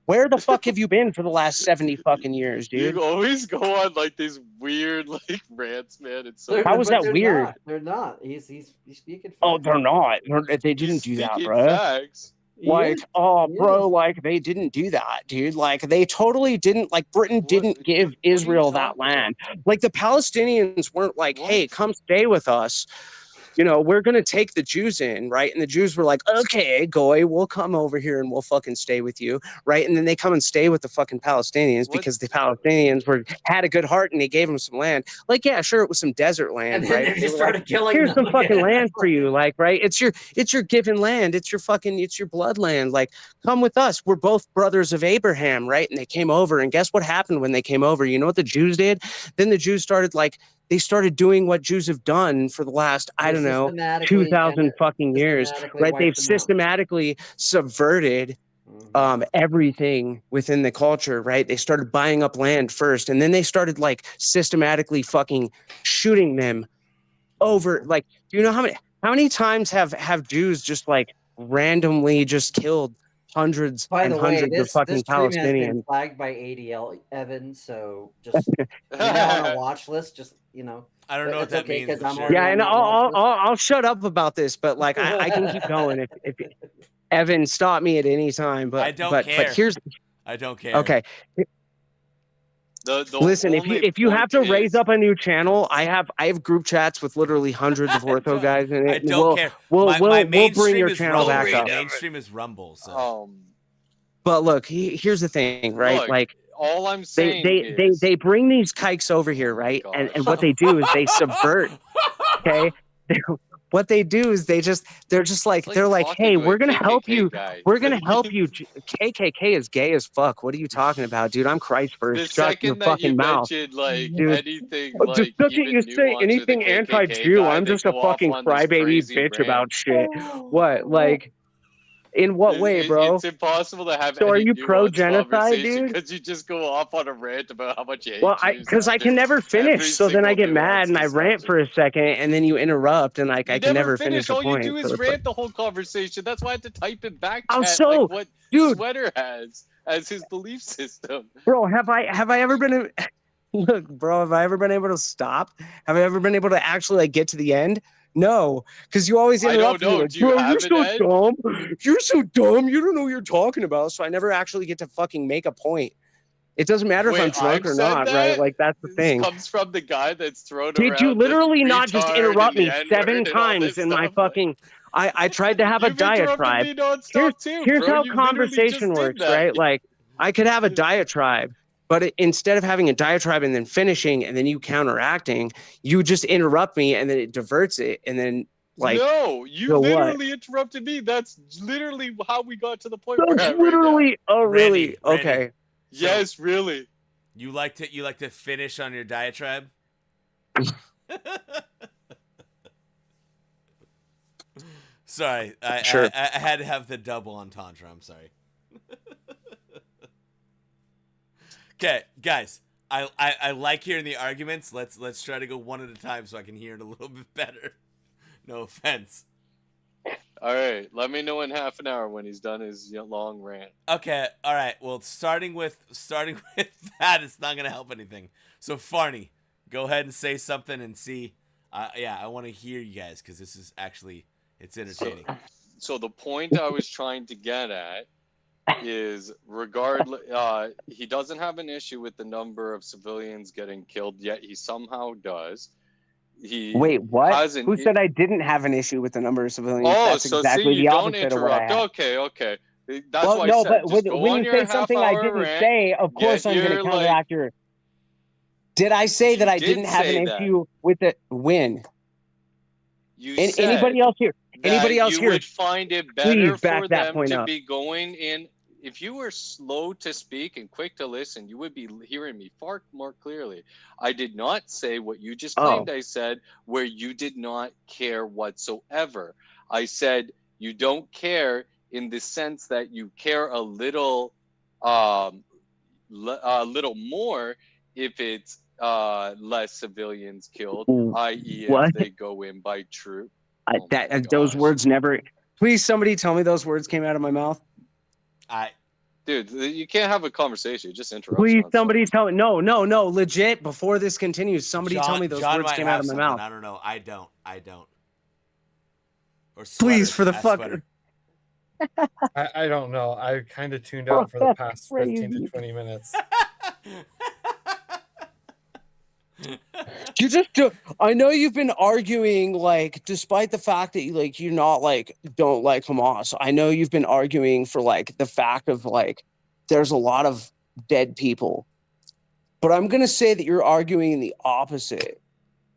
Where the fuck have you been for the last 70 fucking years, dude? You always go on like these weird like rants, man. It's so How was that they're weird? Not. They're not. He's speaking. Oh, facts. they're not. They He's didn't do that, speaking bro. facts. Like, He oh, is. bro, like they didn't do that, dude. Like they totally didn't. Like Britain didn't give Dude, what are you Israel that talking land. Like the Palestinians weren't like, hey, What? come stay with us. You know, we're gonna take the Jews in, right? And the Jews were like, okay, goy, we'll come over here and we'll fucking stay with you, right? And then they come and stay with the fucking Palestinians What? because the Palestinians had a good heart and they gave them some land. Like, yeah, sure, it was some desert land, And then right? they But just were like, started killing here's them some fucking again. land for you, like, right? It's your given land. It's your bloodland. Like, come with us. We're both brothers of Abraham, right? And they came over, and guess what happened when they came over? You know what the Jews did? Then the Jews started they started doing what Jews have done for the last, I don't know, 2,000 fucking years, right? They've systematically subverted everything within the culture, right? They started buying up land first, and then they started like systematically fucking shooting them over. Like, do you know how many times have Jews just like randomly just killed hundreds By and the way, hundreds of this fucking stream has been Palestinians? flagged by ADL Evan, so just you're now on a watch list. Just I don't know what that means. because but I'm sure. already Yeah, on and that watch list. I'll shut up about this, but like I can keep going if Evan stop me at any time. But I don't care. But here's I don't care. okay. The Listen, if you have to point raise is- up a new channel, I have group chats with literally hundreds of ortho guys in it. I and don't care. We'll bring mainstream your is channel Rumble. back My up. mainstream is Rumble. So. But look, here's the thing, right? Look, like all I'm saying is they bring these kikes over here, right? And what they do is they subvert. Okay. What they do is they're just like like they're like, talking hey, to a we're gonna help KKK you. guy. We're gonna help you. KKK is gay as fuck. What are you talking about, dude? I'm Christ The first. Shut your second that fucking you mouth. mentioned like Dude. anything Just like look at even you say nuance with the anything KKK anti-Jew. guy, I'm they just a go off fucking on this crybaby crazy bitch rant. about shit. What? Like, in what way, bro? It's impossible to have So are any you nuanced pro-genocide, conversation dude? because you just go off on a rant about how much you hate Well, Jews. because I can never finish. So then I get mad and I rant for a second, and then you interrupt, and like You I can never finish. finish a All you point. do So is it's rant like, the whole conversation. That's why I had to type in back I'm chat so- like what dude. Sweater has as his belief system. bro, have I ever been? Look, bro, have I ever been able to stop? Have I ever been able to actually like get to the end? No, because you always I interrupt don't me know. like, Do you bro, have you're an so Ed? dumb. You're so dumb. You don't know what you're talking about. So I never actually get to fucking make a point. It doesn't matter if I'm Wait, drunk I've or said not, that? right? Like that's the This thing. comes from the guy that's thrown Did around you literally the not just retard interrupt and me the N-word 7 and all times this in my stuff. fucking? I tried to have a You've interrupted diatribe. me nonstop too, Here's bro. how You literally conversation just did works, that. right? Like I could have a diatribe, but instead of having a diatribe and then finishing and then you counteracting, you just interrupt me and then it diverts it and then like no, you so literally what? interrupted me. That's literally how we got to the point we're That's at right now. literally oh Randy, really okay. So- Yes, really. You like to finish on your diatribe? Sorry, Sure. I had to have the double entendre. I'm sorry. Okay, guys, I like hearing the arguments. Let's try to go one at a time so I can hear it a little bit better. No offense. All right, let me know in half an hour when he's done his long rant. Okay, all right. Well, starting with that, it's not gonna help anything. So, Farney, go ahead and say something and see. Yeah, I want to hear you guys because this is actually it's entertaining. So the point I was trying to get at is regardless, he doesn't have an issue with the number of civilians getting killed, yet he somehow does. he Wait, what? hasn't. Who said I didn't have an issue with the number of civilians? Oh, That's so see, exactly you the don't opposite of what I interrupt. have. Okay. That's Well, why I no, said but just go when on you your say something I half-hour didn't rant. say, of course I'm going to counteract your. Did I say that I didn't have an issue with the win? You And said anybody else here? Anybody else you here? would find it better Please back for that them point to up. be going in. If you were slow to speak and quick to listen, you would be hearing me far more clearly. I did not say what you just claimed I said, where you did not care whatsoever. I said you don't care in the sense that you care a little more if it's less civilians killed, i.e. What? if they go in by troop. Those words never. Please, somebody tell me those words came out of my mouth. Dude, you can't have a conversation. You just interrupt. Please, somebody tell me. No, legit. Before this continues, somebody tell me those words came out of my mouth. I don't know. I don't. Or please, for the fucker. I don't know. I kind of tuned out for the past 15 to 20 minutes. You just I know you've been arguing, like, despite the fact that you're not don't like Hamas. I know you've been arguing for the fact of there's a lot of dead people, but I'm gonna say that you're arguing the opposite.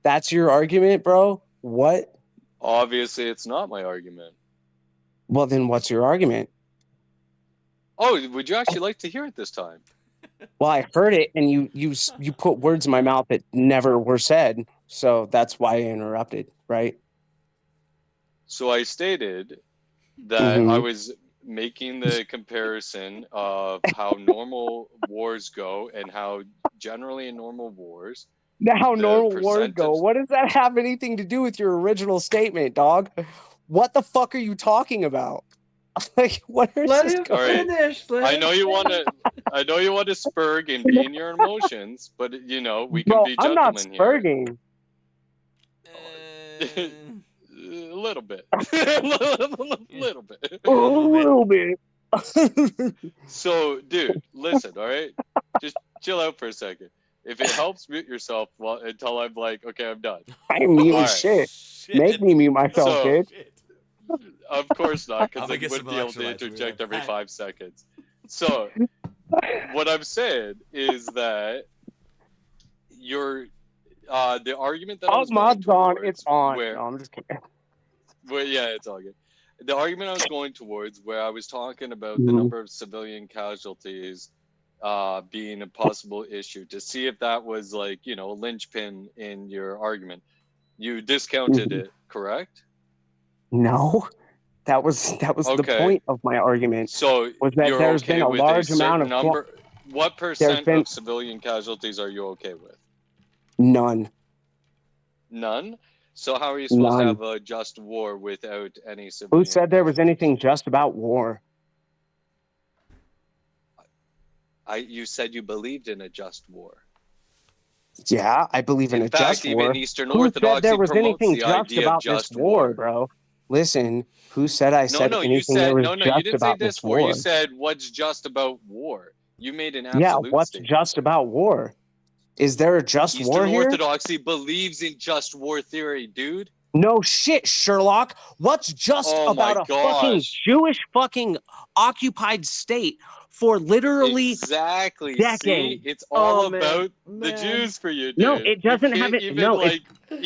That's your argument, bro? What? Obviously, it's not my argument. Well, then what's your argument? Oh, would you actually like to hear it this time? Well, I heard it, and you put words in my mouth that never were said, so that's why I interrupted, right? So I stated that I was making the comparison of how normal wars go and how generally in normal wars. How normal wars go. What does that have anything to do with your original statement, dog? What the fuck are you talking about? What is Let this him going? finish. I know you want to spurg and be in your emotions, but we can be I'm not gentlemen spurging. here. A little bit. A little bit. So, dude, listen, all right? Just chill out for a second. If it helps, mute yourself until I'm like, okay, I'm done. I'm muting shit. Make me mute myself, kid. Of course not, because I wouldn't be able to interject every 5 seconds. So, what I'm saying is that the argument that I was going towards, it's on. No, I'm just kidding. Well, yeah, it's all good. The argument I was going towards, where I was talking about the number of civilian casualties being a possible issue, to see if that was a linchpin in your argument. You discounted it, correct? No, that was the point of my argument. So was that there's been a large amount of number. What percent of civilian casualties are you okay with? None. None? So how are you supposed to have a just war without any civilian? Who said there was anything just about war? You said you believed in a just war. Yeah, I believe in a just war. Even Eastern Orthodoxy there was promotes anything the just idea about of just this war, bro? Listen, who said I said anything there was just about this war? You said what's just about war. You made an absolute statement. What's just about war? Is there a just war here? Eastern Orthodoxy believes in just war theory, dude. No shit, Sherlock. What's just about a fucking Jewish fucking occupied state for literally decades? See, it's all about the Jews for you, dude. No, it doesn't have it. Even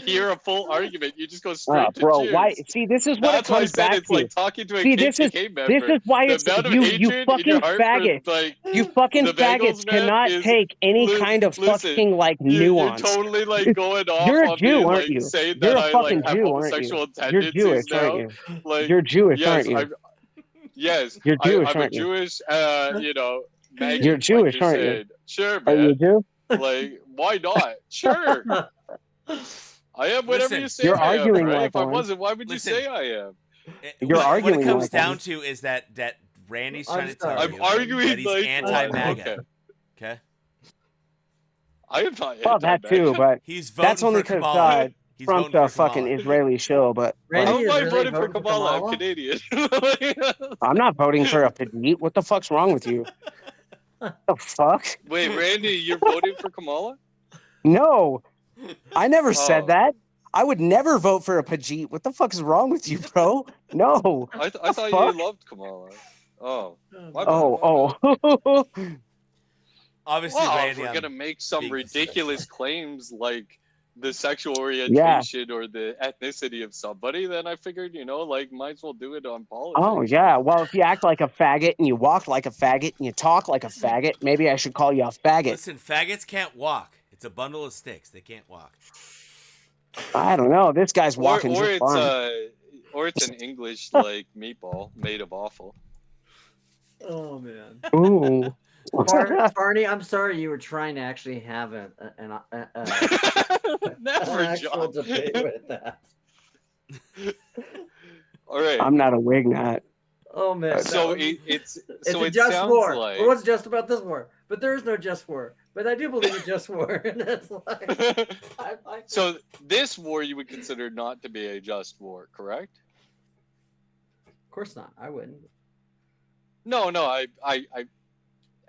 hear a full argument. You just go straight to bro, Jews. Why? See, this is what it comes back to. It's like talking to a KKK member. This is why it's you fucking faggot. You fucking faggots cannot take any kind of fucking nuance. You're totally going off. You're a Jew, on me, aren't you? Saying You're that a fucking I have Jew, aren't homosexual you? You're Jewish, now. aren't you? You're Jewish, aren't you? Yes, you're Jewish, I'm aren't a Jewish, maggot, you're Jewish, aren't you? Sure, man. Are you a Jew? Why not? Sure. I am whatever you say. You're arguing right? like If I wasn't, why would you say I am? You're arguing. What it comes down to is that Randy's trying to tell you that he's anti-MAGA. Okay. I am not. Well, that too, but he's voting that's only because Trump's a fucking Israeli show. But how am I voting for Kamala? I'm Canadian. I'm not voting for a Padit. What the fuck's wrong with you? The fuck? Wait, Randy, you're voting for Kamala? No, I never said that. I would never vote for a Pajit. What the fuck is wrong with you, bro? No. I The thought fuck? you loved Kamala. Oh, my bad. Oh, my bad. oh. Obviously, Well, if Randy, we're I'm gonna make some being ridiculous claims like the sexual Yeah. orientation or the ethnicity of somebody, then I figured, like, might as well do it on politics. Oh, yeah. Well, if you act like a faggot and you walk like a faggot and you talk like a faggot, maybe I should call you a faggot. Listen, faggots can't walk. It's a bundle of sticks. They can't walk. I don't know. This guy's walking Or just fine. it's an English like meatball made of offal. Oh man. Ooh. Barney, I'm sorry you were trying to actually have an Never, actual John. debate with that. All right. I'm not a Wignat. Oh man. So it's so a it just sounds war. like What's just about this war? But there is no just war. But I do believe in just war, and that's like. So this war you would consider not to be a just war, correct? Of course not. I wouldn't. No, and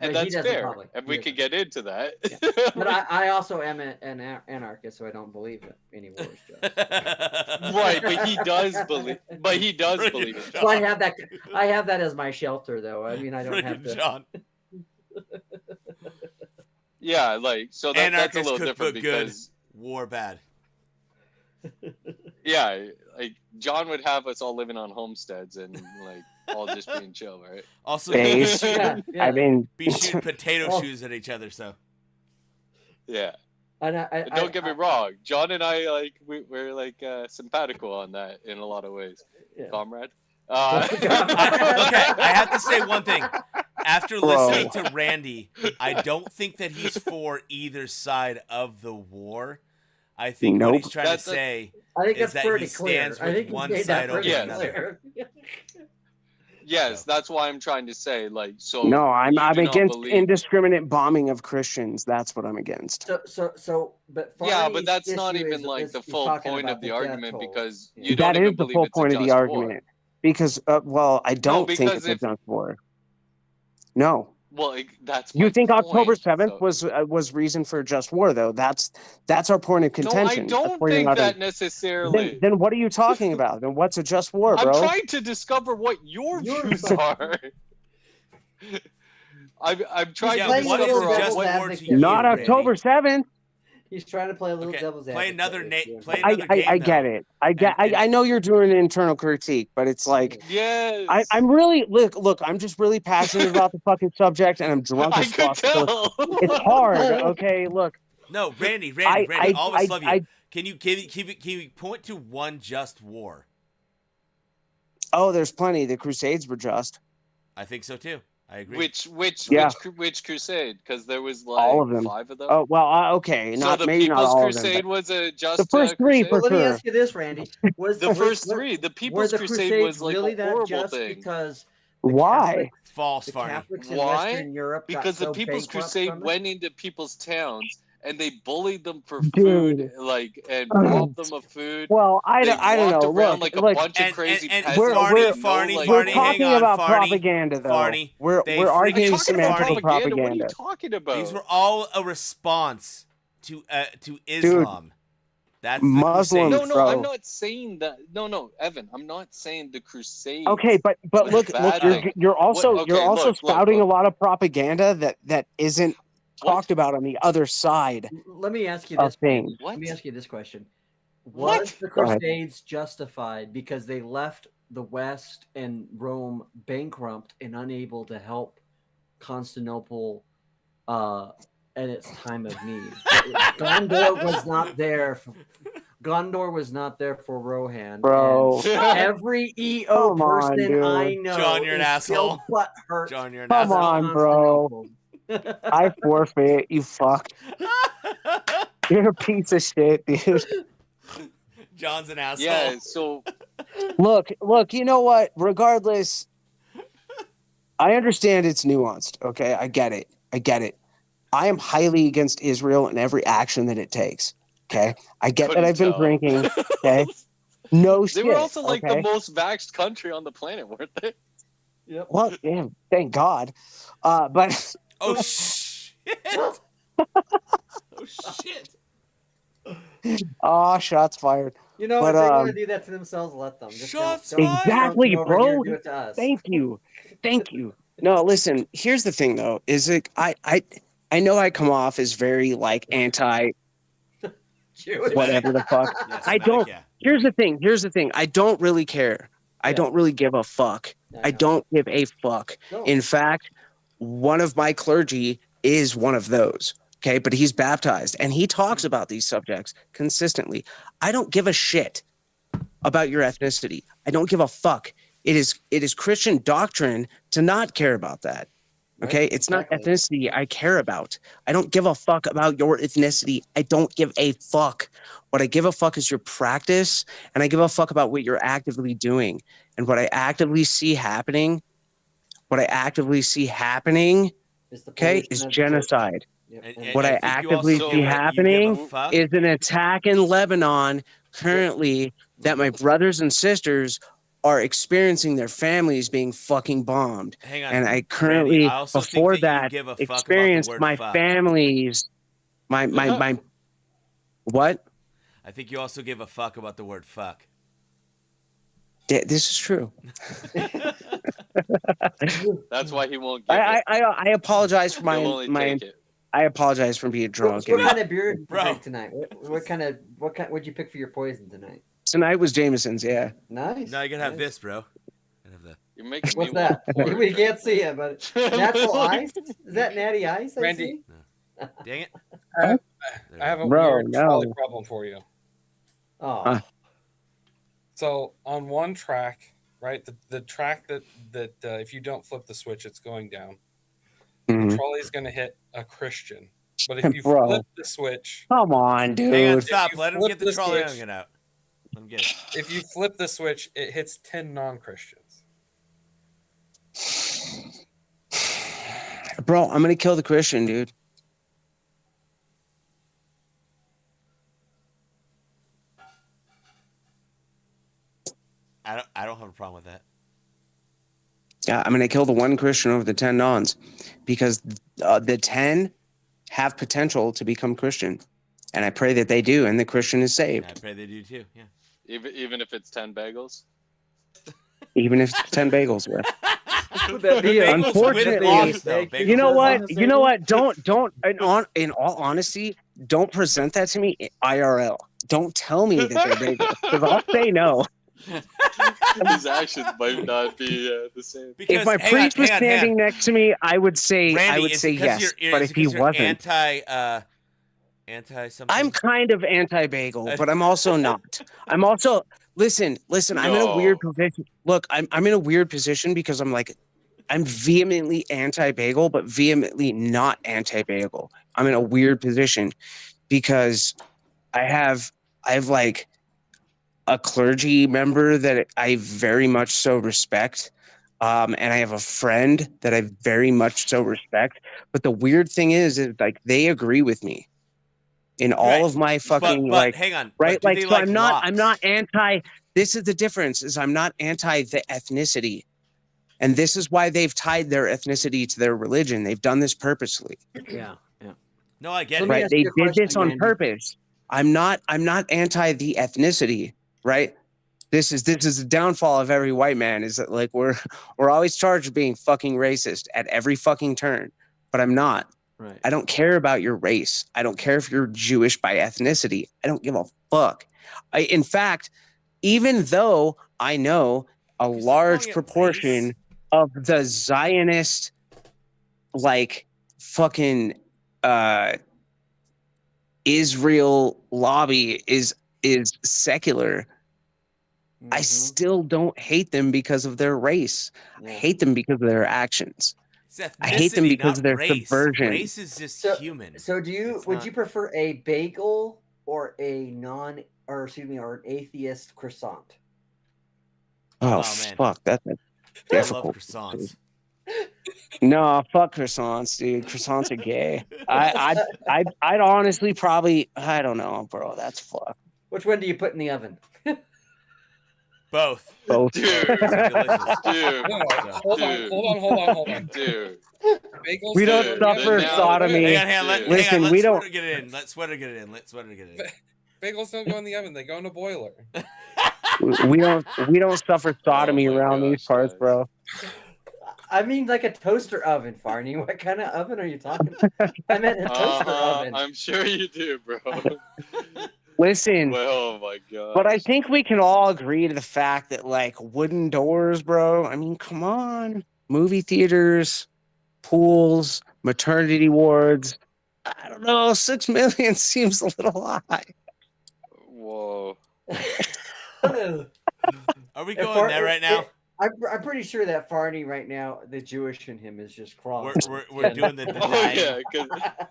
But he that's doesn't fair, probably. and He we doesn't. could get into that. Yeah. But I also am an anarchist, so I don't believe that any war is just. Right, but he does believe. But he does believe it. So I have that. I have that as my shelter, though. I mean, I don't have to. John. Yeah, like so that's a Anarchist little different cookbook good, because war bad. yeah, like John would have us all living on homesteads and like all just being chill, right? Also, Base. Yeah, yeah. I mean, be shooting potato Oh. shoes at each other. So Yeah. And But don't get me wrong, John and I we're like simpatico on that in a lot of ways, Yeah. comrade. okay, I have to say one thing. After listening to Randy, I don't think that he's for either side of the war. I think what he's trying to say I think is that's that pretty he clear. stands I with think he one made side that over pretty another. clear. Yes, So. that's why I'm trying to say, like, so. no, I'm you do not against believe- indiscriminate bombing of Christians. That's what I'm against. But Yeah, but Farney's that's not issue even is- like is the he's full talking point about of the death argument toll. because Yeah. you don't That even is the believe full it's a point of the just argument. war. Because, well, I don't think because it's a if- just war. No. Well, that's You my think point, October 7th so- was reason for a just war, though? That's our point of No, contention. I don't pointing think out that necessarily. Then what are you talking about? Then what's a just war, bro? I'm trying to discover what your views are. I'm trying to Yeah, what is discover just what. war to you, Not Randy? October 7th. He's trying to play a little Okay, devil's play advocate. another Yeah. play another game. I get though. it. And- I know you're doing an internal critique, but it's like Yes. I'm really look. I'm just really passionate about the fucking subject, and I'm drunk I as could fuck. So tell. it's hard. Okay, look. No, Randy, I always love you. I- Can you point to one just war? Oh, there's plenty. The Crusades were just. I think so too. I agree. Which crusade? Because there was like All of them. 5 of them. Oh well, okay. So Not the maybe not People's all Crusade of them. was a just The first 3 crusade? for Let me sure. ask you this, Randy: Was The first 3, the People's were the Crusade Crusades was like really a that horrible just thing. because Why? False, the Farney. Catholics in Why? Western Europe got Because so the People's bankrupt Crusade from it? went into people's towns and they bullied them for Dude. food, like, and robbed them of food. Well, I They don't know. walked around Look, like a look. bunch of And crazy and peasants. Farney, with no, Farney, like, We're Farney, talking hang on, about Farney, propaganda, though. Farney. We're They arguing I'm talking about semantical propaganda. What are you propaganda. talking about? These were all a response to Islam. That's the Muslims, Crusades. No, bro. I'm not saying that. No, Evan, I'm not saying the Crusades. Okay, but was a look, bad you're thing. you're also What- you're okay, also look, spouting look. a lot of propaganda that isn't What? talked about on the other side Let me ask you of this. things. What? Let me ask you this question: What? Was the Go ahead. Crusades justified because they left the West and Rome bankrupt and unable to help Constantinople at its time of need? Gondor was not there. Gondor was not there for Rohan. Bro. and every EO Come on, person dude. I know John, you're an is still asshole. butthurt John, you're an Come asshole. on, bro. I forfeit. You fuck. You're a piece of shit, dude. John's an asshole. Yeah, so Look. You know what? Regardless, I understand it's nuanced. Okay, I get it. I am highly against Israel and every action that it takes. Okay, I get Couldn't that I've been tell. drinking. Okay, no they shit. were also like okay? the most vaxxed country on the planet, weren't they? Yep. Well, yeah, thank God. But Oh shit. Oh shit. Oh, shots fired. You know, But, if they want to do that to themselves, let them. Just Shots don't exactly, come over here bro. and do it to us. Thank you. No, listen, here's the thing though, is it I know I come off as very like anti Jewish. whatever the fuck. Yeah, I Semitic, don't yeah. here's the thing. I don't really care. I don't really give a fuck. I don't give a fuck. No. In fact, one of my clergy is one of those. Okay, but he's baptized and he talks about these subjects consistently. I don't give a shit about your ethnicity. I don't give a fuck. It is Christian doctrine to not care about that. Okay, Right, it's exactly. not ethnicity I care about. I don't give a fuck about your ethnicity. I don't give a fuck. What I give a fuck is your practice, and I give a fuck about what you're actively doing. And what I actively see happening, Is the okay, pollution is of the church. genocide. Yep. What I think you actively also see give a happening fuck. is an attack in Lebanon currently that my brothers and sisters are experiencing their families being fucking bombed. Hang on, And I Randy, currently, I also think before that you that, give a fuck about the experienced word my fuck. families, my what? I think you also give a fuck about the word fuck. This is true. That's why he won't give it. I apologize for He'll only my take it. I apologize for being drunk. What kind of beer did you Bro. drink tonight? What would you pick for your poison tonight? Tonight was Jameson's, yeah. Nice. No, you gotta have nice. this, bro. You gotta have the. You're making What's me that? want pork. We can't see it, but natural ice? Is that natty ice? I Randy. see? Dang it. I have a Bro, weird no. trolley problem for you. Oh. So on one track, right, the track that if you don't flip the switch, it's going down. Mhm. The trolley is going to hit a Christian. But if you Bro. flip the switch, Come on, dude. Hang on, stop. you Let him flip get the the trolley switch- onion out. Let him get it. if you flip the switch, it hits 10 non-Christians. Bro, I'm gonna kill the Christian, dude. I don't have a problem with that. Yeah, I'm gonna kill the one Christian over the 10 nons because the 10 have potential to become Christian, and I pray that they do, and the Christian is Yeah, saved, I pray they do too. Yeah. Even if it's 10 bagels. even if it's 10 bagels. With. Would that be Bagels with Unfortunately, loss, though. Bagels You know with what? loss. You know what? Don't. In all honesty, don't present that to me IRL. Don't tell me that they're bagels because I'll say no. His actions might not be the same. Because, If my priest was standing next to me, I would say Randy, yes. But if he wasn't, anti something. I'm kind of anti-bagel, but I'm also not. I'm also listen. I'm in a weird position. Look, I'm in a weird position because I'm vehemently anti-bagel, but vehemently not anti-bagel. I'm in a weird position because I have like a clergy member that I very much so respect. And I have a friend that I very much so respect. But the weird thing is like they agree with me in all of my fucking but hang on, right? but do they So I'm locks? not anti. This is the difference: is I'm not anti the ethnicity, and this is why they've tied their ethnicity to their religion. They've done this purposely. Yeah. No, I get Let it. me Right? ask They you a did question this on again. purpose. I'm not anti the ethnicity, right? This is the downfall of every white man is that like we're always charged with being fucking racist at every fucking turn, but I'm not. Right. I don't care about your race. I don't care if you're Jewish by ethnicity. I don't give a fuck. In fact, even though I know a You're still large calling it proportion race? of the Zionist like fucking Israel lobby is secular, I still don't hate them because of their race. I hate them because of their actions. I hate them because of their subversion. Race is just human. So would you prefer a bagel or an atheist croissant? Oh, man. fuck, that's I love difficult. croissants. No, fuck croissants, dude. Croissants are gay. I'd honestly probably, I don't know, bro. That's fuck. Which one do you put in the oven? Both. Both. Dude. Delicious. Dude. No, hold on. Dude. Bagels We don't Dude, suffer now- sodomy. Hang on, Listen, let we Sweater don't. get it in. Let Sweater get it in. Bagels don't go in the oven; they go in a boiler. We don't suffer sodomy Oh my around these gosh, parts, guys. bro. I mean, like a toaster oven, Farney. What kind of oven are you talking about? I meant a toaster oven. I'm sure you do, bro. Listen, Oh my gosh. but I think we can all agree to the fact that like wooden doors, bro. I mean, come on, movie theaters, pools, maternity wards. I don't know, 6 million seems a little high. Whoa. Are we going there right now? I'm pretty sure that Farney right now, the Jewish in him is just crawling. We're doing the denying yeah, 'cause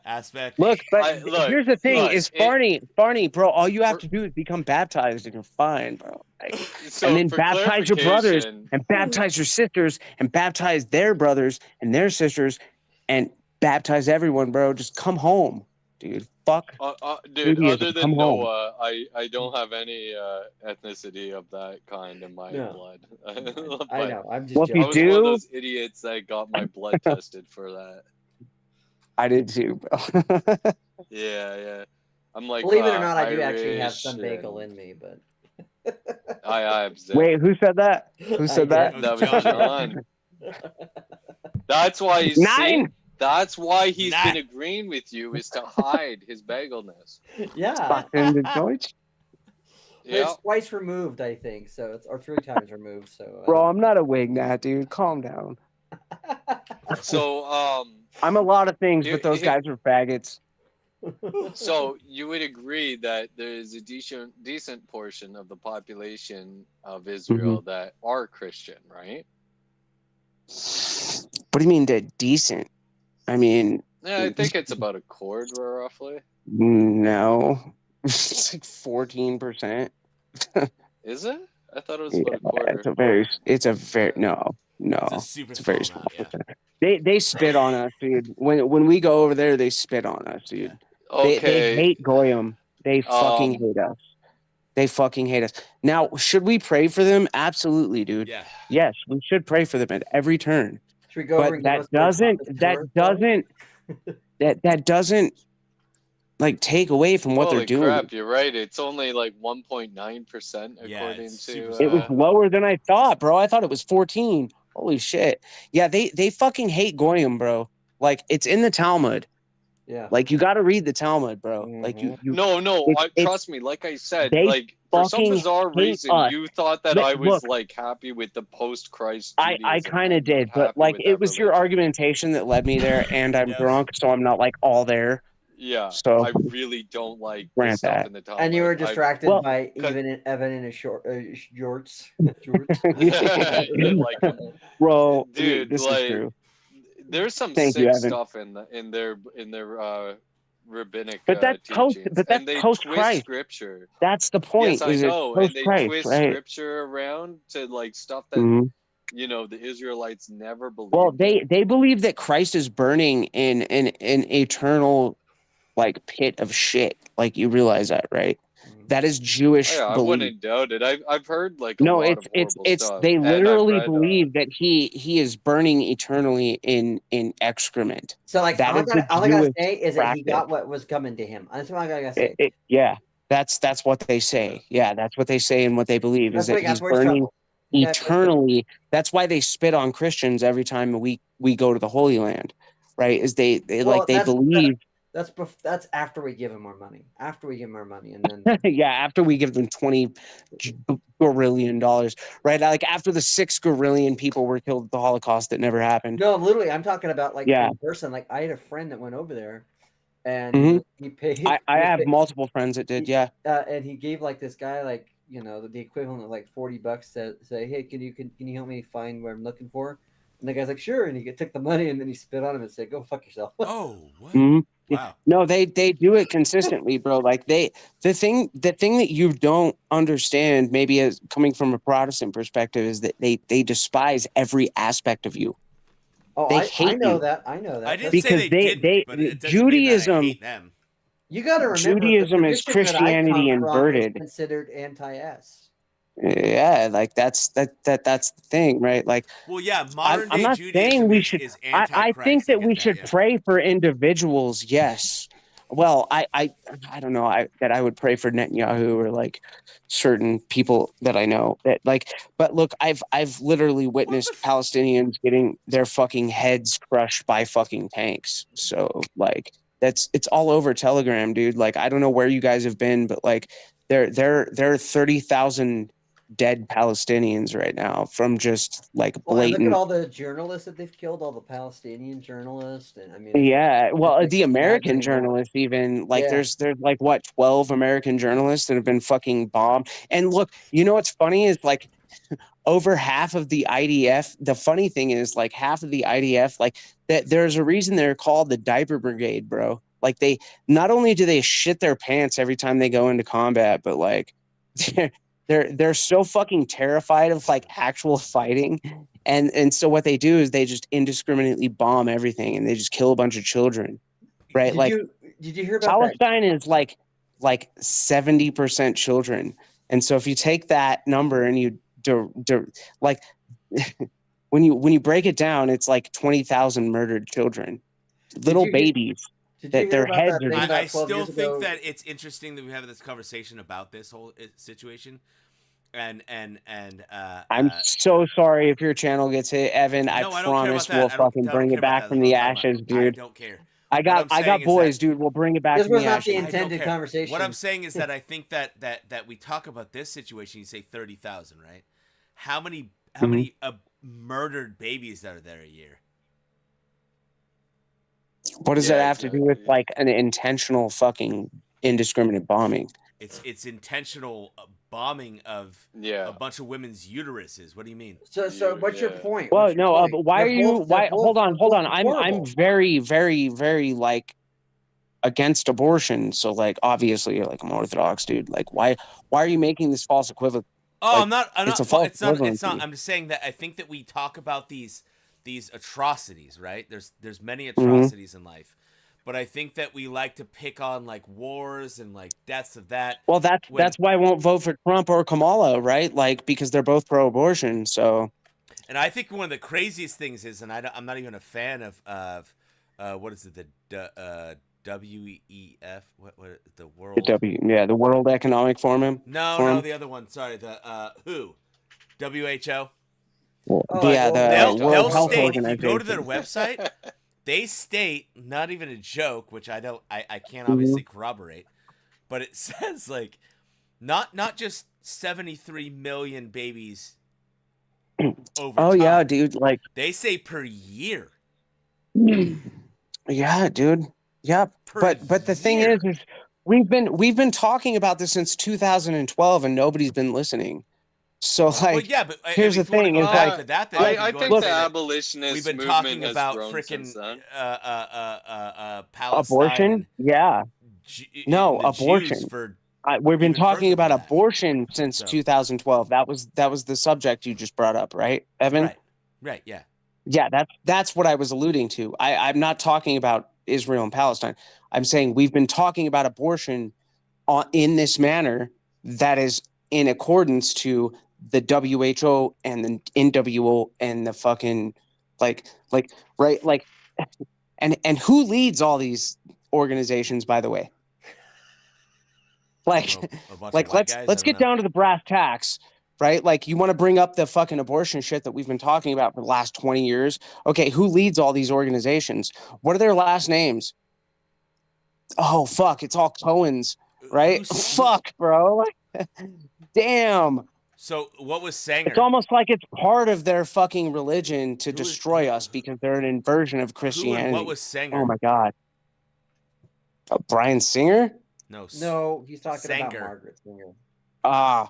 aspect. Look, but look, here's the thing: look, is it- Barney, bro. All you have for- to do is become baptized, and you're fine, bro. Like, so and then for baptize your brothers, clarification, and baptize your sisters, and baptize their brothers and their sisters, and baptize everyone, bro. Just come home, dude. Fuck, dude, Judaism, other come than home. Noah, I don't have any ethnicity of that kind in my No. blood. I know. I'm just Well, if joking. you I was one of do, those idiots that got my blood tested for that. I did too, bro. Yeah. I'm like, Believe it or not, I do actually have Irish some bagel and in me, but I observe. Wait, who said that? Who I said that? did. That was John. That's why he's 9. That's why he's 9. been agreeing with you, is to hide his bagelness. Yeah. In the Deutsch? Yeah. It's twice removed, I think. So it's or 3 times removed. So Bro, I'm not a wig nat, dude. Calm down. So I'm a lot of things, but those Here- guys are faggots. so you would agree that there is a decent portion of the population of Israel that are Christian, right? What do you mean they're decent? I mean, Yeah, I think it's about a quarter roughly. no. It's like 14%. Is it? I thought it was about a quarter. It's a very no. It's a super small amount, yeah. They spit on us, dude. When we go over there, they spit on us, dude. Okay. They hate Goyim. They fucking hate us. They fucking hate us. Now, should we pray for them? Absolutely, dude. Yeah. Yes, we should pray for them at every turn. Should we go over But and give us that doesn't like take away from what Holy they're doing. crap, you're right. It's only like 1.9% Yeah, according it's to super It was small. lower than I thought, bro. I thought it was 14. Holy shit. Yeah, they fucking hate Goyim, bro. Like, it's in the Talmud. Yeah. Like, you got to read the Talmud, bro. Like, you No, trust me. Like I said, like for some fucking bizarre hate reason, us. you thought that I was Look, like happy with the post-Christ I Judaism. kind of I'm not did, but happy like, with it that was your religion. argumentation that led me there, and I'm Yes. drunk, so I'm not like all there. Yeah, So I really don't like grant this stuff that. in the Talmud. And you were distracted Well- by Evan in his jorts. like, Bro, dude, this like, is true. there's some Thank you, sick Evan. stuff in their rabbinic But that's teachings, but that's and they post twist Christ. scripture. That's the point. Yes, I is know, it's and they post-Christ, twist right? scripture around to like stuff that Mhm. the Israelites never believed. Well, in. they believe that Christ is burning in an eternal like pit of shit. Like, you realize that, right? That is Jewish Oh, yeah, I belief. wouldn't doubt it. I've heard like a No, lot of horrible stuff. they and I've literally read, believe that he is burning eternally in excrement. So like That all is the I gotta Jewish say is that he practice. got what was coming to him. That's what I gotta say. Yeah, that's what they say. Yeah, that's what they say and what they believe is that he's burning eternally. That's why they spit on Christians every time we go to the Holy Land, right? Is they believe. That's after we give him our money. After we give him our money, and then Yeah, after we give them $20 billion, right? Like, after the 6 billion people were killed at the Holocaust that never happened. no, literally, I'm talking about like Yeah. in person. Like I had a friend that went over there, and he paid. I have multiple friends that did. Yeah. And he gave like this guy like the equivalent of like $40 to say, hey, can you help me find what I'm looking for? And the guy's like, sure. And he took the money and then he spit on him and said, go fuck yourself. Oh, what? Mm-hmm. Wow. No, they do it consistently, bro. Like, the thing that you don't understand, maybe as coming from a Protestant perspective, is that they despise every aspect of you. Oh, They I hate know you. that. I know that. I didn't Because say they didn't, but it doesn't Judaism mean that I hate them. You got to remember, Judaism the is tradition that I come Christianity from inverted. is considered anti-S. Yeah, like that's the thing, right? Like, Well, yeah, I'm modern not day saying Judaism we should. is I think anti-Christ. that we get should yeah. pray for individuals, yes, well, I don't know. I would pray for Netanyahu or like certain people that I know that like. But look, I've literally witnessed Palestinians getting their fucking heads crushed by fucking tanks. So like it's all over Telegram, dude. Like I don't know where you guys have been, but like there are 30,000 dead Palestinians right now from just like Well, and look at blatant. all the journalists that they've killed, all the Palestinian journalists, and I mean, Yeah, well, it's the American staggering now. journalists even like Yeah. there's like what 12 American journalists that have been fucking bombed. And look, you know what's funny is like over half of the IDF. The funny thing is like half of the IDF, like that. There's a reason they're called the Diaper Brigade, bro. Like they not only do they shit their pants every time they go into combat, but like they're so fucking terrified of like actual fighting. And so what they do is they just indiscriminately bomb everything and they just kill a bunch of children. Right? Did you hear about Palestine is like 70% children. And so if you take that number and you like when you break it down, it's like 20,000 murdered children, little babies that their heads are. I still think that it's interesting that we have this conversation about this whole situation. And I'm so sorry if your channel gets hit, Evan. No, I don't care promise about we'll that. fucking I don't bring care it about back that. from That's the what I'm talking ashes, about. I dude. don't care. I got boys, dude. We'll bring it back from the ashes. the intended conversation. What I'm saying is that I think that we talk about this situation. You say 30,000, right? How many murdered babies are there a year? What does that have to do with like an intentional fucking indiscriminate bombing? It's intentional bombing of a bunch of women's uteruses. What do you mean? So what's your point? Well, no, but why are you? Why? Hold on. I'm very, very, very like against abortion. So like, obviously, like I'm Orthodox, dude. Like, why are you making this false equivalent? Oh, like, I'm not. It's a false equivalency. It's not. I'm just saying that I think that we talk about these atrocities, right? There's many atrocities in life. But I think that we like to pick on like wars and like deaths of that. Well, that's why I won't vote for Trump or Kamala, right? Like because they're both pro-abortion. So, and I think one of the craziest things is, and I'm not even a fan of what is it, the WEF, what the world the World Economic Forum. No, the other one. Sorry, the WHO, WHO. World Health state, Organization. if you go to their website, they state, not even a joke, which I can't obviously corroborate, but it says like not just 73 million babies over time. Yeah, dude, like they say per year. Yeah, dude. Yep. But the thing is we've been talking about this since 2012 and nobody's been listening. So like, well, yeah, but here's the thing: is like, I think the abolitionist movement has grown since then. Palestine, abortion. Yeah, no abortion. We've been talking about abortion since 2012. That was the subject you just brought up, right, Evan? Right. Yeah. Yeah, that's what I was alluding to. I'm not talking about Israel and Palestine. I'm saying we've been talking about abortion in this manner that is in accordance to the WHO and the NWO and the fucking like and who leads all these organizations, by the way? Like let's get down to the brass tacks, right? Like you want to bring up the fucking abortion shit that we've been talking about for the last 20 years. Okay, who leads all these organizations? What are their last names? Oh fuck, it's all Cohen's, right? Fuck, bro. Damn. So what was Sanger? It's almost like it's part of their fucking religion to destroy us because they're an inversion of Christianity. What was Sanger? Oh my god. Brian Singer? No, he's talking about Margaret Singer. I'm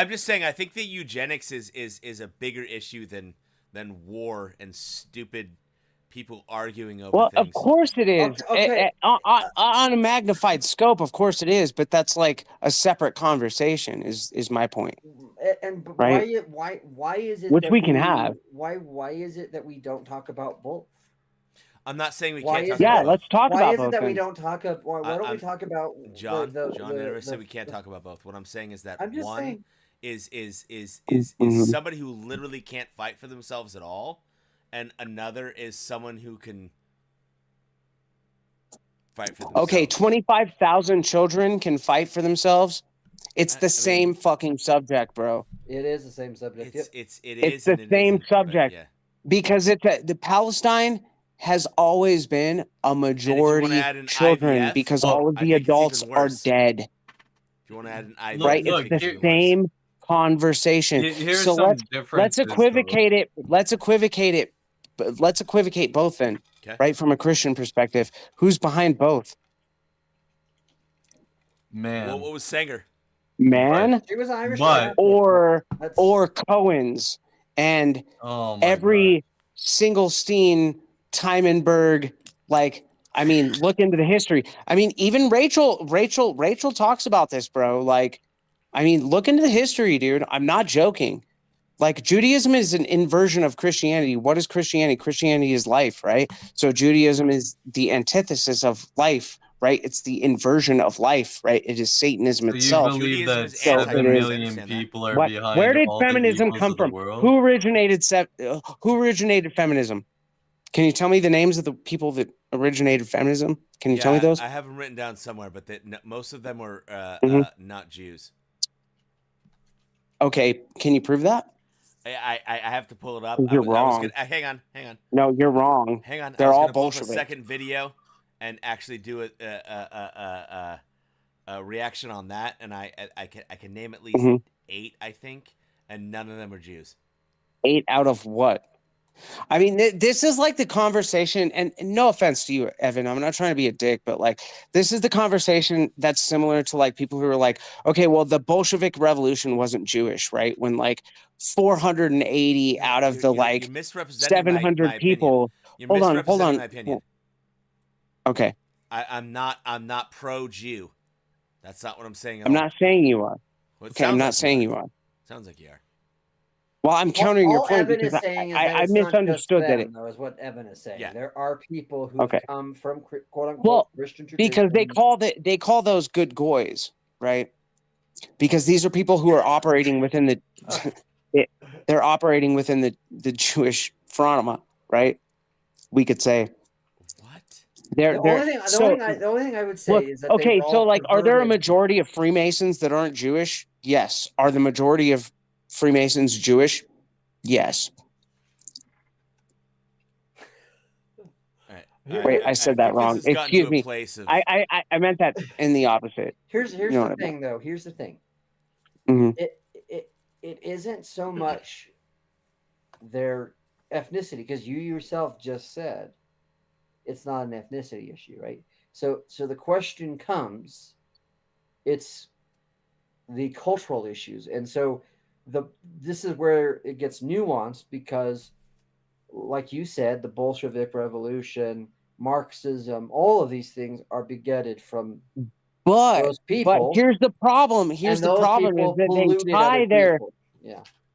just saying. I think that eugenics is a bigger issue than war and stupid people arguing over things. Of course it is. Okay. On a magnified scope, of course it is, but that's like a separate conversation is my point. And right? why is it which that we can have? Why is it that we don't talk about both? I'm not saying we can't talk about both. Let's talk about both. Why is it that then. we don't talk about why don't we talk about John never said we can't talk about both. What I'm saying is that one is somebody who literally can't fight for themselves at all, and another is someone who can fight for themselves. Okay, 25,000 children can fight for themselves. It's the same fucking subject, bro. It is the same subject. It's the same subject. Yeah. Because the Palestine has always been a majority children IVF, because all of the adults are dead. If you want to add an IVF, Right? It's the same conversation. So let's equivocate it. Let's equivocate it. Let's equivocate both then. Okay. Right? From a Christian perspective. Who's behind both? Man. What was Sanger? Man? She was Irish. Or Cohen's and every Singlestein, Timenberg, like, I mean, look into the history. I mean, even Rachel talks about this, bro. Like, I mean, look into the history, dude. I'm not joking. Like, Judaism is an inversion of Christianity. What is Christianity? Christianity is life, right? So Judaism is the antithesis of life, right? It's the inversion of life, right? It is Satanism itself. You believe that So 7 million people are behind where did all feminism the evils come of the from? world? Who originated feminism? Can you tell me the names of the people that originated feminism? Can you tell me those? I have them written down somewhere, but most of them were not Jews. Okay, can you prove that? I have to pull it up. You're wrong. Hang on. No, you're wrong. Hang on. They're all pull up a Bolshevik. second video and actually do a reaction on that, and I can name at least 8, I think, and none of them are Jews. 8 out of what? I mean, this is like the conversation, and no offense to you, Evan, I'm not trying to be a dick, but like, this is the conversation that's similar to like people who are like, okay, well, the Bolshevik Revolution wasn't Jewish, right? When like 480 out of the like 700 people. You're Hold misrepresenting on. my opinion. Okay. I'm not pro-Jew. That's not what I'm saying at I'm all. not saying you are. Well, Okay, I'm not saying you are. Sounds like you are. Well, I'm countering your point Evan because is saying is I that it's misunderstood not just that them, though, is what Evan is saying. Yeah. There are people who have come from quote unquote Christian tradition. Because they call those good goys, right? Because these are people who are operating within the they're operating within the Jewish phenomena, right? We could say. What? The only thing I would say is that okay, so like, are there a perverted. majority of Freemasons that aren't Jewish? Yes. Are the majority of Freemasons Jewish? Yes. Wait, I said that wrong. Excuse me. I meant that in the opposite. Here's the thing, though. Here's the thing. Mm-hmm. It isn't so much their ethnicity, because you yourself just said it's not an ethnicity issue, right? So the question comes, it's the cultural issues, and so this is where it gets nuanced, because like you said, the Bolshevik Revolution, Marxism, all of these things are begetted from those people. But here's the problem. Here's the problem is that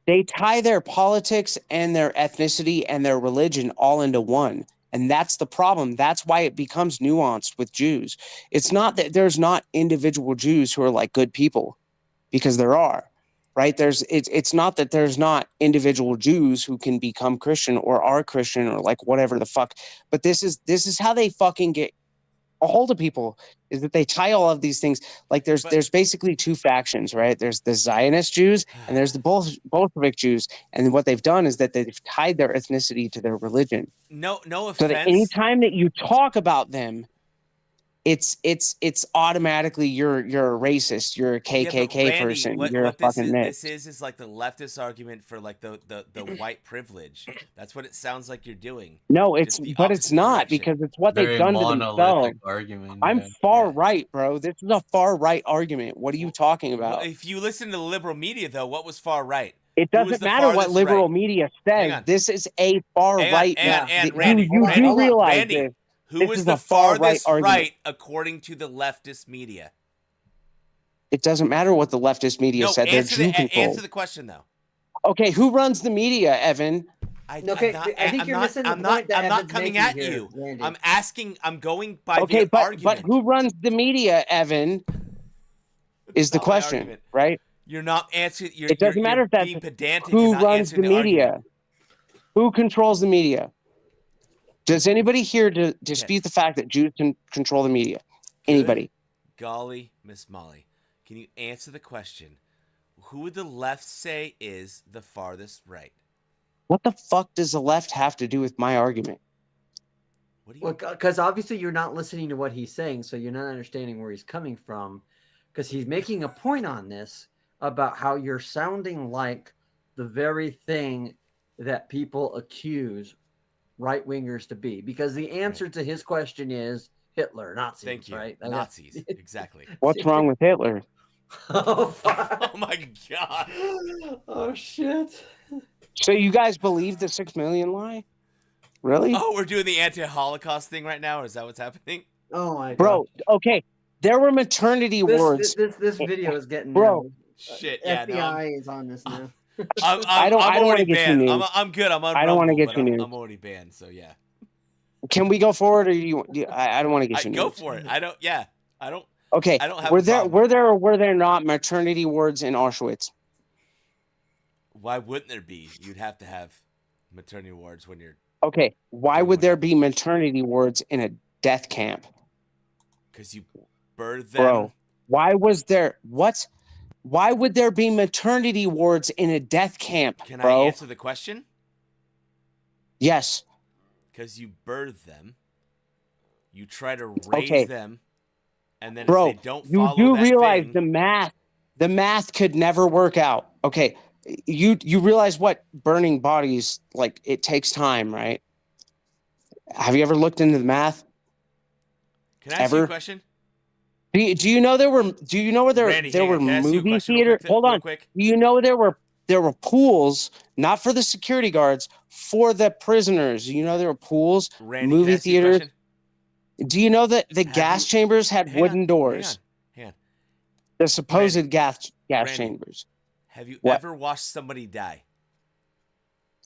they tie their politics and their ethnicity and their religion all into one. And that's the problem. That's why it becomes nuanced with Jews. It's not that there's not individual Jews who are like good people, because there are. Right? It's not that there's not individual Jews who can become Christian or are Christian or like whatever the fuck. But this is how they fucking get a hold of people, is that they tie all of these things. Like there's basically 2 factions, right? There's the Zionist Jews and there's the Bolshevik Jews. And what they've done is that they've tied their ethnicity to their religion. No offense. So that anytime that you talk about them, it's automatically you're a racist, you're a KKK person, you're a fucking mix. This is like the leftist argument for like the white privilege. That's what it sounds like you're doing. No, it's not, because it's what they've done to themselves. Argument, I'm far right, bro. This is a far right argument. What are you talking about? Well, if you listen to the liberal media, though, what was far right? It doesn't matter what liberal media says. This is a far right. And Randy, you do realize this. Who was the farthest right according to the leftist media? It doesn't matter what the leftist media said. They're Jew people. Answer the question, though. Okay, who runs the media, Evan? I think you're missing the point that I'm not coming at you. I'm asking. I'm going by the argument. But who runs the media, Evan? Is the question, right? You're not answering. It doesn't matter if that's being pedantic. who runs the media. Who controls the media? Does anybody here dispute the fact that Jews can control the media? Anybody? Golly, Miss Molly, can you answer the question? Who would the left say is the farthest right? What the fuck does the left have to do with my argument? What do you? Well, because obviously you're not listening to what he's saying, so you're not understanding where he's coming from. Because he's making a point on this about how you're sounding like the very thing that people accuse right wingers to be. Because the answer to his question is Hitler, Nazis. Thank you. Right? Nazis. Exactly. What's wrong with Hitler? Oh my god. Oh shit. So you guys believe the 6 million lie? Really? Oh, we're doing the anti-Holocaust thing right now? Or is that what's happening? Oh my god. Bro, okay. There were maternity wards. This video is getting Shit, yeah. FBI is on this now. I'm don't wanna already get you banned. news. I'm good. I'm on I don't wanna Rumble, get but you news. I'm already banned, so yeah. Can we go forward, or I don't want to get you Go news. for it. I don't. Yeah, I don't. Okay. I don't have were a there problem. were there or were there not maternity wards in Auschwitz? Why wouldn't there be? You'd have to have maternity wards when you're. Okay. Why would there be maternity wards in a death camp? Because you birth them. Bro, why was there what? Why would there be maternity wards in a death camp? Can bro? I answer the question? Yes. Because you birth them, you try to raise them, and then bro, if they don't you follow do that realize thing, the math could never work out. Okay, you realize what burning bodies, like, it takes time, right? Have you ever looked into the math? Can I ask you a question? Do you know there were Randy, there were can I ask you a movie question theater? real Hold on. quick? Do you know there were pools, not for the security guards, for the prisoners? You know there were pools, Randy, movie can I ask you a theaters. question? Do you know that the gas chambers had wooden doors? Hang on. The supposed gas Randy, chambers. Have you What? ever watched somebody die?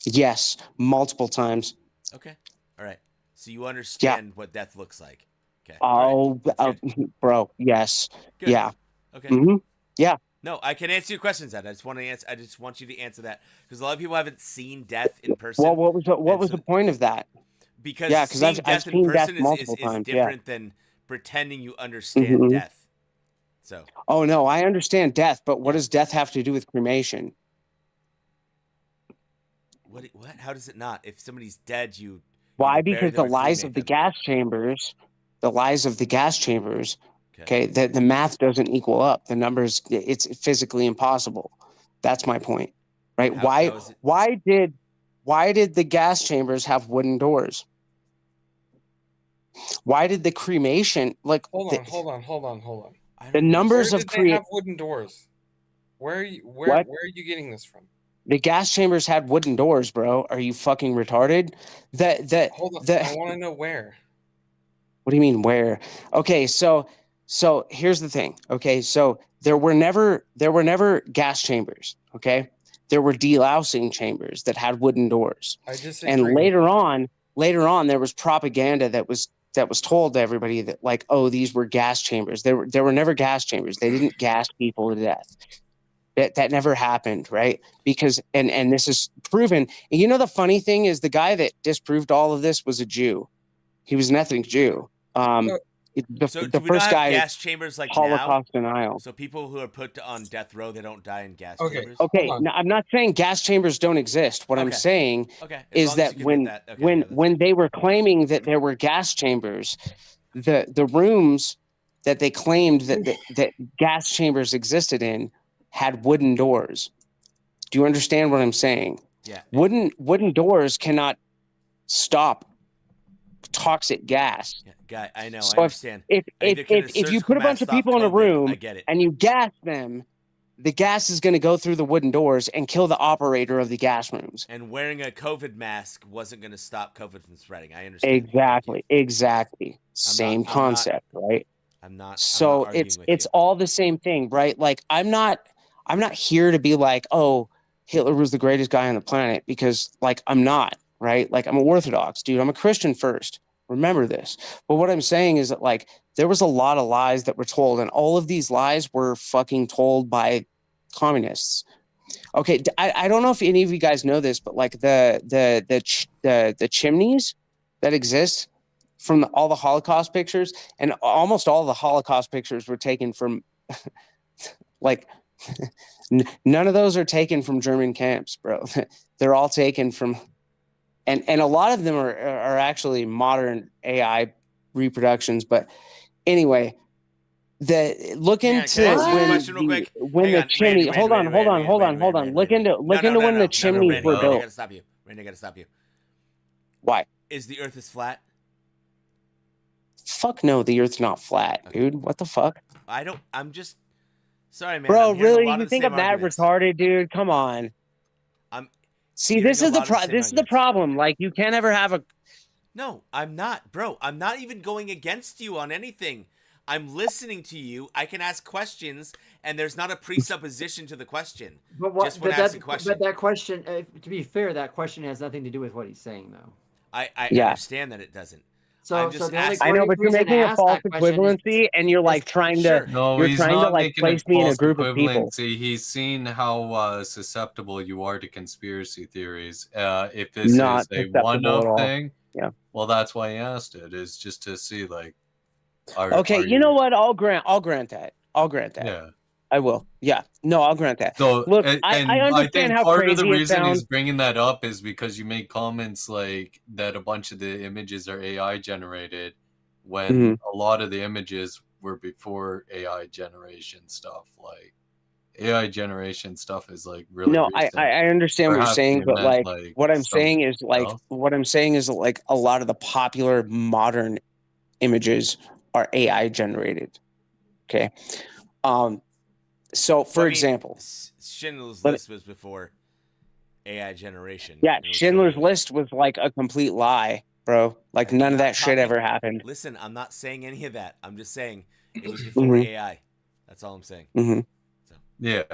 Yes, multiple times. Okay. All right. So you understand what death looks like. Okay. Oh, bro, yes. Good. Yeah. Okay. Mm-hmm. Yeah. No, I can answer your questions. That I just want to answer. I just want you to answer that because a lot of people haven't seen death in person. Well, what was the point of that? Because yeah, seeing I've death in seen person death multiple is times. different than pretending you understand Mhm. death. So. Oh no, I understand death, but what does death have to do with cremation? What? How does it not? If somebody's dead, you. Why? You bury Because them the or lies cremate of the them. gas chambers, okay, the math doesn't equal up. The numbers, it's physically impossible. That's my point, right? How is it? Why did the gas chambers have wooden doors? Why did the cremation, like, Hold on. the numbers Where of did they have wooden doors? Where are you getting this from? The gas chambers had wooden doors, bro. Are you fucking retarded? Hold on. I want to know where. What do you mean where? Okay, so here's the thing. Okay, so there were never gas chambers. Okay, there were delousing chambers that had wooden doors. I disagree. And later on, there was propaganda that was told to everybody that, like, oh, these were gas chambers. There were never gas chambers. They didn't gas people to death. That never happened, right? Because and this is proven. And you know the funny thing is, the guy that disproved all of this was a Jew. He was an ethnic Jew. So the do we first not have guy, gas chambers like Holocaust now? denial. So people who are put on death row, they don't die in gas Okay. chambers. Okay, now, I'm not saying gas chambers don't exist. What I'm saying is that when they were claiming that there were gas chambers, the rooms that they claimed that gas chambers existed in had wooden doors. Do you understand what I'm saying? Yeah. Wooden doors cannot stop toxic gas. Yeah, guy, I know. So I understand. If you put a bunch of people in a room I get it. and you gas them, the gas is going to go through the wooden doors and kill the operator of the gas rooms. And wearing a COVID mask wasn't going to stop COVID from spreading. I understand. Exactly. Same concept, right? I'm not. So I'm not arguing with it's you. all the same thing, right? Like I'm not here to be like, oh, Hitler was the greatest guy on the planet, because, like, I'm not, right? Like, I'm an Orthodox dude. I'm a Christian first. Remember this. But what I'm saying is that, like, there was a lot of lies that were told, and all of these lies were fucking told by communists. Okay, I don't know if any of you guys know this, but like the chimneys that exist from all the Holocaust pictures, and almost all the Holocaust pictures were taken from like none of those are taken from German camps, bro. They're all taken from, and a lot of them are actually modern AI reproductions. But anyway, look into when the chimney. Hold on. Look into when the chimneys were built. I gotta stop you. Randy, I gotta stop you. Why? Is the Earth flat? Fuck no, the Earth's not flat, dude. What the fuck? I'm just sorry, man. Bro, really? You think I'm that retarded, dude? Come on. This is the problem. Like, you can't ever have a. No, I'm not, bro. I'm not even going against you on anything. I'm listening to you. I can ask questions, and there's not a presupposition to the question. But what? Just when asking question. But that question, to be fair, that question has nothing to do with what he's saying, though. I understand that it doesn't. So I know, but you're making a false equivalency, and you're like trying to. No, you're he's trying not to like making place a me in a false group of people. equivalency. He's seen how susceptible you are to conspiracy theories. If this is a one-off thing, yeah. Well, that's why he asked it, is just to see like. Okay, you know what? I'll grant that. Yeah. I will. Yeah. No, I'll grant that. So, look, I understand think how part crazy of the reason he's sounds. bringing that up is because you made comments like that a bunch of the images are AI generated, when a lot of the images were before AI generation stuff. Like AI generation stuff is like really. No, recent. I understand what you're saying, but like what I'm saying is like a lot of the popular modern images are AI generated. Okay. So for example, Schindler's List was before AI generation. Yeah, Schindler's List was like a complete lie, bro. Like none of that shit ever happened. Listen, I'm not saying any of that. I'm just saying it was before AI. That's all I'm saying. So. Yeah.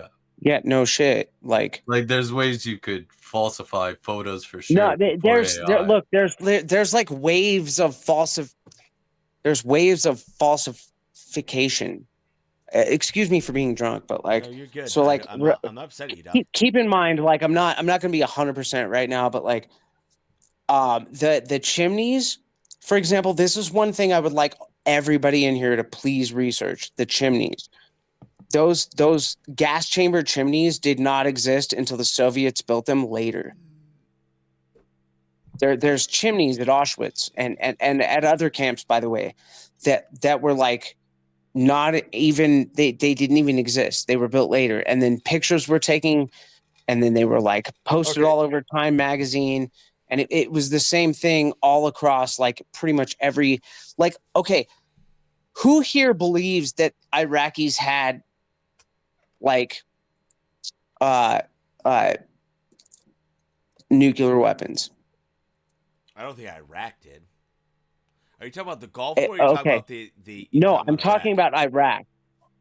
Yeah, no shit. Like there's ways you could falsify photos for sure. No, there's like waves of falsification. Excuse me for being drunk, but like, no, you're good. So like, I'm not upset at you, dog. Keep in mind, like, I'm not gonna be 100% right now, but like, the chimneys, for example, this is one thing I would like everybody in here to please research: the chimneys. Those gas chamber chimneys did not exist until the Soviets built them later. There's chimneys at Auschwitz and at other camps, by the way, that were like not even they didn't even exist. They were built later, and then pictures were taken, and then they were like posted all over Time magazine, and it was the same thing all across like pretty much every like. Okay, who here believes that Iraqis had like nuclear weapons? I don't think Iraq did. Are you talking about the Gulf War? Or are you talking about the? No, I'm talking about Iraq.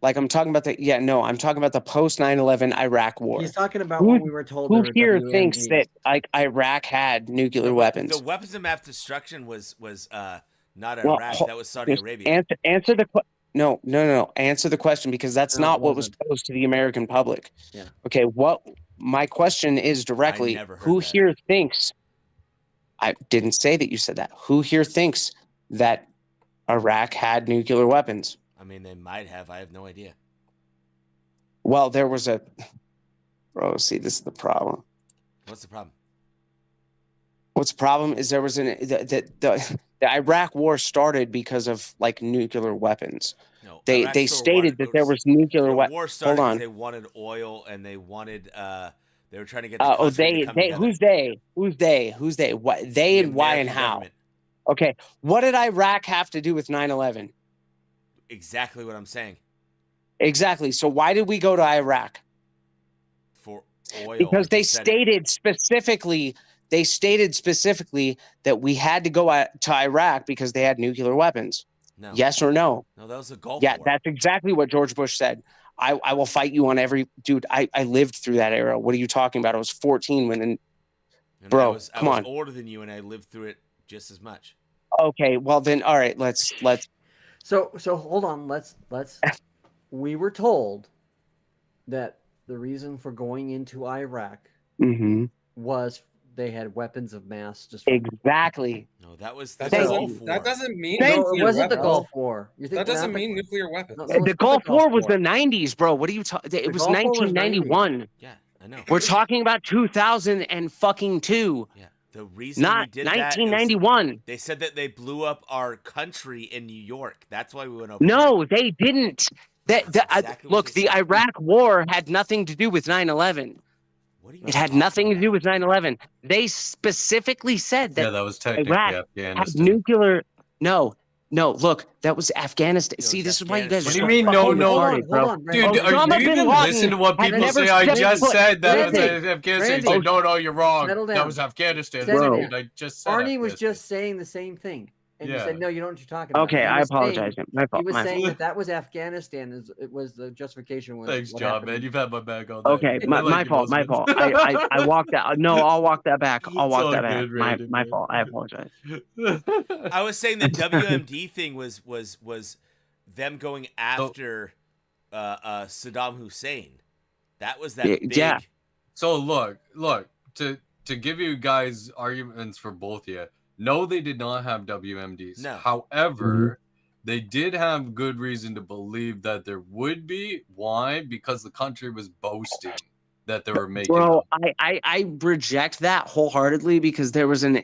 Like I'm talking about I'm talking about the post 9/11 Iraq war. He's talking about what we were told. Who here thinks that like Iraq had nuclear weapons? The weapons of mass destruction was not Iraq. That was Saudi Arabia. Answer the question. No. Answer the question, because that's not what was posed to the American public. Yeah. Okay. What my question is directly: who here thinks? I didn't say that you said that. Who here thinks that Iraq had nuclear weapons? I mean, they might have. I have no idea. Well, there was a. Bro, see, this is the problem. What's the problem? What's the problem is there was the Iraq war started because of like nuclear weapons. No, they stated that there was nuclear weapons. The war started because they wanted oil and they wanted they were trying to get the country to come together. Who's they? What they and why and how? Government. Okay, what did Iraq have to do with 9/11? Exactly what I'm saying. Exactly. So why did we go to Iraq? For oil. Because they stated specifically that we had to go to Iraq because they had nuclear weapons. No. Yes or no? No, that was a Gulf War. That's exactly what George Bush said. I will fight you on every dude. I lived through that era. What are you talking about? I was 14 when bro, come on. I was older than you and I lived through it just as much. Okay, well then all right, let's So hold on, let's we were told that the reason for going into Iraq Mm-hmm. was they had weapons of mass destruction. Exactly. No, that was the That Thank Gulf you. War. that doesn't mean Thank No, it nuclear wasn't the weapons. Gulf War. You think That doesn't not the- mean nuclear weapons. No, The it's not Gulf War was War. the 90s, bro. What are you talking? It was Gulf War was 1991. Yeah, I know. We're talking about 2002, Yeah, the reason we not did that is 1991. they said that they blew up our country in New York. That's why we went over. No, they didn't. That's exactly what Look, they the said. Iraq War had nothing to do with 9/11. What are you It had talking nothing to do about? with 9/11. They specifically said Yeah, that that was technically Iraq had Afghanistan. nuclear. No. Look, that was Afghanistan. Yo, See, it's this is why you guys are What do so you mean, no, fucking no? retarded, bro. Hold on, Brandon. Dude, Osama do you bin even Laden listen to what had people never say? I set just foot- said that Brandon, was Afghanistan. Brandon. No, no, you're wrong. Settle That down. was Afghanistan. Settle Dude, down. I just said Arnie was Afghanistan. just saying the same thing, and you Yeah. said no, you know what you're talking about. Okay, He I was apologize. saying- My He fault. was My saying fault. that was Afghanistan. It was the justification was. Thanks, what John, happened man. in- You've had my back all day. Okay, I my like you, fault. My Muslims. fault. I walked that. No, I'll walk that back. I'll It's walk all that back. good, Randy, My man. fault. I apologize. I was saying the WMD thing was them going after Saddam Hussein. That was that big. Yeah. So look, to give you guys arguments for both of you. No, they did not have WMDs. No. However, they did have good reason to believe that there would be. Why? Because the country was boasting that they were making Bro, them. I reject that wholeheartedly because there was an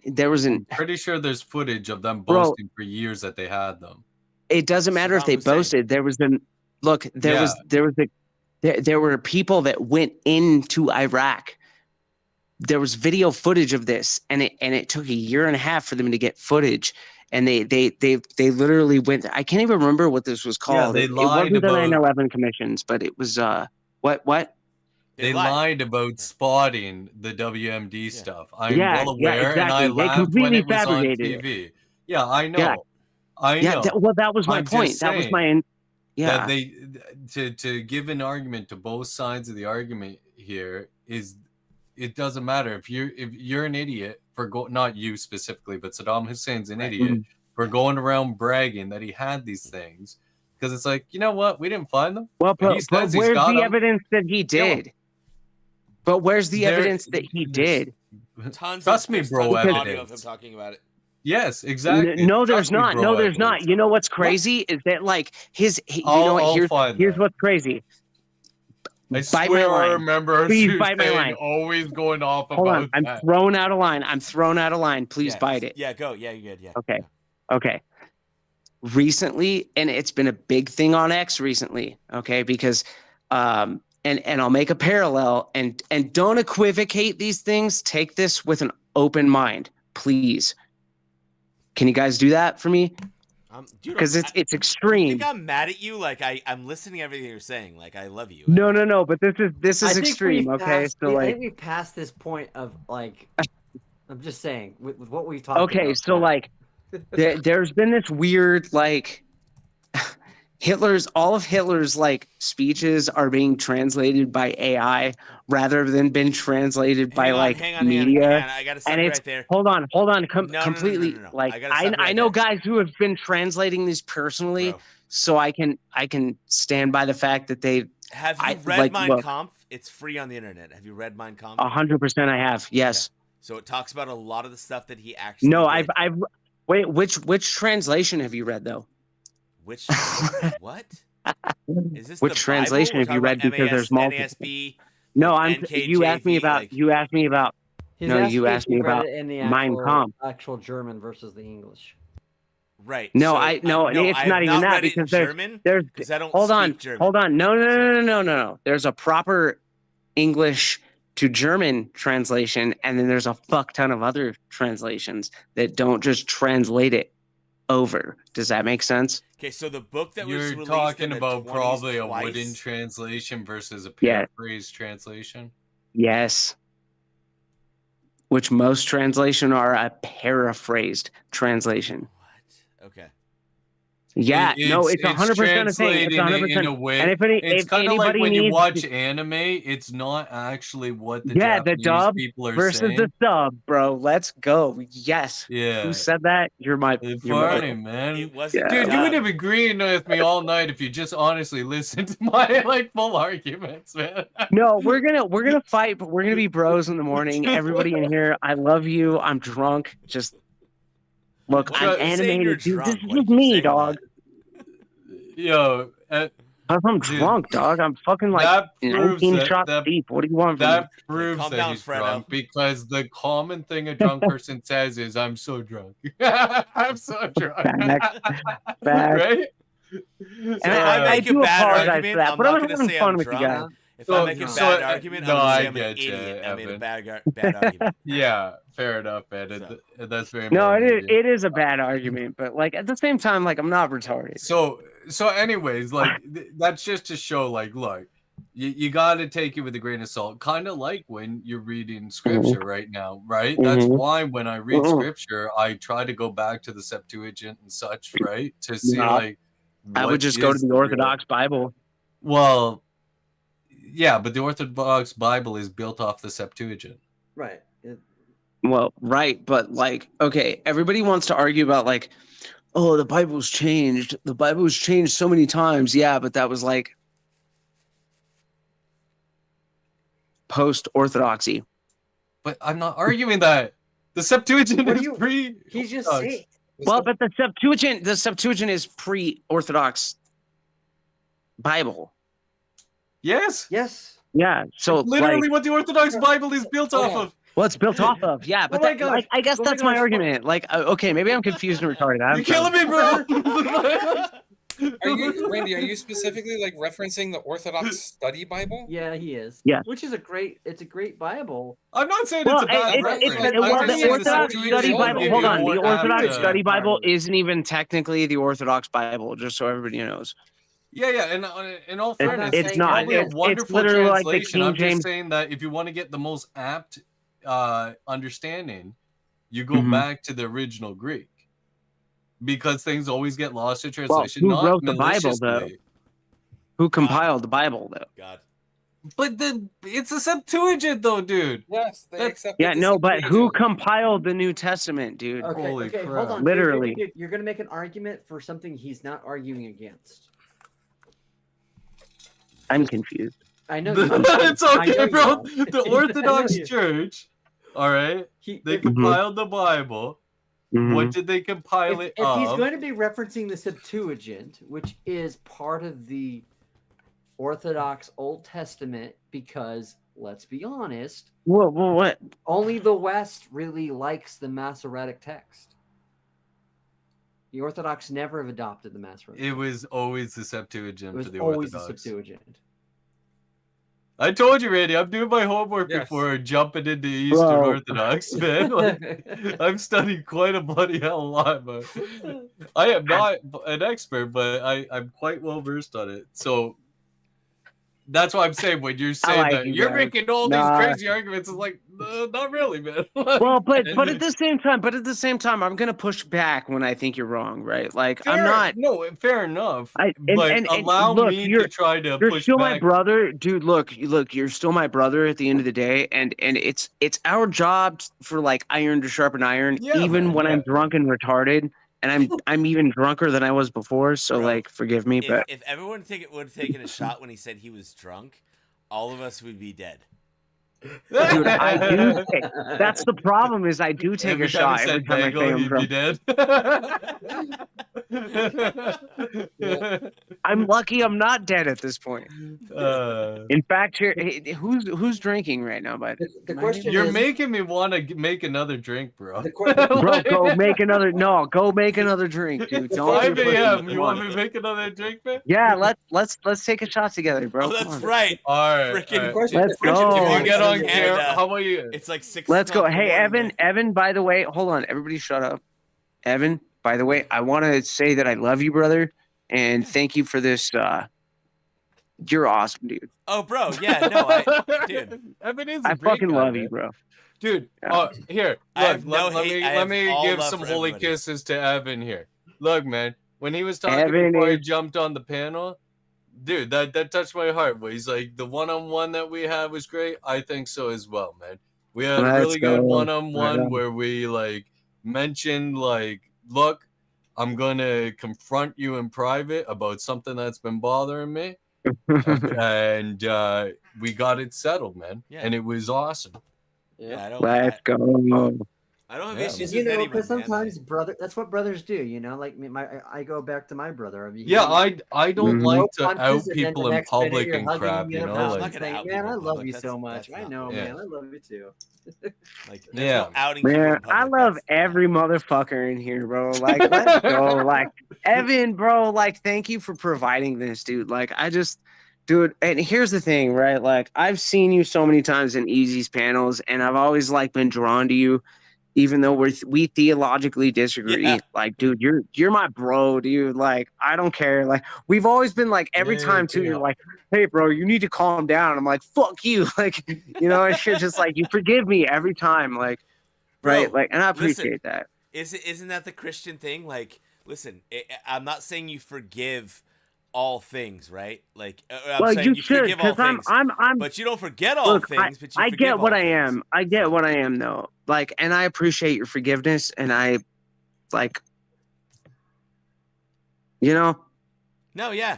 Pretty sure there's footage of them Bro. boasting for years that they had them. It doesn't matter if Saddam they Hussein. boasted. There was an look. There were people that went into Iraq. There was video footage of this, and it took a year and a half for them to get footage. And they literally went. I can't even remember what this was called. they It lied wasn't the about- 9/11 commissions, but it was what? They lied about spotting the WMD stuff. I'm Yeah, well yeah, aware, and I exactly. They laughed when completely it was on fabricated it. TV. Yeah, I know. Yeah. I know. That was my I'm point. just That was saying my that they to give an argument to both sides of the argument here is it doesn't matter if you're an idiot for not you specifically, but Saddam Hussein's an idiot for going around bragging that he had these things because it's like, you know what, we didn't find them. Well, And but where's the evidence that he Kill 'em. did? But where's the evidence that he did? Tons Trust of, me, there's bro. tons of audio of him Evidence. talking about it. Yes, exactly. No, there's Trust me, not. bro, No, there's evidence. not. You know what's crazy is that like I'll find here's that. what's crazy. I Bite swear my I line. remember Please bite my Hussein line. always going off Hold about on, I'm that. thrown out of line. Please bite it. Yeah, go. Yeah, you're good. Yeah. Okay. Okay. Recently, and it's been a big thing on X recently, okay, because and I'll make a parallel and don't equivocate these things. Take this with an open mind, please. Can you guys do that for me? Dude, Because it's I extreme. think I'm mad at you. Like I'm listening to everything you're saying. Like I love you. No, but this I is think extreme, we've okay? passed- So I like think we've passed this point of like, I'm just saying with what we've talked. okay, about so now. like there's been this weird like all of Hitler's like speeches are being translated by AI rather than been translated by hang on, media. I gotta stop And you it's right there. hold on, No, completely no. like I gotta stop you I right know there. guys who have been translating these personally, Bro. so I can stand by the fact that they Have you I- read like, Mein look. Kampf? It's free on the internet. Have you read Mein Kampf? 100% I have. Yes. So it talks about a lot of the stuff that he actually. No, did. I've wait, which translation have you read though? Which what? Is this Which the translation Bible? have you We're read? talking Because about there's multiple. NASB. No, NKJV, you asked me about like- you asked me about He's no, asking you if asked me you've read about it in the Mein Kampf. actual German versus the English. Right. No, so it's I have not even that read it in because there's German there's because I don't hold on, speak German. hold on. No. There's a proper English to German translation, and then there's a fuck ton of other translations that don't just translate it over. Does that make sense? Okay, so the book that was You're released talking in the about 20s probably a twice, wooden translation versus a Yeah. paraphrase translation. Yes. Which most translation are a paraphrased translation. What? Okay. Yeah, no, it's 100% a thing. It's translating it in 100%. a way. And if It's kind of like anybody when you needs, watch anime, it's not actually what the yeah, the Japanese dub people are versus saying. the sub, bro. Let's go. Yes. Yeah. Who said that? You're my funny, man. It wasn't Dude, you would dub. have agreed with me all night if you just honestly listened to my like full arguments, man. No, we're gonna fight, but we're gonna be bros in the morning. Everybody in here, I love you. I'm drunk. Just look, Why I'm are you saying you're animated, dude. This drunk? is Why do you just keep me, saying dog. Yo, I'm dude, drunk, dog. I'm fucking like that proves 19 that, shots deep. What do you want from me? that proves calm that down, he's Fredo. drunk because the common thing a drunk person says is "I'm so drunk." I'm so drunk. Facts. Right? So And if I I make a do bad apologize argument, for that, I'm but not I'm going to having say fun I'm with you drunk. guys. If I make a bad argument, I'm no, going to I say I'm an get you, idiot. I made a Evan. bad argument. Yeah, fair enough, man. So. That's very No, manly of you. it is a bad argument, but like at the same time, like I'm not retarded. So anyways, like that's just to show, like, look, you got to take it with a grain of salt, kind of like when you're reading scripture right now, right? That's why when I read scripture, I try to go back to the Septuagint and such, right, to see like I would just go to the Orthodox Bible. Well, yeah, but the Orthodox Bible is built off the Septuagint. Right. Well, right, but like, okay, everybody wants to argue about like, oh, the Bible's changed. The Bible's changed so many times. Yeah, but that was like post-orthodoxy. But I'm not arguing that. The Septuagint is pre. He's just saying. Well, but the Septuagint is pre-orthodox Bible. Yes. Yes. Yeah. So it's literally like, what the Orthodox Bible is built off of. Well, it's built off of, yeah. But my gosh. I guess that's my argument. Like, okay, maybe I'm confused and retarded. You're killing me, bro. Randy, are you specifically like referencing the Orthodox Study Bible? Yeah, he is. Yeah. Which is a great Bible. I'm not saying it's a bad reference. The Orthodox Study Bible, hold on. The Orthodox Study Bible isn't even technically the Orthodox Bible, just so everybody knows. Yeah, and in all fairness, it's not. a wonderful it's literally like the translation. King I'm James. just saying that if you want to get the most apt understanding, you go back to the original Greek, because things always get lost in translation. Well, who wrote the Bible, though? Who compiled the Bible, though? God. But it's a Septuagint, though, dude. Yes, they accept. Yeah, no, but who compiled the New Testament, dude? Okay, Holy okay, crap. hold on. Literally. Dude, you're gonna make an argument for something he's not arguing against. I'm confused. I know. It's okay, bro. You The Orthodox Church, all right, they compiled the Bible. What did they compile it if of? he's going to be referencing the Septuagint, which is part of the Orthodox Old Testament, because let's be honest, what? Only the West really likes the Masoretic text. The Orthodox never have adopted the Masoretic. It was always the Septuagint for the always Orthodox. the Septuagint. I told you, Randy, I'm doing my homework before jumping into Eastern Orthodox, man. Like, I've studied quite a bloody hell a lot, but I am not an expert, but I'm quite well versed on it. So that's why I'm saying when you're saying that you're making all these crazy arguments, it's like not really, man. Well, but at the same time, I'm gonna push back when I think you're wrong, right? Like I'm not. No, fair enough. But allow me to try to you're push still back. my brother, dude. Look, you're still my brother at the end of the day, and it's our job for like iron to sharpen iron, even when I'm drunk and retarded. And I'm even drunker than I was before, so like forgive me. But if everyone would have taken a shot when he said he was drunk, all of us would be dead. Dude, I do. That's the problem. Is I do take a shot every time I say I'm drunk. I'm lucky I'm not dead at this point. In fact, who's drinking right now? By the question you're is, making me want to make another drink, bro. Bro, go make another. No, go make another drink, dude. Don't 5 a.m. You want me to make another drink, man? Yeah, let's take a shot together, bro. Oh, that's right. All right, freaking. Let's go. If you get on camera, how about you? It's like 6. Let's go. Hey, Evan. By the way, hold on. Everybody, shut up. Evan. By the way, I want to say that I love you, brother, and thank you for this. You're awesome, dude. Oh, bro. Yeah, no, dude. Evan is. I fucking love you, bro. Dude, here. Look, let me give some holy kisses to Evan here. Look, man. when he was talking Evan before he is- jumped on the panel, dude, that touched my heart. But he's like, the one-on-one that we had was great. I think so as well, man. We had a Let's really good go. one-on-one Right on. where we like mentioned like, look, I'm gonna confront you in private about something that's been bothering me, and we got it settled, man. Yeah. And it was awesome. Yeah, I don't. Let's go. I don't have Yeah, issues You with know, anyone, because man. sometimes brother, that's what brothers do. You know, like I go back to my brother. I mean, Yeah, I don't Mhm. like to punches, out and then people the in next minute public you're and hugging crap, him you in know, the mouth I'm not like and gonna saying, out "Man, people I in love public. you That's- so much. that's I not know, cool. man. I love you too." Like, there's Yeah. no outing people Man, in public. I love That's- every motherfucker in here, bro. Like, let's go. Like, Evan, bro, like, thank you for providing this, dude. Like, dude, and here's the thing, right? Like, I've seen you so many times in Easy's panels, and I've always, like, been drawn to you, even though we theologically disagree. Yeah. Like, dude, you're my bro, dude. Like, I don't care. Like, we've always been like, every Yeah, time, too, yeah. you're like, hey, bro, you need to calm down. I'm like, fuck you. Like, you know, and you're just like, you forgive me every time. Like, Bro, right? Like, and I listen, appreciate that. Isn't that the Christian thing? Like, listen, I'm not saying you forgive all things, right? Like, I'm Well, saying you should, forgive all because things, I'm. but you don't forget all Look, things. But you I forgive get what all I things. am. I get So- what I am, though. Like, and I appreciate your forgiveness, and I, like, you know. No, yeah,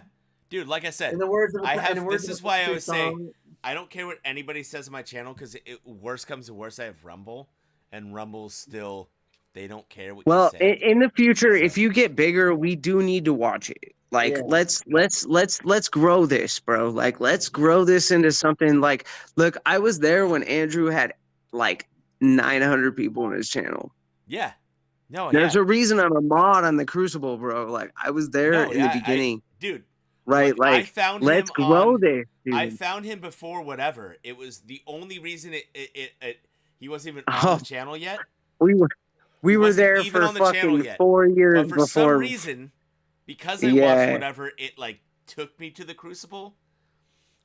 dude. Like I said, In the words of I have. in the words This of is a why I country always say song, I don't care what anybody says on my channel because worst comes to worst, I have Rumble, and Rumble's still they don't care what Well, you say. in the future, So- if you get bigger, we do need to watch it. Like, Yeah. let's grow this, bro. Like, let's grow this into something. Like, look, I was there when Andrew had like 900 people on his channel. Yeah. No, There's yeah. a reason I'm a mod on the Crucible, bro. Like, I was there No, in yeah, the beginning, dude. right? I Like, found let's him grow on, this, dude. I found him before whatever. It was the only reason he wasn't even Oh. on the channel yet. We were He wasn't there even for on the channel fucking yet. 4 years But for before. some reason, because I watched Yeah. whatever, it like took me to the Crucible.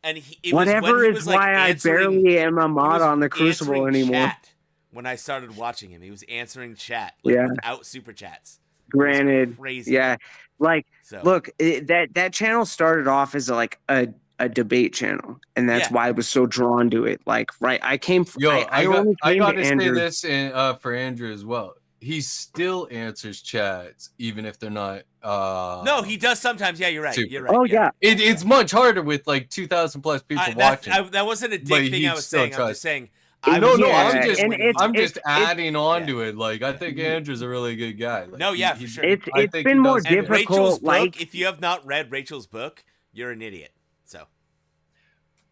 And it Whatever was when he is was like why I answering, barely am a he mod was on the Crucible answering anymore. Chat when I started watching him. He was answering chat like Yeah. without super chats. Granted, crazy. yeah. Like, So look, that channel started off as like a debate channel, and that's Yeah. why I was so drawn to it. Like, right, I came. Yo, I got only came to to say Andrew. this for Andrew as well. He still answers chats even if they're not. no, he does sometimes. Yeah, you're right. Super. You're right. Oh yeah, It's much harder with like 2,000 plus people watching. That wasn't a But dick thing he I was still saying. I'm tries. just saying. No, I was no, watching I'm him just- when and he- it's- I'm just adding on yeah. to it. Like, I think Andrew's a really good guy. Like, No, yeah, for sure. it's I it's think been he more does good. And difficult. Rachel's Like, book, if you have not read Rachel's book, you're an idiot. So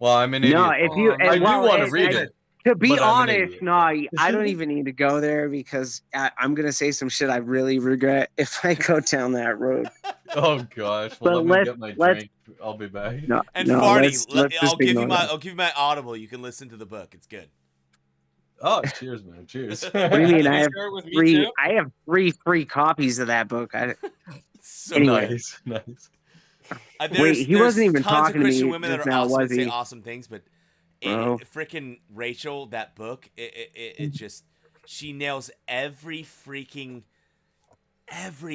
Well, I'm an idiot. no, if you, I and, do well, want to and- read and it. to be but I'm an honest, idiot. no, I don't even need to go there because I'm gonna say some shit I really regret if I go down that road. Oh gosh. Well, But let me get my let's- drink. I'll be back. No, and no, Farty, let's I'll just give you ignore that. I'll give you my Audible. You can listen to the book. It's good. Oh, cheers, man. Cheers. What do you mean? Can I you have share it with me three. too? I have three free copies of that book. So Anyway. Nice, nice. There's, he wasn't even tons talking of to Christian me women that just are now, awesome was and say he? awesome things, but Bro. freaking Rachel, that book, it just she nails every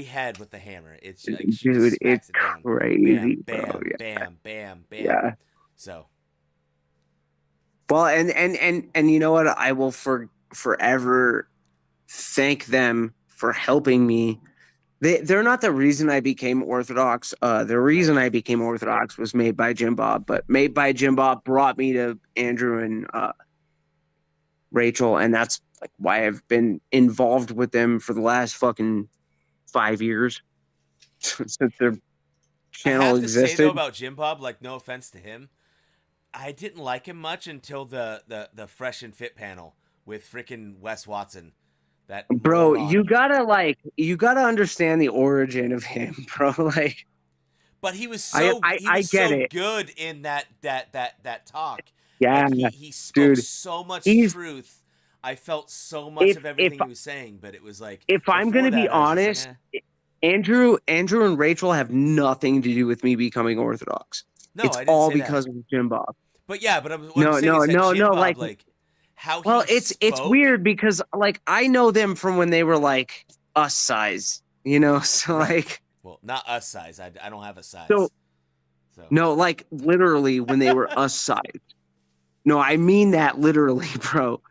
head with the hammer. It's like she Dude, just smacks it's it down. crazy, Bam, bro. Yeah. bam, bam, bam. Yeah. So Well, and you know what? I will forever thank them for helping me. They're not the reason I became Orthodox. The reason I became Orthodox was Made by Jim Bob, but Made by Jim Bob brought me to Andrew and Rachel, and that's like why I've been involved with them for the last fucking 5 years since their I channel have to say existed. though about Jim Bob, like no offense to him, I didn't like him much until the Fresh and Fit panel with freaking Wes Watson. That Bro, moron. you gotta understand the origin of him, bro. Like, But he was so I get so it. good in that talk. yeah, Like, he spoke dude, so much he's- truth. I felt so much If- of everything if- he was saying, but it was like if I'm before gonna be that, I was just honest, like, Andrew and Rachel have nothing to do with me becoming Orthodox. no, It's I didn't all say that. because of Jim Bob. But yeah, but what No, I'm saying no, is that no, Jim no, Bob, like- how Well, he it's spoke, weird because like I know them from when they were like us size, you know. So Right. like Well, not us size. I don't have a size. So So no, like literally when they were us size. No, I mean that literally, bro.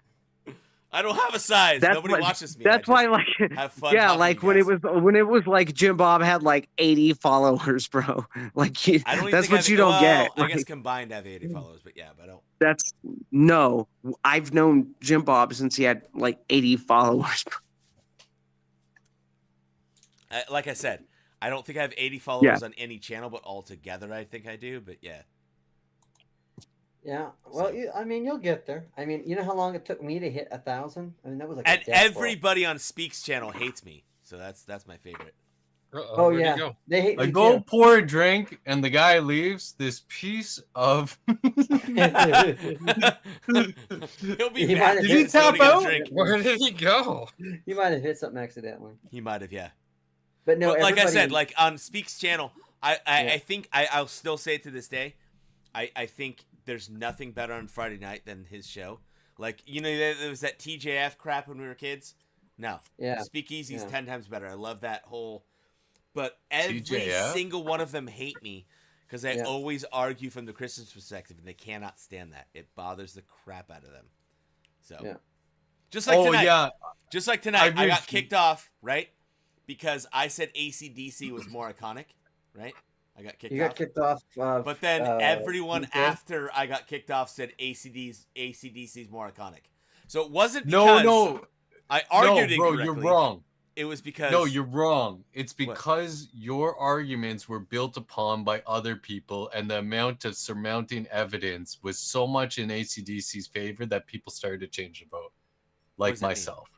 I don't have a size. That's Nobody why, watches me. that's why, like, have fun yeah, talking to like you guys. when it was like Jim Bob had like 80 followers, bro. Like, I don't even that's think I what have. you don't get. Well, I guess Like, combined I have 80 followers, but yeah, but I don't. that's no. I've known Jim Bob since he had like 80 followers. Like I said, I don't think I have 80 Yeah. followers on any channel, but altogether I think I do. But yeah. Yeah. Well, So- I mean, you'll get there. I mean, you know how long it took me to hit 1,000? I mean, that was like And a death blow. everybody on Speaks channel hates me, so that's my favorite. Oh Where'd yeah, he go? they hate I me go too. pour a drink, and the guy leaves. This piece of. He'll be He back. might have Did he hit tap Somebody get a out? drink. Where did he go? You might have hit something accidentally. He might have, yeah. But no, But like I everybody- said, like on Speaks channel, Yeah. I think I'll still say it to this day. I think there's nothing better on Friday night than his show. Like, you know, there was that TJF crap when we were kids. No. Yeah. Speakeasy's Yeah. 10 times better. I love that whole. But every TJF? single one of them hate me because I Yeah. always argue from the Christian perspective, and they cannot stand that. It bothers the crap out of them. So, Yeah. just like Oh tonight. yeah, Just like tonight, I got refuse. kicked off, right? Because I said AC/DC was more iconic, right? I got kicked you off. got kicked off. But then everyone UK? after I got kicked off said AC/DC is more iconic. So it wasn't no, because no, I argued no, bro, incorrectly. you're wrong. It was because No, you're wrong. It's What? because your arguments were built upon by other people, and the amount of surmounting evidence was so much in ACDC's favor that people started to change the vote, like does that mean? myself.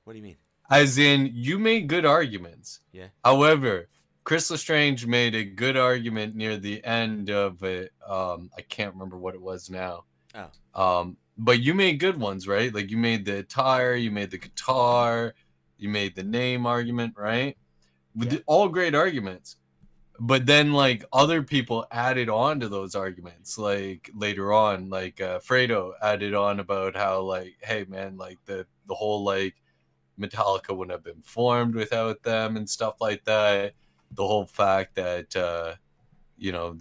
What do you mean? As in, you made good arguments. Yeah. However, Chris Lestrange made a good argument near the end of it. I can't remember what it was now. Oh. But you made good ones, right? Like you made the attire, you made the guitar, you made the name argument, right? Yeah. All great arguments. But then like other people added on to those arguments, like later on, like Fredo added on about how like, hey man, like the whole like Metallica wouldn't have been formed without them and stuff like that. The whole fact that you know,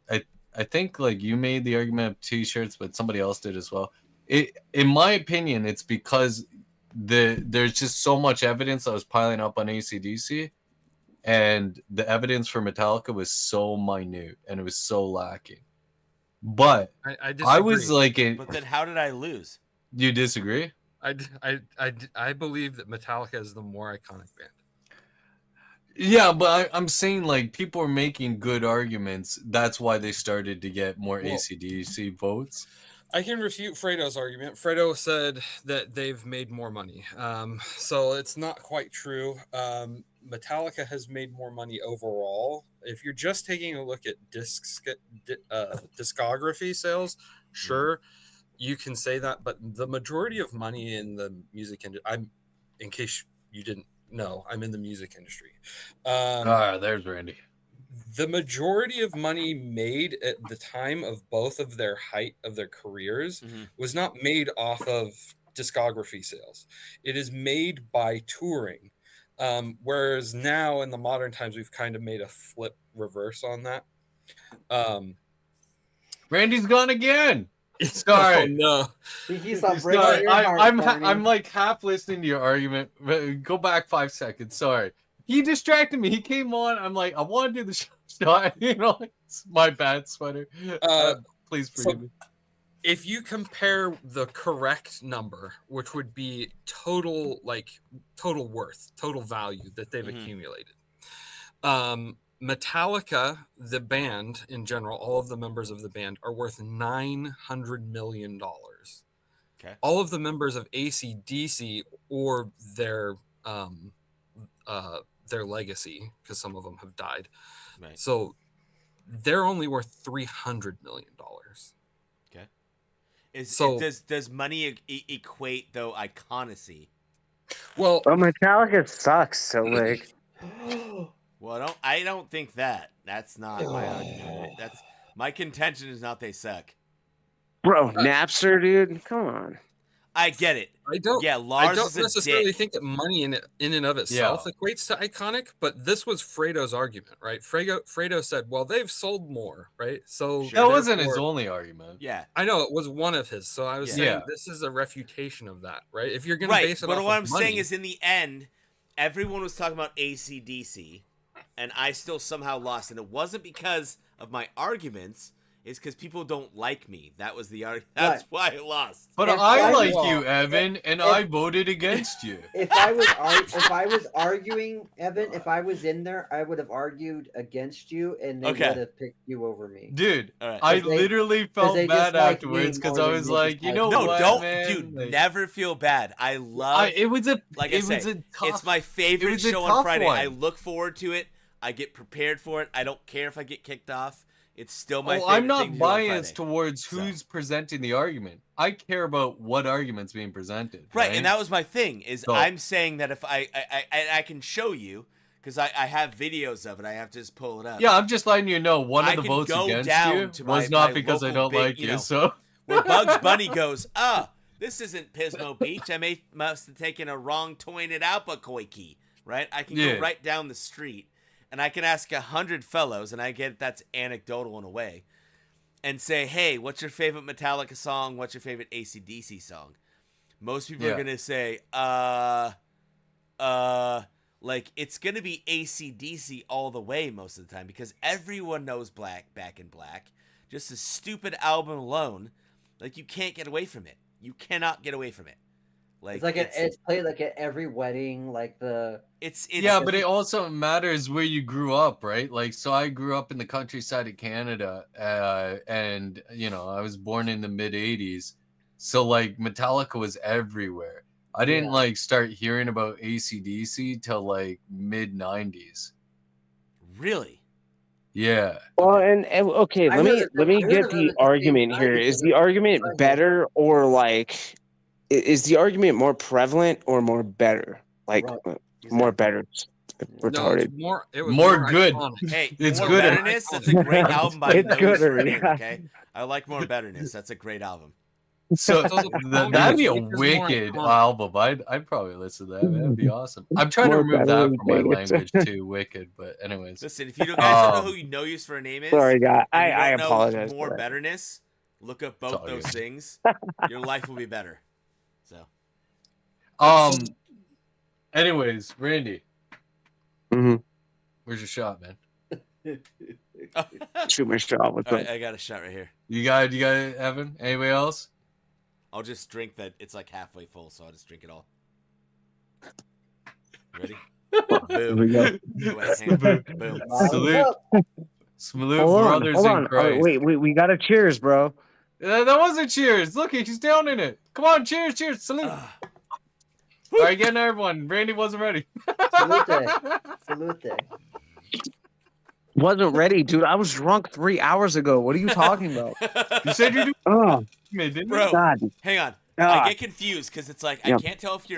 I think like you made the argument of t-shirts, but somebody else did as well. In my opinion, it's because there's just so much evidence that was piling up on AC/DC, and the evidence for Metallica was so minute and it was so lacking. But I disagree. I was like, But then how did I lose? you disagree? I believe that Metallica is the more iconic band. Yeah, but I'm saying like people are making good arguments. That's why they started to get more Well, AC/DC votes. I can refute Fredo's argument. Fredo said that they've made more money. So it's not quite true. Metallica has made more money overall. If you're just taking a look at discography sales, sure, you can say that. But the majority of money in the music industry, in case you didn't know, I'm in the music industry. There's Randy. The majority of money made at the time of both of their height of their careers was not made off of discography sales. It is made by touring. Whereas now in the modern times, we've kind of made a flip reverse on that. Randy's gone again. Sorry. Oh, no. He's on break out your heart, I'm like half listening to your argument. Go back 5 seconds. Sorry. He distracted me. He came on. I'm like, I want to do the show. You know, it's my bad, Sweater. Please forgive me. If you compare the correct number, which would be total worth, total value that they've accumulated. Metallica, the band in general, all of the members of the band are worth $900 million. Okay. All of the members of AC/DC or their legacy, because some of them have died. Right. So they're only worth $300 million. Okay. Does money equate though iconacy? Well, Metallica sucks. So like, Well, I don't think that. That's not my argument. That's my contention is not they suck. bro, Napster, dude, come on. I get it. I don't. Yeah, I Lars don't is a necessarily dick. think that money in and of itself equates to iconic, but this was Fredo's argument, right? Fredo said, "Well, they've sold more, right?" So that wasn't his only argument. Yeah, I know it was one of his. So I was saying Yeah. this is a refutation of that, right? If you're going to base it but off what of I'm money, saying is, in the end, everyone was talking about AC/DC, and I still somehow lost, and it wasn't because of my arguments. It's because people don't like me. That was the argument. That's why I lost. But I like you, Evan, and I voted against you. If I was arguing, Evan, if I was in there, I would have argued against you, and they would have picked you over me. Dude, I literally felt bad afterwards because I was like, you know what, don't, man? dude, Like, never feel bad. I love. it was a like it I say, was a tough, it's my favorite it was a show on tough Friday. one. I look forward to it. I get prepared for it. I don't care if I get kicked off. It's still my favorite I'm thing not to do on biased Friday. towards who's presenting the argument. I care about what argument's being presented. Right, and that was my thing. Is So- I'm saying that if I can show you because I have videos of it. I have to just pull it up. Yeah, I'm just letting you know one I of the can votes go against down you to was my not because I local don't like big, you. know, So where Bugs Bunny goes, this isn't Pismo Beach. I must have taken a wrong toin at Albuquerque. Right? I can go right down the street, and I can ask 100 fellows, and I get that's anecdotal in a way, and say, hey, what's your favorite Metallica song? What's your favorite AC/DC song? Most people are going to say, like, it's going to be AC/DC all the way most of the time because everyone knows Back in Black. Just a stupid album alone, like, you can't get away from it. You cannot get away from it. Like, it's played like at every wedding, like it's yeah, but it also matters where you grew up, right? Like, so I grew up in the countryside of Canada, and you know, I was born in the mid '80s, so like Metallica was everywhere. I didn't like start hearing about AC/DC till like mid '90s. Really? Yeah. Well, and okay, let me get the argument here. Is the argument better or like? Is the argument more prevalent or more better? Like more better. Retarded. No, it was more good. Iconic. Hey, it's More gooder. Betterness. That's a great album by It's Nose gooder, for Noon, yeah. okay? I like More Betterness. That's a great album. So that'd be a Which is more wicked iconic. album. I'd probably listen to that. That'd be awesome. I'm trying to More remove better that than from my Vegas. language too. Wicked, but anyways. Listen, if you guys don't know who you know use for a name is, Sorry, guy. and you I don't know apologize. More for that. Betterness. Look up both all those good. things. Your life will be better. So. Anyways, Randy, Mhm. where's your shot, man? Shoot my shot with All right, them. I got a shot right here. You got Evan? Anybody else? I'll just drink that. It's like halfway full, so I'll just drink it all. Ready? Here we go. Wait, hang on. Boom. Salute. Salute, Hold on, brothers hold in on. Christ. Wait, we got to cheers, bro. That wasn't cheers. Look, he's down in it. Come on, cheers, cheers, salute. All right, getting everyone. Randy wasn't ready. Salute. Wasn't ready, dude. I was drunk 3 hours ago. What are you talking about? You said you do. Oh, Didn't Bro, God. hang on. Ah. I get confused because it's like Yeah. I can't tell if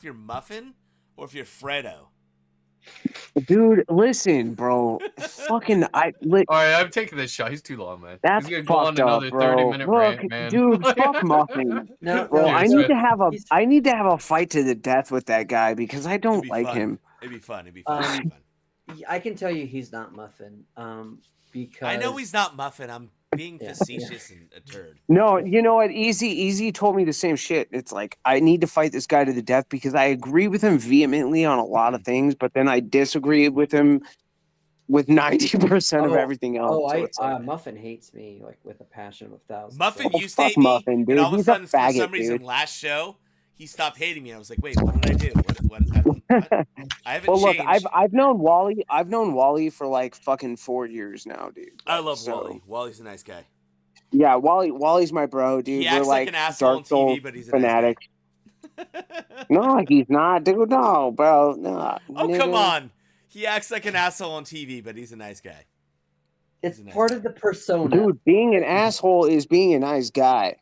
you're Muffin or if you're Fredo. Dude, listen, bro. Fucking All right, I'm taking this shot. He's too long, man. That's He's gonna go on fucked up, another bro. 30-minute Look, rant, man. dude, fuck Muffin. No, Bro, Yeah, I it's need right. to have a fight to the death with that guy because I It'd don't be like fun. him. It'd be fun. It'd be fun. It'd be fun. I can tell you he's not Muffin. Because I know he's not Muffin. I'm being facetious and a turd. No, you know what? Easy told me the same shit. It's like I need to fight this guy to the death because I agree with him vehemently on a lot of things, but then I disagree with him with 90% of everything else. Oh, So it's like, Muffin hates me like with a passion of 1,000. Muffin Oh, used to fuck hate me, Muffin, dude. and all of a He's a sudden, for faggot, some reason, dude. last show, he stopped hating me. I was like, wait, what did I do? What? I haven't well, look, changed. I've known Wally. I've known Wally for like fucking 4 years now, dude. I love So, Wally. Wally's a nice guy. Yeah, Wally's my bro, dude. He We're acts like an asshole on Dark Souls TV, but he's a fanatics. nice guy. No, he's not, dude. No, bro. No. Oh, nigga. come on. He acts like an asshole on TV, but he's a nice guy. It's part of the persona. Dude, being an asshole is being a nice guy.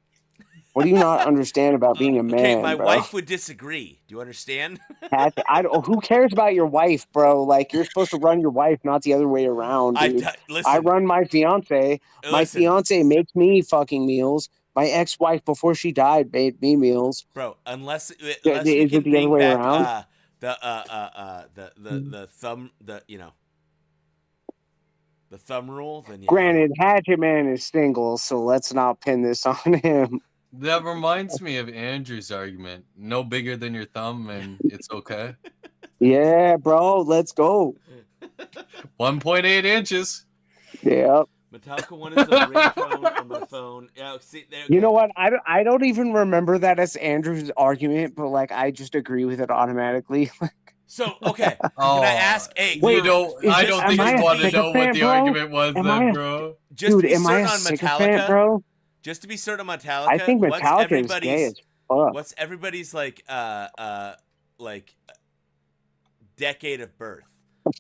What do you not understand about being a man, Okay, my bro? wife would disagree. Do you understand? Who cares about your wife, bro? Like, you're supposed to run your wife, not the other way around, dude. listen, I run my fiance. My Listen. fiance makes me fucking meals. My ex-wife, before she died, made me meals. Bro, unless we Is can it the other bring way back around? the thumb, the thumb rule, then yeah. Granted, Hatchet Man is single, so let's not pin this on him. That reminds me of Andrew's argument. No bigger than your thumb, and it's okay. Yeah, bro, let's go. 1.8 inches. Yeah. Metallica one is the ringtone on my phone. Yeah, see, there. You know what? I don't even remember that as Andrew's argument, but like I just agree with it automatically. So okay, Oh, can I ask? Hey, Wait, I don't am think I you a want to know what sycophant, the bro? argument was Am then, I a- bro. just Dude, to be am I certain a on sycophant, Metallica, bro? just to be certain on Metallica, I think what's Metallica is gay everybody's as fuck. what's everybody's like decade of birth?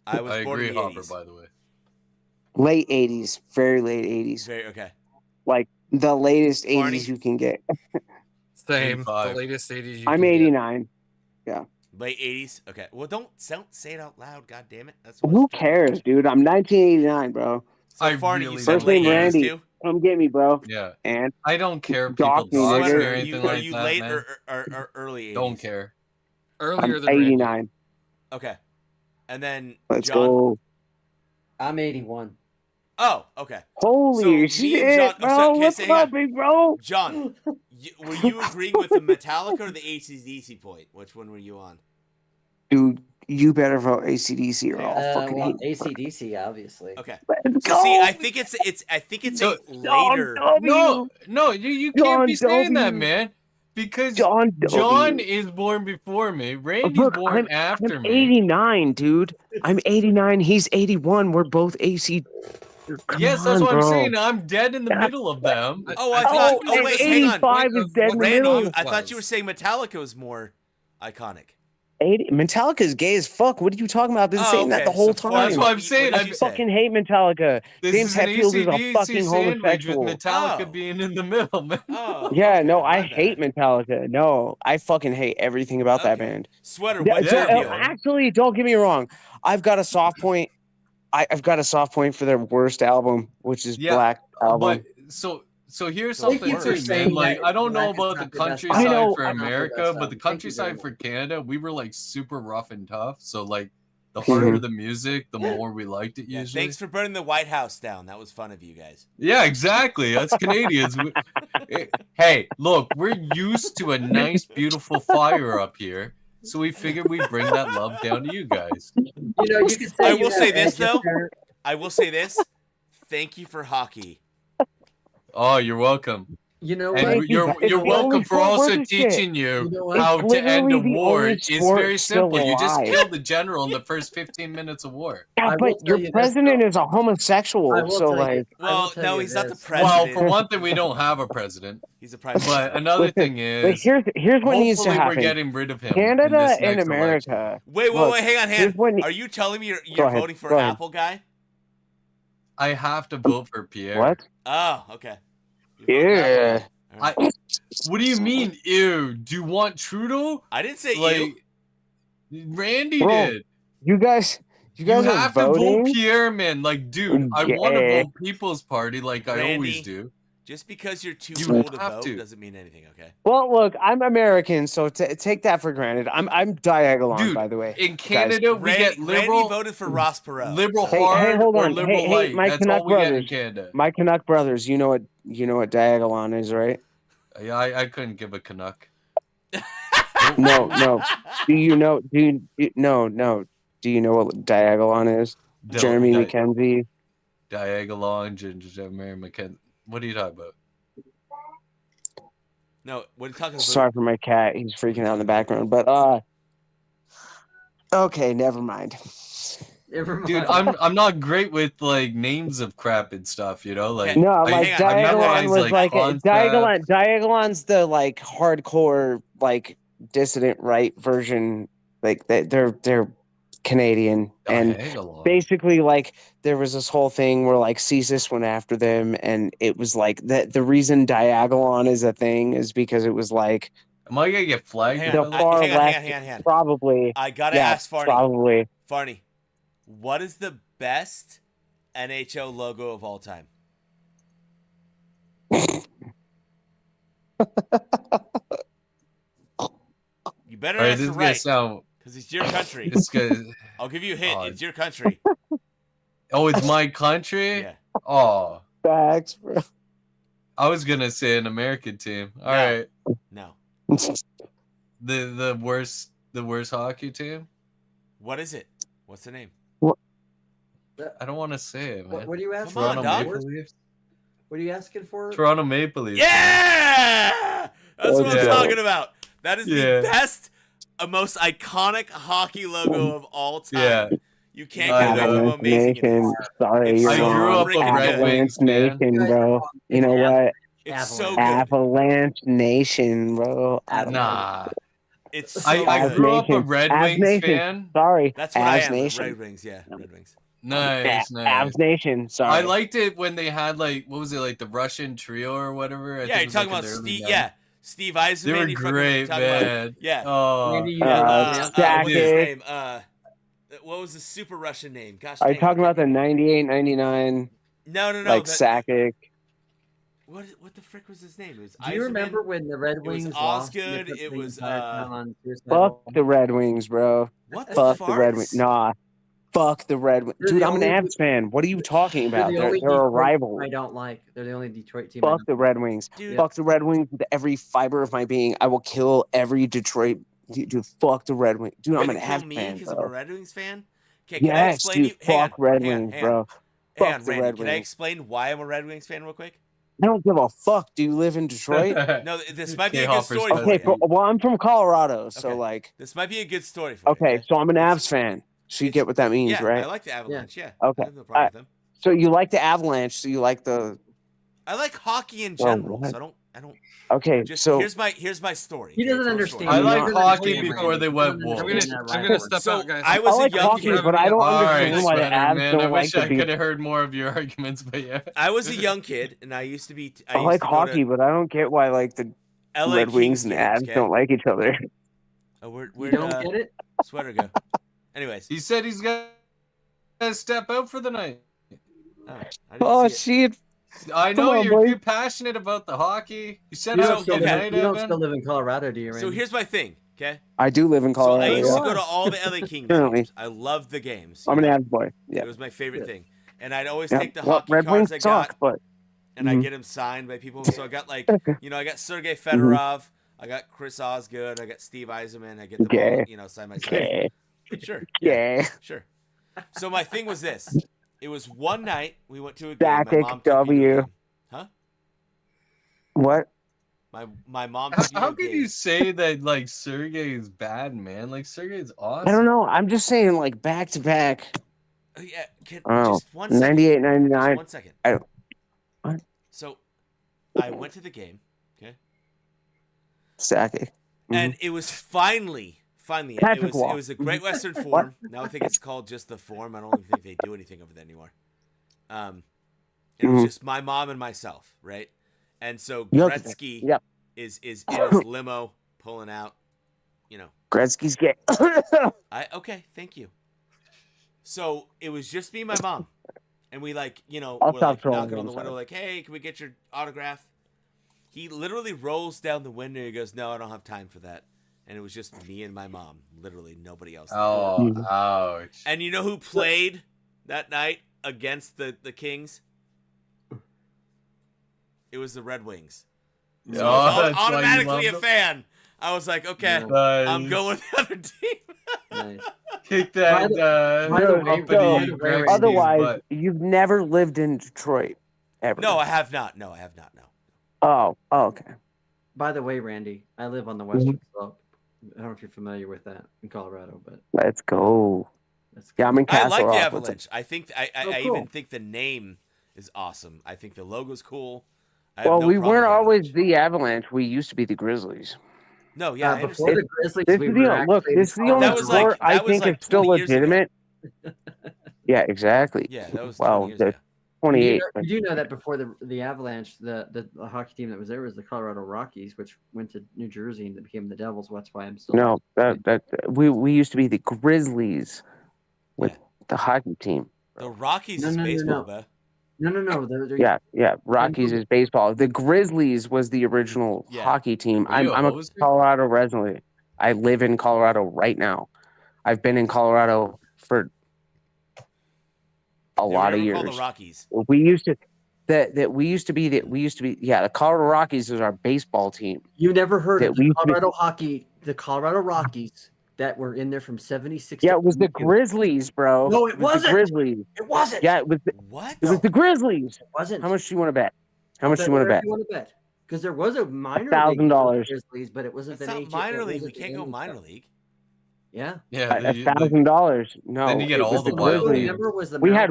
I was I born agree, in the Hopper, 80s. by the way. Late 80s, very late 80s. Very okay. Like the latest Farney? 80s you can get. Same. 85. The latest 80s you I'm can get. 89. Yeah. Late 80s. Okay. Well, don't say it out loud. God damn it. That's Who cares, dude? I'm 1989, bro. So I Farney, really you said First late name 80s Randy. too. Come get me, bro. Yeah. And I don't care if Dock people me, dox nigga. me or Sweater, are anything you like that, late man. or early 80s? Don't care. Earlier I'm than Randy. 89. Okay. And then Let's John. go. I'm 81. Oh, okay. Holy me and shit, John- bro. so- okay, What's so hang up, on. big bro? John, were you agreeing with the Metallica or the AC/DC point? Which one were you on? Dude, you better vote ACDC or I'll fucking Well, hate you. ACDC, obviously. Okay. Let's So go. see, I think it's So- a later. No, you can't be John saying that, W. man. Because John W. John is born before me. Randy's Look, born I'm after me. 89, dude. I'm 89. He's 81. We're both AC. Come Yes, that's on, what I'm bro. saying. I'm dead in the middle of them. Oh, I thought. Oh, Oh, wait, hang on. 85 is dead in the Randy, middle. I thought you were saying Metallica was more iconic. Metallica's gay as fuck. What are you talking about? I've been Oh, saying that okay. the whole So time. That's what I'm What saying. did I you say? fucking hate Metallica. This James is an Hetfield is a AC/DC fucking sandwich with homosexual. Metallica Oh. being in the middle, man. Oh, Yeah, okay, no, my I bad. hate Metallica. No, I fucking hate everything about that Okay. band. Sweater, Yeah, what's there your you deal? go. actually, don't get me wrong. I've got a soft point. I've got a soft point for their worst album, which is Yeah, Black Album. But so here's Thank something you for too, saying man. Like that I don't know Black is about the not the best countryside album. I know, for I'm not the America, best but the album. Thank you countryside very for much. Canada, we were like super rough and tough. So like the harder the music, the more we liked it Yeah, usually. thanks for burning the White House down. That was fun of you guys. Yeah, exactly. That's Canadians. Hey, look, we're used to a nice, beautiful fire up here, so we figured we'd bring that love down to you guys. You know, you can say I you will have say this, edge though. there. I will say this. Thank you for hockey. Oh, you're welcome. You know And what? Thank you. It's you're the welcome only for sport also worth a shit. teaching you You know what? how It's to end a literally the war. only It's sport very still simple. You just alive. kill the general in the first 15 minutes of war. Yeah, I will but tell your you this, president though. is a I homosexual, will so tell you. like, I will Well, tell no, you he's not the this. Well, president. for one thing, we don't have a president. He's a prime But minister. another listen, thing but is, here's what needs to hopefully we're happen. getting rid of him in Canada this and next election. America. Wait, Look, hang on. here's what Are you telling me Go you're ahead, voting for go ahead. Apple guy? I have to vote for Pierre. What? Oh, okay. You're voting Apple Yeah. guy. All right. What do you mean, ew? Do you want Trudeau? I didn't say Like, you. Randy Bro, did. You guys You are have to vote voting. Pierre, man. Like, dude, I want to Yeah. vote People's Party like I Randy, always do. Just because you're too You old to have vote to. doesn't mean anything, okay? Well, look, I'm American, so take that for granted. I'm Diagolon, Dude, by the way. in guys. Canada, we get Randy liberal, voted for Ross Perot. liberal so- Hey, hard hold or on. liberal Hey, light. my That's Canuck all we get in brothers. Canada. My Canuck brothers, you know what Diagolon is, right? Yeah, I couldn't give a Canuck. No. Do you know? No. Do you know what Diagolon is? Jeremy McKenzie. Diagolon, Ginger, Mary McKenzie. What are you talking about? No, what are you talking about? Sorry for my cat. He's freaking out in the background. But okay, never mind. Never mind. Dude, I'm not great with like names of crap and stuff, you know? Like No, I- like hang on, I Diagolon memorize, was like concepts. Diagolon's the like hardcore like dissident right version. Like they're Canadian, and Diagolon. basically like there was this whole thing where like CSIS went after them, and it was like the reason Diagolon is a thing is because it was like Am I gonna get flagged? Hang the on, far hang on, left, hang on. probably. I gotta Yeah, ask Farney. probably. Farney, what is the best NHL logo of all time? You better All right, this answer is gonna right, sound. because it's your country. This guy. I'll give you a hint. Oh. It's your country. Oh, it's my country. Yeah. Oh, Facts, bro. I was gonna say an American team. All No. right, No. the worst hockey team. What is it? What's the name? I don't want to say it, man. What are you asking? Come on, Toronto dog. Maple Leafs. What are you asking for? Toronto Maple Leafs. Yeah! That's what I'm Yeah. talking about. That is Yeah. the best, most iconic hockey logo of all time. Yeah. You can't I get away know. from how Avalanche amazing it Nation. is. Sorry, It's you're I so grew wrong. up a freaking Red good. Wings Avalanche fan. Nation, bro. You know what? It's so good. Avalanche Nation, bro. I don't know. Nah. It's so I good. grew up a Nation. Red Avs Wings Nation. fan. Sorry. That's what I Avs am. Nation. Red Wings, yeah. Red Wings. Nice, nice. Avs Nation. Sorry. I liked it when they had like what was it like the Russian trio or whatever. Yeah, you're talking about Steve. Yeah, Steve Eisenman. They were you fucking great, talking about- man. yeah. Oh, Randy, you Yeah. know, What's his Sakic. name? What was the super Russian name? Gosh, Are you dang, talking I about the can't- 98, 99, No. like that- Sakic? What the frick was his name? It was do you Eisenman? remember when the Red It was Wings lost? Osgood, and they it put the was, entire town on suicide Fuck watch? the Red Wings, bro. What the Fuck the Red farts? Wings. Nah. Fuck the Red Wings. They're Dude, the I'm an only- Avs fan. What are you talking They're about? the They're only a Detroit rival. team I don't like. They're the only Detroit team. I Fuck don't the like. Red Wings. Dude. Fuck the Red Wings with every fiber of my being. I will kill every Detroit. Dude, fuck the Red Wings. Dude, You're I'm an gonna kill Avs me fan, because I'm a bro. Red Wings fan? Okay, can I Yes, explain dude. you? Hang Fuck on, Red hang on, Wings, hang bro. on. Hang Fuck on, the Randy. Red Can I Wings. explain why I'm a Red Wings fan real quick? I don't give a fuck. Do you live in Detroit? No, this might be a good K-Hopper's story for Okay, you. well, I'm from Colorado, so Okay. like, This might be a good story for you. okay, so I'm an It's- Avs fan. So you it's- get what that means, Yeah, right? I like the Avalanche. Yeah. Okay. I have no problem with them. So you like the Avalanche, so you like the. I like hockey in Oh, general, what? so I don't. Okay, Just so here's my story. He okay? doesn't Full understand. story. I like He doesn't hockey understand, before Randy. they He went doesn't woke. I'm understand gonna, that I'm gonna rivalry. step So, out, guys. I was I a like young hockey, kid. but I don't All right, understand why the Sweater, Avs man. I don't like wish to I be. could have heard more of your arguments, but yeah. I was a young kid, and I used to be. I used like to go hockey, to but I don't get why like the LA Red Wings Kings and games, Avs okay? don't like each other. Oh, You where'd don't get it? Sweater go? Anyways, He said he's gonna step out for the night. I didn't Oh see it. shit! I Come know on, you're, boy. you're passionate about the hockey. You said You So, don't, out still, good okay. night, you don't Evan. still live in Colorado, do you, Randy? So here's my thing, okay? I do live in So I Colorado. used to yeah. go to all the LA Kings Currently. games. I loved the games. I'm you an know? Avs boy. Yeah. It was my favorite thing, and I'd always Yeah. take the Well, hockey Red cards Wings I suck, got, but and I Mhm. get them signed by people. So I got like, I got Sergei Fedorov, I got Chris Osgood, I got Steve Eisenman. I get them all, Okay. signed myself. okay, Sure. Yeah. yeah. Sure. So my thing was this. It was one night we went to a game. My Sakic mom took me to a W. game. Huh? What? My mom took me to How a could game. you say that like Sergey is bad, man? Like Sergey's awesome. I don't know. I'm just saying, like back to back. Yeah, Oh, just 1 second. 98, Just 99. 1 second. I don't- what? So I went to the game, okay? Sakic. And it was finally it Patrick was Wall. a Great Western Forum. Now I think it's called just the Forum. I don't even think they do anything over there anymore. It was just my mom and myself, right? And so Yep. Gretzky Yep. is in his limo pulling out, Gretzky's gay. Okay, thank you. So it was just me and my mom, and we I'll we're stop like trolling knocking you, on the I'm window, sorry. like, "Hey, can we get your autograph?" He literally rolls down the window. He goes, "No, I don't have time for that." And it was just me and my mom, literally nobody else. Oh, ouch. And you know who played that night against the Kings? It was the Red Wings. So Oh, I was that's why you automatically a love them? fan. I was like, okay, Nice. I'm going with the other team. Nice. Kick that By the way, uppity by the way, Gretzky's Otherwise, butt. you've never lived in Detroit ever. No, I have not. No, I have not. No. Oh, okay. By the way, Randy, I live on the western slope. I don't know if you're familiar with that in Colorado, but Let's go. that's Yeah, I'm in I Castle like the Rock. Avalanche. I think I Oh, I cool. even think the name is awesome. I think the logo's cool. I have Well, no we problem weren't with always Avalanche. the Avalanche. We used to be the Grizzlies. No, yeah, I before understand. the Grizzlies, This we is were the look. actually This is the only That was like- sport I that was think like is still 20 years ago. legitimate. Yeah, exactly. Yeah, that was 20 Well, years the ago. 28. You do know that before the Avalanche, the hockey team that was there was the Colorado Rockies, which went to New Jersey and became the Devils. That's why I'm still No, we used to be the Grizzlies with Yeah. the hockey team. The Rockies No, is no, no, baseball, no. bro. No. Yeah. Rockies is baseball. The Grizzlies was the original Yeah. hockey team. Are you a I'm a hoser? Colorado resident. I live in Colorado right now. I've been in Colorado for a They were lot of never called years. the Rockies. We used to the Colorado Rockies is our baseball team. You never heard That of we the used to be- Colorado hockey, the Colorado Rockies that were in there from 76 Yeah, to it was the 82. Grizzlies, bro. No, it was the wasn't. Grizzlies. It wasn't. Yeah, it was What? it was the Grizzlies. It wasn't. How much do you want to bet? How I'll much do you want to whatever bet? you want to bet. Because there was a minor league $1,000. Grizzlies, but it wasn't That's the not minor league. We can't go minor league. Yeah. Yeah, $1,000. No, then you get it all was the the wild Grizzlies. names. Remember was the We Mount- had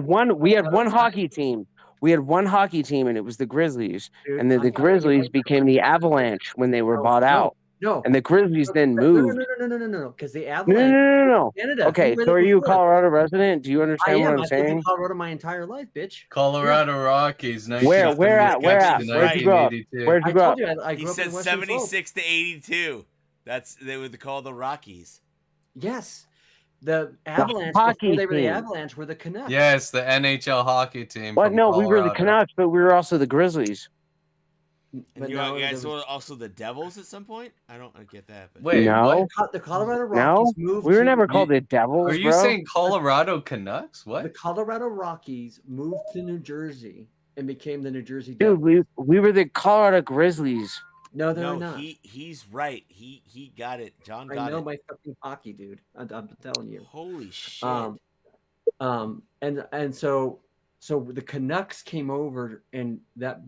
one hockey team. We had one hockey team, and it was the Grizzlies. Dude, And then I'm the telling you, Grizzlies became the Avalanche when they were bought out. No. And the Grizzlies then moved. No. Because the No, Avalanche. no. Canada. Okay, You read so it are you a before. Colorado resident? Do you I understand am. what I'm I've lived in saying? Colorado my entire life, bitch. Colorado Rockies, Where at? Where at? Where'd you grow up? 1982. Where'd you I grow told up? you I He grew up in said Western Slope. 76 to 82. They would call the Rockies. Yes. The Avalanche, hockey before they were the team. Avalanche, were the Canucks. Yes, the NHL hockey team. What? from No, we were the Colorado. Canucks, but we were also the Grizzlies. And But you no, guys there were was- also the Devils at some point? I don't get that. But Wait, No. what? the Colorado No, Rockies moved we were to- never called the Devils, Are you bro. saying Colorado Canucks? The What? Colorado Rockies moved to New Jersey and became the New Jersey Dude, Devils. we were the Colorado Grizzlies. No, they're no, not. he's right. He got it. John I got know it. my fucking hockey, dude. I'm telling you. Holy shit. And so the Canucks came over, and that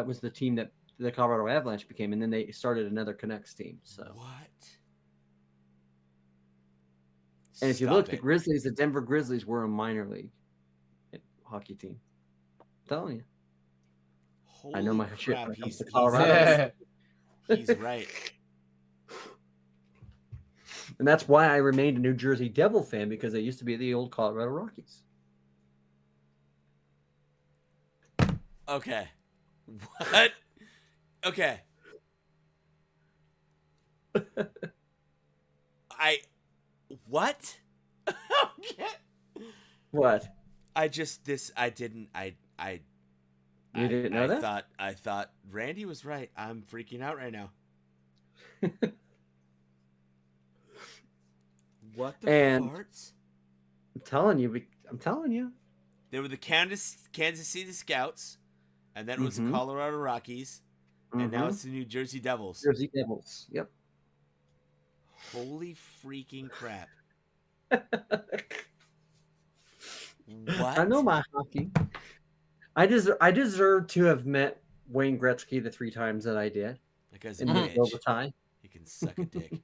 was the team that the Colorado Avalanche became, and then they started another Canucks team. So, What? and if you Stop look, it. the Grizzlies, the Denver Grizzlies, were a minor league hockey team. I'm telling you, I know Holy my shit crap, when it comes he's, to he's, Colorado. he's right. And that's why I remained a New Jersey Devil fan, because they used to be the old Colorado Rockies. Okay. What? Okay. What? Okay. What? I didn't know that? I thought Randy was right. I'm freaking out right now. What the And- farts? I'm telling you. They were the Kansas City Scouts, and then it was the Mhm. Colorado Rockies, and now it's the New Jersey Devils. Jersey Devils. Yep. Holy freaking crap. What? I know my hockey. I deserve to have met Wayne Gretzky the 3 times that I did That guy's a in the bitch. overtime. He can suck a dick.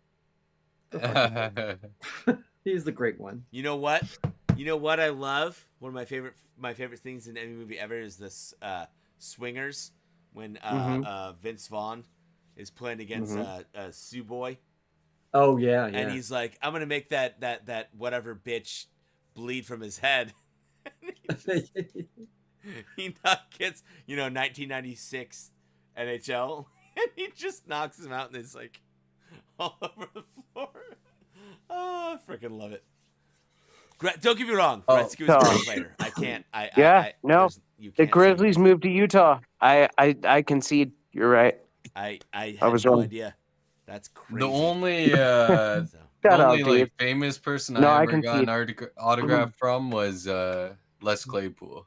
He's the great one. You know what? You know what I love? One of my favorite things in any movie ever is this Swingers, when Vince Vaughn is playing against Sue Boy. Oh yeah. And he's like, I'm gonna make that whatever bitch bleed from his head. He gets 1996 NHL, and he just knocks him out, and it's like all over the floor. Oh, I freaking love it. Don't get me wrong, Gretzky was a great player. I can't. The Grizzlies moved to Utah. I concede. You're right. I had was no wrong. idea. That's crazy. The only So, Shut up, like dude. famous person No, I I ever got an concede. autograph from was Les Claypool.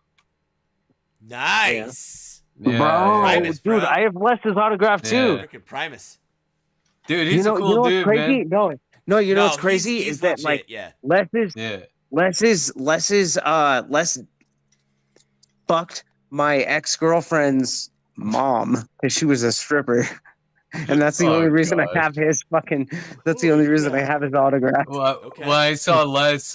nice. Yeah, Bro, Primus, dude, bro. I have Les's autograph too. Yeah. Freaking Primus. Dude, he's a you cool know what's dude, crazy? man. No, you know what's No, crazy he's is that legit, like yeah. Les fucked my ex-girlfriend's mom because she was a stripper. And that's the Oh, only reason God. I have his fucking that's the only reason I have his autograph. Well, Okay. when I saw Les,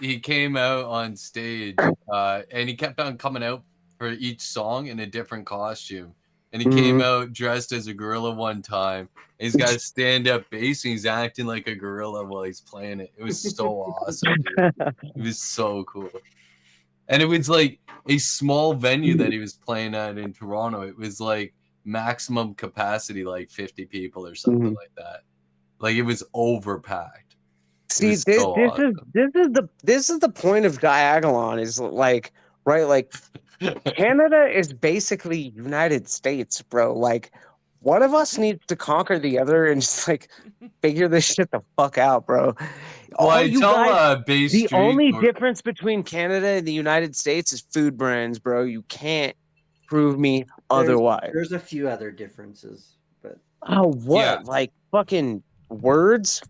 he came out on stage, and he kept on coming out for each song in a different costume. And he came out dressed as a gorilla one time. And he's got a stand-up bass, and he's acting like a gorilla while he's playing it. It was so awesome, dude. It was so cool. And it was like a small venue that he was playing at in Toronto. It was like maximum capacity, like 50 people or something like that. Like it was overpacked. See, was this so is the point of Diagolon is like, right, like Canada is basically United States, bro. Like, one of us needs to conquer the other and just like figure this shit the fuck out, bro. Well, All I you tell guys, Bay the Street only or difference between Canada and the United States is food brands, bro. You can't prove me otherwise. There's a few other differences, but Oh, what? Yeah. Like fucking words?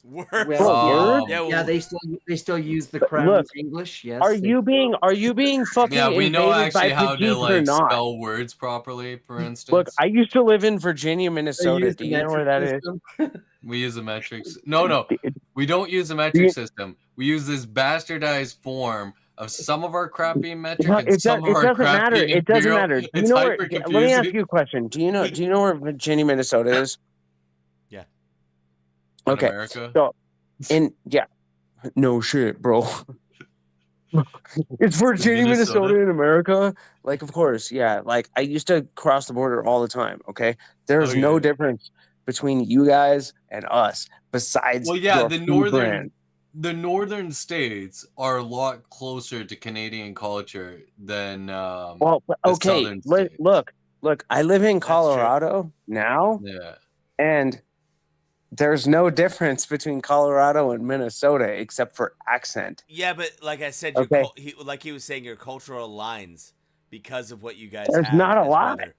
Word. Bro, words? Yeah, yeah, well, they still use the crown Look, English. Yes. Are you being fucking yeah, we know invaded by actually how to Pidgeys or like not? spell words properly, for instance. Look, I used to live in Virginia, They Minnesota. use Do the you know where that is? metric We use a metrics. No, we don't use a metric system. We use this bastardized form of some of our crappy metric Well, and some of our doesn't matter. crappy It doesn't imperial. matter. Do you It's know where? hyper Let me ask confusing. you a question. Do you know where Virginia, Minnesota is? Yeah. In Okay. America? So, no shit, bro. It's Virginia, Minnesota in America. Like, of course, yeah. Like, I used to cross the border all the time. Okay, there's no difference between you guys and us besides your food brand. The northern states are a lot closer to Canadian culture than Well, the okay. southern states. Look. I live in Colorado now, and there's no difference between Colorado and Minnesota except for accent. Yeah, but like I said, Okay. like he was saying, your cultural lines because of what you guys There's have. not a as lot. weather.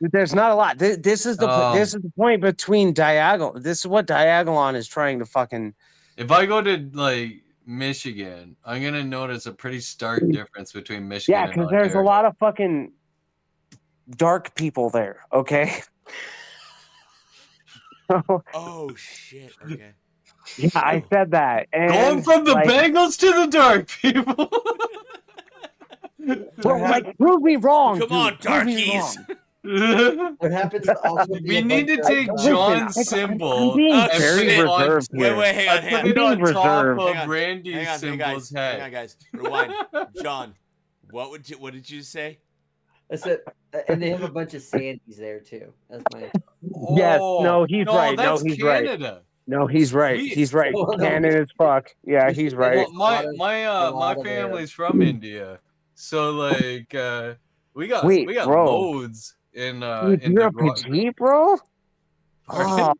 There's not a lot. This is the point between Diagonal. This is what Diagolon is trying to fucking. If I go to like Michigan, I'm gonna notice a pretty stark difference between Michigan Yeah, and because there's a Ontario. lot of fucking dark people there. Okay. Oh shit. Okay. Yeah, I said that. And going from the Bengals to the dark people. Bro, like, prove me wrong. Come on, darkies. What happens to also we need to take John's symbol I'm being and very put it on, reserved here. Wait, hang on. put it on top reserved. of Randy's symbol's head. Hang on, guys. Rewind. John, what did you say? I said, and they have a bunch of Sandys there too. That's my. Yes, no, he's right. No, That's he's Canada. right. No, he's right. He's right. Canon as fuck. Yeah, he's right. Well, my family's from India, so like we got bro. loads in Dude, you're a Pidgey, bro. Oh.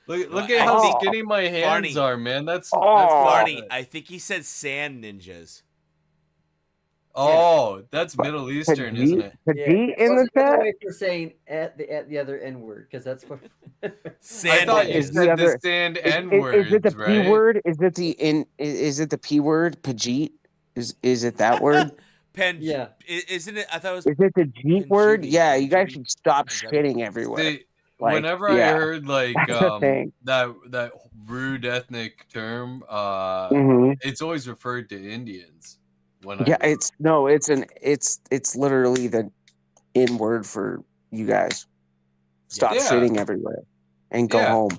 Look at how skinny my hands are, man. That's funny. I think he said sand ninjas. Oh, that's Middle Eastern, isn't it? Pidgey in the chat. For saying at the other N word because that's what. I thought you said the sand N word. Is it the P word? Is it the P word? Pidgey? Is it that word? Yeah. Isn't it? I thought it was. Is it the G word? Yeah, you guys should stop shitting everywhere. Whenever I heard like that rude ethnic term, it's always referred to Indians. It's literally the N word for you guys. Stop shitting everywhere and go home.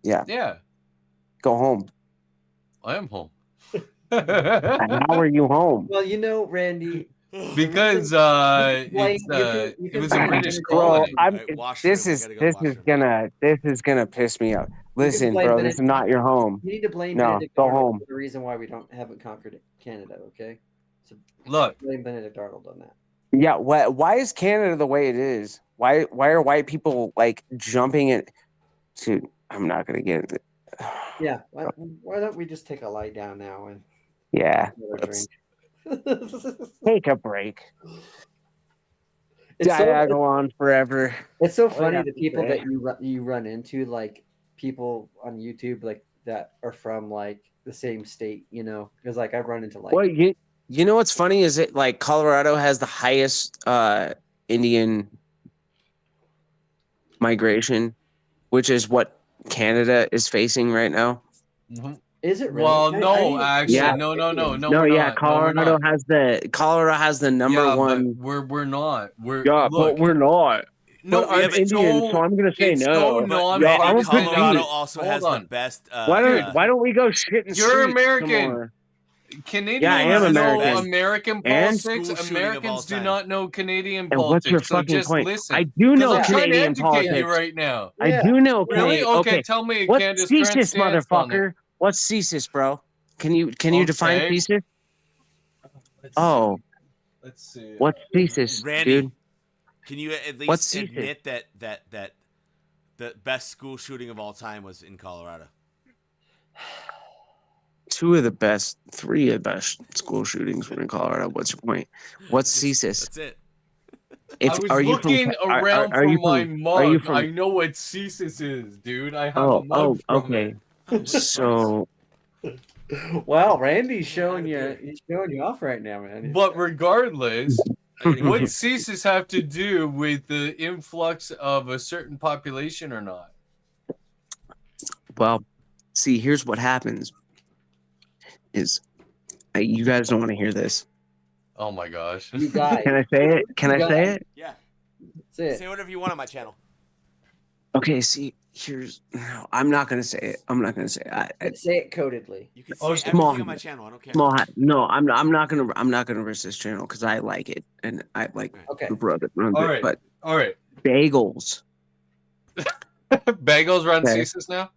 Yeah. Yeah. Go home. I am home. And how are you home? Well, you know, Randy. Because it was a British colony. This is gonna piss me off. Listen, bro, this is not your home. You need to blame no, Benedict go Arnold home. for the reason why we haven't conquered Canada. Okay, so look, blame Benedict Arnold on that. Yeah, why is Canada the way it is? Why are white people like jumping it to? I'm not gonna get it. Yeah, why don't we just take a lie down now and take a break. Diagolon forever. It's so funny the people that you run into, like people on YouTube, like that are from like the same state, you know, because like I've run into like. Well, you know what's funny is it like Colorado has the highest Indian migration, which is what Canada is facing right now. Mm-hmm. Is it really? Well, no, actually, yeah. no. Colorado has the number one. But we're not. But we're not. No, but I'm Indian, so I'm gonna say no. Colorado also has the best. Why don't we go shit in You're streets American. Canadians know American politics. Americans do not know Canadian politics. What's your fucking point? Listen. I do know Canadian politics you right now. I do know. Really? Canadian. Okay, tell me. What's thesis, motherfucker? What's thesis, bro? Can you define thesis? Oh, Let's see. What's thesis, Randy, dude? can you at What's least thesis? admit that the best school shooting of all time was in Colorado? 3 of the best school shootings were in Colorado. What's your point? What's thesis? That's it. I was looking around are for you my from, mug. are you from, I know what CSIS is, dude. I have a mug oh, from okay. it. So Wow, Randy's showing you. He's showing you off right now, man. But regardless, I gotta what get- CSIS have to do with the influx of a certain population or not? well, see, here's what happens is you guys don't want to hear this. Oh my gosh. You guys. Can I say it? Can I say it? Yeah. That's it. Say whatever you want on my channel. Okay, see, no, I'm not gonna say it. I'm not gonna say it. Say it codedly. You can say Oh, everything small- on my channel. I don't care. No, I'm not gonna risk this channel because I like it and I like Okay. the brother runs All it. right. But All right. bagels. Bagels run Okay. CSIS now?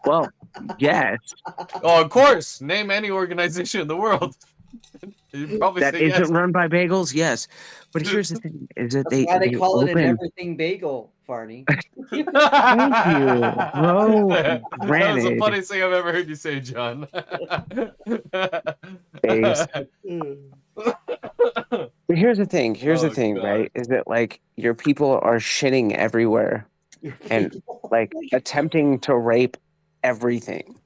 Well, yes, Oh, of course. Name any organization in the world. You'd probably that say isn't yes. run by bagels. Yes, but here's the thing: is that That's why they call it an open. everything bagel, Farney. Thank you, bro. That was the Granted, funniest thing I've ever heard you say, John. Thanks. But here's the thing. Here's Oh, the thing, God. right? Is that like your people are shitting everywhere and like attempting to rape everything.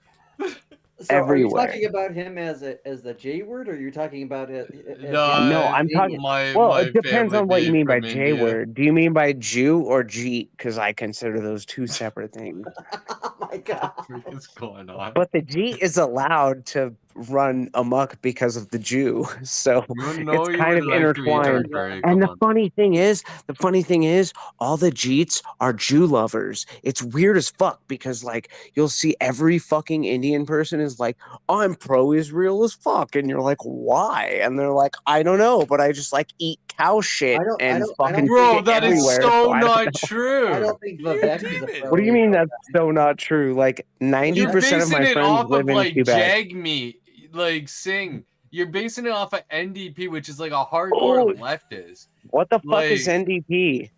So are you everywhere. talking about him as the J word, or are you talking about it? No, I'm talking. Well, it depends on what you mean by J word. Do you mean by Jew or Jeet? Because I consider those two separate things. Oh my god! What's going on? But the Jeet is allowed to run amok because of the Jew, so You know it's you kind would of like to eat intertwined. Tartary, And come the on. funny thing is, all the Jeets are Jew lovers. It's weird as fuck because like you'll see every fucking Indian person is like, I'm pro-Israel as fuck, and you're like, why? And they're like, I don't know, but I just like eat cow shit and fucking Bro, shit that is everywhere. so I don't not know. true. I don't think Vivek is a pro. What do you mean that's so not true? Like 90% You're of basing my it friends off live of in like Quebec. Jagmeet, like Singh. You're basing it off of NDP, which is like a hardcore Oh, leftist. what the fuck is Like, NDP?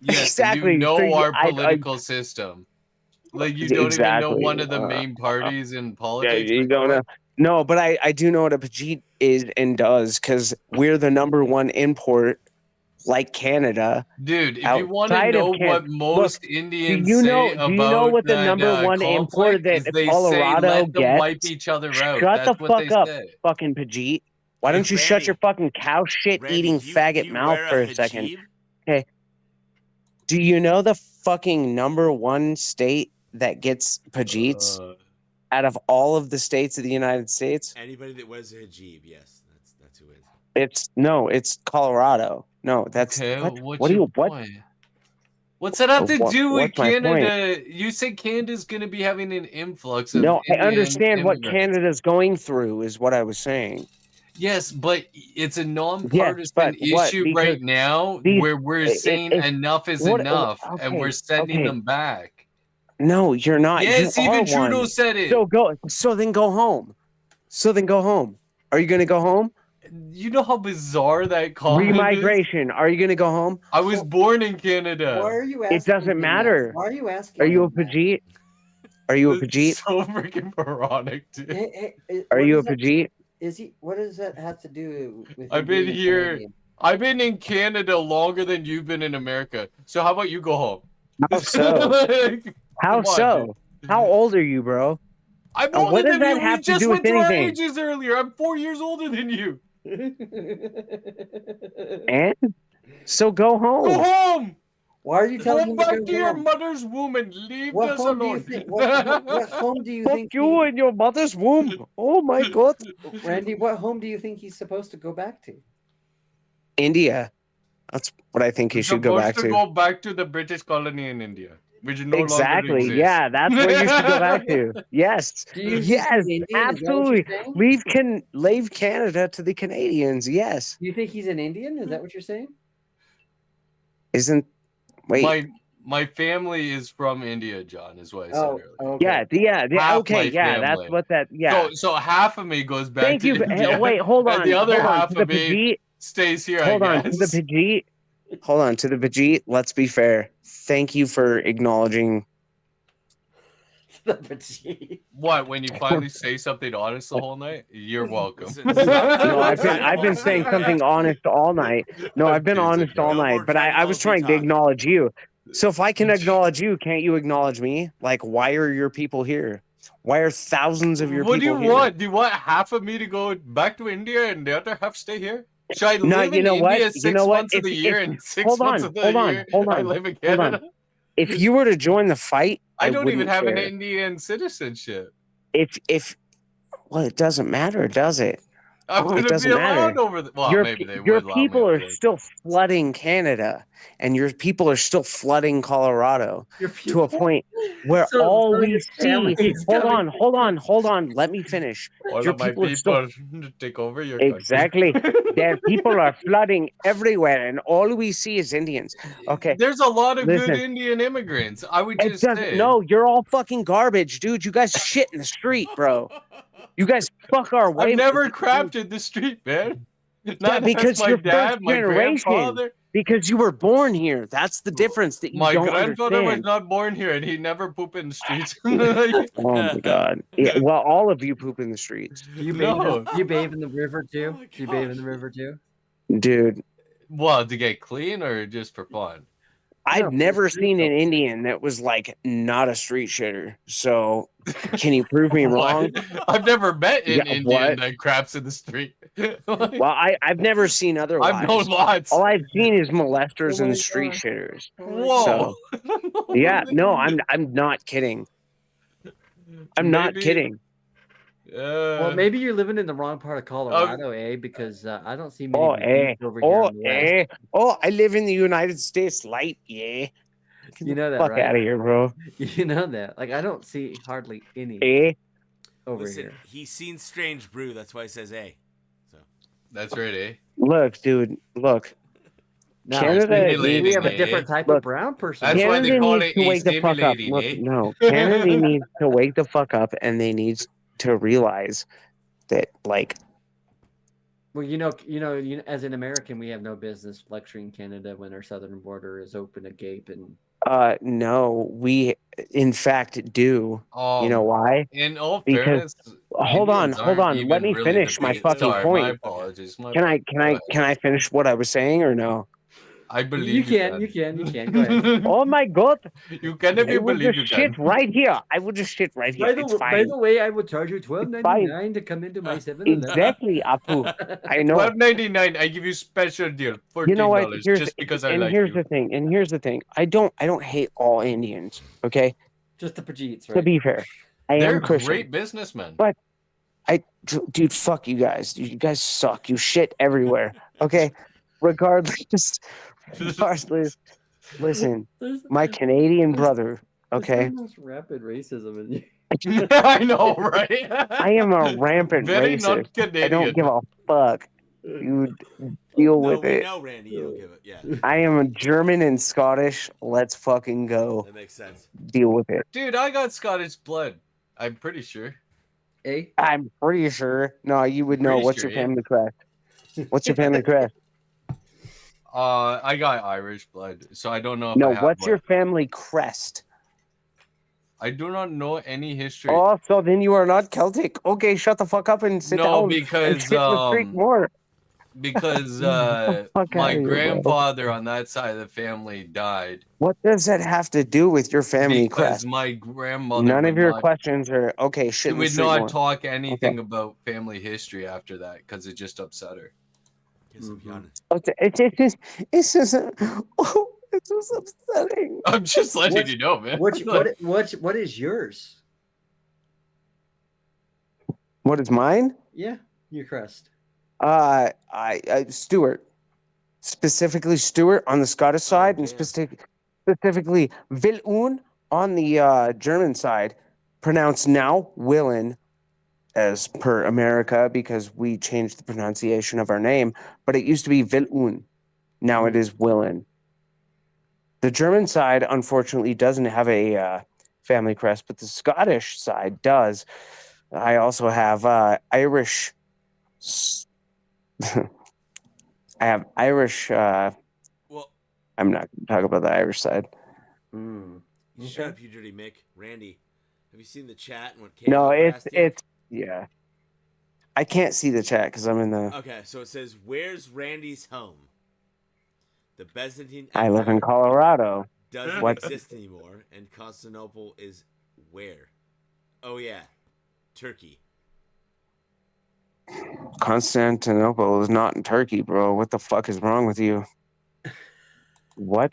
yes, Exactly. you know So our political system. Like you don't even know Exactly. one of the main parties in Yeah, politics. you Like, don't what? know. No, but I do know what a Pajit is and does because we're the number one import, like Canada. Dude, if you want to outside of know Can- what most Look, Indians do you say know about what the that number one import conflict that is, they say Colorado let them gets? wipe each other out. Shut That's the what they fuck up, say. fucking Pajit. Why don't you shut your fucking cow shit eating faggot mouth for a second? Okay. Do you know the fucking number one state that gets Pajits out of all of the states of the United States? Anybody that wears a hijab, yes, that's who it is. It's Colorado. No, that's Okay, what what's do your you what? point? What's that have to do with What's my point? Canada? You said Canada's going to be having an influx of No, I Indian understand what immigrants. Canada's going through is what I was saying. Yes, but it's a Yes, nonpartisan but what? issue Because right now where we're saying enough is enough and we're sending them back. No, you're not. Yes, you even are Trudeau one. said it. So then go home. Are you gonna go home? You know how bizarre that comment is? Remigration. Are you gonna go home? I was born in Canada. Why are you asking? It doesn't him that? matter. Why are you asking? Are you a him that? Pajit? Are you a This is Pajit? so freaking moronic, dude. Are What you a does that- Pajit? Is he? What does that have to do with? I've him been being a here. Canadian? I've been in Canada longer than you've been in America. So how about you go home? How so? Like, How come on, so? How old are you, bro? I'm And what older does than that you. have We to just do went with through our anything? ages earlier. I'm 4 years older than you. And so go home. Go home. Why are you telling Go him back to to go your home? mother's womb and leave What us home do you alone. think? What home do you Fuck think? you and your mother's womb. Oh my god. Randy, what home do you think he's supposed to go back to? India. That's what I think you You're should go back supposed to to. go back to the British colony in India, which no longer Exactly. exists. Yeah, that's where you should go back to. Yes. Do you think Yes. he's Indian? Is that what you're Absolutely. saying? Leave Canada to the Canadians. Yes. Do you think he's an Indian? Is that what you're saying? Isn't wait. My family is from India, John, is what I said earlier. Okay. Yeah. Half Okay, my yeah. That's family. what that. Yeah. So half of me goes back Thank to you. India. Wait, hold on. And the other hold on. half To the of me Pajit. stays here, Hold I on. To the guess. Pajit. Hold on. To the Pajit. Let's be fair. Thank you for acknowledging. The Pajit. What, when you finally say something honest the whole night? You're welcome. Listen, stop- No, I've stop- been saying something honest all night. No, I've been I'm teasing, honest all bro. No night, more but Dragon I Ball was Z trying to talk. acknowledge you. So if I can acknowledge you, can't you acknowledge me? Like, why are your people here? Why are thousands of your What do people you here? want? Do you want half of me to go back to India and the other half stay here? Should I No, live you in know what? India You 6 know what? months of the year and 6 hold months on, of the hold on, year hold I on, live in hold on. Canada? If you were to join the fight, I don't even wouldn't have an care. Indian citizenship. Well, it doesn't matter, does it? I'm It going to be doesn't matter. allowed over the... Well, Your maybe they your would allow me people over are there. still flooding Canada, and your people are still flooding Colorado to a point where all we your see. family is coming. Hold on. Let me finish. All Your of my people are still people take over your exactly. country. Their people are flooding everywhere, and all we see is Indians. Okay, There's a lot of good listen. Indian immigrants. I would It just doesn't. say. No, you're all fucking garbage, dude. You guys shit in the street, bro. You guys fuck our way. I've never crapped in the street, man. Yeah, Not as because my you're first dad, my generation. grandfather. Because you were born here. That's the difference that you My don't grandfather was understand. not born here, and he never pooped in the streets. Oh my god. Yeah, well, all of you poop in the streets, Do you bathe, No. you bathe in the river too? my Do you bathe in the gosh. river too? dude. Well, to get clean or just for fun? I've No, for never the street seen an culture. Indian that was like not a street shitter. So, can you prove me wrong? What? I've never met an Yeah, Indian what? that craps in the street. Like, Well, I've never seen otherwise. I've known lots. All I've seen is molesters Oh and my street gosh. shitters. Whoa. So, yeah, no, I'm not kidding. I'm not Maybe- kidding. Well, maybe you're living in the wrong part of Colorado, Because I don't see many beaches over here in the West. Oh, I live in the United States, light, yeah. Get You the know that, fuck right? out of here, bro. You know that. Like, I don't see hardly any Eh? over Listen, here. he's seen Strange Brew. That's why he says A. So That's right, eh? Look, dude, look. No, Canada Stimulating, we have a eh? different type Look, of brown person. That's why Canada they call needs it to wake the fuck up. astimulating, Look, eh? no, Canada needs to wake the fuck up, and they need to realize that, like, Well, as an American, we have no business lecturing Canada when our southern border is open agape, and no, we in fact do. Oh, You know why? in all Because fairness, hold on, Indians aren't let even me really finish the my biggest- fucking Sorry, my point. apologies. Can I finish what I was saying or no? I believe you can. Go ahead. Oh my god! You can if I you would believe just you shit can. right here. I would just shit right here. It's By fine. the way, I would charge you $12.99 to come into my 7-Eleven. Exactly, Apu. I know. $12.99. I give you special deal. $14 You know what? just because I like here's you. the thing. And here's the thing. I don't hate all Indians. Okay. Just the Pajits, To right? be fair, I They're am Christian. great businessmen. But dude, fuck you guys. You guys suck. You shit everywhere. Okay. Regardless, listen, There's- my Canadian there's- brother. there's Okay. the most rapid racism in you. I know, right? I am a rampant Very racist. not Canadian. I don't give a fuck. You deal no, with we it. know, Randy. You don't give it. Yeah, I am German and Scottish. Let's fucking go. that makes sense. Deal with it. Dude, I got Scottish blood. I'm pretty sure. Eh? I'm pretty sure. No, you would know. Pretty What's sure, your yeah. family crest? What's your family crest? I got Irish blood, so I don't know if I No, have what's what- your family crest? I do not know any history. Oh, so then you are not Celtic. Okay, shut the fuck up and sit No, down and because, shit in the street more. because the fuck my outta here, bro. grandfather on that side of the family died. What does that have to do with your family Because crest? my grandmother None would of your not, questions are okay. Shit she in the would street not more. talk anything about family history after that because it just upset her. Guess I'm yawning. It's just oh, it's just upsetting. I'm just letting What's- you know, man. What is yours? What is mine? Yeah, your crest. I Stuart, specifically Stuart on the Scottish side, and damn. specifically Vilun on the German side, pronounced now Willen, as per America, because we changed the pronunciation of our name. But it used to be Vilun. Now it is Willen. The German side, unfortunately, doesn't have a family crest, but the Scottish side does. I also have Irish. I have Irish. Well, I'm not going to talk about the Irish side. shut up, you dirty Mick. Randy, have you seen the chat and what No, K-Hop asked you? it's yeah. I can't see the chat because I'm in the. Okay, so it says, "Where's Randy's home?" The Byzantine I live in Empire Colorado. doesn't What? exist anymore, and Constantinople is where? Oh yeah, Turkey. Constantinople is not in Turkey, bro. What the fuck is wrong with you? What?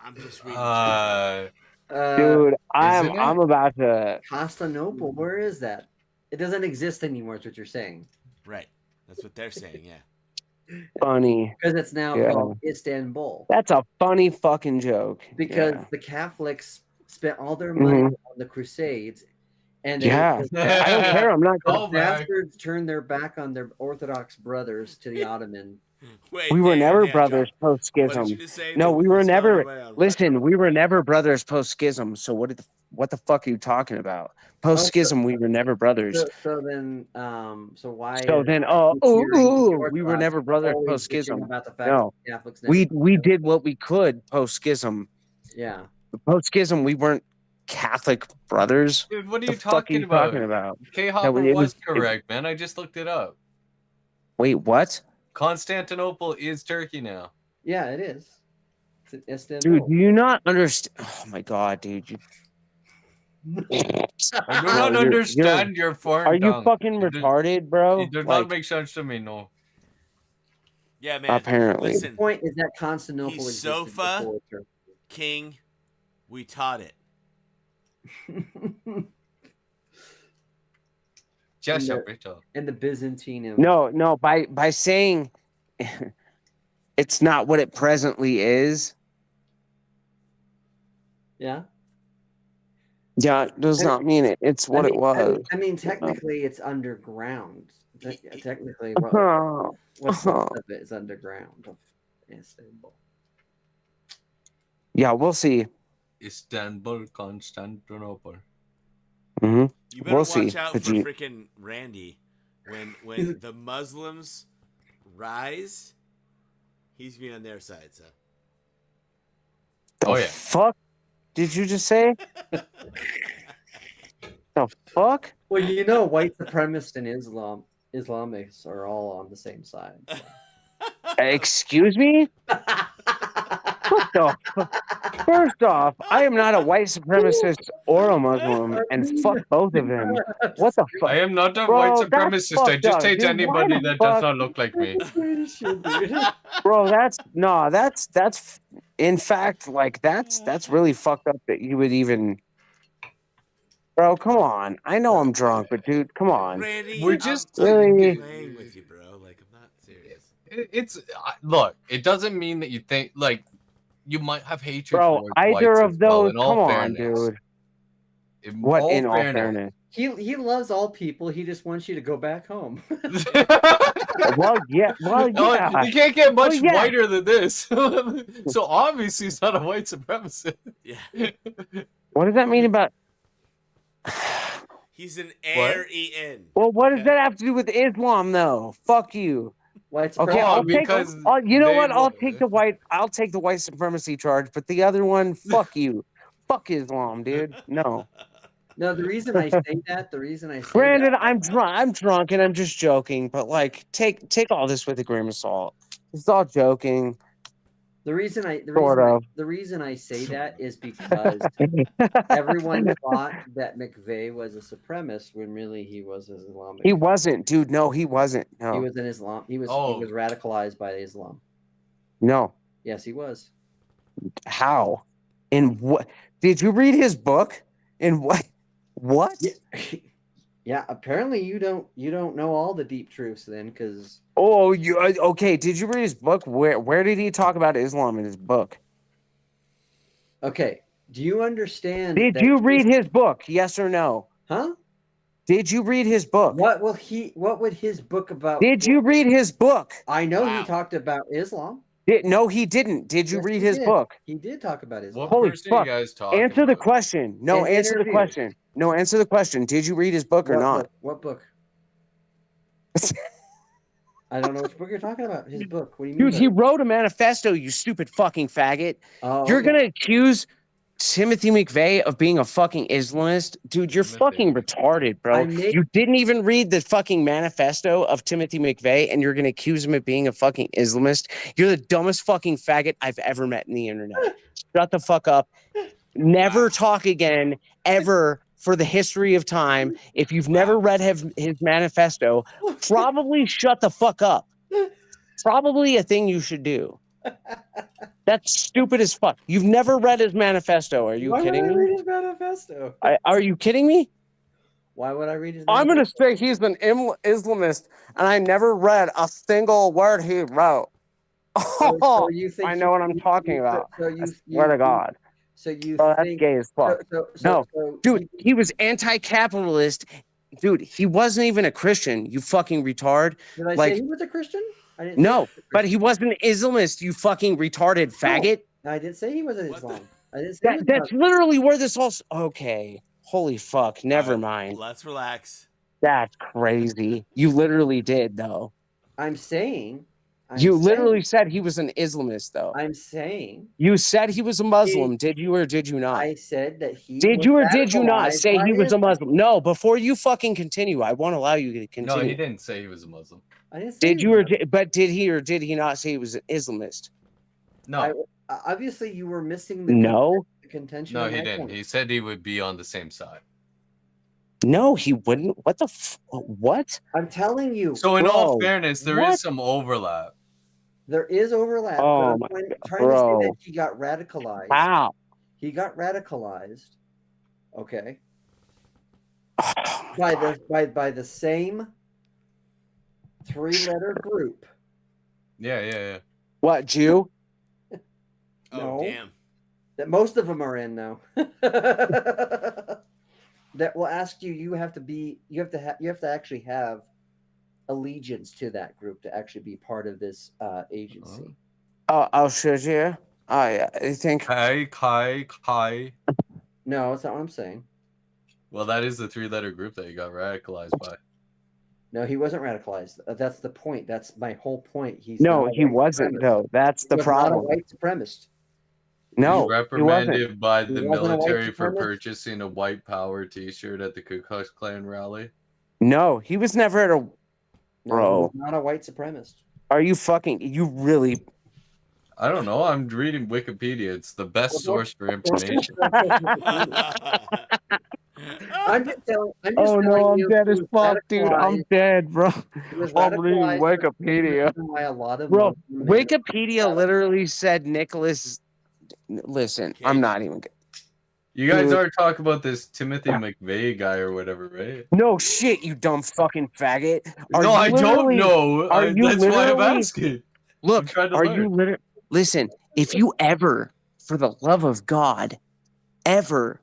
I'm just reading chat. Dude, Isn't it? I'm about to. Constantinople, where is that? It doesn't exist anymore. Is what you're saying? Right. That's what they're saying. Yeah. Funny. Because it's now Yeah. called Istanbul. That's a funny fucking joke. Because Yeah. the Catholics spent all their money Mhm. on the Crusades, and Yeah. I don't care. I'm not. the bastards turned their back on their Orthodox brothers to the Ottoman. Wait, We were hang on, never hang on, brothers John. post What did you schism. just say? No, we were They spelled never. it right on what? Listen, we were never brothers post schism. So what the fuck are you talking about? Post schism, we were never brothers. So then, so why? So is then, the we were Orthodox never brothers always post bitching schism. about the fact No, that Catholics never we did what we could post schism. Yeah. Post schism, we weren't Catholic brothers. Dude, what are The you fuck talking about? K-Hopper was correct, man. I just looked it up. Wait, what? Constantinople is Turkey now. Yeah, it is. It's in Istanbul. Dude, do you not understand? Oh my god, dude. I do not understand your foreign Are you tongue. fucking retarded, bro? It does Like, not make sense to me, no. Yeah, man. Apparently. Listen, The point is that Constantinople he's existed sofa before Turkey. king. We taught it. Just And a bit of. And the Byzantine Empire. no, by saying it's not what it presently is. Yeah. Yeah, it does not mean it. It's what it was. I mean, technically, it's underground. Technically, what's left of it is underground of Istanbul. Yeah, we'll see. Istanbul, Constantinople. Mm-hmm. You better watch out for freaking Randy. When the Muslims rise, he's being on their side. So. The fuck did you just say? The fuck? Well, you know, white supremacists and Islamics are all on the same side. So. Excuse me? What the fuck? First off, I am not a white supremacist or a Muslim, and fuck both of them. What the fuck? I am not a Bro, white that's supremacist. I fucked just up, hate dude. anybody Why the that does fuck- not look like me. Bro, that's in fact, like that's really fucked up that you would even. Bro, come on. I know I'm drunk, but dude, come on. Randy, We're just really playing with you, bro. Like, I'm not serious. It's look. It doesn't mean that you think like you might have hatred. Bro, towards either whites of as well, those. in all Come on, fairness. dude. What in all fairness? He loves all people. He just wants you to go back home. Well, yeah. You can't get much Well, yeah. whiter than this. So obviously he's not a white supremacist. Yeah. What does that mean about? He's an Aryan. Well, what does that have to do with Islam, though? Fuck you. White Okay, I'll take. because You know they what? I'll wa- take the white. I'll take the white supremacy charge, but the other one, fuck you. Fuck Islam, dude. No. No, the reason I say that, Granted, I'm drunk, and I'm just joking. But like, take all this with a grain of salt. It's all joking. The reason I say that is because everyone thought that McVeigh was a supremacist when really he was an Islamic. He wasn't, dude. No, he wasn't. No. He was an Islam. He was radicalized by Islam. No. Yes, he was. How? In what? Did you read his book? In what? What? Yeah. Apparently, you don't know all the deep truths then, because. Oh, you okay? Did you read his book? Where did he talk about Islam in his book? Okay. Do you understand? Did you read his book? Yes or no? Huh? Did you read his book? What would his book about? Did you read his book? I know he talked about Islam. No, he didn't. Did you Yes, read he his did. book? He did talk about his What book. Holy person fuck. are you guys talking Answer the about? question. No, An answer the interview. question. No, answer the question. Did you read his book or What not? book? What book? I don't know which book you're talking about. His book. What do you mean? Dude, by he that? wrote a manifesto, you stupid fucking faggot. Oh, You're okay. gonna accuse Timothy McVeigh of being a fucking Islamist? Dude, you're Timothy fucking McVeigh. retarded, bro. I made- You didn't even read the fucking manifesto of Timothy McVeigh, and you're gonna accuse him of being a fucking Islamist? You're the dumbest fucking faggot I've ever met in the internet. Shut the fuck up. Never talk again, ever, for the history of time. If you've never read his manifesto, probably shut the fuck up. Probably a thing you should do. That's stupid as fuck. You've never read his manifesto. Are you Why kidding would I me? read his manifesto? Are you kidding me? Why would I read his I'm manifesto? going to say he's an Islamist, and I never read a single word he wrote. So you think I know what I'm talking about. So I swear to God. So you Bro, that's think gay as fuck. No, dude, he was anti-capitalist. Dude, he wasn't even a Christian, you fucking retard. Did I Like, say he was a Christian? I didn't. Say he no, was a but Christian. he wasn't an Islamist, you fucking retarded faggot. No, I didn't say he was an Islam. I didn't say he was That's literally where this all. Okay, holy fuck. Never All right, mind. Let's relax. That's crazy. You literally did, though. I'm saying. You literally said he was an Islamist, though. I'm saying. You said he was a Muslim. Did you or did you not? I said that he. Did was you or did you not radicalized say by he was a Islam. Muslim? No, before you fucking continue, I won't allow you to No, continue. he didn't say he was a Muslim. I didn't say. Did you or but did he or did he not say he was an Islamist? No. Obviously, you were missing the No. contention. No, of he my didn't. point. He said he would be on the same side. No, he wouldn't. What the what? I'm telling you. So in all Bro, fairness, there is some overlap. There is overlap. Oh but my I'm God, trying to say bro. that he got radicalized. Wow. He got radicalized. Okay. Oh by the same 3-letter group. Yeah. What, Jew? No. Damn. That most of them are in now. That will ask you. You have to actually have allegiance to that group to actually be part of this agency. Oh, should you? I think. Kai. No, that's not what I'm saying. Well, that is the 3-letter group that you got radicalized by. No, he wasn't radicalized. That's the point. That's my whole point. He's No, he wasn't, though. That's the problem. Not a white supremacist. No, He reprimanded he wasn't. by He the wasn't a white military for supremacist? purchasing a white power T-shirt at the Ku Klux Klan rally. No, he was never at a. Bro, No, he's not a white supremacist. Are you fucking? You really? I don't know. I'm reading Wikipedia. It's the best source for information. I'm just telling. Oh no, I'm dead as fuck, dude. I'm radicalized. dead, bro. He was I'm reading radicalized Wikipedia. by a lot of Bro, Muslim men. Wikipedia literally said Nicholas. Listen, I'm not even. You guys Dude. are talking about this Timothy McVeigh guy or whatever, right? No shit, you dumb fucking faggot. No, I don't know. Are you That's why I'm literally- asking. Look, trying to are learn. you literally? Listen, if you ever, for the love of God, ever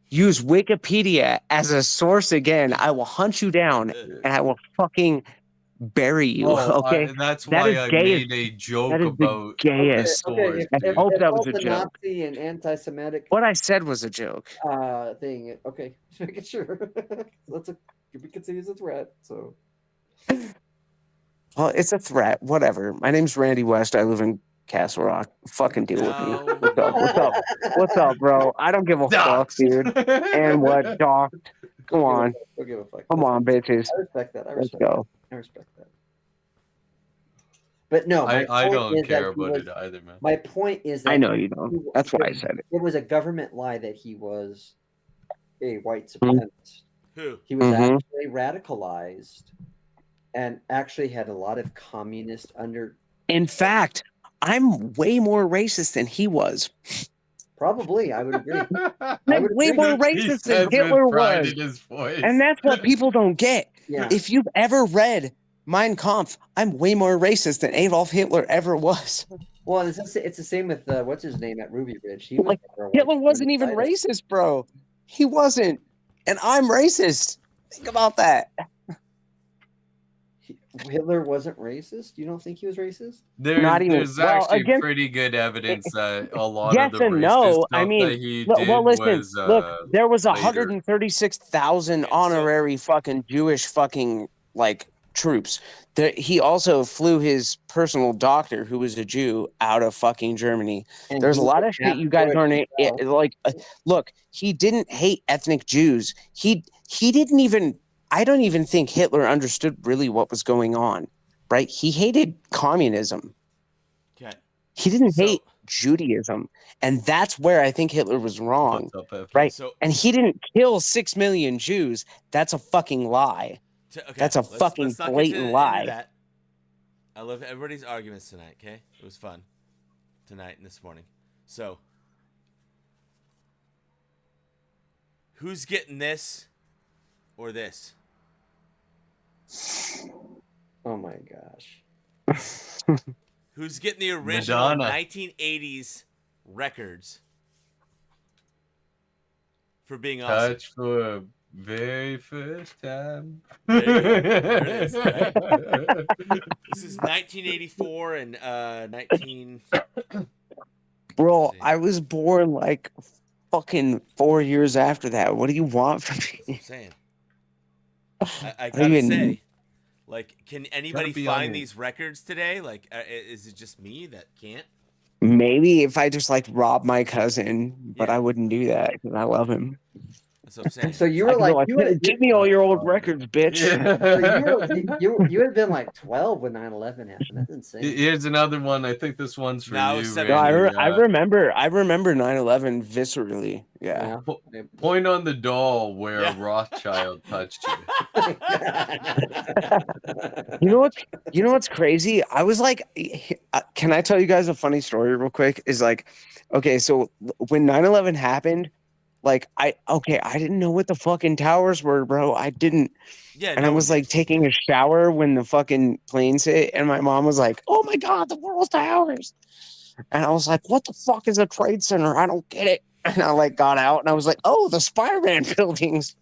use Wikipedia as a source again, I will hunt you down and I will fucking bury you. Oh, okay, that's That why is I gay as- made a joke that is the about the gayest. source. I dude. hope that was both a the joke. Nazi and anti-Semitic What I said was a joke. thing. Okay, just making sure. We consider it a threat. So Well, it's a threat. Whatever. My name's Randy West. I live in Castle Rock. Fucking deal with me. What's up? What's up? What's up, bro? I don't give a fuck, dude. And what, doc? Come on. don't give a fuck. Come on, bitches. I respect that. Let's go. I respect that. But no, my I point don't is care that he about was- it either, man. My point is that I know you don't. That's why I said it. It was a government lie that he was a white Hmm. supremacist. Who? He was Mhm. actually radicalized and actually had a lot of communist under. In fact, I'm way more racist than he was. Probably, I would agree. I'm way more racist than Hitler was. And that's what people don't get. Yeah. If you've ever read Mein Kampf, I'm way more racist than Adolf Hitler ever was. Well, it's the same with what's his name at Ruby Ridge. He was Like, never a white Hitler wasn't even supremacist. racist, bro. He wasn't. And I'm racist. Think about that. Hitler wasn't racist? You don't think he was racist? Not even There's well actually again. pretty good evidence that a lot of Yes the and racist no. I stuff mean, that he well, did listen. was Look, there was later. 136,000 Okay, so honorary fucking Jewish fucking like troops. He also flew his personal doctor, who was a Jew, out of fucking Germany. And There's a he lot was of shit you guys Jewish aren't as well. like. Look, he didn't hate ethnic Jews. He didn't even. I don't even think Hitler understood really what was going on. Right? He hated communism. okay, He didn't so hate Judaism. And that's where I think Hitler was wrong. What's up, Ev? okay, Right? so And he didn't kill 6 million Jews. That's a fucking lie. okay, That's a fucking let's not blatant into lie. that. I love everybody's arguments tonight. Okay, it was fun tonight and this morning. So, who's getting this or this? Oh my gosh. Who's getting the original Madonna. 1980s records for being awesome? Touch for a very first time. There you go. There it is, right? This is 1984 and 19. Bro, Let's see. I was born like fucking 4 years after that. What do you want from That's what me? I'm saying. I I gotta mean- say, like, can anybody be on find your- these records today? Like, is it just me that can't? Maybe if I just like rob my cousin, but Yeah. I wouldn't do that because I love him. That's what I'm saying. So you I'd were be like, like, you would, give me all your old records, bitch. so you had been like 12 when 9/11 happened. That's insane. Here's another one. I think this one's for No, I you. was No, seven. Randy. I remember 9/11 viscerally. Yeah. Yeah. Point on the doll where Yeah. Rothschild touched you. You know what's crazy? I was like, can I tell you guys a funny story real quick? Is like, okay, so when 9/11 happened, like I didn't know what the fucking towers were, bro. I didn't. Yeah, And no I one was like did. taking a shower when the fucking planes hit, and my mom was like, "Oh my god, the World Towers!" And I was like, "What the fuck is a Trade Center? I don't get it." And I like got out, and I was like, "Oh, the Spider-Man buildings."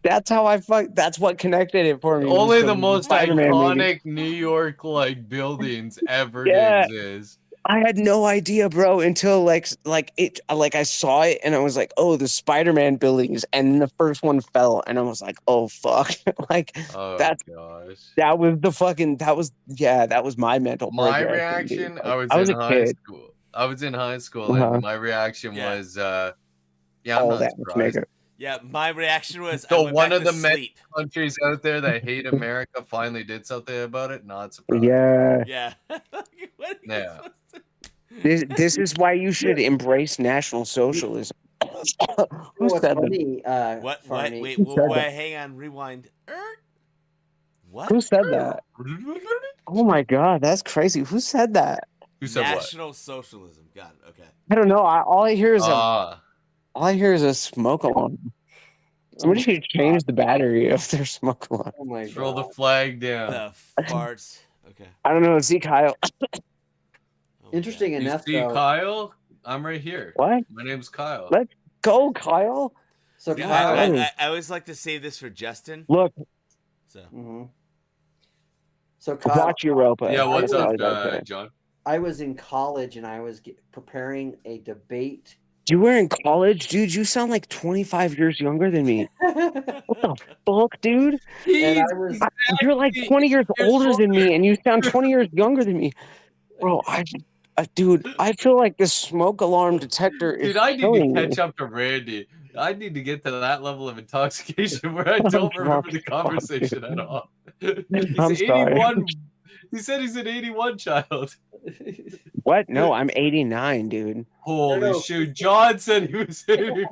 That's how that's what connected it for me. was Only the the most Spider-Man movie. iconic New York like buildings ever Yeah. to exist. I had no idea, bro, until like I saw it and I was like, oh, the Spider-Man buildings, and then the first one fell, and I was like, oh fuck. Like Oh that's gosh. that was my mental My progression, reaction, dude. I was a in high kid. school. I was in high school, Uh-huh. and my reaction Yeah. was, yeah, I'm Oh, not that surprised. nigga. Yeah, my reaction was I So went one back of to the many sleep. countries out there that hate America finally did something about it. Not surprised. Yeah. Yeah. What are you Yeah. supposed to- This is why you should embrace National Socialism. Who What's said that? funny, What? Farney, Wait, Who said wait, that? hang on, rewind. What? Who said that? Oh my god, that's crazy. Who said that? Who said what? National Socialism. Got it. Okay. I don't know. All I hear is Ah, a smoke alarm. Somebody should change the battery of their smoke alarm. oh my throw the god. flag down. The farts. Okay. I don't know. See, Kyle. Oh, Interesting You enough, see though. Kyle? I'm right here. What? My name's Kyle. Let's go, Kyle. So Yeah, Kyle, I always like to save this for Justin. Look, So Mhm. So Kyle, watch Europa. Yeah, what's That's up, all I gotta say. John? I was in college and I was preparing a debate. You were in college, dude. You sound like 25 years younger than me. What the fuck, dude? And I was You're like 20 years older than me, and you sound 20 years younger than me, bro. Dude, I feel like this smoke alarm detector is Dude, I need to killing me. catch up to Randy. I need to get to that level of intoxication where I don't remember the conversation at all. He's I'm sorry. 81. He said he's an 81 child. What? No, I'm 89, dude. Holy No. shoot. John said he was 81.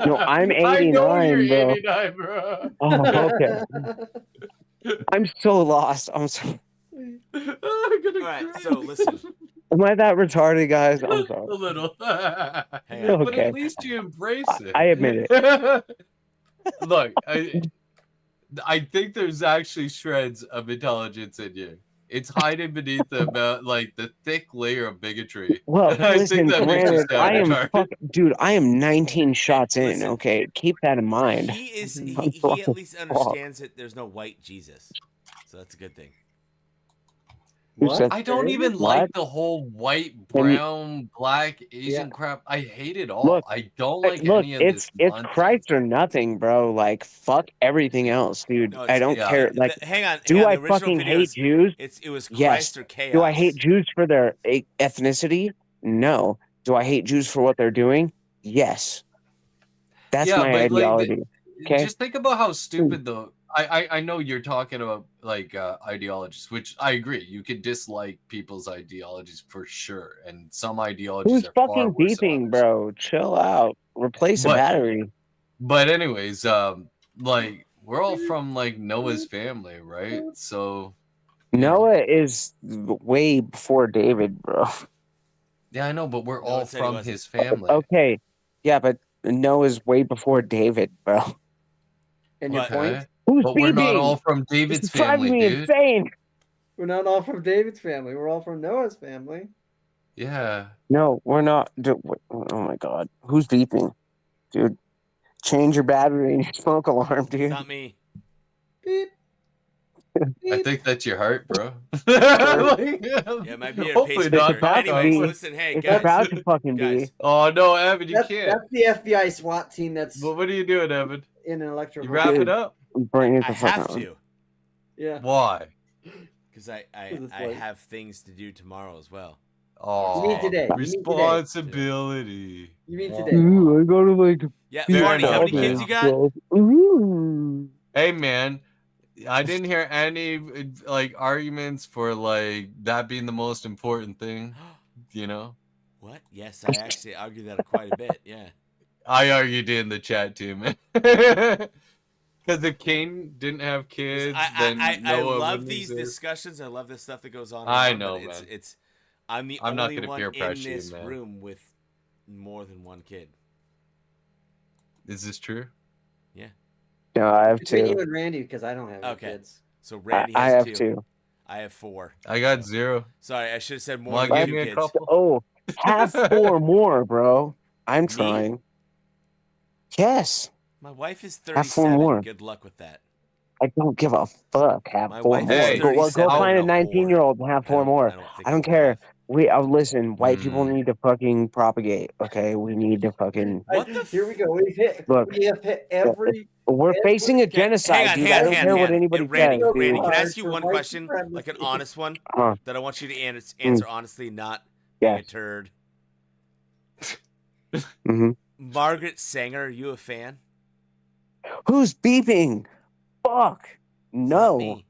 No, I'm I know 89, you're bro. 89, bro. Oh, okay. I'm so lost. I'm so. I'm gonna all right. cry. So listen. Am I that retarded, guys? I'm A sorry. little. Hang on. But Okay. at least you embrace it. I admit it. Look, I think there's actually shreds of intelligence in you. It's hiding beneath the thick layer of bigotry. Well, And I think listen, that makes you Brandon, stand retarded. dude, I am 19 shots in. listen, Okay, keep that in mind. He is. I'm He at fucking least fucked. understands that there's no white Jesus, so that's a good thing. Who What? said I don't even what? like the whole white, And brown, black, Asian crap. I hate it all. look, I don't like look, any of this it's nonsense. Christ or nothing, bro. Like, fuck everything else, dude. No, I don't care. Like, do I fucking hate Jews? It was Yes. Christ or chaos. Do I hate Jews for their ethnicity? No. Do I hate Jews for what they're doing? Yes. That's my but ideology. Okay. just think about how stupid the. I know you're talking about ideologies, which I agree. You could dislike people's ideologies for sure, and some ideologies Who's are far fucking worse than beeping, others. bro? Chill out. Replace a battery. But anyways, like we're all from like Noah's family, right? So Noah is way before David, bro. yeah, I know, but we're all said he from wasn't. his family. Okay. Yeah, but Noah's way before David, bro. And your point? Who's But we're not beeping? all from David's This is driving family, me dude. insane. We're not all from David's family. We're all from Noah's family. Yeah. No, we're not. Oh my god. Who's beeping? Dude, change your battery in your smoke alarm, dude. It's not me. Beep. I think that's your heart, bro. Yeah, it might be a Hopefully pacemaker. not. Anyways, listen, hey It's guys. about to fucking guys. be. Oh no, Evan, you can't. That's the FBI SWAT team that's Well, what are you doing, Evan? in an electro. You wrap it up. Bring it I the fuck have on. to Yeah. Why? because I it's late. have things to do tomorrow as well. Oh, You mean today. You mean today. responsibility. You mean today. Ooh, I go to like. Yeah, Fair Barney, how enough, many kids man. you got? Ooh. Hey, man, I didn't hear any like arguments for like that being the most important thing. You know, What? Yes, I actually argue that quite a bit. Yeah. I argued in the chat too, man. Because if Cain didn't have kids, then I Noah love wouldn't these exist. discussions. I love this stuff that goes on. I around, know, but man. I'm the I'm not only gonna one peer in pressure you, this man. room with more than one kid. Is this true? Yeah. No, I have Between you two. and Randy, because I don't have any Okay. kids. So Randy I has have two. two. I have four. I got 0. Sorry, I should have said more Wanna than give two me a kids. couple? Oh, have 4 more, bro. I'm Me? trying. Yes. My wife is Have 4 37. more. Good luck with that. I don't give a fuck. Have My 4 wife more. is Go 37 find a and a whore. 19-year-old and have 4 more. think I don't I'm care. alive. Listen. White people need to fucking propagate. Okay, we need to fucking. What the? Here we go. We've hit. Look, We have hit every. We're facing a genocide, dude. I don't care what anybody Randy, says, Randy, dude. can I ask you for one white question, supremacy. like an honest one, Huh. that I want you to answer honestly, not being a turd? Mm-hmm. Margaret Sanger, are you a fan? Who's beeping? Fuck. No. Me.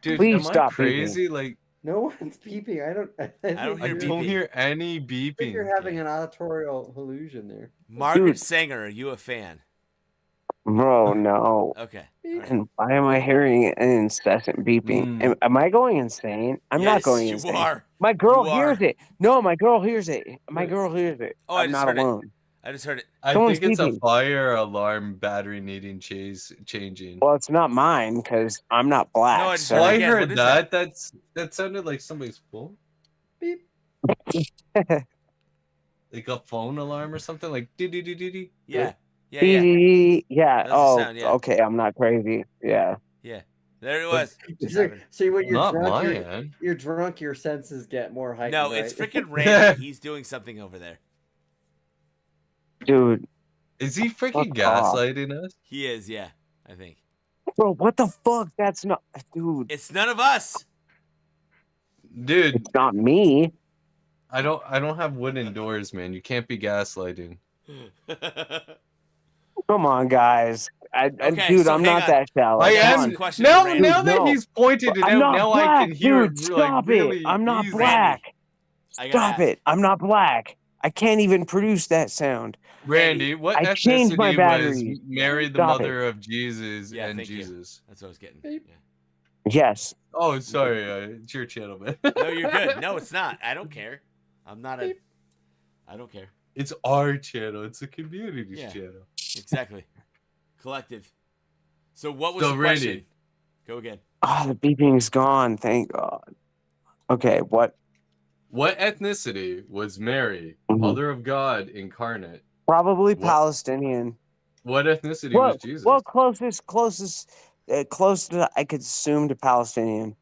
Dude, Please am stop I crazy? Like, No one's beeping. I don't hear any I beeping. think you're having an auditorial illusion there. Margaret Sanger, are you a fan? Bro, no. Okay. And why am I hearing an incessant beeping? Am I going insane? I'm not Yes, going you insane. are. My girl You hears are. it. No, my girl hears it. My girl hears it. Oh, I I'm just not heard it. alone. I just heard it. I Someone's think it's a beeping. fire alarm battery needing changing. Well, it's not mine because I'm not black. No, I just so. heard it I again. heard What is that. that? That sounded like somebody's phone. Beep. Like a phone alarm or something. Like dee. Yeah. Yeah. That's the Oh, sound, yeah. okay. I'm not crazy. Yeah. Yeah. There it was. See, when you're Not drunk, my end. you're drunk, your senses get more heightened. No, right? it's freaking Randy. He's doing something over there. Dude. Is he freaking Fuck off. gaslighting us? He is, yeah, I think. Bro, what the fuck? That's not. Dude. It's none of us. Dude, It's not me. I don't have wooden doors, man. You can't be gaslighting. Come on, guys. Okay, Dude, so I'm hang not on. that shallow. I Ask am a question now. to Randy. Now that No. he's pointed it I'm out, not now black, I can hear dude. it like Stop really it. I'm not easy. black. I gotta Stop ask. it. I'm not black. I can't even produce that sound. Randy, what I changed my ethnicity was batteries. Mary the Stop mother of Jesus Yeah, and thank you. Jesus? That's what I was getting. Beep. Yeah. Yes. Oh, sorry, it's your channel, man. No, you're good. No, it's not. I don't care. I'm not a. I don't care. It's our channel. It's a community's Yeah. channel. Exactly. Collective. So what was So, the Randy, question? Go again. Oh, the beeping's gone. Thank God. Okay, what? What ethnicity was Mary, Mhm. Mother of God incarnate? Probably What- Palestinian. What ethnicity was Jesus? Well, closest, closest I could assume to Palestinian.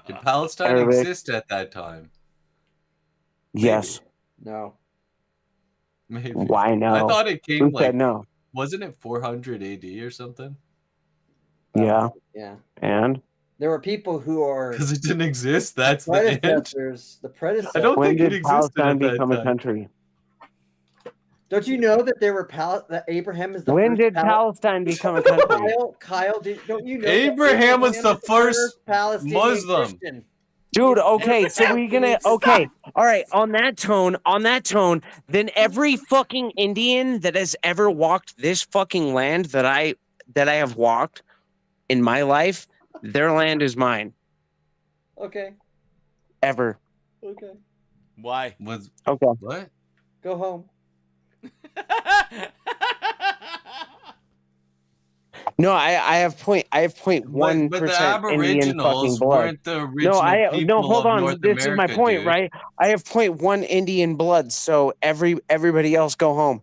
Did Palestine Arabic. exist at that time? Yes. No. Maybe. Why no? I thought it came Who said no? wasn't it 400 AD or something? Yeah. Yeah. And There were people who are Because it didn't exist. That's the end. predecessors. The predecessors. I don't when think it did existed Palestine at that become a time. country? Don't you know that there were that Abraham is the When first did Palestine become a country? Kyle, don't you know? that Abraham was the is first Palestinian Muslim. Christian? Dude, okay, so we're gonna Stop. okay. All right, on that tone, then every fucking Indian that has ever walked this fucking land that I have walked in my life, their land is mine. Okay. Ever. Okay. Why? Was Okay. what? Go home. No, I have point But the 0.1% Indian fucking Aboriginals blood. weren't the original No, people hold of on. North This is my America, point, dude. right? I have 0.1 Indian blood, so everybody else go home.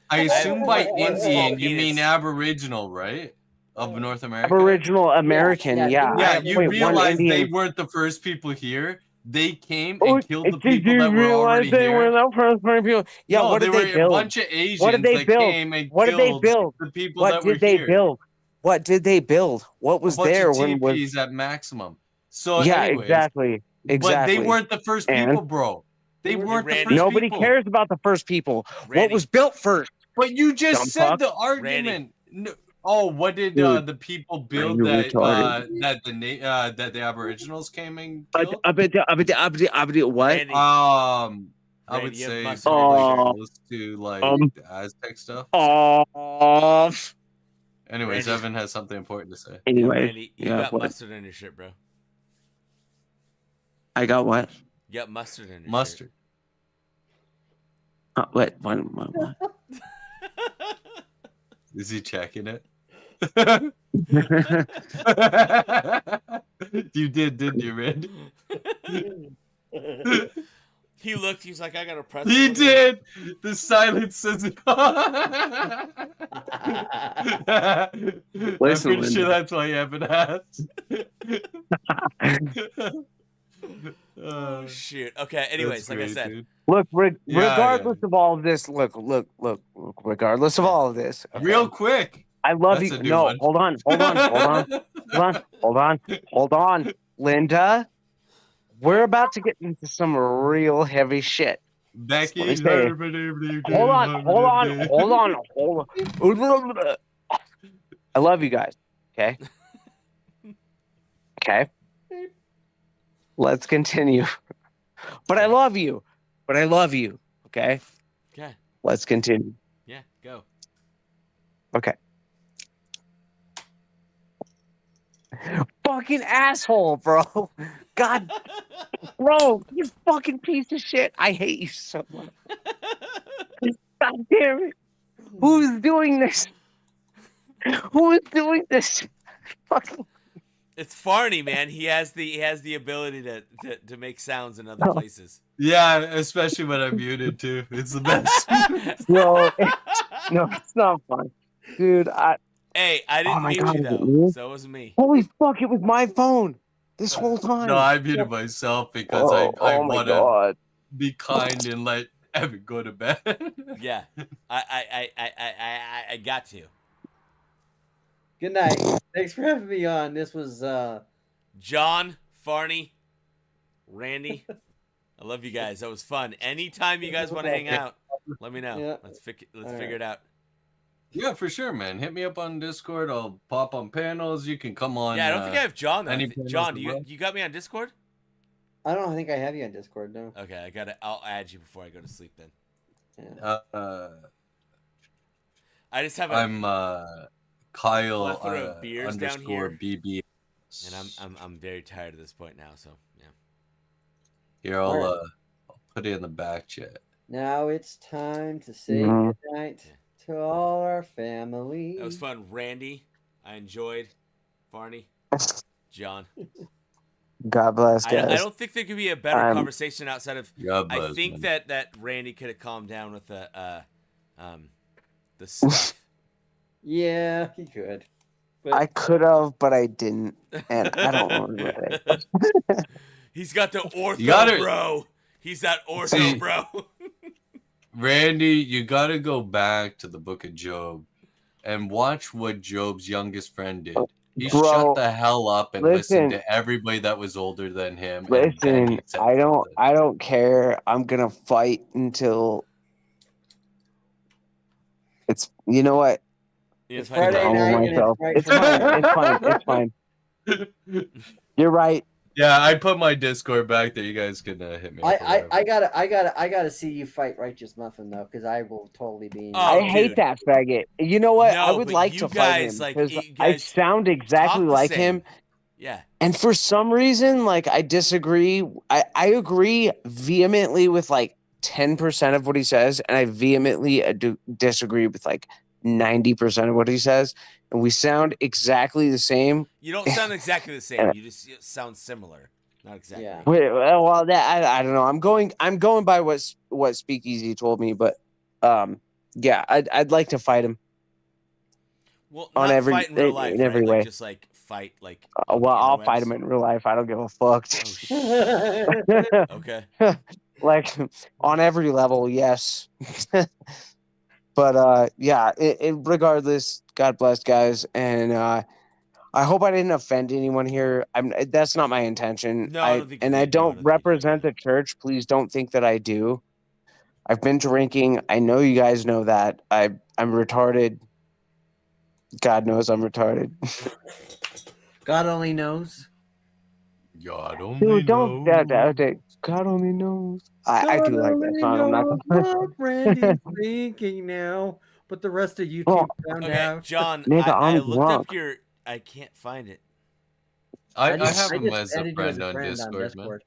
I assume by one small Indian you mean penis. Aboriginal, right? Of North America. Aboriginal American, yeah. I Yeah, have you 0.1 realize they Indian. weren't the first people here. They came Oh, and killed the did people you that were realize already they were here. the first people? Yeah, No, what did they they were a build? bunch of Asians What did they that build? came and What did they killed build? the people What that were did they here. build? What did they build? What A was bunch there of when was? teepees at maximum. So, Yeah, anyways, exactly. but they weren't the first And people, bro. They weren't the Randy. first nobody people. cares about the first people. What Randy. was built first? But you just Dumb said fuck. the argument. No, oh, what did Dude, the people are build you that retarded? that the Aboriginals came and killed? What? Randy. I Randy, would you have say mustard in your probably shirt. close to like the Aztec stuff. Anyways, Randy. Evan has something important to say. Anyways, Randy, you got mustard in your shirt, bro. I got what? You got mustard in your Mustard. What? Is he checking it? You did, didn't you, Randy? He looked. He's like, I got a press. He did. The silence says it. I'm Listen, pretty sure that's why Evan asked. Oh shit. Okay. Anyways, like I said, dude. Look, regardless of all of this, look, regardless of all of this, okay? Real quick. I love That's you. a new No, one. hold on, Linda. We're about to get into some real heavy shit. Becky. Let me say, hold on. I love you guys. Okay. Okay. Let's continue. But I love you. Okay. okay. Let's continue. Yeah. Go. Okay. Fucking asshole, bro. God, bro, you fucking piece of shit. I hate you so much. God damn it. Who's doing this? Who is doing this? Fucking. It's Farney, man. He has the ability to make sounds in other places. Yeah, especially when I'm muted too. It's the best. No, it's not fun. Dude, Hey, I didn't mute God, you is it though, me? so it was me. Holy fuck, it was my phone this whole time. No, I muted myself because I want to be kind and let Evan go to bed. Yeah, I got to. Good night. Thanks for having me on. This was John, Farney, Randy. I love you guys. That was fun. Anytime you guys want to hang out, let me know. Yeah. Let's figure it out. Yeah, for sure, man. Hit me up on Discord. I'll pop on panels. You can come on. Yeah, I don't think I have John though. panels John, as do well. you got me on Discord? I don't think I have you on Discord, no. Okay, I'll add you before I go to sleep then. Yeah. I just have I'm Kyle plethora of beers down here. BB. And I'm very tired at this point now, so yeah. Here, I'll put it in the back chat. Now it's time to say goodnight to all our family. That was fun, Randy. I enjoyed Farney, John. God bless, guys. I don't think there could be a better conversation outside of. God I bless, think man. that Randy could have calmed down with the stuff. Yeah, he could. But I could have, but I didn't, and I don't regret it. He's got the ortho, gotta- bro. He's that ortho, See- bro. Randy, you gotta go back to the book of Job and watch what Job's youngest friend did. He Bro, shut the hell up and listened listen. to everybody that was older than him. and then Listen, he said I something. don't care. I'm gonna fight until it's. You know what? It's Friday Home night and myself. it's It's fine. It's fine. It's fine. You're right. Yeah, I put my Discord back there. You guys can hit me. up or I whatever. gotta see you fight Righteous Muffin though, because I will totally be. Oh, I hate dude. that faggot. You know what? No, I would but like you to fight guys, him like, because you I guys sound exactly talk the like same. him. Yeah. And for some reason, like I disagree. I agree vehemently with like 10% of what he says, and I vehemently disagree with like 90% of what he says. And we sound exactly the same. You don't sound exactly the same. You just sound similar. Not exactly. Yeah. Well, that I don't know. I'm going by what Speakeasy told me, but yeah, I'd like to fight him. Well, on not every fight in real life, in every right? way. Like just like fight like. on Well, the I'll fight interwebs? him in real life. I don't give a fuck. Oh shit. Okay. Like on every level, yes. But yeah. Regardless, God bless, guys, and I hope I didn't offend anyone here. That's not my intention. No, I don't think you I did. No, I don't don't think you did, represent the church. Please don't think that I do. I've been drinking. I know you guys know that. I'm retarded. God knows I'm retarded. God only knows. God only Dude, don't knows. God only knows. I do like that song. I'm not gonna. What Randy's thinking now, but the rest of YouTube Well, found Okay, out. John. Nigga, I I'm looked drunk. up your. I can't find it. I just have him as a added you as friend on Discord, man.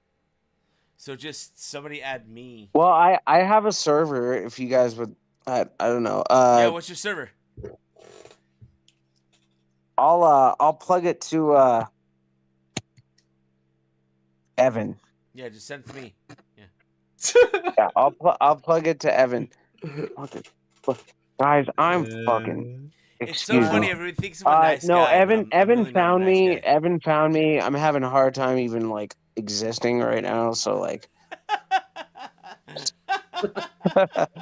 So just somebody add me. Well, I have a server. If you guys would, I don't know. Yeah, what's your server? I'll plug it to Evan. Yeah, just send it to me. Yeah. Yeah, I'll plug it to Evan. Guys, I'm fucking. It's so Excuse funny. me. Everybody thinks I'm a nice No, guy. Evan. I'm Evan really not a found nice me. guy. Evan found me. I'm having a hard time even like existing right now. So like,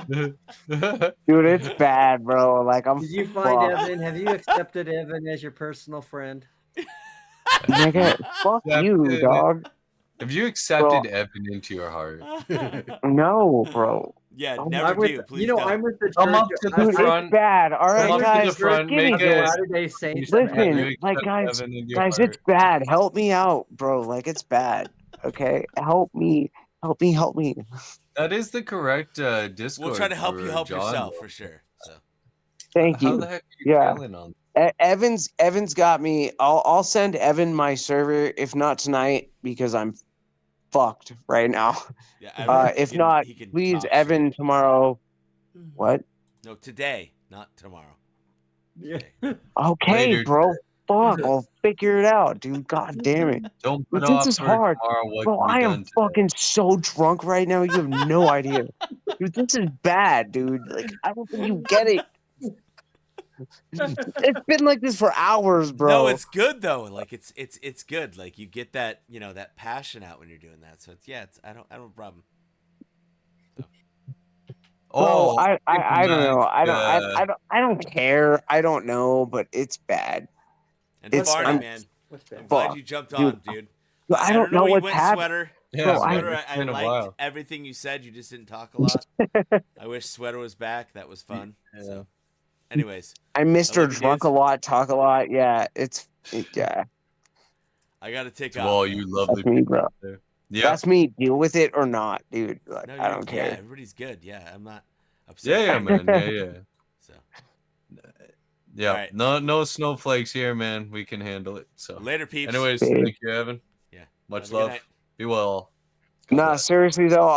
dude, it's bad, bro. Like I'm. Did you find fucked. Evan? Have you accepted Evan as your personal friend? Nigga, fuck you, dog. Have you accepted Evan into your heart? No, bro. Yeah, Oh, never do. Please don't. I'm with the Come church. up to the Dude, front. it's bad. All right, Come up guys. to the front. Give me Make this. it. Latter-day Saints. Listen, You like, accept guys, Evan into your guys, heart. it's bad. Help me out, bro. Like, it's bad. Okay, help me. Help me. That is the correct Discord. We'll try to help you for help John, yourself though. for sure. So Thank How you. the heck are you Yeah. failing on? Evan's got me. I'll send Evan my server if not tonight because I'm fucked right now. yeah. If not, he can please, talk Evan, shit. tomorrow. What? No, today, not tomorrow. Yeah. Okay, Later bro. Fuck, I'll figure it out, dude. God damn it. Don't put This off is for hard. tomorrow what Bro, can be I am done today. fucking so drunk right now. You have no idea. Dude, this is bad, dude. Like, I don't think you get it. It's been like this for hours, bro. No, it's good though. Like it's good. Like you get that that passion out when you're doing that. So I don't have a problem. Bro, Oh, I don't know. Mac, I don't care. I don't know, but it's bad. And It's- Farney, I'm- man, What's I'm that? glad Fuck, you jumped dude. on, dude. I don't know you what's went happening. Sweater. Yeah, Bro, man, Sweater, it's I been a liked while. everything you said. You just didn't talk a lot. I wish Sweater was back. That was fun. Yeah. So, anyways, I'm Mr. love you, Drunk a dudes. lot, talk a lot. Yeah, yeah. I gotta take To off. all though. you lovely That's me, people bro. out there. Yeah, That's me. Deal with it or not, dude. Like, No, I don't Yeah, care. everybody's good. Yeah, I'm not upset. yeah, man. Yeah. So Yeah. All right. No snowflakes here, man. We can handle it. So later, peeps. anyways, Babe. thank you, Evan. Yeah. Much Have a good love. night. Be well. Nah, seriously though,